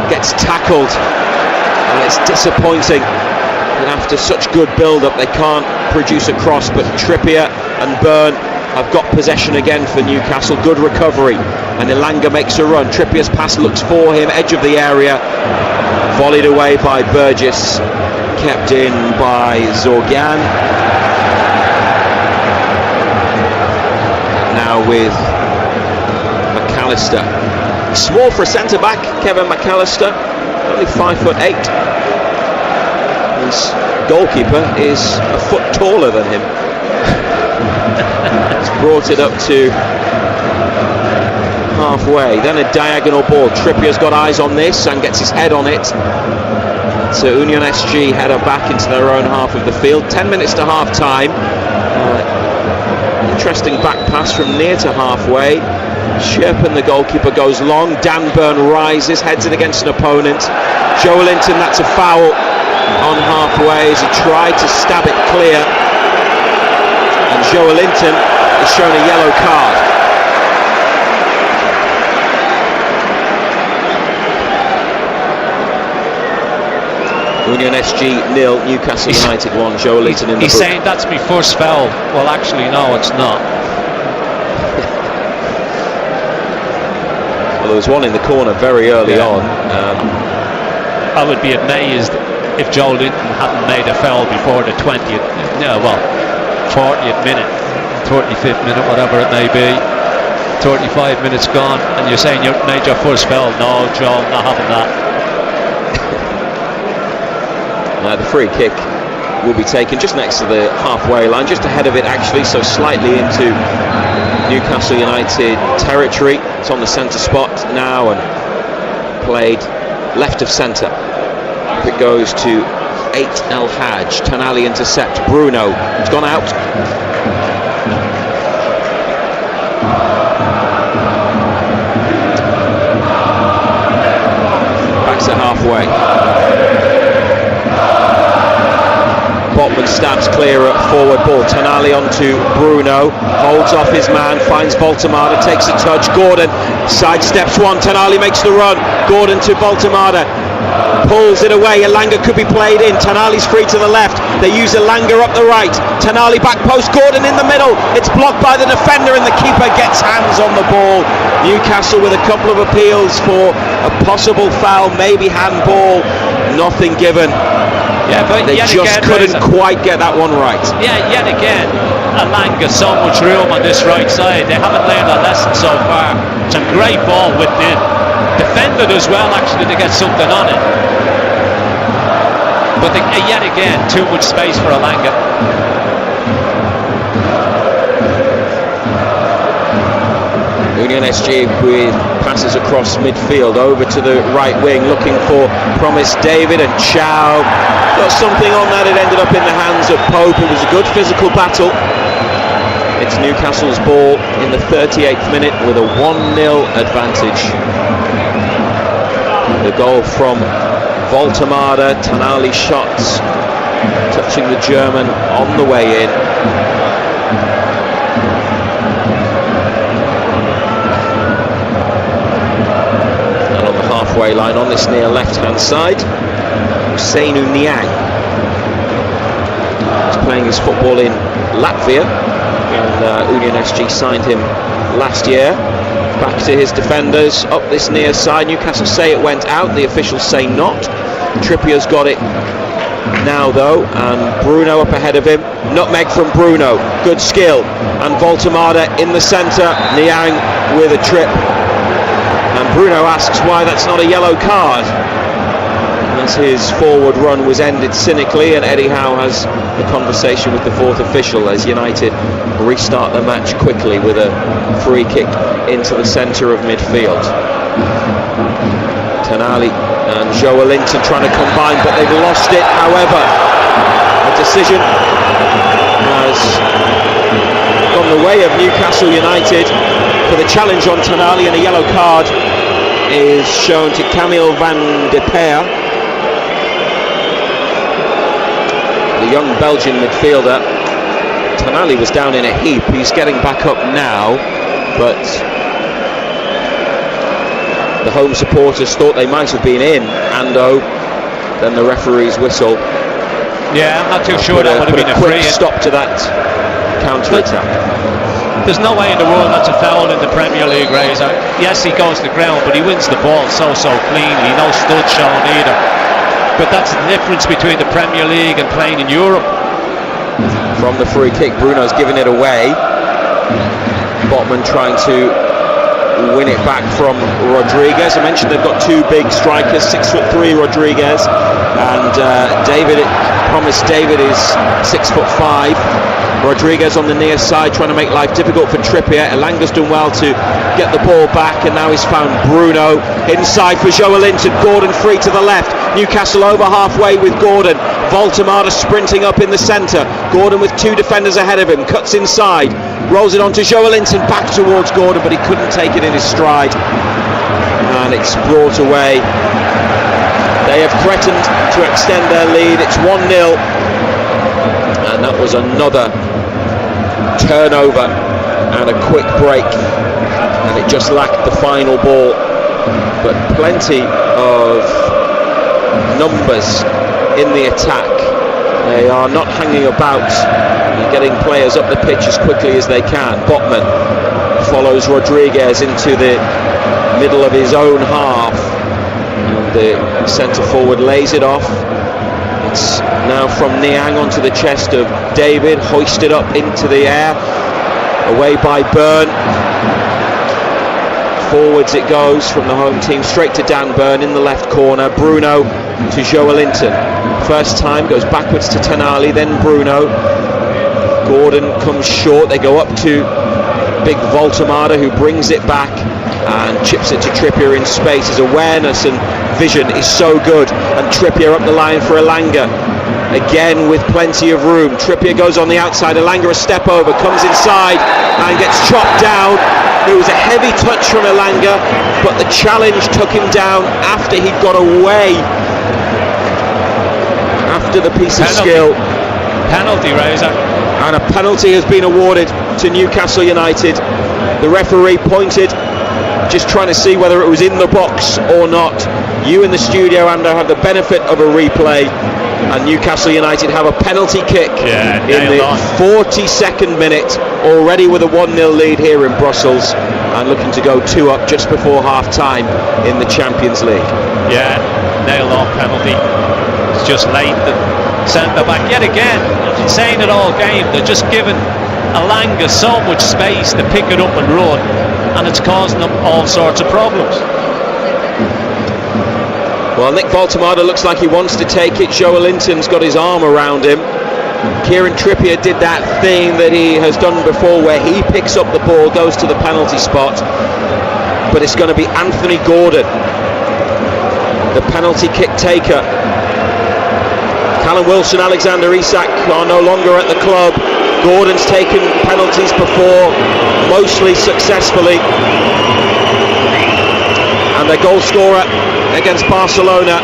gets tackled, and it's disappointing. And after such good build-up, they can't produce a cross, but Trippier and Byrne have got possession again for Newcastle. Good recovery, and Elanga makes a run. Trippier's pass looks for him, edge of the area, volleyed away by Burgess. kept in by Zorgan. Now with McAllister. Small for a centre-back, Kevin McAllister, only 5'8". His goalkeeper is a foot taller than him. He's brought it up to halfway. Then a diagonal ball. Trippier's got eyes on this and gets his head on it. So Union SG header back into their own half of the field. 10 minutes to half time. Interesting back pass from near to halfway. Sherpen, the goalkeeper, goes long. Dan Burn rises, heads it against an opponent. Joe Linton, that's a foul on halfway as he tried to stab it clear. And Joe Linton is shown a yellow card. Union SG 0, Newcastle United 1. Joe Linton in the He's saying that's my first foul. Well, actually, no, it's not. Well, there was one in the corner very early on. I would be amazed if Joe Linton hadn't made a foul before the 40th minute, 35th minute, whatever it may be. 35 minutes gone, and you're saying you made your first foul. No, Joe, not having that. The free kick will be taken just next to the halfway line, just ahead of it actually, so slightly into Newcastle United territory. It's on the centre spot now and played left of centre. It goes to 8 El Hadj. Tonali intercept. Bruno, it's gone out. Back to halfway. Botman stabs clear at forward ball. Tonali onto Bruno, holds off his man, finds Baltamada, takes a touch. Gordon sidesteps one. Tonali makes the run. Gordon to Baltamada, pulls it away. Elanga could be played in. Tonali's free to the left. They use Elanga up the right. Tonali back post. Gordon in the middle. It's blocked by the defender and the keeper gets hands on the ball. Newcastle with a couple of appeals for a possible foul, maybe handball. Nothing given. Yeah, but they just again, couldn't quite get that one right. Yeah, yet again, Elanga, so much room on this right side. They haven't learned a lesson so far. It's a great ball with the defended as well, actually, to get something on it. But yet again, too much space for Elanga. Union SG with passes across midfield over to the right wing, looking for Promise David, and Chow got something on that. It ended up in the hands of Pope. It was a good physical battle. It's Newcastle's ball in the 38th minute with a 1-0 advantage. The goal from Baltamada. Tonali shots touching the German on the way in. Halfway line on this near left-hand side, Usainu Niang. He's playing his football in Latvia, and Union SG signed him last year. Back to his defenders up this near side. Newcastle say it went out, the officials say not. Trippier's got it now though, and Bruno up ahead of him. Nutmeg from Bruno, good skill, and Baltamada in the centre. Niang with a trip. And Bruno asks why that's not a yellow card, as his forward run was ended cynically, and Eddie Howe has a conversation with the fourth official as United restart the match quickly with a free kick into the centre of midfield. Tonali and Joe Linton trying to combine, but they've lost it. However, a decision has gone the way of Newcastle United for the challenge on Tonali, and a yellow card is shown to Camille van de Peer, the young Belgian midfielder. Tonali was down in a heap. He's getting back up now, but the home supporters thought they might have been in Ando. Then the referee's whistle. Yeah, I'm not too sure that would have been a free. Stop to that counter-attack. There's no way in the world that's a foul in the Premier League, Razor. Yes, he goes to the ground, but he wins the ball so cleanly. No stud shown either. but that's the difference between the Premier League and playing in Europe. From the free kick, Bruno's giving it away. Botman trying to win it back from Rodriguez. I mentioned they've got two big strikers, 6'3" Rodriguez, and David is 6'5". Rodriguez on the near side trying to make life difficult for Trippier. Elanga's done well to get the ball back, and now he's found Bruno inside for Joelinton. Gordon free to the left. Newcastle over halfway with Gordon. Voltemada sprinting up in the centre. Gordon with two defenders ahead of him, cuts inside, rolls it on to Joelinton, back towards Gordon, but he couldn't take it in his stride, and it's brought away. They have threatened to extend their lead. It's 1-0, and that was another turnover and a quick break, and it just lacked the final ball. But plenty of numbers in the attack. They are not hanging about, getting players up the pitch as quickly as they can. Botman follows Rodriguez into the middle of his own half, and the centre forward lays it off. It's now from Niang onto the chest of David, hoisted up into the air, away by Byrne. Forwards it goes from the home team straight to Dan Byrne in the left corner. Bruno to Joelinton. First time goes backwards to Tonali, then Bruno. Gordon comes short. They go up to big Voltemada, who brings it back and chips it to Trippier in space. His awareness and vision is so good, and Trippier up the line for Elanga, again with plenty of room. Trippier goes on the outside, Elanga a step over, comes inside and gets chopped down. It was a heavy touch from Elanga, but the challenge took him down after he got away, after the piece of skill. Penalty, Razor. And a penalty has been awarded to Newcastle United. The referee pointed, just trying to see whether it was in the box or not. You in the studio, Ando, have the benefit of a replay, and Newcastle United have a penalty kick in the 42nd minute, already with a 1-0 lead here in Brussels, and looking to go 2 up just before half-time in the Champions League. Yeah, nailed on penalty. It's just late. The centre-back, yet again, I've been saying it all game, they're just giving Elanga so much space to pick it up and run, and it's causing them all sorts of problems. Well, Nick Voltemada looks like he wants to take it. Joelinton's got his arm around him. Kieran Trippier did that thing that he has done before, where he picks up the ball, goes to the penalty spot, but it's going to be Anthony Gordon, the penalty kick taker. Callum Wilson, Alexander Isak are no longer at the club. Gordon's taken penalties before, mostly successfully, and their goal scorer against Barcelona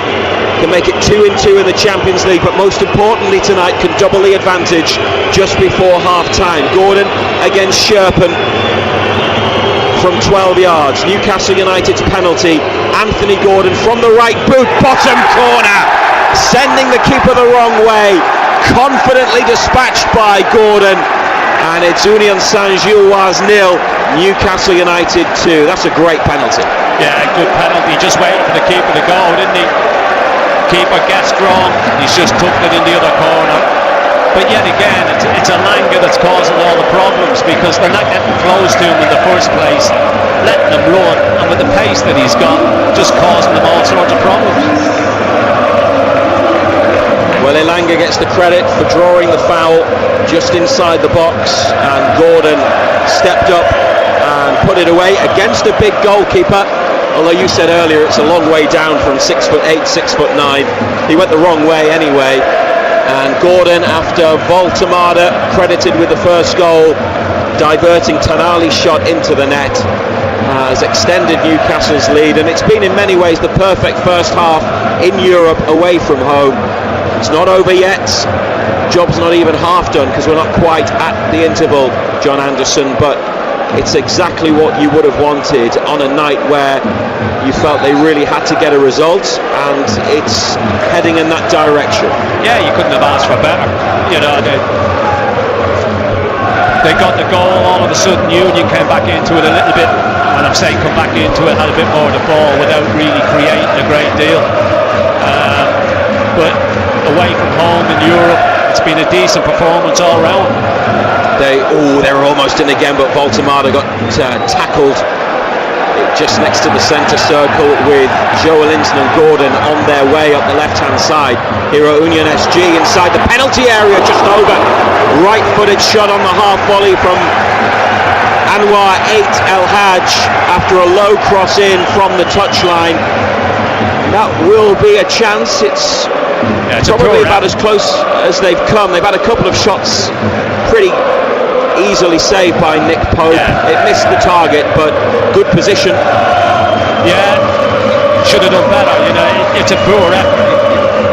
can make it 2-2 in the Champions League, but most importantly tonight can double the advantage just before half-time. Gordon against Sherpen from 12 yards. Newcastle United's penalty. Anthony Gordon from the right boot, bottom corner, sending the keeper the wrong way. Confidently dispatched by Gordon, and it's Union Saint-Gilloise 0, Newcastle United 2. That's a great penalty. Yeah, good penalty. Just waiting for the keeper to go, didn't he? Keeper gets drawn, he's just tucked it in the other corner. But yet again, it's Elanga that's causing all the problems, because they're not getting close to him in the first place, letting him run, and with the pace that he's got, just causing them all sorts of problems. Well, Elanga gets the credit for drawing the foul just inside the box, and Gordon stepped up and put it away against a big goalkeeper. Although you said earlier it's a long way down from 6'8", 6'9". He went the wrong way anyway. And Gordon, after Voltemada credited with the first goal, diverting Tonali's shot into the net, has extended Newcastle's lead, and it's been in many ways the perfect first half in Europe away from home. It's not over yet. Job's not even half done, because we're not quite at the interval, John Anderson, but it's exactly what you would have wanted on a night where you felt they really had to get a result, and it's heading in that direction. Yeah, you couldn't have asked for better. You know, they got the goal, all of a sudden Union came back into it a little bit, and I'm saying come back into it, had a bit more of the ball without really creating a great deal. but away from home in Europe, it's been a decent performance all round. They were almost in again, but Voltemada got tackled just next to the centre circle with Joelinton and Gordon on their way up the left-hand side. Hero Union SG inside the penalty area, just over. Right-footed shot on the half volley from Anwar 8 El Hajj after a low cross in from the touchline. That will be a chance. It's probably about as close as they've come. They've had a couple of shots pretty easily saved by Nick Pope. It missed the target, but good position. Yeah, should have done better. It's a poor effort.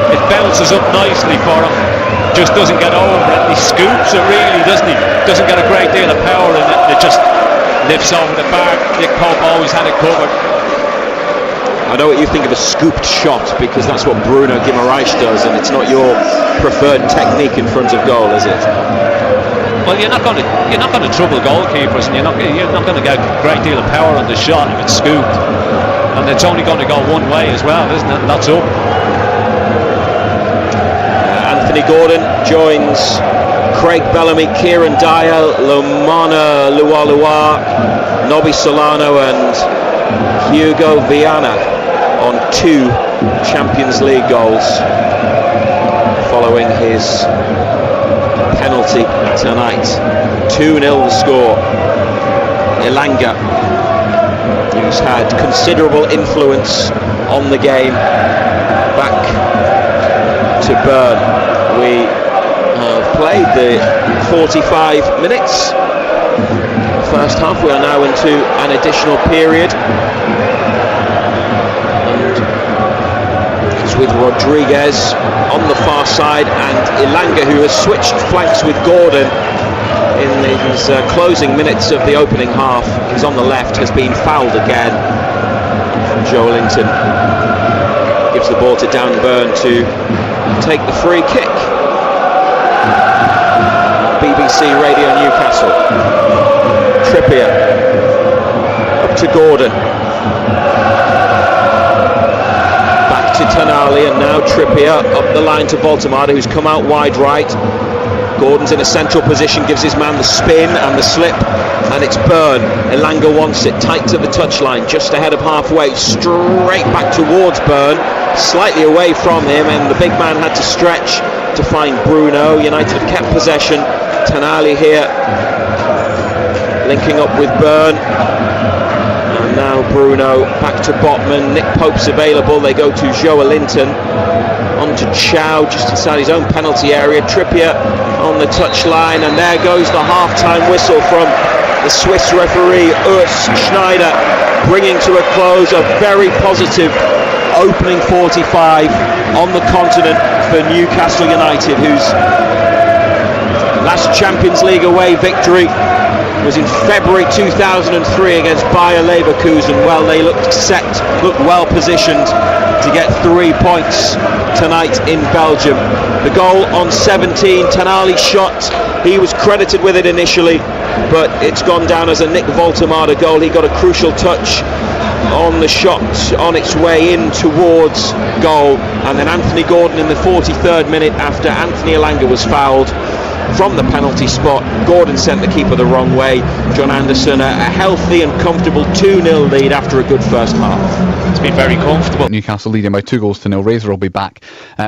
It bounces up nicely for him, just doesn't get over it. He scoops it really, doesn't he? Doesn't get a great deal of power in it. It just lifts over the bar. Nick Pope always had it covered. I know what you think of a scooped shot, because that's what Bruno Guimaraes does, and it's not your preferred technique in front of goal, is it? Well, you're not going to trouble goalkeepers, and you're not going to get a great deal of power on the shot if it's scooped, and it's only going to go one way as well, isn't it? And that's up. Anthony Gordon joins Craig Bellamy, Kieran Dyer, Lomana Lualua, Nobby Solano and Hugo Viana on 2 Champions League goals following his penalty tonight. 2-0 the score. Elanga, who's had considerable influence on the game, back to Byrne. We have played the 45 minutes. First half. We are now into an additional period. And it's with Rodriguez on the far side and Elanga, who has switched flanks with Gordon in his closing minutes of the opening half. He's on the left, has been fouled again. Joelinton gives the ball to Dan Byrne to take the free kick. BBC Radio Newcastle. Trippier up to Gordon, back to Tonali, and now Trippier up the line to Voltemada, who's come out wide right. Gordon's in a central position, gives his man the spin and the slip, and it's Byrne. Elanga wants it tight to the touchline, just ahead of halfway, straight back towards Byrne, slightly away from him, and the big man had to stretch to find Bruno. United have kept possession. Tonali here linking up with Byrne, and now Bruno back to Botman. Nick Pope's available. They go to Joelinton, on to Chow just inside his own penalty area. Trippier on the touchline, and there goes the half-time whistle from the Swiss referee Urs Schneider, bringing to a close a very positive opening 45 on the continent for Newcastle United, whose last Champions League away victory was in February 2003 against Bayer Leverkusen. Well, they looked well positioned to get 3 points tonight in Belgium. The goal on 17, Tonali shot. He was credited with it initially, but it's gone down as a Nick Voltemada goal. He got a crucial touch on the shot on its way in towards goal, and then Anthony Gordon in the 43rd minute, after Anthony Elanga was fouled from the penalty spot. Gordon sent the keeper the wrong way. John Anderson, a healthy and comfortable 2-0 lead after a good first half. It's been very comfortable. Newcastle leading by 2-0. Razor will be back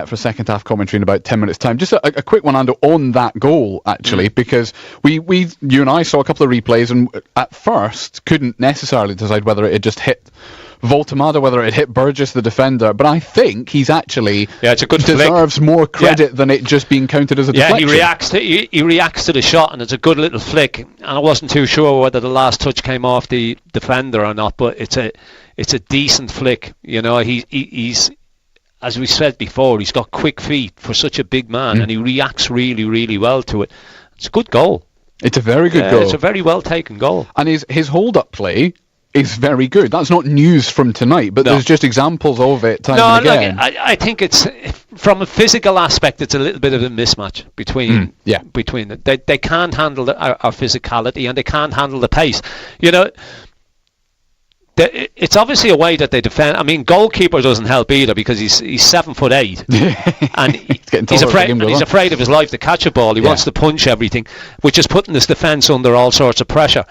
for second half commentary in about 10 minutes time. Just a quick one, Ando, on that goal actually, because you and I saw a couple of replays and at first couldn't necessarily decide whether it had just hit Voltemada, whether it hit Burgess, the defender, but I think he's actually it's a good deserves flick. more credit than it just being counted as a deflection. He reacts to the shot, and it's a good little flick. And I wasn't too sure whether the last touch came off the defender or not, but it's a decent flick. You know, he's, as we said before, he's got quick feet for such a big man, and he reacts really, really well to it. It's a good goal. It's a very good goal. It's a very well taken goal. And his hold-up play is very good. That's not news from tonight, but there's just examples of it time and again. Look, I think it's, from a physical aspect, it's a little bit of a mismatch between them. They can't handle our physicality, and they can't handle the pace. You know, it's obviously a way that they defend. I mean, goalkeeper doesn't help either because he's 7'8", and he's afraid of his life to catch a ball. He wants to punch everything, which is putting this defence under all sorts of pressure.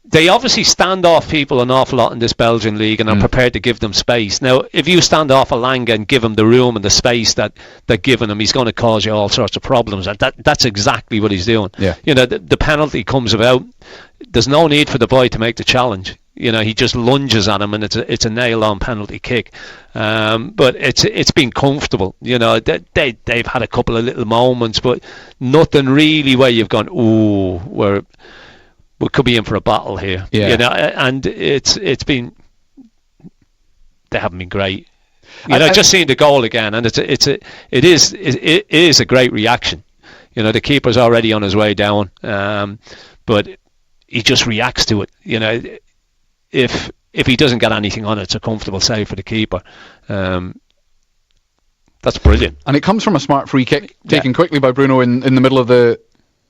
They obviously stand off people an awful lot in this Belgian league and are prepared to give them space. Now, if you stand off Elanga and give him the room and the space that they're giving him, he's going to cause you all sorts of problems. And that's exactly what he's doing. Yeah. You know, the penalty comes about. There's no need for the boy to make the challenge. You know, he just lunges at him, and it's a nail-on penalty kick. But it's been comfortable. You know, they've had a couple of little moments, but nothing really where you've gone, ooh, we could be in for a battle here. Yeah. You know, and it's been, they haven't been great. You know, just seeing the goal again, and it is a great reaction. You know, the keeper's already on his way down, but he just reacts to it. You know, if he doesn't get anything on it, it's a comfortable save for the keeper. That's brilliant. And it comes from a smart free kick taken quickly by Bruno in the middle of the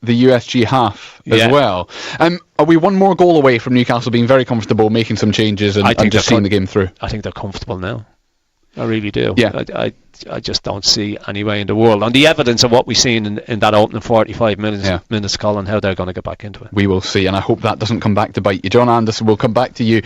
USG half as well. Are we one more goal away from Newcastle being very comfortable, making some changes and just seeing the game through? I think they're comfortable now. I really do. Yeah. I just don't see any way in the world. And the evidence of what we've seen in that opening 45 minutes, Colin, how they're going to get back into it. We will see, and I hope that doesn't come back to bite you. John Anderson, will come back to you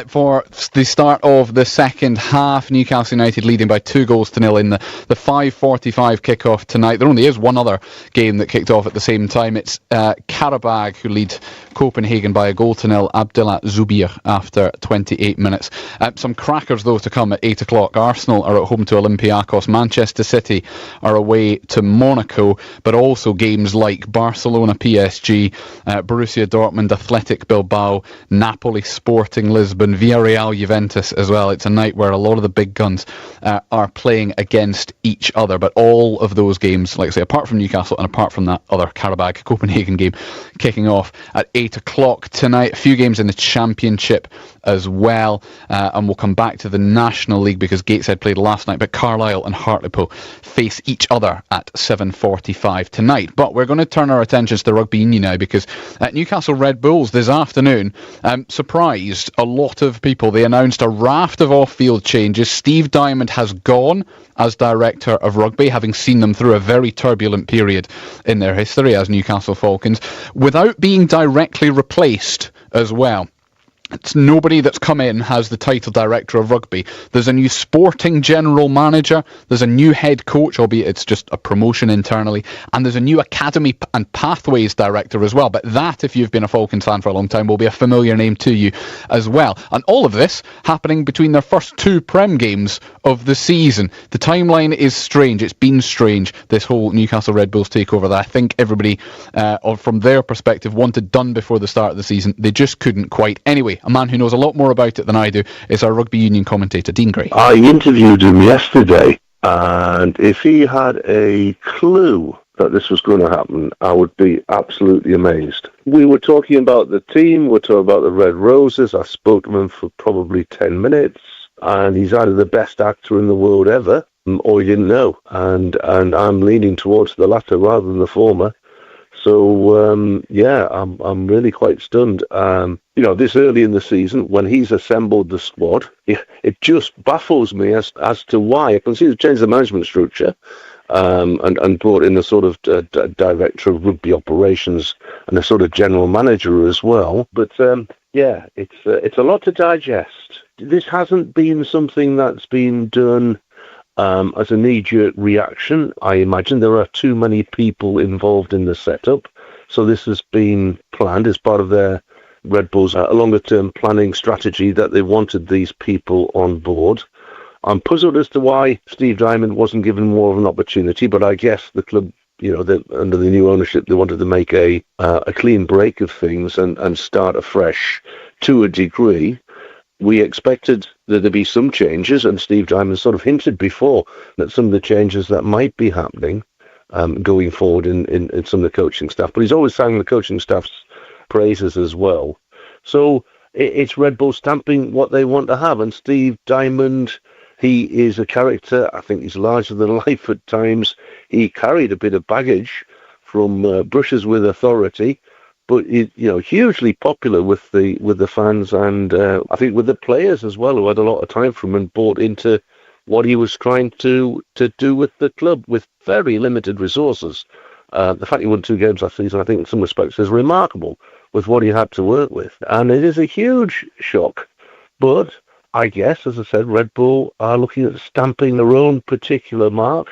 for the start of the second half. Newcastle United leading by 2-0 in the 5:45 kickoff tonight. There only is one other game that kicked off at the same time. It's Karabag who lead Copenhagen by 1-0. Abdullah Zubir after 28 minutes. Some crackers though to come at 8 o'clock. Arsenal are at home to Olympiacos. Manchester City are away to Monaco, but also games like Barcelona PSG, Borussia Dortmund, Athletic Bilbao, Napoli, Sporting Lisbon, Villarreal, Juventus as well. It's a night where a lot of the big guns are playing against each other, but all of those games, like I say, apart from Newcastle and apart from that other Karabag Copenhagen game kicking off at 8 o'clock tonight. A few games in the Championship as well, and we'll come back to the National League because Gateshead played last night, but Carlisle and Hartlepool face each other at 7:45 tonight. But we're going to turn our attentions to rugby union now because Newcastle Red Bulls this afternoon surprised a lot of people. They announced a raft of off-field changes. Steve Diamond has gone as director of rugby, having seen them through a very turbulent period in their history as Newcastle Falcons, without being directly replaced as well. It's nobody that's come in has the title director of rugby. There's a new sporting general manager. There's a new head coach, albeit it's just a promotion internally. And there's a new academy and pathways director as well. But that, if you've been a Falcons fan for a long time, will be a familiar name to you as well. And all of this happening between their first 2 Prem games of the season. The timeline is strange. It's been strange, this whole Newcastle Red Bulls takeover that I think everybody, from their perspective, wanted done before the start of the season. They just couldn't quite. Anyway, a man who knows a lot more about it than I do is our rugby union commentator, Dean Gray. I interviewed him yesterday, and if he had a clue that this was going to happen, I would be absolutely amazed. We were talking about the team, we're talking about the Red Roses. I spoke to him for probably 10 minutes, and he's either the best actor in the world ever, or he didn't know. And I'm leaning towards the latter rather than the former. So, I'm really quite stunned. This early in the season, when he's assembled the squad, it just baffles me as to why. I can see he's changed the management structure and brought in a sort of director of rugby operations and a sort of general manager as well. But, it's a lot to digest. This hasn't been something that's been done as a knee-jerk reaction. I imagine there are too many people involved in the setup, so this has been planned as part of their Red Bulls a longer-term planning strategy that they wanted these people on board. I'm puzzled as to why Steve Diamond wasn't given more of an opportunity, but I guess the club, under the new ownership, they wanted to make a clean break of things and start afresh to a degree. We expected there to be some changes, and Steve Diamond sort of hinted before that some of the changes that might be happening going forward in some of the coaching staff. But he's always sang the coaching staff's praises as well. So it's Red Bull stamping what they want to have. And Steve Diamond, he is a character. I think he's larger than life at times. He carried a bit of baggage from brushes with authority but hugely popular with the fans, and I think with the players as well, who had a lot of time for him and bought into what he was trying to do with the club with very limited resources. The fact he won 2 games last season, I think in some respects, is remarkable with what he had to work with. And it is a huge shock. But I guess, as I said, Red Bull are looking at stamping their own particular mark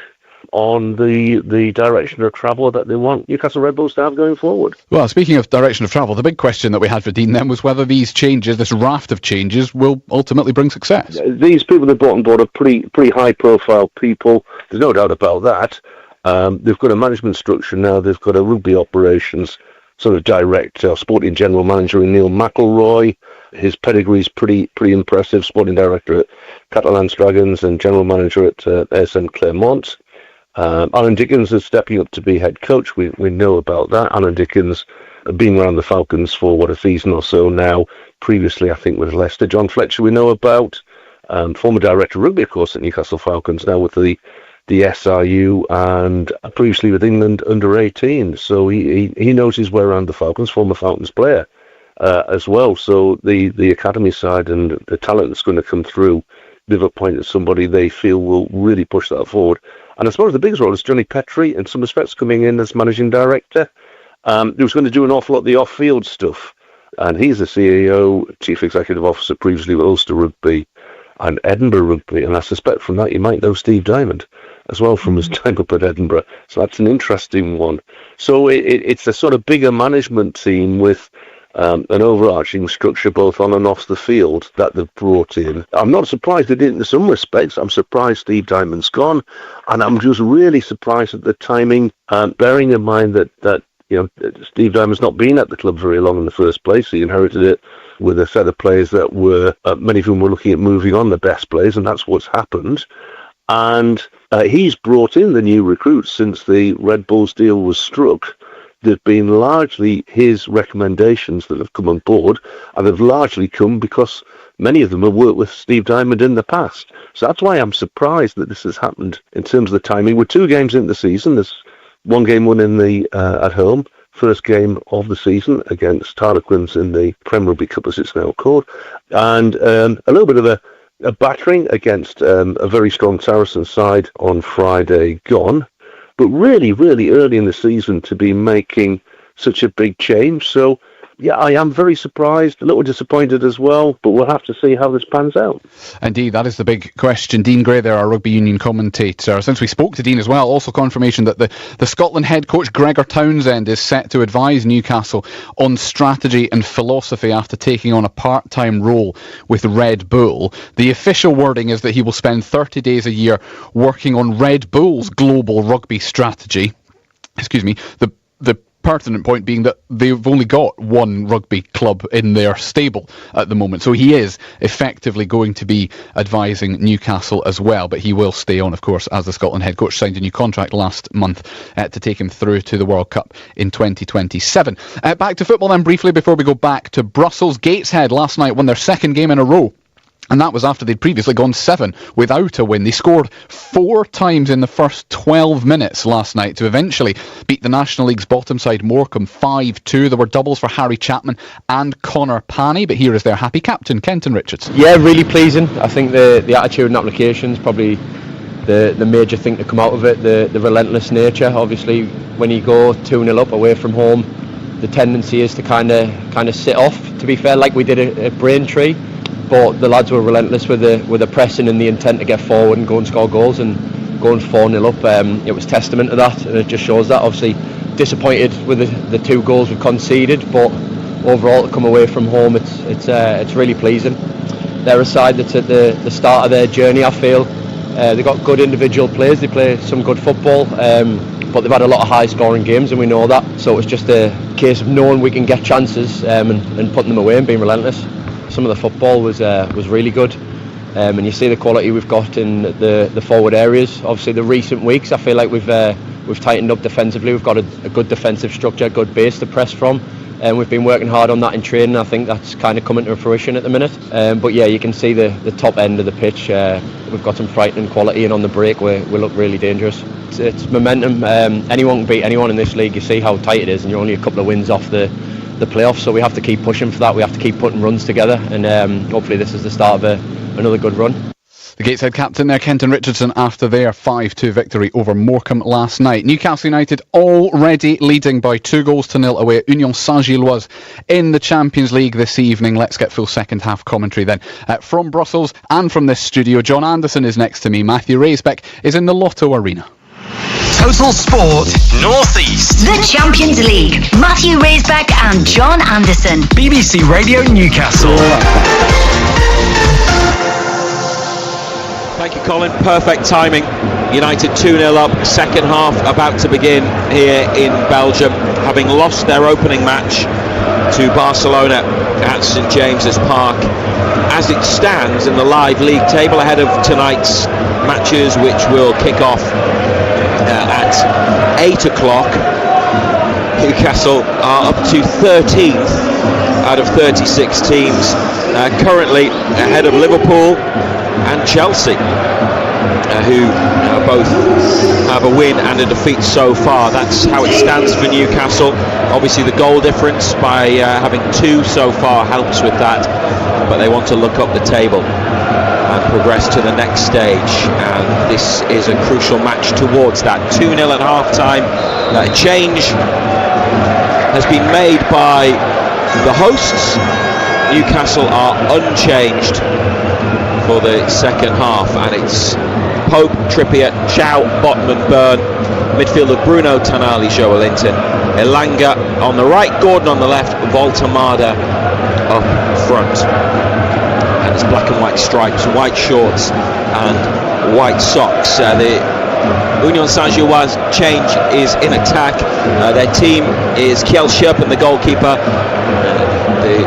on the direction of travel that they want Newcastle Red Bulls to have going forward. Well, speaking of direction of travel, the big question that we had for Dean then was whether these changes, this raft of changes, will ultimately bring success. These people they brought on board are pretty high-profile people. There's no doubt about that. They've got a management structure now. They've got a rugby operations sort of director, sporting general manager in Neil McElroy. His pedigree is pretty impressive. Sporting director at Catalans Dragons and general manager at ASM Clermont. Alan Dickens is stepping up to be head coach. We know about that. Alan Dickens being around the Falcons for a season or so now. Previously, I think, with Leicester. John Fletcher we know about. Former director of rugby, of course, at Newcastle Falcons, now with the SRU, and previously with England under-18. So he knows his way around the Falcons, former Falcons player as well. So the academy side and the talent that's going to come through, they've appointed somebody they feel will really push that forward. And I suppose the biggest role is Johnny Petrie, in some respects, coming in as managing director. Who's going to do an awful lot of the off-field stuff. And he's the CEO, Chief Executive Officer previously with Ulster Rugby and Edinburgh Rugby. And I suspect from that you might know Steve Diamond as well from his time up at Edinburgh. So that's an interesting one. So it's a sort of bigger management team with an overarching structure both on and off the field that they've brought in. I'm not surprised they did in some respects. I'm surprised Steve Diamond's gone, and I'm just really surprised at the timing, bearing in mind that Steve Diamond's not been at the club very long in the first place. He inherited it with a set of players that were, many of whom were looking at moving on, the best players, and that's what's happened. And he's brought in the new recruits since the Red Bulls deal was struck. They've been largely his recommendations that have come on board, and they've largely come because many of them have worked with Steve Diamond in the past. So that's why I'm surprised that this has happened in terms of the timing. We're 2 games into the season. There's 1 game won in the at home, first game of the season against Harlequins in the Prem Rugby Cup, as it's now called, and a little bit of a battering against a very strong Saracen side on Friday gone. But really, really early in the season to be making such a big change. So, yeah, I am very surprised, a little disappointed as well, but we'll have to see how this pans out. Indeed, that is the big question. Dean Gray there, our rugby union commentator. Since we spoke to Dean as well, also confirmation that the Scotland head coach Gregor Townsend is set to advise Newcastle on strategy and philosophy after taking on a part-time role with Red Bull. The official wording is that he will spend 30 days a year working on Red Bull's global rugby strategy. The pertinent point being that they've only got 1 rugby club in their stable at the moment. So he is effectively going to be advising Newcastle as well, but he will stay on, of course, as the Scotland head coach. Signed a new contract last month to take him through to the World Cup in 2027. Back to football then briefly before we go back to Brussels. Gateshead last night won their 2nd game in a row. And that was after they'd previously gone 7 without a win. They scored 4 times in the first 12 minutes last night to eventually beat the National League's bottom side Morecambe 5-2. There were doubles for Harry Chapman and Connor Pani, but here is their happy captain, Kenton Richards. Yeah, really pleasing. I think the attitude and application is probably the major thing to come out of it, the relentless nature. Obviously, when you go 2-0 up away from home, the tendency is to kind of sit off, to be fair, like we did at Braintree. But the lads were relentless with the pressing and the intent to get forward and go and score goals, and going 4-0 up, it was testament to that, and it just shows that. Obviously disappointed with the 2 goals we've conceded, but overall to come away from home, it's really pleasing. They're a side that's at the start of their journey, I feel. They've got good individual players, they play some good football, but they've had a lot of high scoring games and we know that, so it's just a case of knowing we can get chances and putting them away and being relentless. Some of the football was really good, and you see the quality we've got in the forward areas. Obviously the recent weeks I feel like we've tightened up defensively. We've got a good defensive structure, good base to press from, and we've been working hard on that in training. I think that's kind of coming to fruition at the minute, but yeah, you can see the top end of the pitch. We've got some frightening quality, and on the break we look really dangerous. It's momentum. Anyone can beat anyone in this league. You see how tight it is, and you're only a couple of wins off the the playoffs, so we have to keep pushing for that. We have to keep putting runs together, and hopefully this is the start of another good run. The Gateshead captain there, Kenton Richardson, after their 5-2 victory over Morecambe last night. Newcastle United already leading by 2-0 away at Union Saint-Gilloise in the Champions League this evening. Let's get full second half commentary then. From Brussels and from this studio, John Anderson is next to me. Matthew Raisbeck is in the Lotto Arena. Total Sport North East. The Champions League. Matthew Raisbeck and John Anderson. BBC Radio Newcastle. Thank you, Colin. Perfect timing. United 2-0 up, second half about to begin here in Belgium, having lost their opening match to Barcelona at St James's Park. As it stands in the live league table ahead of tonight's matches, which will kick off at 8 o'clock, Newcastle are up to 13th out of 36 teams, currently ahead of Liverpool and Chelsea, who both have a win and a defeat so far. That's how it stands for Newcastle. Obviously the goal difference by having 2 so far helps with that, but they want to look up the table and progress to the next stage, and this is a crucial match towards that. 2-0 at half-time. A change has been made by the hosts. Newcastle are unchanged for the second half, and it's Pope, Trippier, Chow, Botman, Byrne, midfielder Bruno, Tonali, Joelinton, Elanga on the right, Gordon on the left, Voltemada up front. And it's black and white stripes, white shorts and white socks. The Union Saint-Gilloise change is in attack. Their team is Kjell Scherpen, the goalkeeper. The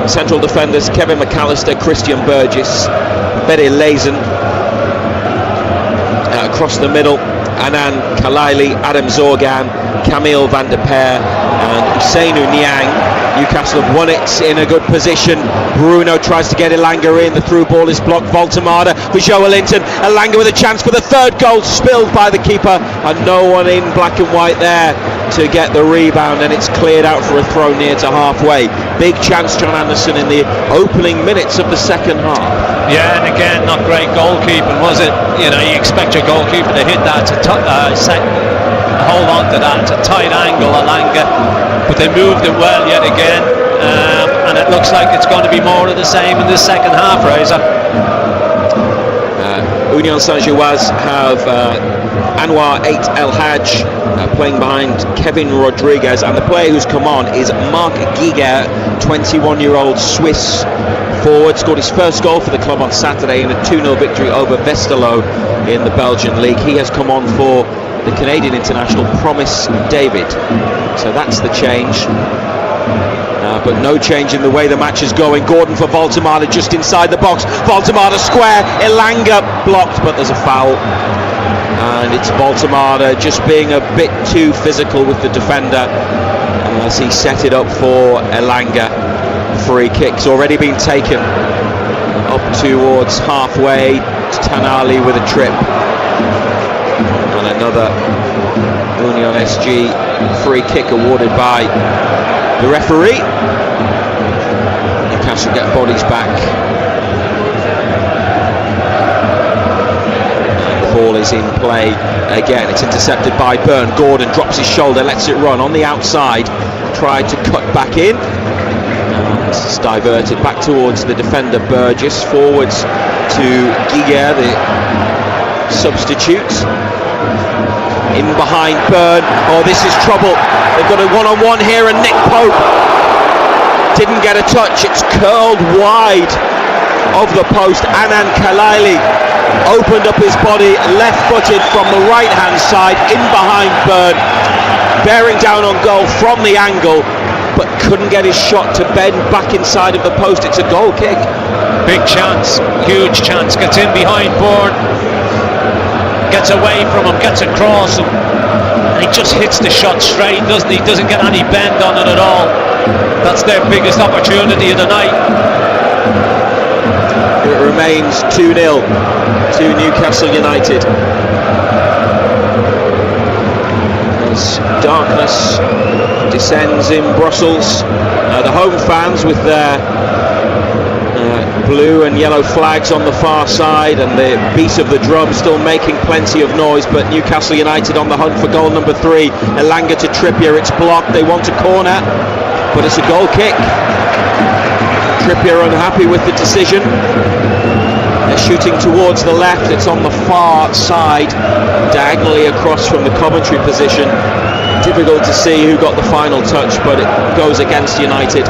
central defenders, Kevin McAllister, Christian Burgess, Bede Lezen. Across the middle, Anan Kalaili, Adam Zorgan, Camille van der Peer and Usainu Niang. Newcastle have won it in a good position. Bruno tries to get Elanga in. The through ball is blocked. Voltemada for Joelinton. Elanga with a chance for the third goal, spilled by the keeper, and no one in black and white there to get the rebound, and it's cleared out for a throw near to halfway. Big chance, John Anderson, in the opening minutes of the second half. Yeah, and again, not great goalkeeping, was it? You know, you expect your goalkeeper to hit that, to hold on to that. It's a tight angle, Elanga, but they moved it well yet again, and it looks like it's going to be more of the same in this second half, Razor. Union Saint-Gilloise have Anwar 8 El Hadj playing behind Kevin Rodriguez, and the player who's come on is Marc Giger, 21-year-old Swiss forward. Scored his first goal for the club on Saturday in a 2-0 victory over Westerlo in the Belgian league. He has come on for the Canadian international Promise David. So that's the change. But no change in the way the match is going. Gordon for Voltemada just inside the box. Voltemada square. Elanga blocked, but there's a foul. And it's Voltemada just being a bit too physical with the defender as he set it up for Elanga. Free kick's already been taken up towards halfway. Tonali with a trip. And another Union SG free kick awarded by the referee. Newcastle get bodies back. And the ball is in play again. It's intercepted by Byrne. Gordon drops his shoulder, lets it run on the outside. Tried to cut back in. And it's diverted back towards the defender Burgess. Forwards to Giger, the substitute. In behind Byrne. Oh, this is trouble. They've got a one-on-one here, and Nick Pope didn't get a touch. It's curled wide of the post. Anan Kalaili opened up his body, left-footed from the right-hand side, in behind Byrne, bearing down on goal from the angle, but couldn't get his shot to bend back inside of the post. It's a goal kick. Big chance, huge chance. Gets in behind Byrne. Gets away from him, gets across him, and he just hits the shot straight, doesn't he? Doesn't get any bend on it at all. That's their biggest opportunity of the night. It remains 2-0 to Newcastle United. There's darkness descends in Brussels. The home fans with their blue and yellow flags on the far side, and the beat of the drum still making plenty of noise. But Newcastle United on the hunt for goal number 3. Elanga to Trippier, it's blocked. They want a corner, but it's a goal kick. Trippier unhappy with the decision. They're shooting towards the left. It's on the far side, diagonally across from the commentary position. Difficult to see who got the final touch, but it goes against United.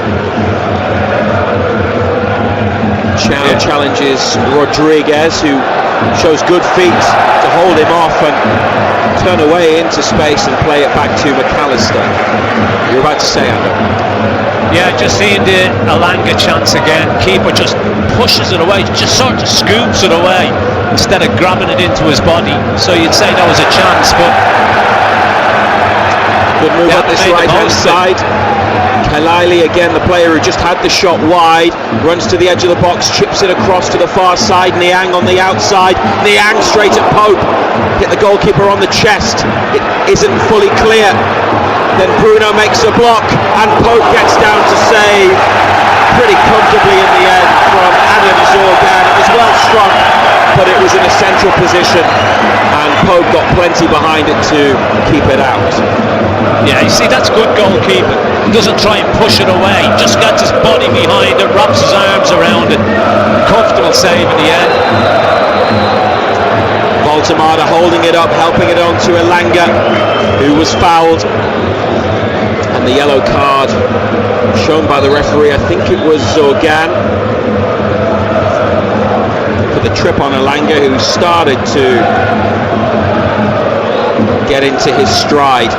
Chow challenges Rodriguez, who shows good feet to hold him off and turn away into space and play it back to McAllister. You're about to say, Andrew? Yeah, just seeing the Elanga chance again. Keeper just pushes it away, just sort of scoops it away instead of grabbing it into his body. So you'd say that was a chance, but good move up this right hand side. Kelaili again, the player who just had the shot wide, runs to the edge of the box, chips it across to the far side. Niang on the outside. Niang straight at Pope. Hit the goalkeeper on the chest. It isn't fully clear. Then Bruno makes a block, and Pope gets down to save pretty comfortably in the end from Adam Zorgan. It was well struck, but it was in a central position, and Pope got plenty behind it to keep it out. yeah, you see, that's good goalkeeping. He doesn't try and push it away, just gets his body behind it, wraps his arms around it. Comfortable save in the end. Baltamada holding it up, helping it on to Elanga, who was fouled. And the yellow card shown by the referee, I think it was Zorgan, for the trip on Elanga, who started to get into his stride.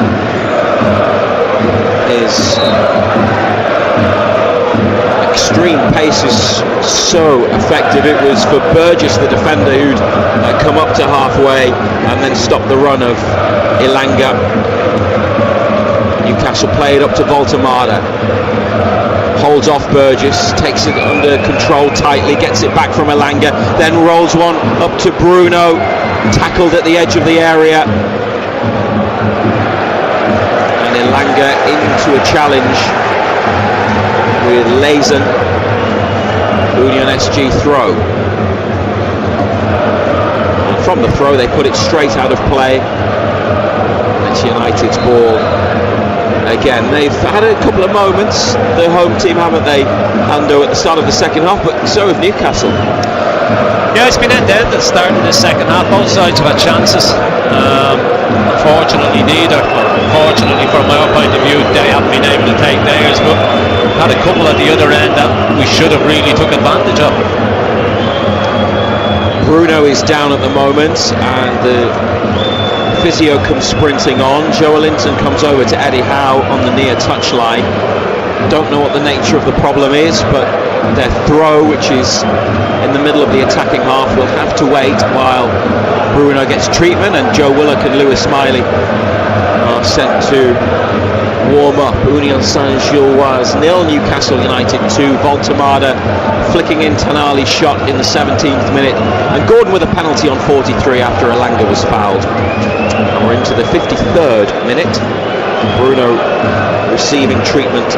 His extreme pace is so effective. It was for Burgess, the defender, who'd come up to halfway and then stopped the run of Elanga. Newcastle played up to Baltamada, holds off Burgess, takes it under control tightly, gets it back from Elanga, then rolls one up to Bruno, tackled at the edge of the area, and Elanga into a challenge with Lazen. Union SG throw. And from the throw they put it straight out of play. It's United's ball. Again, they've had a couple of moments, the home team, haven't they, Ando, at the start of the second half, but so have Newcastle. Yeah, it's been end-to-end at the start of the second half. Both sides have had chances. Unfortunately, neither. Unfortunately, from our point of view, they haven't been able to take theirs, but had a couple at the other end that we should have really took advantage of. Bruno is down at the moment, and the physio comes sprinting on. Joelinton comes over to Eddie Howe on the near touchline. Don't know what the nature of the problem is, but their throw, which is in the middle of the attacking half, will have to wait while Bruno gets treatment, and Joe Willock and Lewis Smiley are sent to warm up. Union Saint-Gilloise 0, Newcastle United 2. Baltamada flicking in Tonali's shot in the 17th minute, and Gordon with a penalty on 43 after Elanga was fouled. And we're into the 53rd minute. Bruno receiving treatment,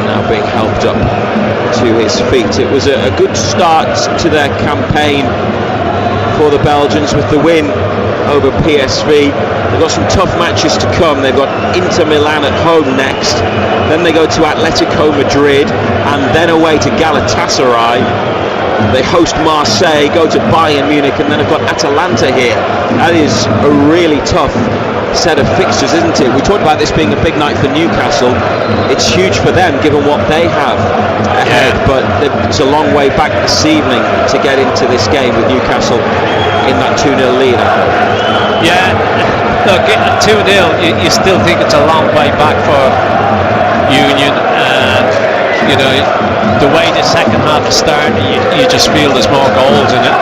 now being helped up to his feet. It was a good start to their campaign for the Belgians with the win over PSV. They've got some tough matches to come. They've got Inter Milan at home next, then they go to Atletico Madrid, and then away to Galatasaray. They host Marseille, go to Bayern Munich, and then have got Atalanta here. That is a really tough set of fixtures, isn't it? We talked about this being a big night for Newcastle. It's huge for them given what they have ahead, but it's a long way back this evening to get into this game with Newcastle in that 2-0 lead. Yeah, look, 2-0, you still think it's a long way back for Union, and you know, the way the second half is starting, you just feel there's more goals in it.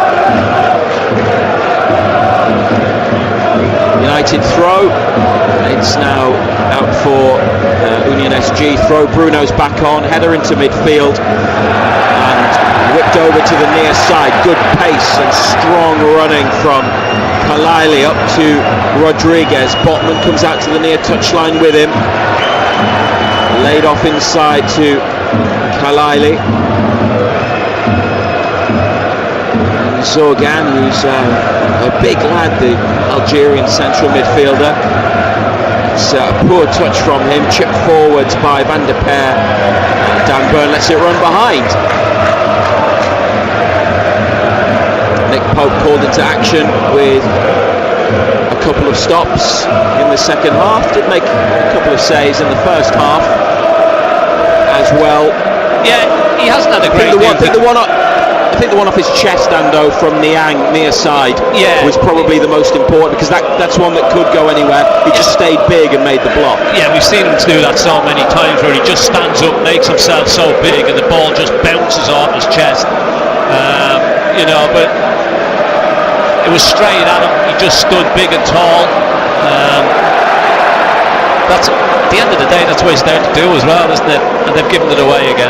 United throw, it's now out for Union SG. Throw, Bruno's back on, header into midfield and whipped over to the near side. Good pace and strong running from Kalaili up to Rodriguez. Botman comes out to the near touchline with him. Laid off inside to Kalaili. Zorgan, who's a big lad, the Algerian central midfielder. It's a poor touch from him, chipped forwards by Van der Peer. Dan Burn lets it run behind. Nick Pope called into action with a couple of stops in the second half. Did make a couple of saves in the first half as well. Yeah, he hasn't had a great I think the one off his chest, Ando, from Niang near side was probably the most important, because that's one that could go anywhere. He just stayed big and made the block. Yeah, we've seen him do that so many times, where he just stands up, makes himself so big, and the ball just bounces off his chest. But it was straight at him. He just stood big and tall. That's at the end of the day, that's what he's there to do as well, isn't it? And they've given it away again.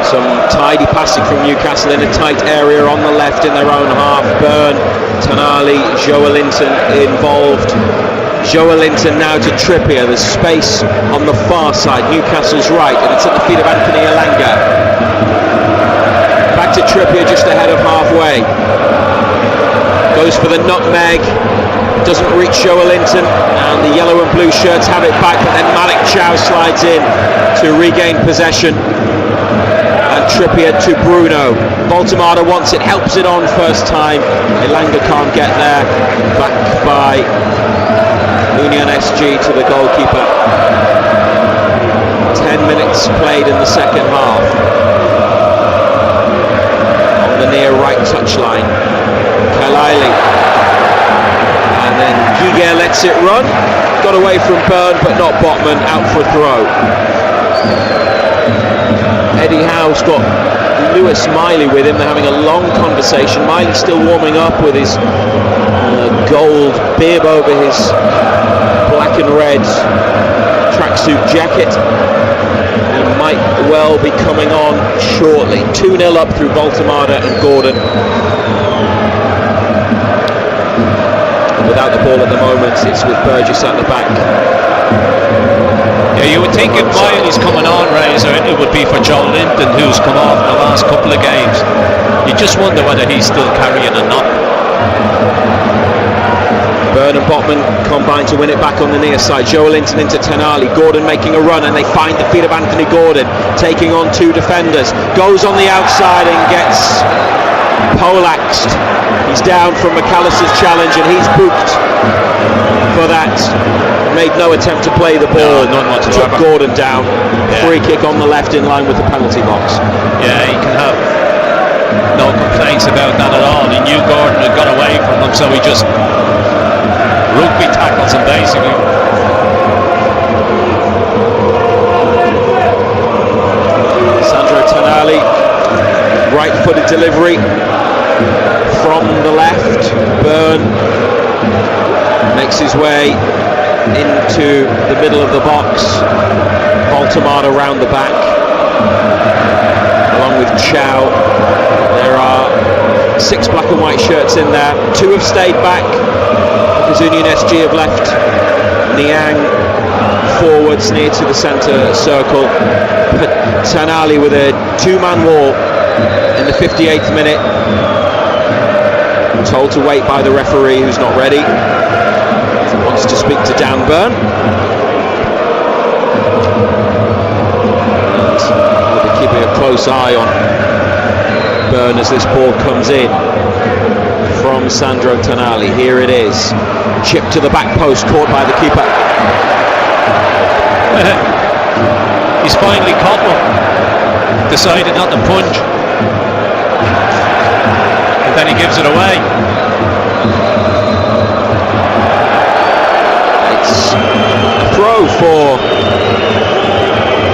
Some tidy passing from Newcastle in a tight area on the left in their own half. Byrne, Tonali, Joelinton involved. Joelinton now to Trippier. There's space on the far side, Newcastle's right, and it's at the feet of Anthony Elanga. Back to Trippier just ahead of halfway. Goes for the nutmeg. Doesn't reach Joelinton, and the yellow and blue shirts have it back, but then Malik Chow slides in to regain possession. Trippier to Bruno. Baltimore wants it, helps it on first time. Elanga can't get there. Back by Union SG to the goalkeeper. 10 minutes played in the second half. On the near right touchline, Kalaili. And then Giger lets it run. Got away from Byrne, but not Botman. Out for a throw. Eddie Howe's got Lewis Miley with him. They're having a long conversation. Miley's still warming up with his gold bib over his black and red tracksuit jacket. He might well be coming on shortly. 2-0 up through Baltimore and Gordon. Without the ball at the moment, it's with Burgess at the back. Yeah, you would think if Miley's coming on, Razor, it would be for Joe Linton, who's come off in the last couple of games. You just wonder whether he's still carrying or not. Byrne and Botman combine to win it back on the near side. Joelinton into Tonali. Gordon making a run, and they find the feet of Anthony Gordon, taking on two defenders. Goes on the outside and gets poleaxed. He's down from McAllister's challenge, and he's booked for that. Made no attempt to play the ball. No, none whatsoever. Took Gordon down. Yeah. Free kick on the left in line with the penalty box. Yeah, he can have no complaints about that at all. He knew Gordon had got away from him, so he just rugby tackles him basically. Sandro Tonali, right-footed delivery from the left. Byrne makes his way into the middle of the box. Baltimore around the back, along with Chow. There are 6 black and white shirts in there. 2 have stayed back because Union SG have left Niang forwards near to the centre circle. Tonali with a 2-man wall in the 58th minute. Told to wait by the referee, who's not ready. Wants to speak to Dan Byrne. And we'll be keeping a close eye on Byrne as this ball comes in from Sandro Tonali. Here it is. Chip to the back post, caught by the keeper. He's finally caught one. Decided not to punch. And then he gives it away. It's a throw for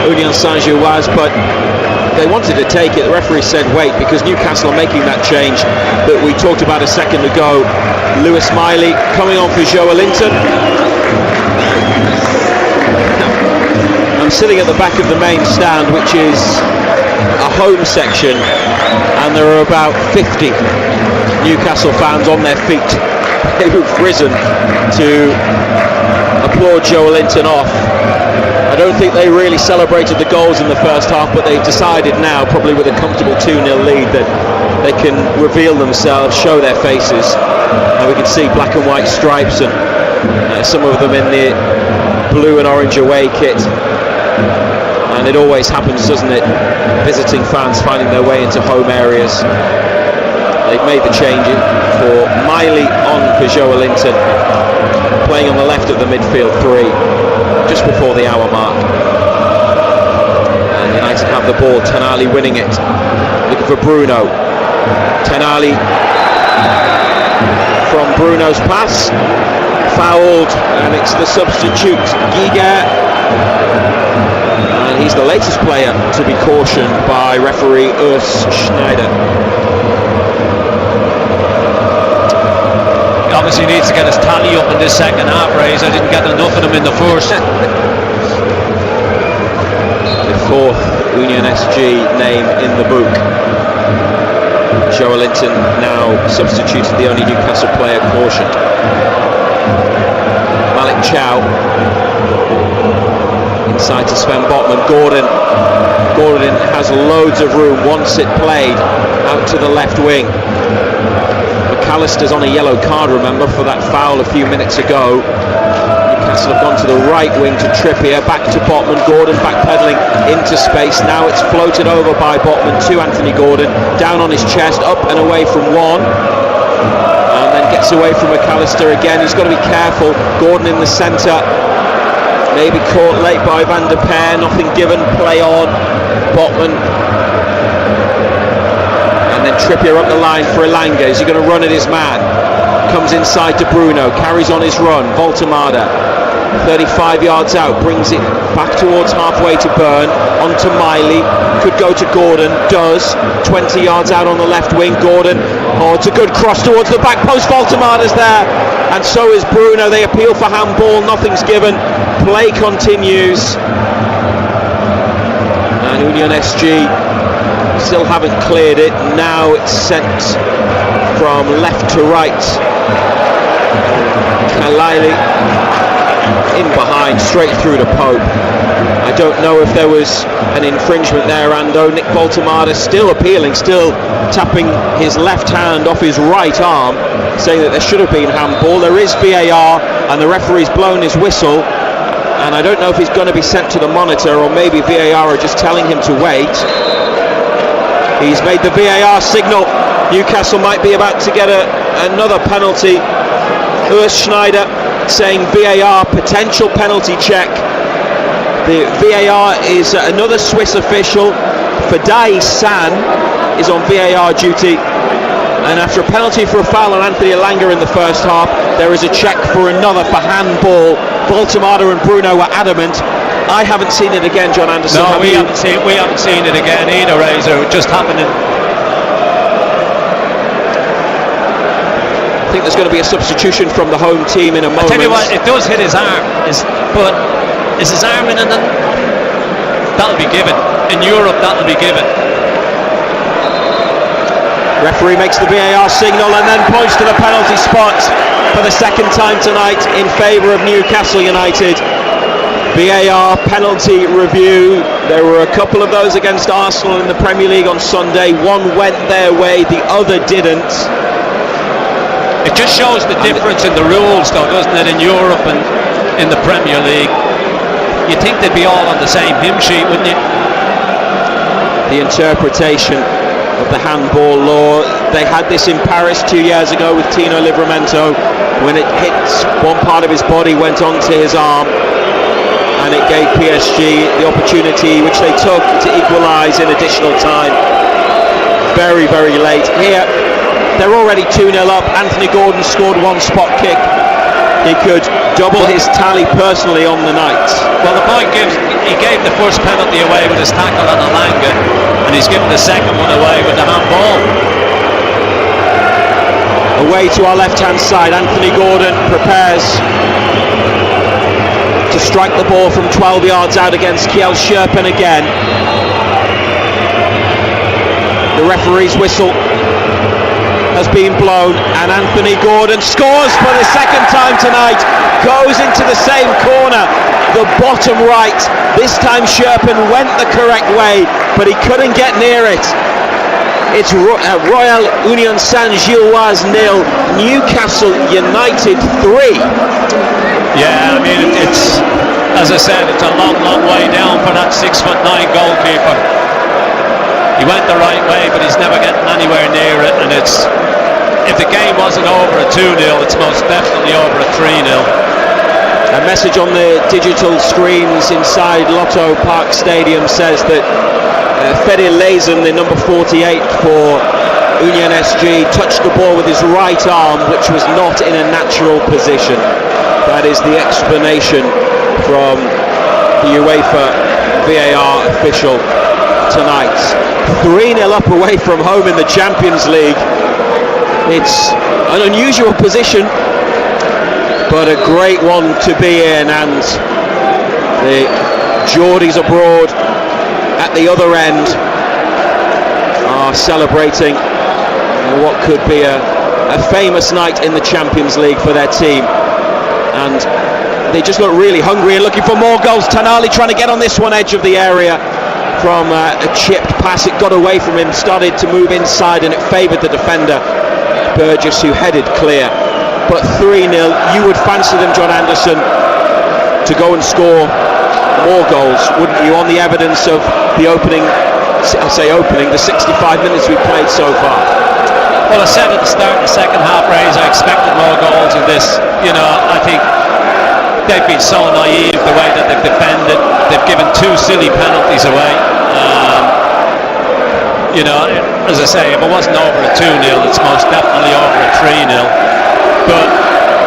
Union Saint-Gilloise, but they wanted to take it. The referee said wait, because Newcastle are making that change that we talked about a second ago. Lewis Miley coming on for Joelinton. I'm sitting at the back of the main stand, which is a home section, and there are about 50 Newcastle fans on their feet. They've risen to applaud Joelinton off. I don't think they really celebrated the goals in the first half, but they've decided now, probably with a comfortable 2-0 lead, that they can reveal themselves, show their faces. And we can see black and white stripes, and some of them in the blue and orange away kit. And it always happens, doesn't it? Visiting fans finding their way into home areas. They've made the change for Miley on for Joelinton, playing on the left of the midfield three, just before the hour mark. And United have the ball, Tenali winning it, looking for Bruno. Tenali from Bruno's pass, fouled, and it's the substitute, Giga. And he's the latest player to be cautioned by referee Urs Schneider. He obviously needs to get his tally up in this second half, Rays. I didn't get enough of them in the first. The fourth Union SG name in the book. Joelinton now substituted, the only Newcastle player cautioned. Malik Chow inside to Sven Botman. Gordon has loads of room, wants it played out to the left wing. McAllister's on a yellow card, remember, for that foul a few minutes ago. Newcastle have gone to the right wing to Trippier, back to Botman. Gordon backpedaling into space. Now it's floated over by Botman to Anthony Gordon, down on his chest, up and away from one, and then gets away from McAllister again. He's got to be careful. Gordon in the centre, maybe caught late by Van der Peer, nothing given, play on. Botman, and then Trippier up the line for Elanga. Is he going to run at his man? Comes inside to Bruno, carries on his run. Voltemada, 35 yards out, brings it back towards halfway to Byrne, onto Miley, could go to Gordon, does, 20 yards out on the left wing. Gordon, oh, it's a good cross towards the back post. Voltemada's there, and so is Bruno. They appeal for handball, nothing's given, play continues, and Union SG still haven't cleared it. Now it's sent from left to right. Kalaili in behind, straight through to Pope. I don't know if there was an infringement there, Ando. Nick Voltemada still appealing, still tapping his left hand off his right arm, saying that there should have been handball. There is VAR, and the referee's blown his whistle, and I don't know if he's going to be sent to the monitor, or maybe VAR are just telling him to wait. He's made the VAR signal. Newcastle might be about to get another penalty. Urs Schneider saying VAR, potential penalty check. The VAR is another Swiss official. Fadai San is on VAR duty. And after a penalty for a foul on Anthony Elanga in the first half, there is a check for another for handball. Voltemada and Bruno were adamant. I haven't seen it again, John Anderson. No, we haven't seen it again either, Razor. It just happened in... I think there's going to be a substitution from the home team in a moment. I tell you what, it does hit his arm, but is his arm in? That'll be given. In Europe, that'll be given. Referee makes the VAR signal and then points to the penalty spot for the second time tonight in favour of Newcastle United. VAR penalty review. There were a couple of those against Arsenal in the Premier League on Sunday. One went their way, the other didn't. It just shows the difference in the rules, though, doesn't it, in Europe and in the Premier League? You'd think they'd be all on the same hymn sheet, wouldn't you? The interpretation of the handball law. They had this in Paris 2 years ago with Tino Livramento. When it hits one part of his body, went onto his arm, and it gave PSG the opportunity, which they took, to equalise in additional time. Very, very late. Here, they're already 2-0 up. Anthony Gordon scored one spot kick. He could double his tally personally on the night. Well, the point he gave the first penalty away with his tackle on Elanga, and he's given the second one away with the handball. Away to our left-hand side, Anthony Gordon prepares to strike the ball from 12 yards out against Kjell Scherpen again. The referee's whistle has been blown, and Anthony Gordon scores for the second time tonight, goes into the same corner, the bottom right. This time Sherpen went the correct way, but he couldn't get near it. It's Royal Union Saint-Gilloise 0, Newcastle United 3. Yeah, I mean, it's, as I said, it's a long, long way down for that 6'9" goalkeeper. He went the right way, but he's never getting anywhere near it. And it's, if the game wasn't over at 2-0, it's most definitely over at 3-0. A message on the digital screens inside Lotto Park Stadium says that Fede Lezen, the number 48 for Union SG, touched the ball with his right arm, which was not in a natural position. That is the explanation from the UEFA VAR official tonight. 3-0 up away from home in the Champions League. It's an unusual position, but a great one to be in, and the Geordies abroad at the other end are celebrating what could be a famous night in the Champions League for their team, and they just look really hungry and looking for more goals. Tonali trying to get on this one, edge of the area from a chipped pass. It got away from him, started to move inside, and it favoured the defender Burgess, who headed clear. But 3-0, you would fancy them, John Anderson, to go and score more goals, wouldn't you, on the evidence of the opening, the 65 minutes we've played so far? Well, I said at the start of the second half, Rays, I expected more goals in this. You know, I think they've been so naive the way that they've defended. They've given 2 silly penalties away. You know, as I say, if it wasn't over at 2-0, it's most definitely over at 3-0. But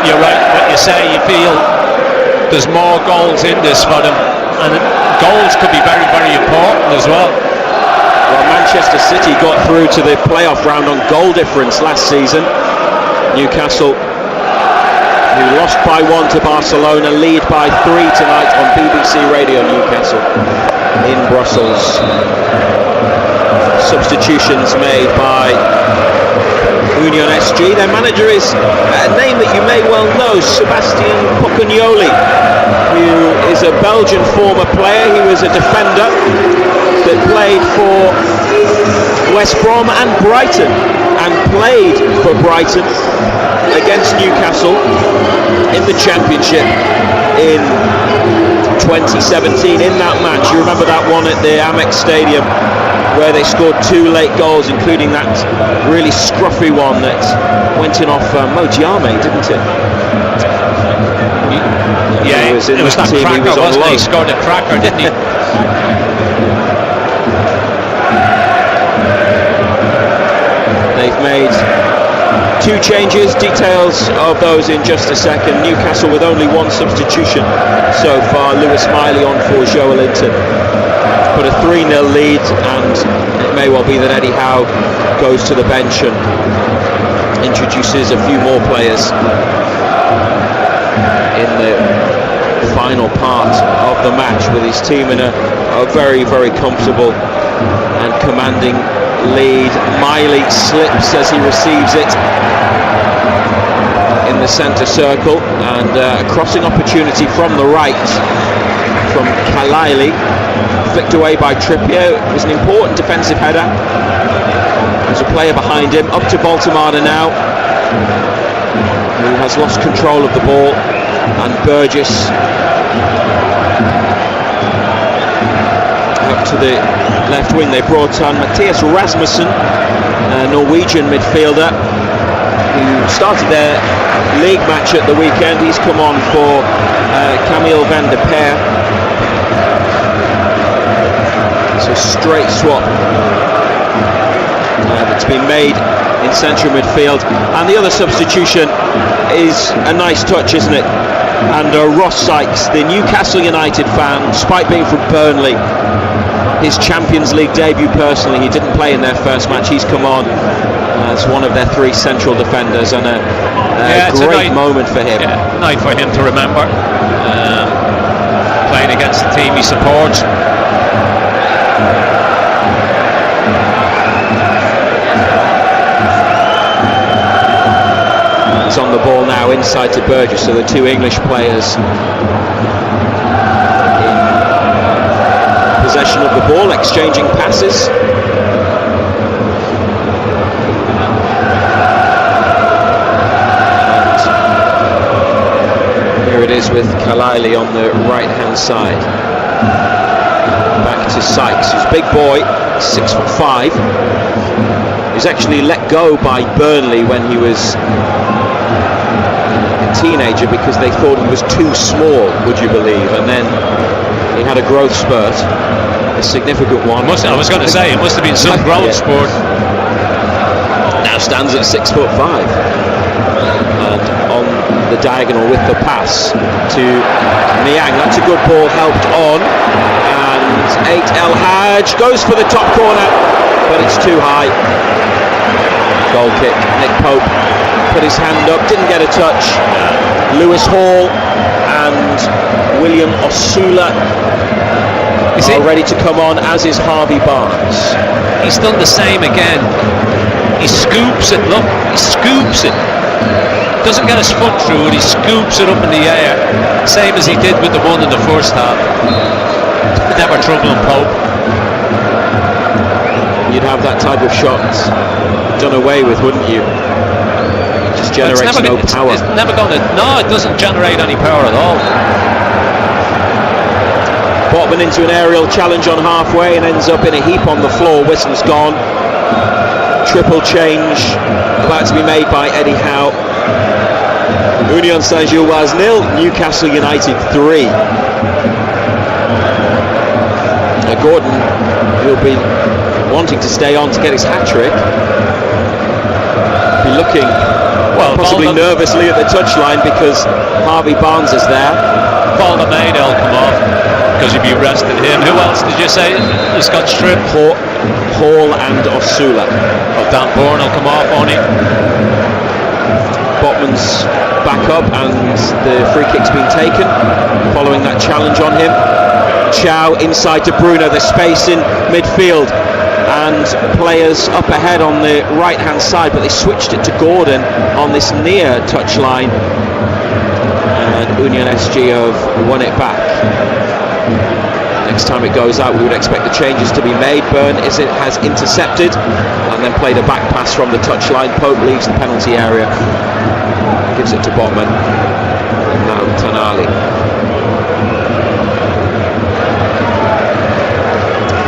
you're right, what you say, you feel there's more goals in this for them, and goals could be very, very important as well. Well, Manchester City got through to the playoff round on goal difference last season. Newcastle, who lost by 1 to Barcelona, lead by 3 tonight on BBC Radio Newcastle in Brussels. Substitutions made by Union SG. Their manager is a name that you may well know, Sebastian Pocagnoli, who is a Belgian former player. He was a defender that played for West Brom and Brighton, and played for Brighton against Newcastle in the Championship in 2017. In that match, you remember that one at the Amex Stadium, where they scored 2 late goals, including that really scruffy one that went in off Mojiame, didn't it? Yeah, it was that cracker, wasn't it? He scored a cracker, didn't he? They've made 2 changes, details of those in just a second. Newcastle with only 1 substitution so far, Lewis Miley on for Joe Linton. But a 3-0 lead, and it may well be that Eddie Howe goes to the bench and introduces a few more players in the final part of the match, with his team in a very, very comfortable and commanding lead. Miley slips as he receives it in the centre circle, and a crossing opportunity from the right from Kalaili, flicked away by Trippier. It was an important defensive header. There's a player behind him, up to Baltamada now, who has lost control of the ball, and Burgess up to the left wing. They brought on Mathias Rasmussen, a Norwegian midfielder who started their league match at the weekend. He's come on for Camille van der Peer. It's a straight swap that's been made in central midfield, and the other substitution is a nice touch, isn't it? And Ross Sykes, the Newcastle United fan, despite being from Burnley, his Champions League debut personally, he didn't play in their first match. He's come on as one of their 3 central defenders, and a great moment for him. Yeah, night for him to remember, playing against the team he supports. the ball now inside to Burgess, so the two English players in possession of the ball, exchanging passes. And here it is with Kalili on the right hand side. Back to Sykes, who's a big boy, 6'5". He was actually let go by Burnley when he was a teenager because they thought he was too small, would you believe? And then he had a growth spurt, a significant one. I was going to say, it must have been some growth spurt. Now stands at 6'5". And on the diagonal with the pass to Niang. That's a good ball, helped on. And 8 El Hadj goes for the top corner, but it's too high. Goal kick. Nick Pope put his hand up, didn't get a touch. Lewis Hall and William Osula are ready to come on, as is Harvey Barnes. He's done the same again. He scoops it, look, he scoops it. Doesn't get his foot through it, he scoops it up in the air. Same as he did with the one in the first half. Never troubling Pope. You'd have that type of shot done away with, wouldn't you? It just generates no power. It's never going to. No, it doesn't generate any power at all. Botman into an aerial challenge on halfway and ends up in a heap on the floor. Whistle's gone. Triple change about to be made by Eddie Howe. Union Saint-Gilloise 0, Newcastle United 3. Gordon, who'll be wanting to stay on to get his hat-trick, be looking possibly nervously at the touchline because Harvey Barnes is there. Baldermaid will come off because you'd be resting him. Who else did you say has got stripped? Hall and Osula. Dan Bourne will come off on him. Botman's back up and the free kick's been taken following that challenge on him. Chow inside to Bruno, there's space in midfield and players up ahead on the right hand side, but they switched it to Gordon on this near touchline and Union SG have won it back. Next time it goes out we would expect the changes to be made. Byrne has intercepted and then played a back pass from the touchline. Pope leaves the penalty area, gives it to Botman and now Tonali.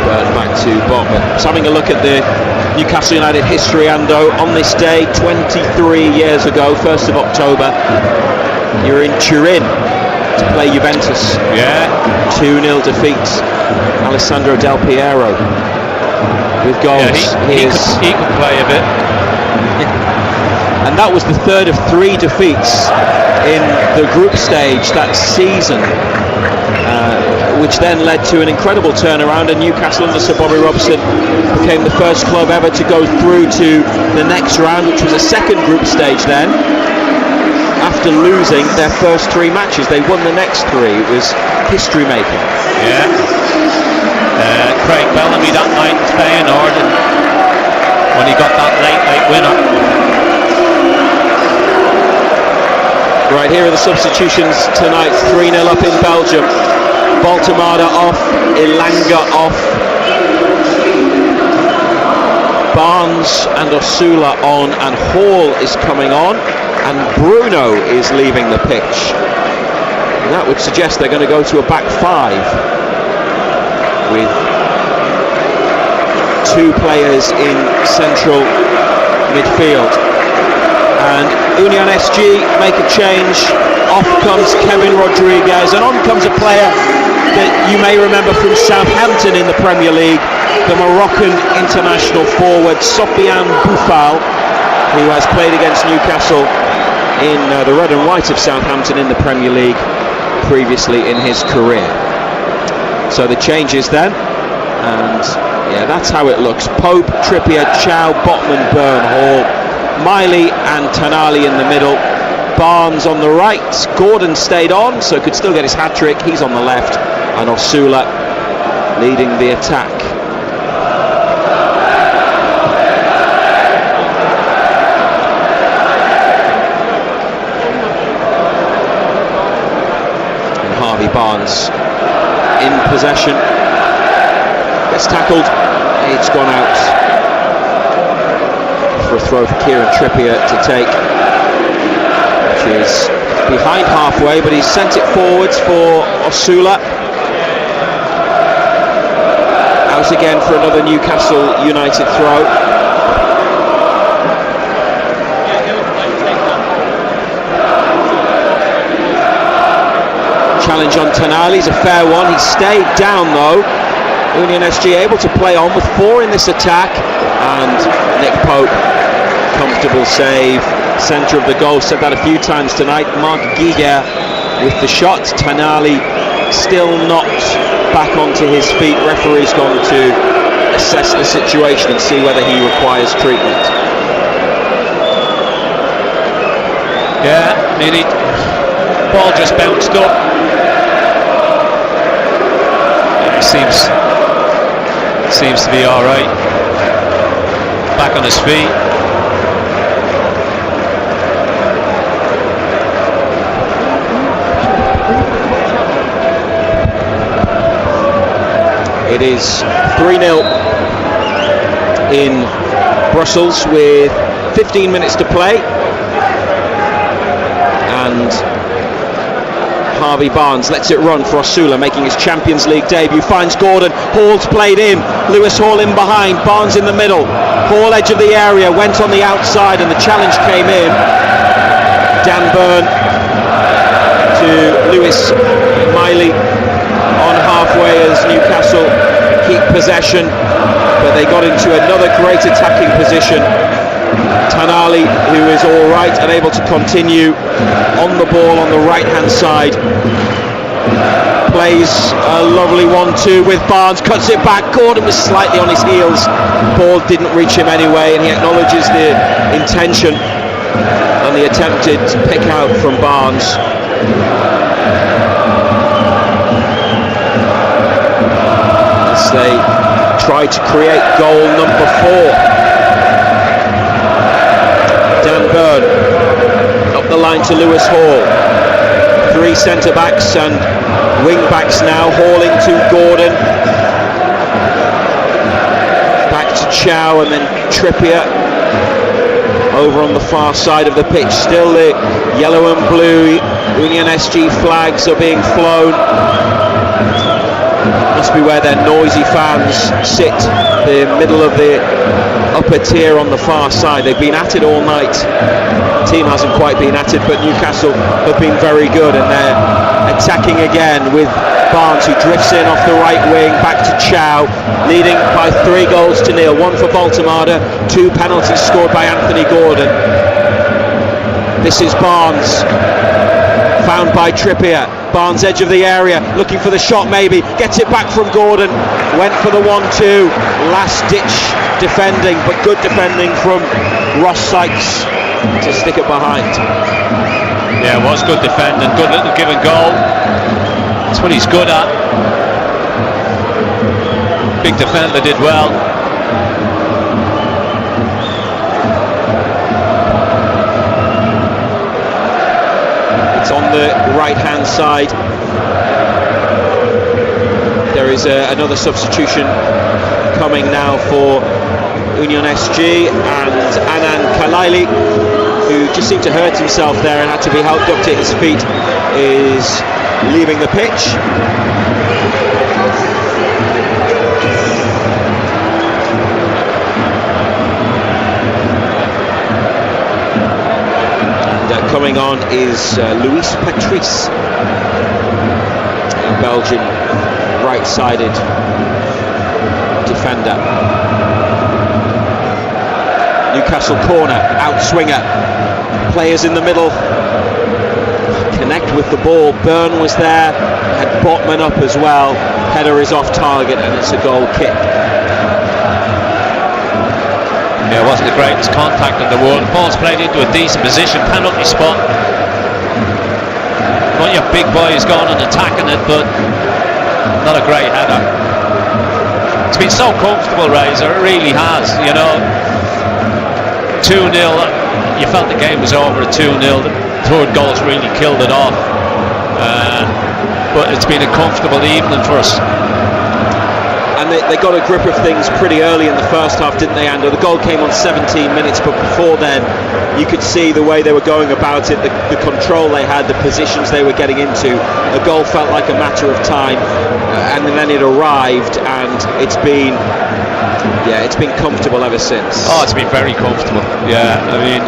Back to Botman. Just having a look at the Newcastle United history, Ando. On this day 23 years ago, 1st of October, you were in Turin to play Juventus. 2-0 defeat. Alessandro Del Piero with goals. He could play a bit. And that was the third of 3 defeats in the group stage that season, which then led to an incredible turnaround, and Newcastle under Sir Bobby Robson became the first club ever to go through to the next round, which was a second group stage then. After losing their first 3 matches, they won the next 3. It was history making. Craig Bellamy that night in Feyenoord when he got that late winner. Right, here are the substitutions tonight. 3-0 up in Belgium. Baltamada off, Ilanga off, Barnes and Osula on, and Hall is coming on, and Bruno is leaving the pitch. And that would suggest they're going to go to a back 5 with 2 players in central midfield. And Union SG make a change. Off comes Kevin Rodriguez, and on comes a player that you may remember from Southampton in the Premier League, the Moroccan international forward Sofiane Boufal, who has played against Newcastle in the red and white of Southampton in the Premier League previously in his career. So the changes then, and that's how it looks. Pope, Trippier, Chow, Botman, Byrne, Hall, Miley and Tonali in the middle. Barnes on the right. Gordon stayed on, so could still get his hat-trick. He's on the left, and Osula leading the attack. Barnes in possession. Gets tackled. It's gone out for a throw for Kieran Trippier to take, which is behind halfway, but he's sent it forwards for Osula. Out again for another Newcastle United throw. Challenge on Tonali's a fair one. He stayed down though. Union SG able to play on with 4 in this attack, and Nick Pope, comfortable save, centre of the goal. Said that a few times tonight. Mark Giger with the shot. Tonali still not back onto his feet. Referee's gone to assess the situation and see whether he requires treatment. Yeah, nearly. Ball just bounced up. Yeah, seems to be all right. Back on his feet. It is 3-0 in Brussels with 15 minutes to play, and Harvey Barnes lets it run for Osula, making his Champions League debut, finds Gordon, Hall's played in, Lewis Hall in behind, Barnes in the middle, Hall edge of the area, went on the outside and the challenge came in. Dan Burn to Lewis Miley on halfway as Newcastle keep possession, but they got into another great attacking position. Tonali, who is all right and able to continue on the ball on the right hand side, plays a lovely 1-2 with Barnes, cuts it back. Gordon was slightly on his heels, ball didn't reach him anyway, and he acknowledges the intention and the attempted pick out from Barnes. As they try to create goal number 4. Dan Burn up the line to Lewis Hall. 3 centre-backs and wing-backs now. Hall into Gordon. Back to Chow and then Trippier over on the far side of the pitch. Still the yellow and blue Union SG flags are being flown. Must be where their noisy fans sit, the middle of the upper tier on the far side. They've been at it all night. The team hasn't quite been at it, but Newcastle have been very good, and they're attacking again with Barnes, who drifts in off the right wing, back to Chow, leading by 3-0. 1 for Baltimore, 2 penalties scored by Anthony Gordon. This is Barnes, found by Trippier. Barnes edge of the area, looking for the shot maybe, gets it back from Gordon, went for the 1-2, last ditch defending, but good defending from Ross Sykes to stick it behind. Yeah, it was good defending, good little give and goal. That's what he's good at. Big defender, did well. On the right hand side there is another substitution coming now for Union SG, and Anan Kalaili, who just seemed to hurt himself there and had to be helped up to his feet, is leaving the pitch. Coming on is Luis Patrice, a Belgian right-sided defender. Newcastle corner, out-swinger, players in the middle, connect with the ball. Byrne was there, had Botman up as well. Header is off target and it's a goal kick. Yeah, it wasn't the greatest contact in the world. Ball's played into a decent position, penalty spot. Not your big boys going and attacking it, but not a great header. It's been so comfortable, Razor, it really has, you know. 2-0, you felt the game was over at 2-0. The third goal's really killed it off. but it's been a comfortable evening for us. And they got a grip of things pretty early in the first half, didn't they, Andrew? The goal came on 17 minutes, but before then you could see the way they were going about it, the control they had, the positions they were getting into. The goal felt like a matter of time, and then it arrived, and it's been comfortable ever since. Oh, it's been very comfortable. Yeah, I mean,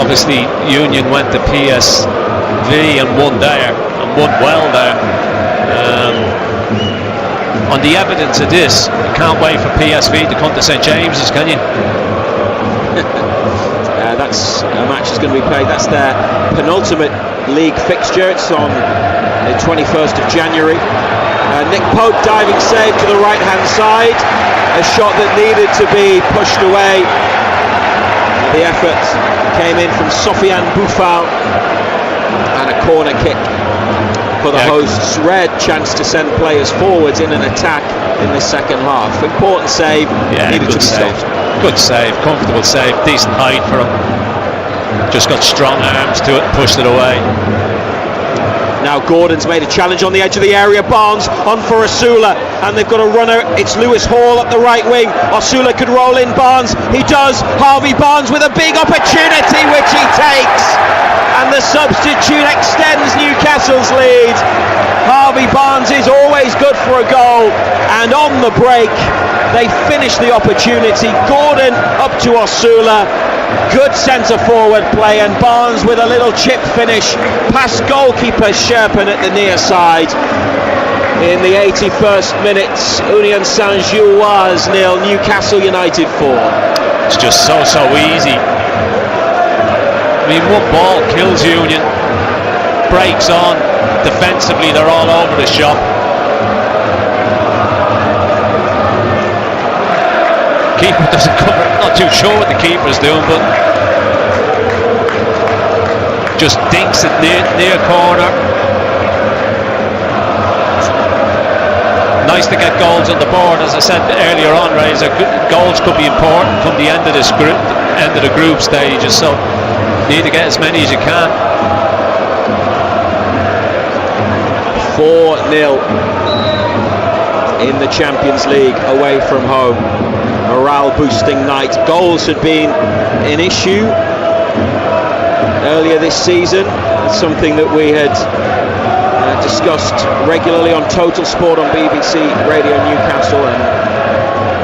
obviously Union went to PSV and won there, and won well there. On the evidence of this, you can't wait for PSV to come to St James's, can you? That's a match that's going to be played. That's their penultimate league fixture. It's on the 21st of January. Nick Pope diving save to the right hand side, a shot that needed to be pushed away. The effort came in from Sofiane Boufal, and a corner kick for the hosts. Rare chance to send players forwards in an attack in the second half. Important save, needed to be stopped. Good save, comfortable save, decent height for him. Just got strong arms to it, pushed it away. Now Gordon's made a challenge on the edge of the area. Barnes on for Osula, and they've got a runner. It's Lewis Hall up the right wing. Osula could roll in. Barnes, he does. Harvey Barnes with a big opportunity, which he takes, and the substitute extends Newcastle's lead. Harvey Barnes is always good for a goal, and on the break they finish the opportunity. Gordon up to Osula. Good centre forward play, and Barnes with a little chip finish past goalkeeper Sherpen at the near side. In the 81st minute, Union Saint-Gilloise 0, Newcastle United 4. It's just so easy. I mean, one ball kills Union. Breaks on. Defensively, they're all over the shop. Keeper doesn't cover it. Not too sure what the keeper's doing, but just dinks it near corner. Nice to get goals on the board, as I said earlier on, Ray. Goals could be important from the end of this group, end of the group stages. So you need to get as many as you can. 4-0 in the Champions League away from home. Morale boosting night. Goals had been an issue earlier this season, something that we had discussed regularly on Total Sport on BBC Radio Newcastle, and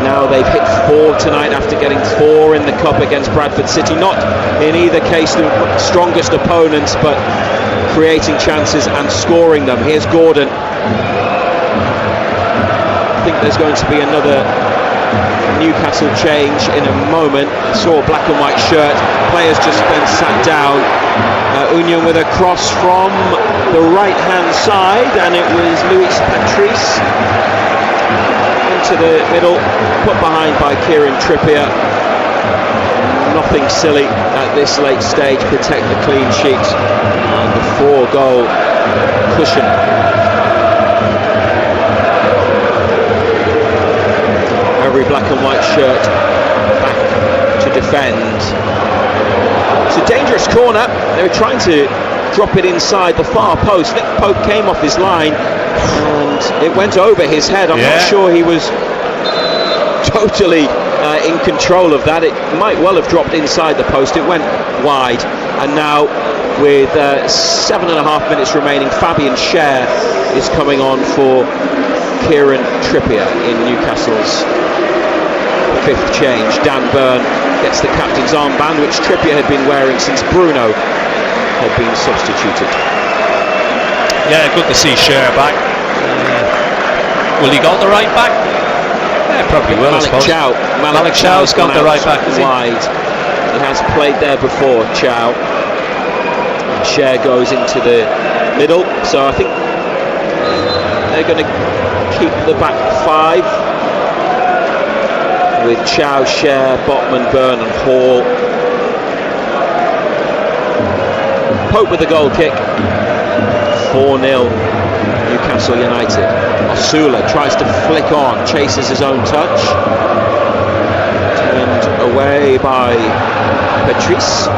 now they've hit 4 tonight after getting 4 in the Cup against Bradford City. Not in either case the strongest opponents, but creating chances and scoring them. Here's Gordon. I think there's going to be another Newcastle change in a moment. I saw a black and white shirt. Players just then sat down. Union with a cross from the right hand side, and it was Luis Patrice into the middle, put behind by Kieran Trippier. Nothing silly at this late stage. Protect the clean sheet and the 4-goal cushion. Every black and white shirt back to defend. It's a dangerous corner. They were trying to drop it inside the far post. Nick Pope came off his line and it went over his head. I'm not sure he was totally in control of that. It might well have dropped inside the post. It went wide, and now with 7.5 minutes remaining, Fabian Schär is coming on for Kieran Trippier in Newcastle's 5th change. Dan Burn gets the captain's armband, which Trippier had been wearing since Bruno had been substituted. Yeah, good to see Schär back. Will he go to right back? Yeah, probably will. Malik Chow's gone to right back, is he? Wide. He has played there before, Chow. Schär goes into the middle, so I think they're going to keep the back 5 with Chow, Schär, Botman, Byrne and Hall. Pope with the goal kick. 4-0 Newcastle United. Osula tries to flick on, chases his own touch. Turned away by Patrice.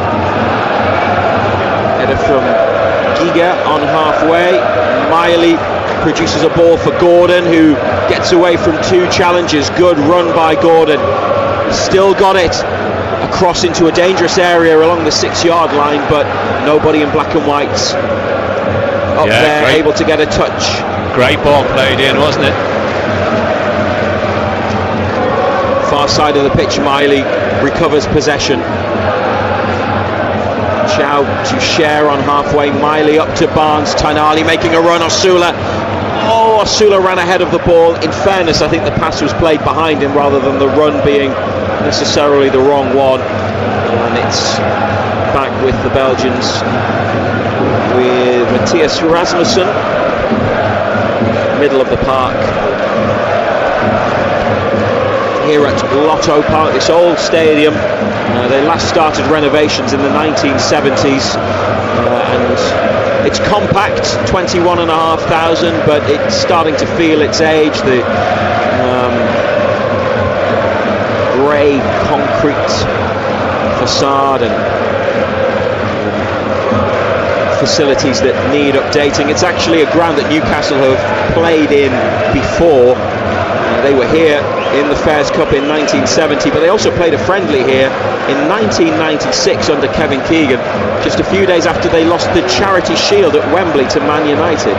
Header from Giga on halfway. Miley produces a ball for Gordon, who gets away from 2 challenges. Good run by Gordon. Still got it across into a dangerous area along the 6-yard line, but nobody in black and whites up there great. able to get a touch. Great ball played in, wasn't it? Far side of the pitch, Miley recovers possession. Chow to share on halfway. Miley up to Barnes. Tonali making a run. Osula. Oh, Osula ran ahead of the ball. In fairness, I think the pass was played behind him rather than the run being necessarily the wrong one. And it's back with the Belgians with Matthias Rasmussen. Middle of the park. Here at Lotto Park, this old stadium. They last started renovations in the 1970s, and it's compact, 21,500, but it's starting to feel its age. The grey concrete facade and facilities that need updating. It's actually a ground that Newcastle have played in before. They were here in the Fairs Cup in 1970, but they also played a friendly here in 1996 under Kevin Keegan, just a few days after they lost the Charity Shield at Wembley to Man United.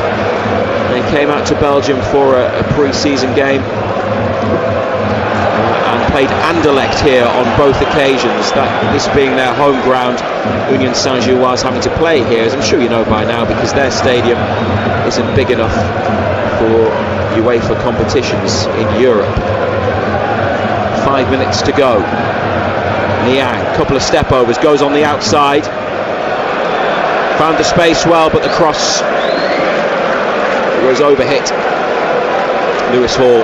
They came out to Belgium for a pre-season game and played Anderlecht here on both occasions, this being their home ground. Union Saint-Gilloise having to play here, as I'm sure you know by now, because their stadium isn't big enough for UEFA competitions in Europe. 5 minutes to go. Niang, couple of step overs, goes on the outside. Found the space well, but the cross was overhit. Lewis Hall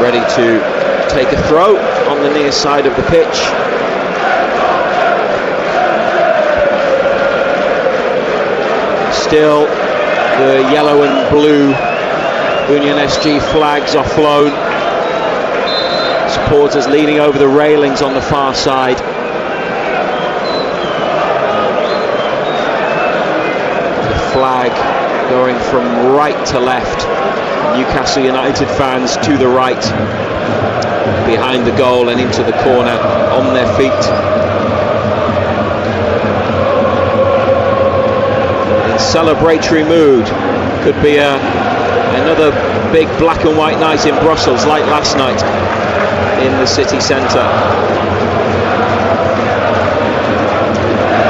ready to take a throw on the near side of the pitch. Still the yellow and blue Union SG flags are flown. Supporters leaning over the railings on the far side. The flag going from right to left. Newcastle United fans to the right, behind the goal and into the corner, on their feet. In celebratory mood. Could be another big black and white night in Brussels, like last night in the city centre.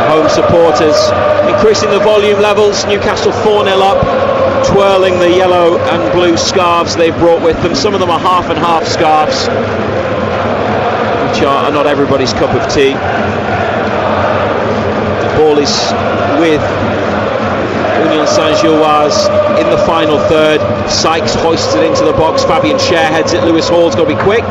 Home supporters increasing the volume levels. Newcastle 4-0 up, twirling the yellow and blue scarves they've brought with them. Some of them are half and half scarves, which are not everybody's cup of tea. The ball is with Union Saint-Gilloise in the final third. Sykes hoists it into the box. Fabian Schär heads it. Lewis Hall's got to be quick.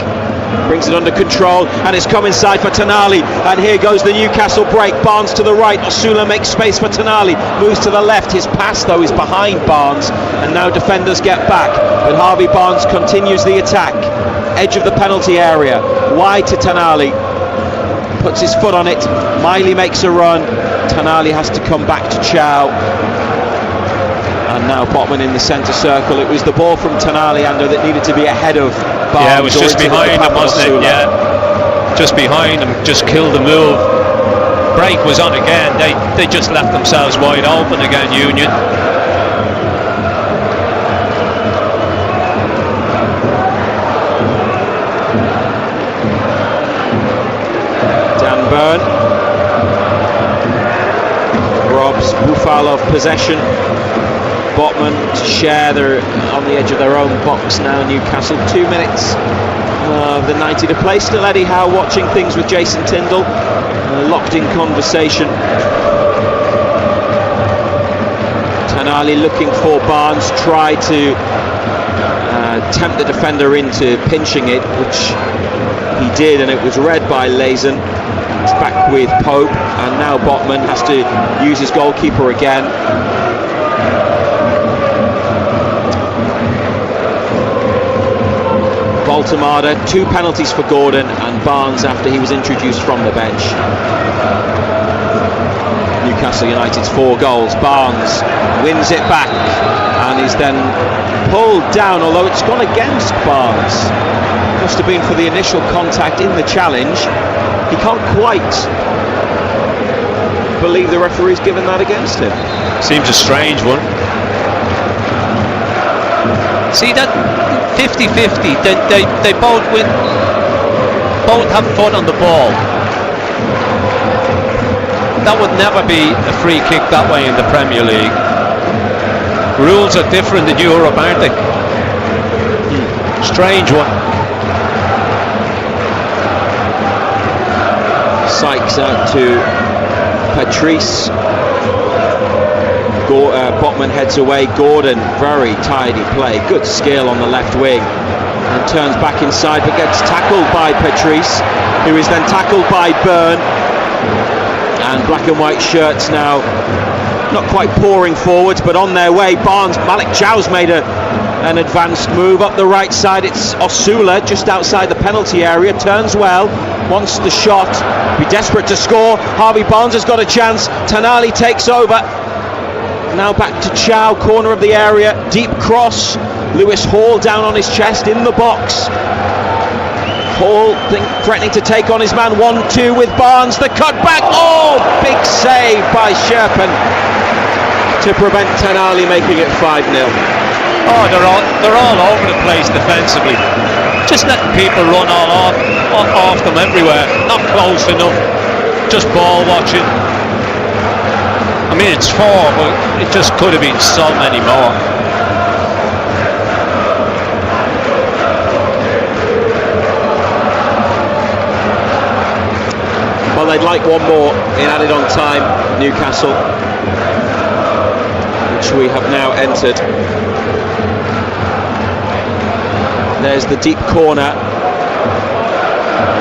Brings it under control, and it's come inside for Tonali. And here goes the Newcastle break. Barnes to the right. Osula makes space for Tonali. Moves to the left. His pass, though, is behind Barnes. And now defenders get back. But Harvey Barnes continues the attack. Edge of the penalty area. Wide to Tonali. Puts his foot on it. Miley makes a run. Tonali has to come back to Chow. And now Botman in the centre circle. It was the ball from Tonali, Ando, that needed to be ahead of Barnes. Yeah, it was just behind him, wasn't it? Yeah, just behind him, just killed the move. Break was on again. They just left themselves wide open again, Union. Dan Burn robs Boufal of possession. Botman to share, they're on the edge of their own box now, Newcastle. 2 minutes of the 90 to play. Still Eddie Howe watching things with Jason Tyndall, locked in conversation. Tonali looking for Barnes, tried to tempt the defender into pinching it, which he did, and it was read by Lazen. It's back with Pope, and now Botman has to use his goalkeeper again. Baltamada, 2 penalties for Gordon and Barnes after he was introduced from the bench. Newcastle United's 4 goals. Barnes wins it back and is then pulled down, although it's gone against Barnes. Must have been for the initial contact in the challenge. He can't quite believe the referee's given that against him. Seems a strange one. See that 50-50, they both win, both have foot on the ball. That would never be a free kick that way in the Premier League. Rules are different in Europe, aren't they? Strange one. Sykes out to Patrice. Botman heads away. Gordon, very tidy play, good skill on the left wing, and turns back inside but gets tackled by Patrice, who is then tackled by Byrne. And black and white shirts now not quite pouring forwards but on their way. Barnes, Malik Chow's made an advanced move up the right side. It's Osula just outside the penalty area, turns well, wants the shot, be desperate to score. Harvey Barnes has got a chance. Tanali takes over. Now back to Chow, corner of the area, deep cross. Lewis Hall down on his chest in the box. Hall threatening to take on his man. 1-2 with Barnes, the cut back. Oh, big save by Sherpen to prevent Tanali making it 5-0. Oh, they're all over the place defensively. Just letting people run all off them everywhere. Not close enough. Just ball watching. I mean, it's 4, but it just could have been so many more. Well, they'd like one more in added on time, Newcastle, which we have now entered. There's the deep corner,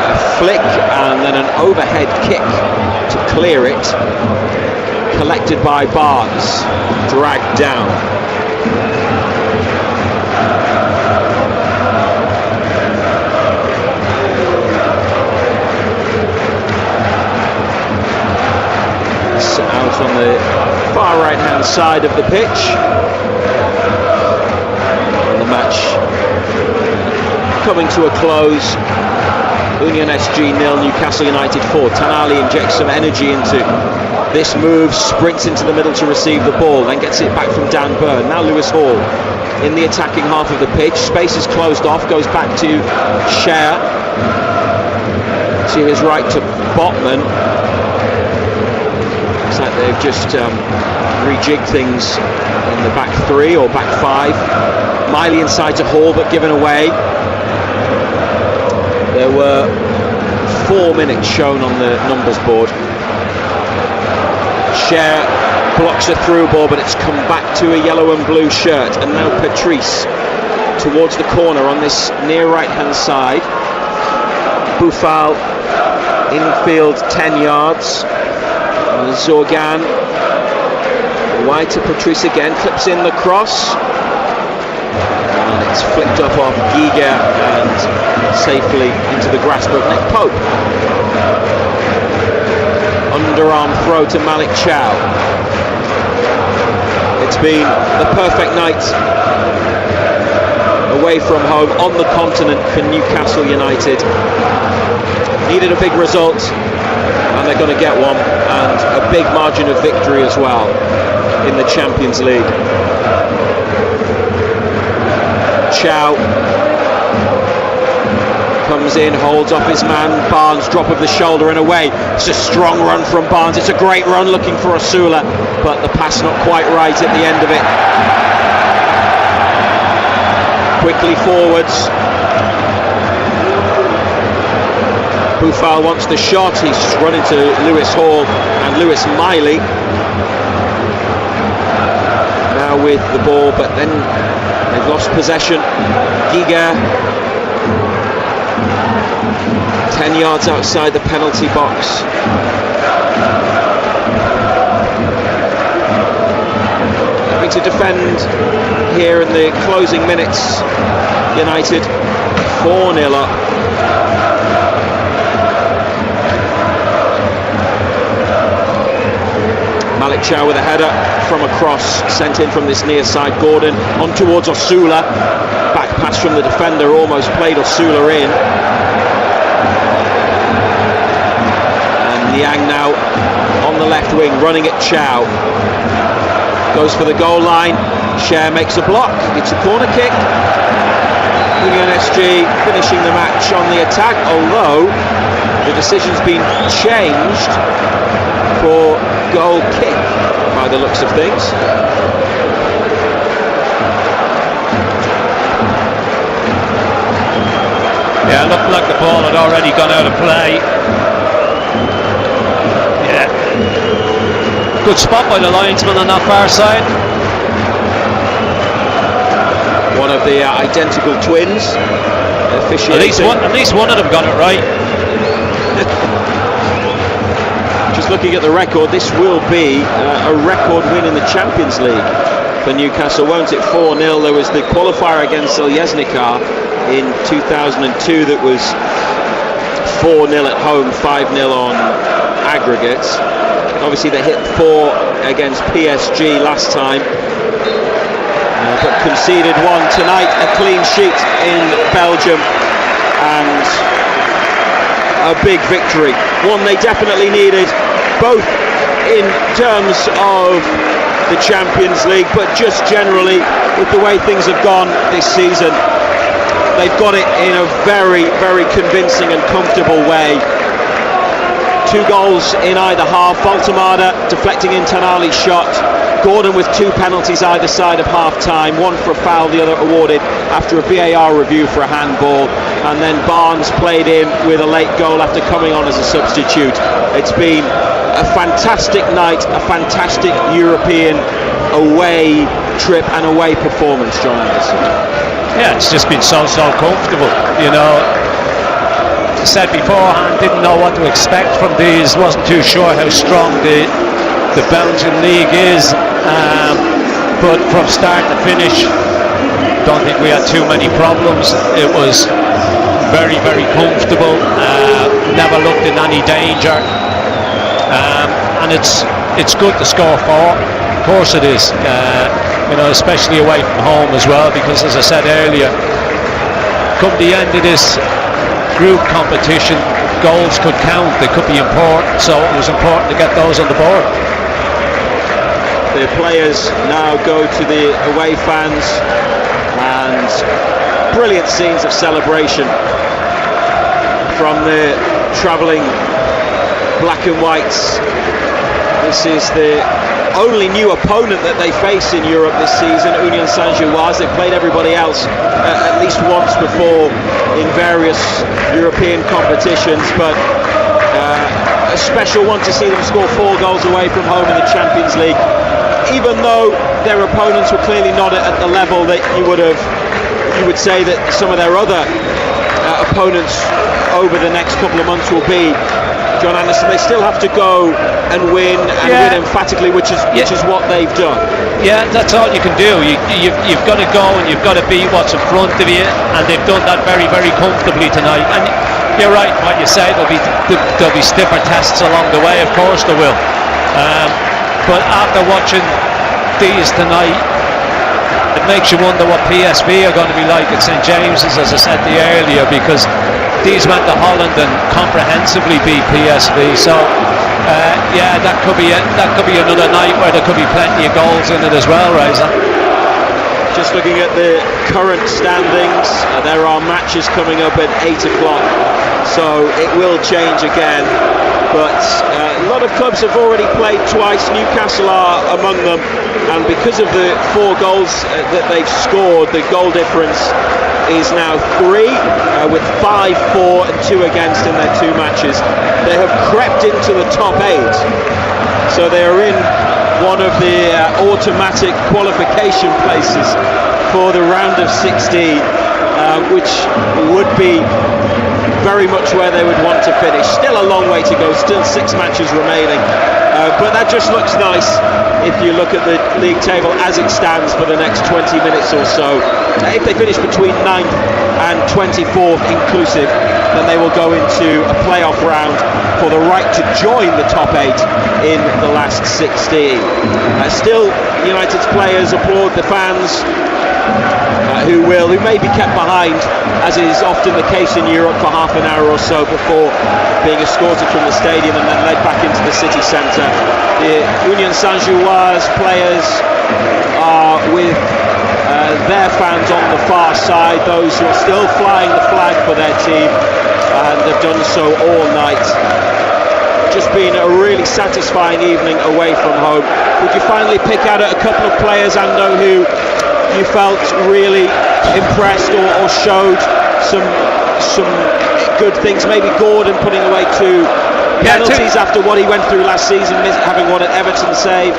a flick and then an overhead kick to clear it. Collected by Barnes, dragged down. It's out on the far right hand side of the pitch. And the match coming to a close. Union SG 0, Newcastle United 4. Tanali injects some energy into this move, sprints into the middle to receive the ball, then gets it back from Dan Byrne. Now Lewis Hall in the attacking half of the pitch. Space is closed off, goes back to Scher. To his right to Botman. Looks like they've just rejigged things in the back 3 or back 5. Miley inside to Hall but given away. There were 4 minutes shown on the numbers board. Scher blocks a through ball, but it's come back to a yellow and blue shirt. And now Patrice towards the corner on this near right hand side. Boufal infield 10 yards. Zorgan wide to Patrice again, clips in the cross. And it's flicked up off Giga and safely into the grasp of Nick Pope. Underarm throw to Malik Chow. It's been the perfect night away from home on the continent for Newcastle United. Needed a big result and they're going to get one, and a big margin of victory as well in the Champions League. Chow comes in, holds off his man. Barnes, drop of the shoulder and away. It's a strong run from Barnes. It's a great run looking for Osula, but the pass not quite right at the end of it. Quickly forwards. Boufal wants the shot. He's run into Lewis Hall and Lewis Miley. Now with the ball, but then they've lost possession. Giga 10 yards outside the penalty box. Having to defend here in the closing minutes. United 4-0 up. Malik Chow with a header from across, sent in from this near side. Gordon on towards Osula. Back pass from the defender, almost played Osula in. And Niang now on the left wing, running at Chow. Goes for the goal line. Cher makes a block. It's a corner kick. Union SG finishing the match on the attack, although the decision's been changed for goal kick by the looks of things. Yeah, it looked like the ball had already gone out of play. Yeah. Good spot by the linesman on that far side. One of the identical twins officiating. At least one of them got it right. Just looking at the record, this will be a record win in the Champions League for Newcastle, won't it? 4-0. There was the qualifier against Saint-Gilloise in 2002 that was 4-0 at home, 5-0 on aggregates. Obviously they hit 4 against PSG last time, but conceded 1 tonight. A clean sheet in Belgium and a big victory, one they definitely needed, both in terms of the Champions League, but just generally with the way things have gone this season. They've got it in a very, very convincing and comfortable way. 2 goals in either half. Voltemada deflecting in Tonali's shot. Gordon with 2 penalties either side of half-time, one for a foul, the other awarded after a VAR review for a handball, and then Barnes played in with a late goal after coming on as a substitute. It's been a fantastic night, a fantastic European away trip and away performance, John Anderson. Yeah, it's just been so comfortable, you know. As I said beforehand, didn't know what to expect from these, wasn't too sure how strong the Belgian league is, but from start to finish, don't think we had too many problems. It was very, very comfortable, never looked in any danger, and it's good to score 4. Of course it is, you know, especially away from home as well, because as I said earlier, come the end of this group competition, goals could count, they could be important, so it was important to get those on the board. The players now go to the away fans, and brilliant scenes of celebration from the travelling black and whites. This is the only new opponent that they face in Europe this season, Union Saint-Gilloise. They've played everybody else at least once before in various European competitions, but a special one to see them score 4 goals away from home in the Champions League, even though their opponents were clearly not at the level that you would say that some of their other opponents over the next couple of months will be. John Anderson, they still have to go and win win emphatically, which is what they've done. Yeah, that's all you can do. You've got to go and you've got to beat what's in front of you, and they've done that very, very comfortably tonight. And you're right what you say, there'll be stiffer tests along the way, of course there will. But after watching these tonight, it makes you wonder what PSV are going to be like at St James's, as I said to you earlier, because these went to Holland and comprehensively beat PSV. So yeah, that could be another night where there could be plenty of goals in it as well, Razor. Just looking at the current standings, there are matches coming up at 8 o'clock, so it will change again. But a lot of clubs have already played twice. Newcastle are among them, and because of the 4 goals that they've scored, the goal difference is now 3, with 5 for and 2 against in their 2 matches. They have crept into the top 8, so they are in one of the automatic qualification places for the round of 16, which would be very much where they would want to finish. Still a long way to go, still 6 matches remaining, but that just looks nice if you look at the league table as it stands for the next 20 minutes or so. If they finish between 9th and 24th inclusive, then they will go into a playoff round for the right to join the top 8 in the last 16. Still, United's players applaud the fans who may be kept behind, as is often the case in Europe, for half an hour or so before being escorted from the stadium and then led back into the city centre. The Union Saint-Gilloise players are with their fans on the far side, those who are still flying the flag for their team, and have done so all night. Just been a really satisfying evening away from home. Would you finally pick out a couple of players, Ando, who you felt really impressed or showed some good things? Maybe Gordon putting away 2 penalties after what he went through last season, having one at Everton saved.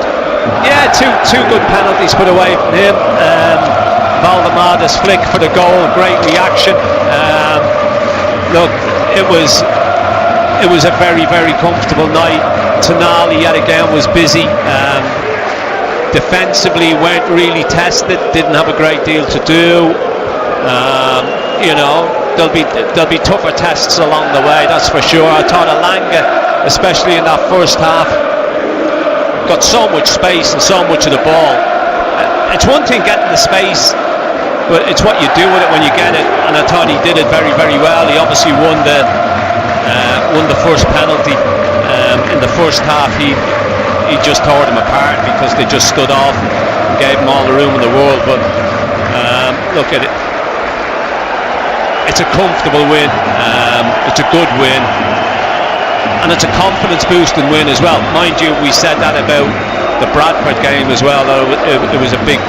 Yeah, two good penalties put away from him. Valdemar's flick for the goal, great reaction. Look, it was a very, very comfortable night. Tonali yet again was busy. Defensively weren't really tested, didn't have a great deal to do. There'll be tougher tests along the way, that's for sure. I thought Elanga, especially in that first half, got so much space and so much of the ball. It's one thing getting the space, but it's what you do with it when you get it, and I thought he did it very, very well. He obviously won the first penalty. In the first half he just tore them apart because they just stood off and gave them all the room in the world. But look at it, it's a comfortable win, it's a good win, and it's a confidence boosting win as well. Mind you, we said that about the Bradford game as well, though it was a big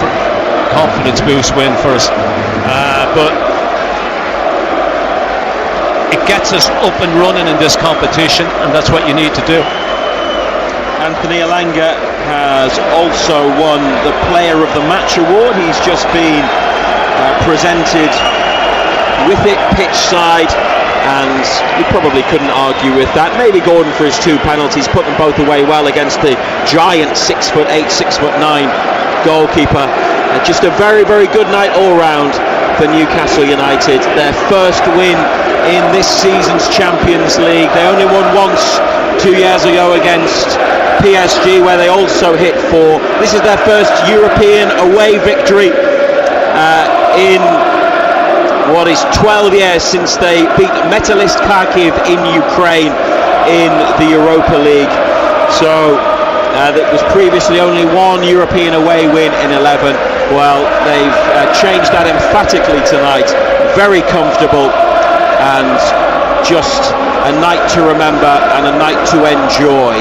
confidence boost win for us, but it gets us up and running in this competition, and that's what you need to do. Anthony Elanga has also won the Player of the Match award. He's just been presented with it pitch side, and you probably couldn't argue with that. Maybe Gordon for his 2 penalties, put them both away well against the giant 6'8", 6'9" goalkeeper. Just a very, very good night all round for Newcastle United. Their first win in this season's Champions League. They only won once 2 years ago against PSG, where they also hit 4. This is their first European away victory in what is 12 years since they beat Metalist Kharkiv in Ukraine in the Europa League. So there was previously only 1 European away win in 11. Well, they've changed that emphatically tonight. Very comfortable, and just a night to remember and a night to enjoy.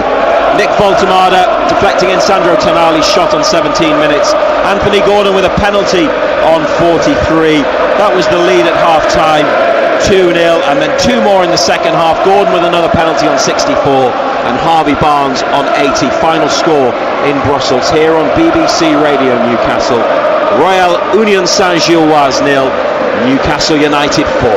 Nick Voltemada deflecting in Sandro Tonali's shot on 17 minutes. Anthony Gordon with a penalty on 43. That was the lead at half-time, 2-0, and then 2 more in the second half. Gordon with another penalty on 64, and Harvey Barnes on 80. Final score in Brussels here on BBC Radio Newcastle. Royal Union Saint-Gilloise 0, Newcastle United 4.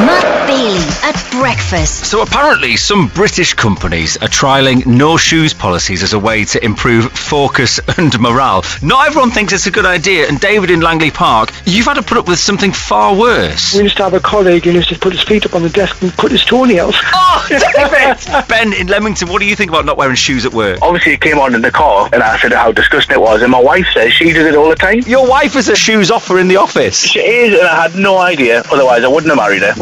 Matt Bailey at breakfast. So apparently some British companies are trialling no shoes policies as a way to improve focus and morale. Not everyone thinks it's a good idea, and David in Langley Park, you've had to put up with something far worse. We used to have a colleague who used to put his feet up on the desk and cut his toenails. Oh, David! Ben in Leamington, what do you think about not wearing shoes at work? Obviously it came on in the car and I said how disgusting it was, and my wife says she does it all the time. Your wife is a shoes offer in the office? She is, and I had no idea, otherwise I wouldn't have married her.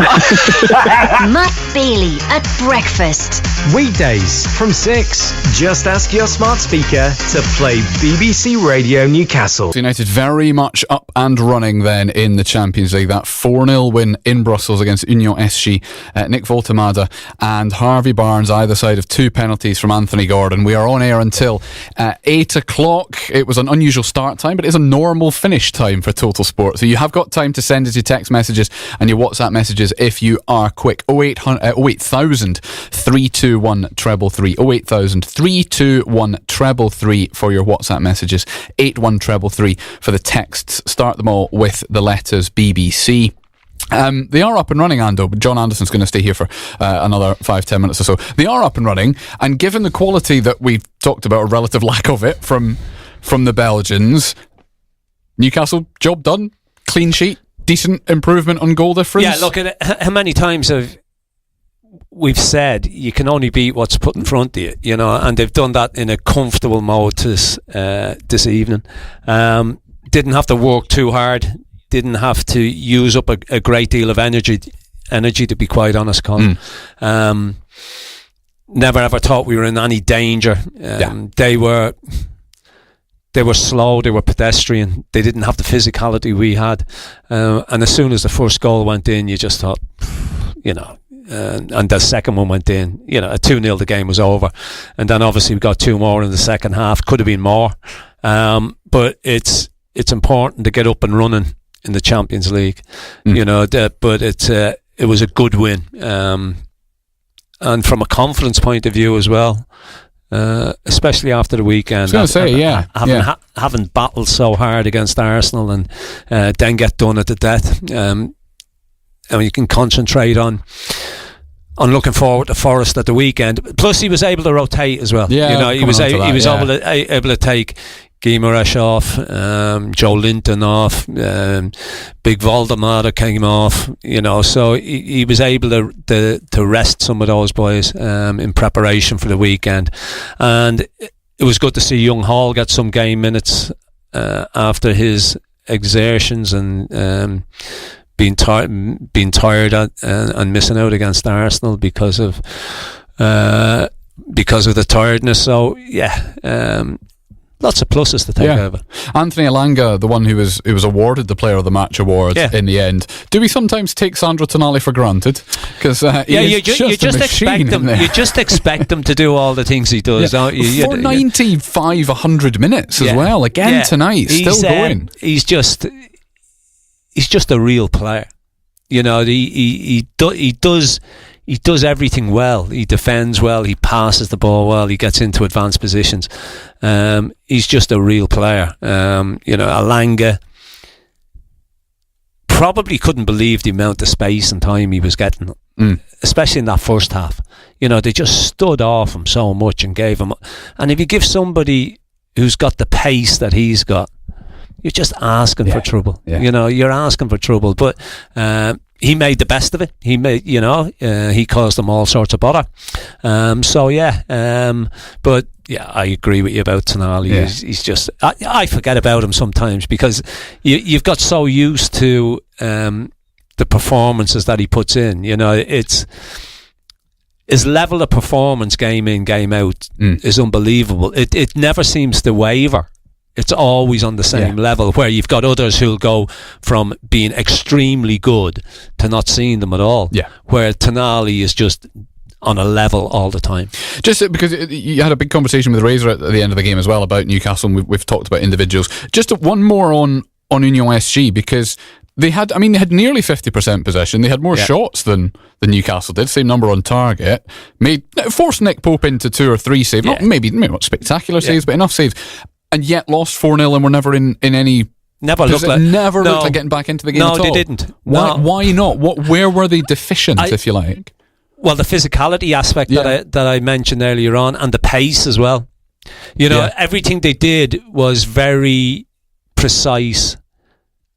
Matt Bailey at breakfast. Weekdays from 6. Just ask your smart speaker to play BBC Radio Newcastle. United very much up and running then in the Champions League. That 4-0 win in Brussels against Union SG. Nick Voltemada and Harvey Barnes either side of 2 penalties from Anthony Gordon. We are on air until 8 o'clock. It was an unusual start time, but it's a normal finish time for Total Sport. So you have got time to send us your text messages and your WhatsApp messages if you are quick. 08000 321 333. 08000 321 333 for your WhatsApp messages. 81333 for the texts. Start them all with the letters BBC. They are up and running, Ando, but John Anderson's going to stay here for another 5-10 minutes or so. They are up and running, and given the quality that we've talked about, a relative lack of it from the Belgians, Newcastle, job done, clean sheet. decent improvement on goal difference. Yeah, look at it. How many times we've said you can only beat what's put in front of you, you know, and they've done that in a comfortable mode this evening. Didn't have to work too hard, didn't have to use up a great deal of energy, to be quite honest, Colin. Never ever thought we were in any danger. They were slow, they were pedestrian, they didn't have the physicality we had, and as soon as the first goal went in, you just thought, you know, and the second one went in, you know, at 2-0 the game was over, and then obviously we got 2 more in the second half. Could have been more, but it's important to get up and running in the Champions League, you know, but it was a good win, and from a confidence point of view as well, especially after the weekend. I was going to say, having battled so hard against Arsenal and then get done at the death, and you can concentrate on looking forward to Forest at the weekend. Plus, he was able to rotate as well. Yeah, you know, he was able to take Guimaraes off, Joe Linton off, Big Valdemar came off. You know, so he was able to rest some of those boys in preparation for the weekend, and it was good to see young Hall get some game minutes after his exertions and being tired and missing out against Arsenal because of the tiredness. So lots of pluses to take over. Anthony Elanga, the one who was awarded the Player of the Match award in the end. Do we sometimes take Sandro Tonali for granted? Because you just expect him to do all the things he does, don't you? For 95, 100 minutes as well. Again tonight, still going. He's just a real player. You know, he does everything well. He defends well, he passes the ball well, he gets into advanced positions. He's just a real player. You know, Elanga probably couldn't believe the amount of space and time he was getting, especially in that first half. You know, they just stood off him so much and gave him. And if you give somebody who's got the pace that he's got, you're just asking for trouble. You know, you're asking for trouble. But he made the best of it. He made, you know, he caused them all sorts of bother. But yeah, I agree with you about Tonali. He's just, I forget about him sometimes because you've got so used to the performances that he puts in. You know, it's his level of performance game in, game out is unbelievable. It never seems to waver. It's always on the same level, where you've got others who'll go from being extremely good to not seeing them at all. Yeah. Where Tonali is just on a level all the time. Just because you had a big conversation with Razor at the end of the game as well about Newcastle, and we've talked about individuals. Just one more on Union SG, because they had nearly 50% possession. They had more shots than Newcastle did. Same number on target. Forced Nick Pope into 2 or 3 saves. Maybe not spectacular saves, but enough saves. And yet lost 4-0 and were never in any. Never looked like getting back into the game at all. No, they didn't. Why not? Where were they deficient, if you like? Well, the physicality aspect that I mentioned earlier on, and the pace as well. You know, everything they did was very precise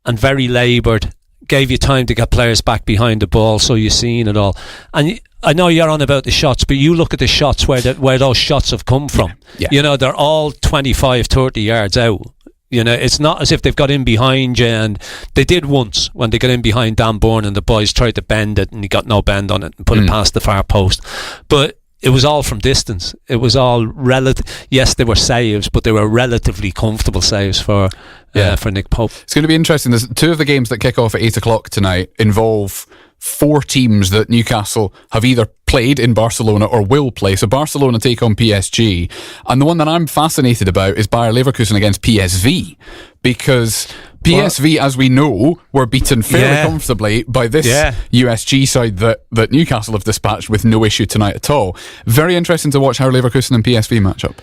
and very laboured. Gave you time to get players back behind the ball, so you're seeing it all. And I know you're on about the shots, but you look at the shots where those shots have come from. You know, they're all 25, 30 yards out. You know, it's not as if they've got in behind you, and they did once when they got in behind Dan Bourne and the boys tried to bend it and he got no bend on it and put it past the far post. But it was all from distance. It was all relative. Yes, they were saves, but they were relatively comfortable saves for Nick Pope. It's going to be interesting. There's 2 of the games that kick off at 8 o'clock tonight involve 4 teams that Newcastle have either played in Barcelona or will play. So Barcelona take on PSG, and the one that I'm fascinated about is Bayer Leverkusen against PSV, because PSV, as we know, were beaten fairly comfortably by this USG side that Newcastle have dispatched with no issue tonight at all. Very interesting to watch how Leverkusen and PSV match up.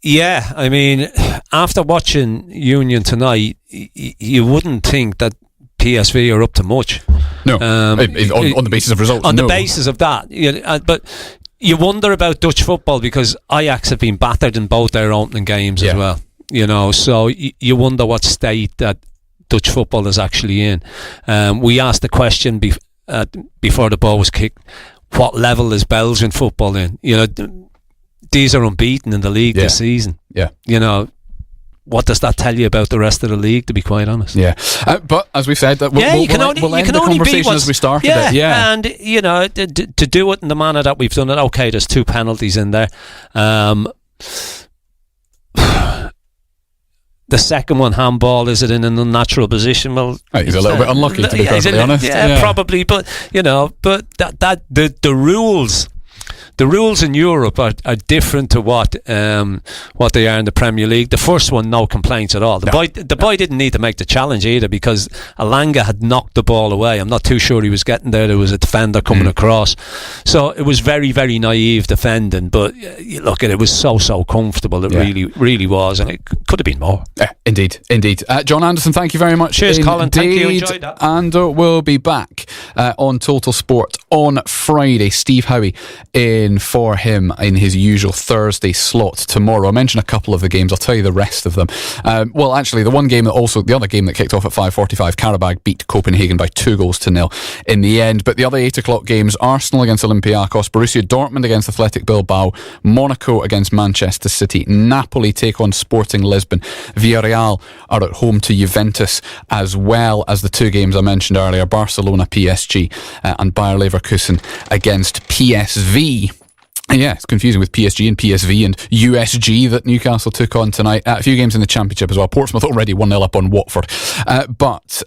Yeah, I mean, after watching Union tonight, you wouldn't think that PSV are up to much. No, on the basis of results. On the basis of that. But you wonder about Dutch football, because Ajax have been battered in both their opening games as well. You know, so you wonder what state that Dutch football is actually in. We asked the question before the ball was kicked, what level is Belgian football in? You know, these are unbeaten in the league this season. Yeah. You know, what does that tell you about the rest of the league, to be quite honest? Yeah. But as we said, we'll end the conversation as we started it. Yeah. And, you know, to do it in the manner that we've done it, okay, there's 2 penalties in there. The second one, handball, is it in an unnatural position? Well, he's a little bit unlucky, to be perfectly honest. Yeah, probably. But, you know, the rules... The rules in Europe are different to what they are in the Premier League. The first one, no complaints at all. The boy didn't need to make the challenge either, because Alanga had knocked the ball away. I'm not too sure he was getting there. There was a defender coming across. So it was very, very naive defending. But look, it was so comfortable. It really was. And it could have been more. Yeah, indeed. John Anderson, thank you very much. Cheers, Colin. Thank you. Enjoyed that. And we'll be back on Total Sport on Friday. Steve Howie in for him in his usual Thursday slot tomorrow. I'll mention a couple of the games. I'll tell you the rest of them. Well, actually, the other game that kicked off at 5:45, Karabag beat Copenhagen by 2-0 in the end. But the other 8 o'clock games: Arsenal against Olympiacos, Borussia Dortmund against Athletic Bilbao, Monaco against Manchester City, Napoli take on Sporting Lisbon, Villarreal are at home to Juventus, as well as the 2 games I mentioned earlier: Barcelona, PSG, and Bayer Leverkusen against PSV. Yeah, it's confusing with PSG and PSV and USG that Newcastle took on tonight. A few games in the Championship as well. Portsmouth already 1-0 up on Watford.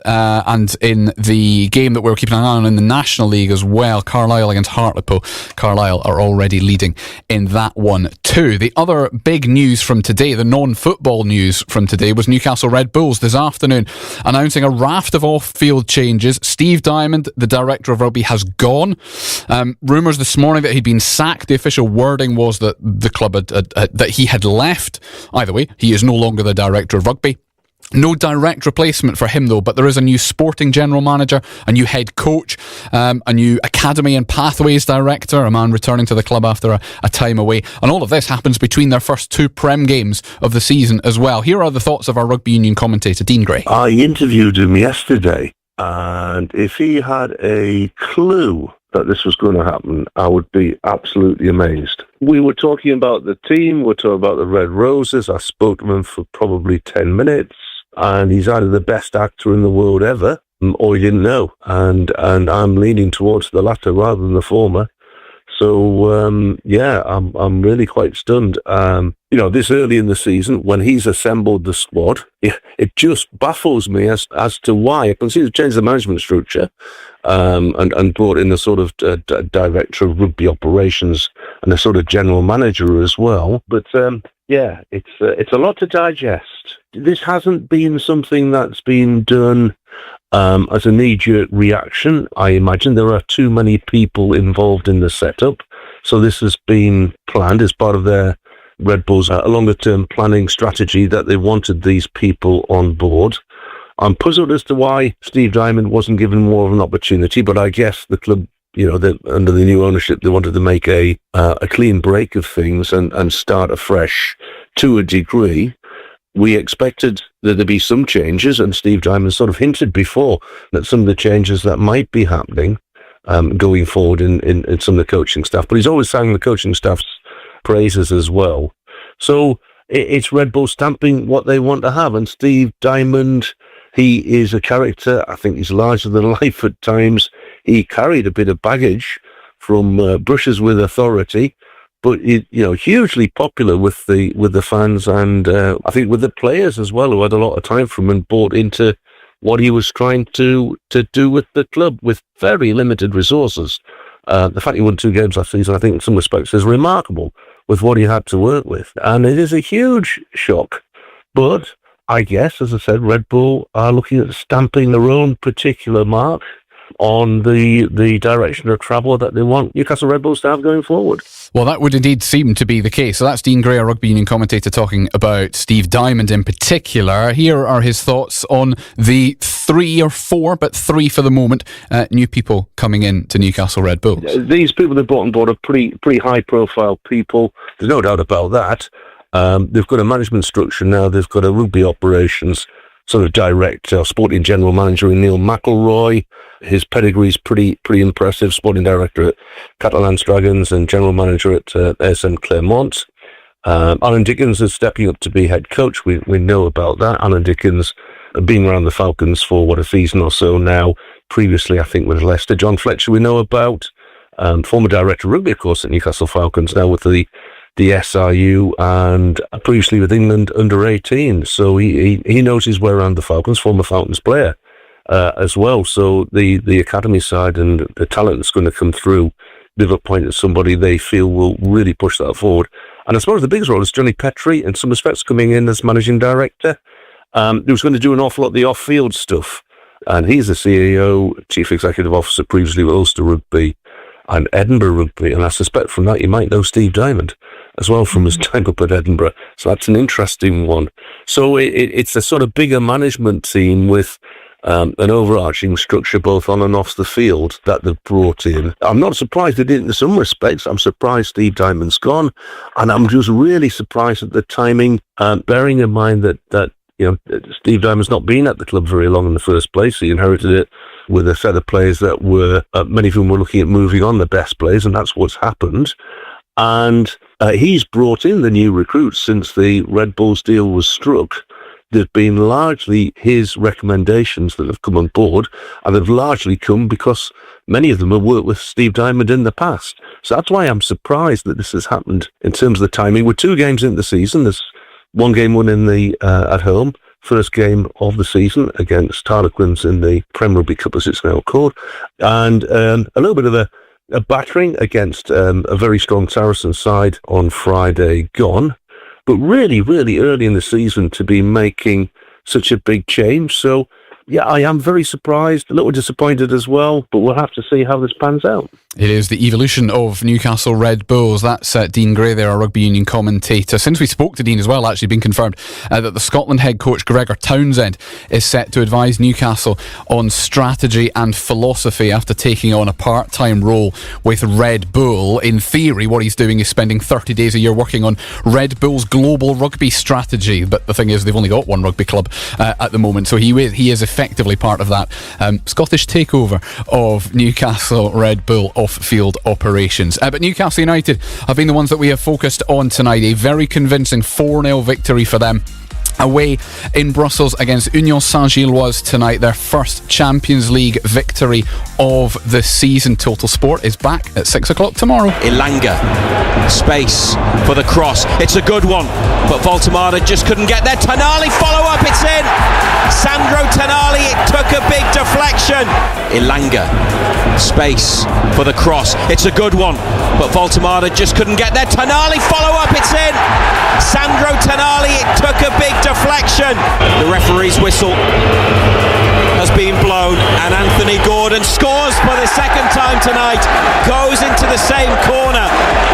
And in the game that we're keeping an eye on in the National League as well, Carlisle against Hartlepool. Carlisle are already leading in that one too. The other big news from today, the non-football news from today, was Newcastle Red Bulls this afternoon announcing a raft of off-field changes. Steve Diamond, the director of rugby, has gone. Rumours this morning that he'd been sacked. The official wording was that the club that he had left. Either way, he is no longer the director of rugby. No direct replacement for him though, but there is a new sporting general manager, a new head coach, a new academy and pathways director, a man returning to the club after a time away. And all of this happens between their first 2 Prem games of the season as well. Here are the thoughts of our rugby union commentator, Dean Gray. I interviewed him yesterday, and if he had a clue that this was going to happen, I would be absolutely amazed. We were talking about the team, we're talking about the Red Roses. I spoke to him for probably 10 minutes, and he's either the best actor in the world ever, or he didn't know. And I'm leaning towards the latter rather than the former. So, I'm really quite stunned. This early in the season, when he's assembled the squad, it just baffles me as to why. I can see he's changed the management structure and brought in a sort of director of rugby operations and a sort of general manager as well. But, it's a lot to digest. This hasn't been something that's been done as a knee-jerk reaction. I imagine there are too many people involved in the setup. So this has been planned as part of their Red Bulls, a longer-term planning strategy that they wanted these people on board. I'm puzzled as to why Steve Diamond wasn't given more of an opportunity, but I guess the club, under the new ownership, they wanted to make a clean break of things and start afresh to a degree. We expected there to be some changes, and Steve Diamond sort of hinted before that some of the changes that might be happening going forward in some of the coaching staff. But he's always sang the coaching staff's praises as well. So it's Red Bull stamping what they want to have. And Steve Diamond, he is a character. I think he's larger than life at times. He carried a bit of baggage from brushes with authority, but hugely popular with the fans, and I think with the players as well, who had a lot of time for him and bought into what he was trying to do with the club with very limited resources. The fact he won 2 games last season, I think in some respects, is remarkable with what he had to work with, and it is a huge shock. But I guess, as I said, Red Bull are looking at stamping their own particular mark on the direction of travel that they want Newcastle Red Bulls to have going forward. Well, that would indeed seem to be the case. So that's Dean Gray, a rugby union commentator, talking about Steve Diamond in particular. Here are his thoughts on the 3 or 4, but 3 for the moment, new people coming in to Newcastle Red Bulls. These people they brought on board are pretty high-profile people. There's no doubt about that. They've got a management structure now. They've got a rugby operations. sort of direct sporting general manager in Neil McElroy. His pedigree is pretty impressive. Sporting director at Catalans Dragons and general manager at ASM Clermont. Alan Dickens is stepping up to be head coach. We know about that. Alan Dickens been around the Falcons for a season or so now. Previously, I think, with Leicester. John Fletcher we know about. Former director of rugby, of course, at Newcastle Falcons, now with the SRU, and previously with England under 18. So he knows his way around the Falcons, former Falcons player as well. So the academy side and the talent that's going to come through, they've appointed somebody they feel will really push that forward. And I suppose the biggest role is Johnny Petrie, in some respects, coming in as managing director. Who's going to do an awful lot of the off-field stuff. And he's the CEO, Chief Executive Officer previously with Ulster Rugby and Edinburgh Rugby. And I suspect from that you might know Steve Diamond as well from his time up at Edinburgh. So that's an interesting one. So it's a sort of bigger management team with an overarching structure both on and off the field that they've brought in. I'm not surprised they did in some respects. I'm surprised Steve Diamond's gone. And I'm just really surprised at the timing, bearing in mind that Steve Diamond's not been at the club very long in the first place. He inherited it with a set of players that were, many of whom were looking at moving on, the best players, and that's what's happened. And he's brought in the new recruits since the Red Bulls deal was struck. They've been largely his recommendations that have come on board, and they've largely come because many of them have worked with Steve Diamond in the past. So that's why I'm surprised that this has happened in terms of the timing. We're 2 games into the season. There's 1 game won in the at home, first game of the season against Harlequins in the Prem Rugby Cup, as it's now called, and a little bit of a battering against a very strong Saracens side on Friday gone, but really, really early in the season to be making such a big change. So, yeah, I am very surprised, a little disappointed as well, but we'll have to see how this pans out. It is the evolution of Newcastle Red Bulls. That's Dean Gray there, our rugby union commentator. Since we spoke to Dean as well, actually been confirmed that the Scotland head coach Gregor Townsend is set to advise Newcastle on strategy and philosophy after taking on a part-time role with Red Bull. In theory, what he's doing is spending 30 days a year working on Red Bull's global rugby strategy. But the thing is, they've only got 1 rugby club at the moment, so he is effectively part of that Scottish takeover of Newcastle Red Bull off-field operations. But Newcastle United have been the ones that we have focused on tonight. A very convincing 4-0 victory for them away in Brussels against Union Saint-Gilloise tonight, their first Champions League victory of the season. Total Sport is back at 6 o'clock tomorrow. Ilanga, space for the cross, it's a good one, but Voltemada just couldn't get there. Tonali, follow up, it's in. Sandro Tonali, it took a big deflection. Ilanga, space for the cross, it's a good one, but Voltemada just couldn't get there. Tonali, follow up, it's in. Sandro Tonali, it took a big deflection. The referee's whistle has been blown, and Anthony Gordon scores for the second time tonight, goes into the same corner,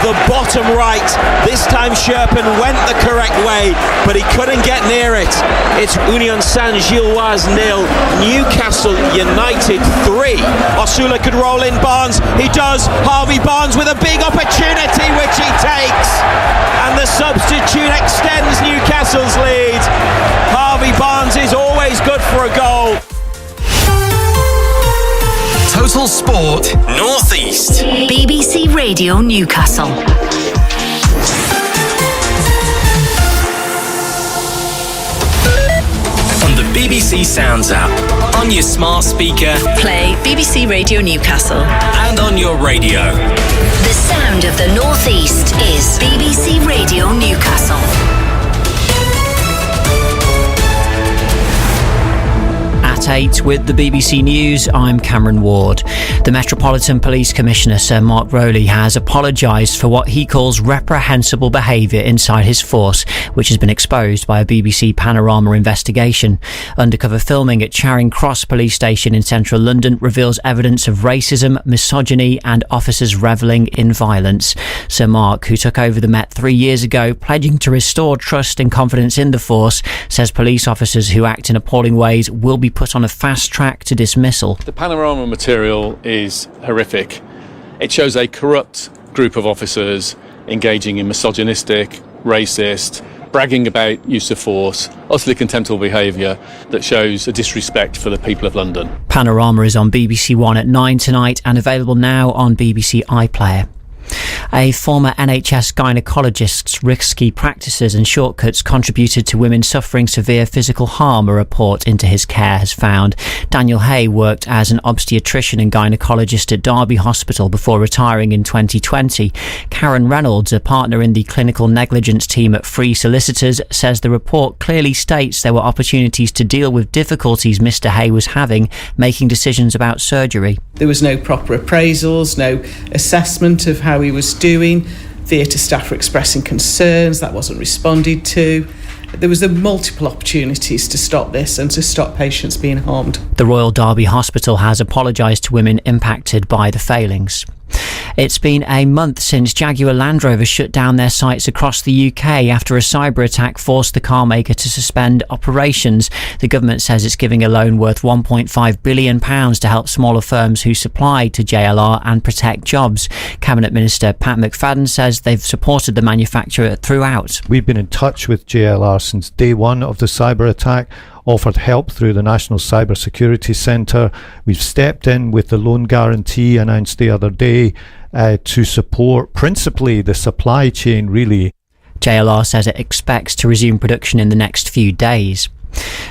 the bottom right. This time Sherpen went the correct way, but he couldn't get near it. It's Union Saint-Gilloise 0, Newcastle United 3. Osula could roll in Barnes, he does. Harvey Barnes with a big opportunity which he takes, and the substitute extends Newcastle's lead. Harvey Barnes is always good for a goal. Total Sport North East. BBC Radio Newcastle. On the BBC Sounds app, on your smart speaker, Play BBC Radio Newcastle. and on your radio. The sound of the North East is BBC Radio Newcastle. At 8 with the BBC News, I'm Cameron Ward. The Metropolitan Police Commissioner Sir Mark Rowley has apologised for what he calls reprehensible behaviour inside his force, which has been exposed by a BBC Panorama investigation. Undercover filming at Charing Cross Police Station in central London reveals evidence of racism, misogyny and officers revelling in violence. Sir Mark, who took over the Met 3 years ago, pledging to restore trust and confidence in the force, says police officers who act in appalling ways will be put on a fast track to dismissal. The Panorama material is horrific. It shows a corrupt group of officers engaging in misogynistic, racist, bragging about use of force, utterly contemptible behaviour that shows a disrespect for the people of London. Panorama is on BBC One at 9 tonight and available now on BBC iPlayer. A former NHS gynaecologist's risky practices and shortcuts contributed to women suffering severe physical harm, a report into his care has found. Daniel Hay worked as an obstetrician and gynaecologist at Derby Hospital before retiring in 2020. Karen Reynolds, a partner in the clinical negligence team at Free Solicitors, says the report clearly states there were opportunities to deal with difficulties Mr. Hay was having making decisions about surgery. There was no proper appraisals, no assessment of how he was doing. Theatre staff were expressing concerns, that wasn't responded to. There was multiple opportunities to stop this and to stop patients being harmed. The Royal Derby Hospital has apologised to women impacted by the failings. It's been a month since Jaguar Land Rover shut down their sites across the UK after a cyber attack forced the car maker to suspend operations. The government says it's giving a loan worth £1.5 billion to help smaller firms who supply to JLR and protect jobs. Cabinet Minister Pat McFadden says they've supported the manufacturer throughout. We've been in touch with JLR since day one of the cyber attack, offered help through the National Cyber Security Centre. We've stepped in with the loan guarantee announced the other day to support principally the supply chain, really. JLR says it expects to resume production in the next few days.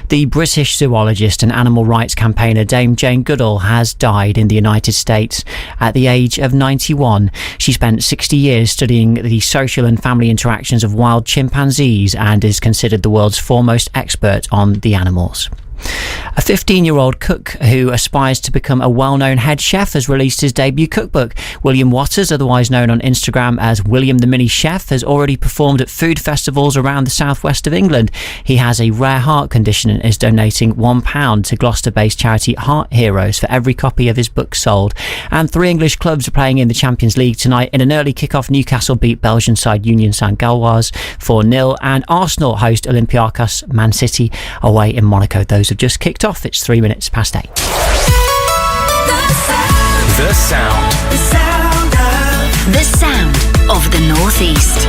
The British zoologist and animal rights campaigner Dame Jane Goodall has died in the United States at the age of 91. She spent 60 years studying the social and family interactions of wild chimpanzees and is considered the world's foremost expert on the animals. A 15-year-old cook who aspires to become a well-known head chef has released his debut cookbook. William Waters, otherwise known on Instagram as William the Mini Chef, has already performed at food festivals around the southwest of England. He has a rare heart condition and is donating £1 to Gloucester-based charity Heart Heroes for every copy of his book sold. And 3 English clubs are playing in the Champions League tonight. In an early kick-off, Newcastle beat Belgian side Union Saint-Gilloise 4-0, and Arsenal host Olympiacos Man City away in Monaco. Those have just kicked off. It's 3 minutes past 8. The sound. The sound of the Northeast.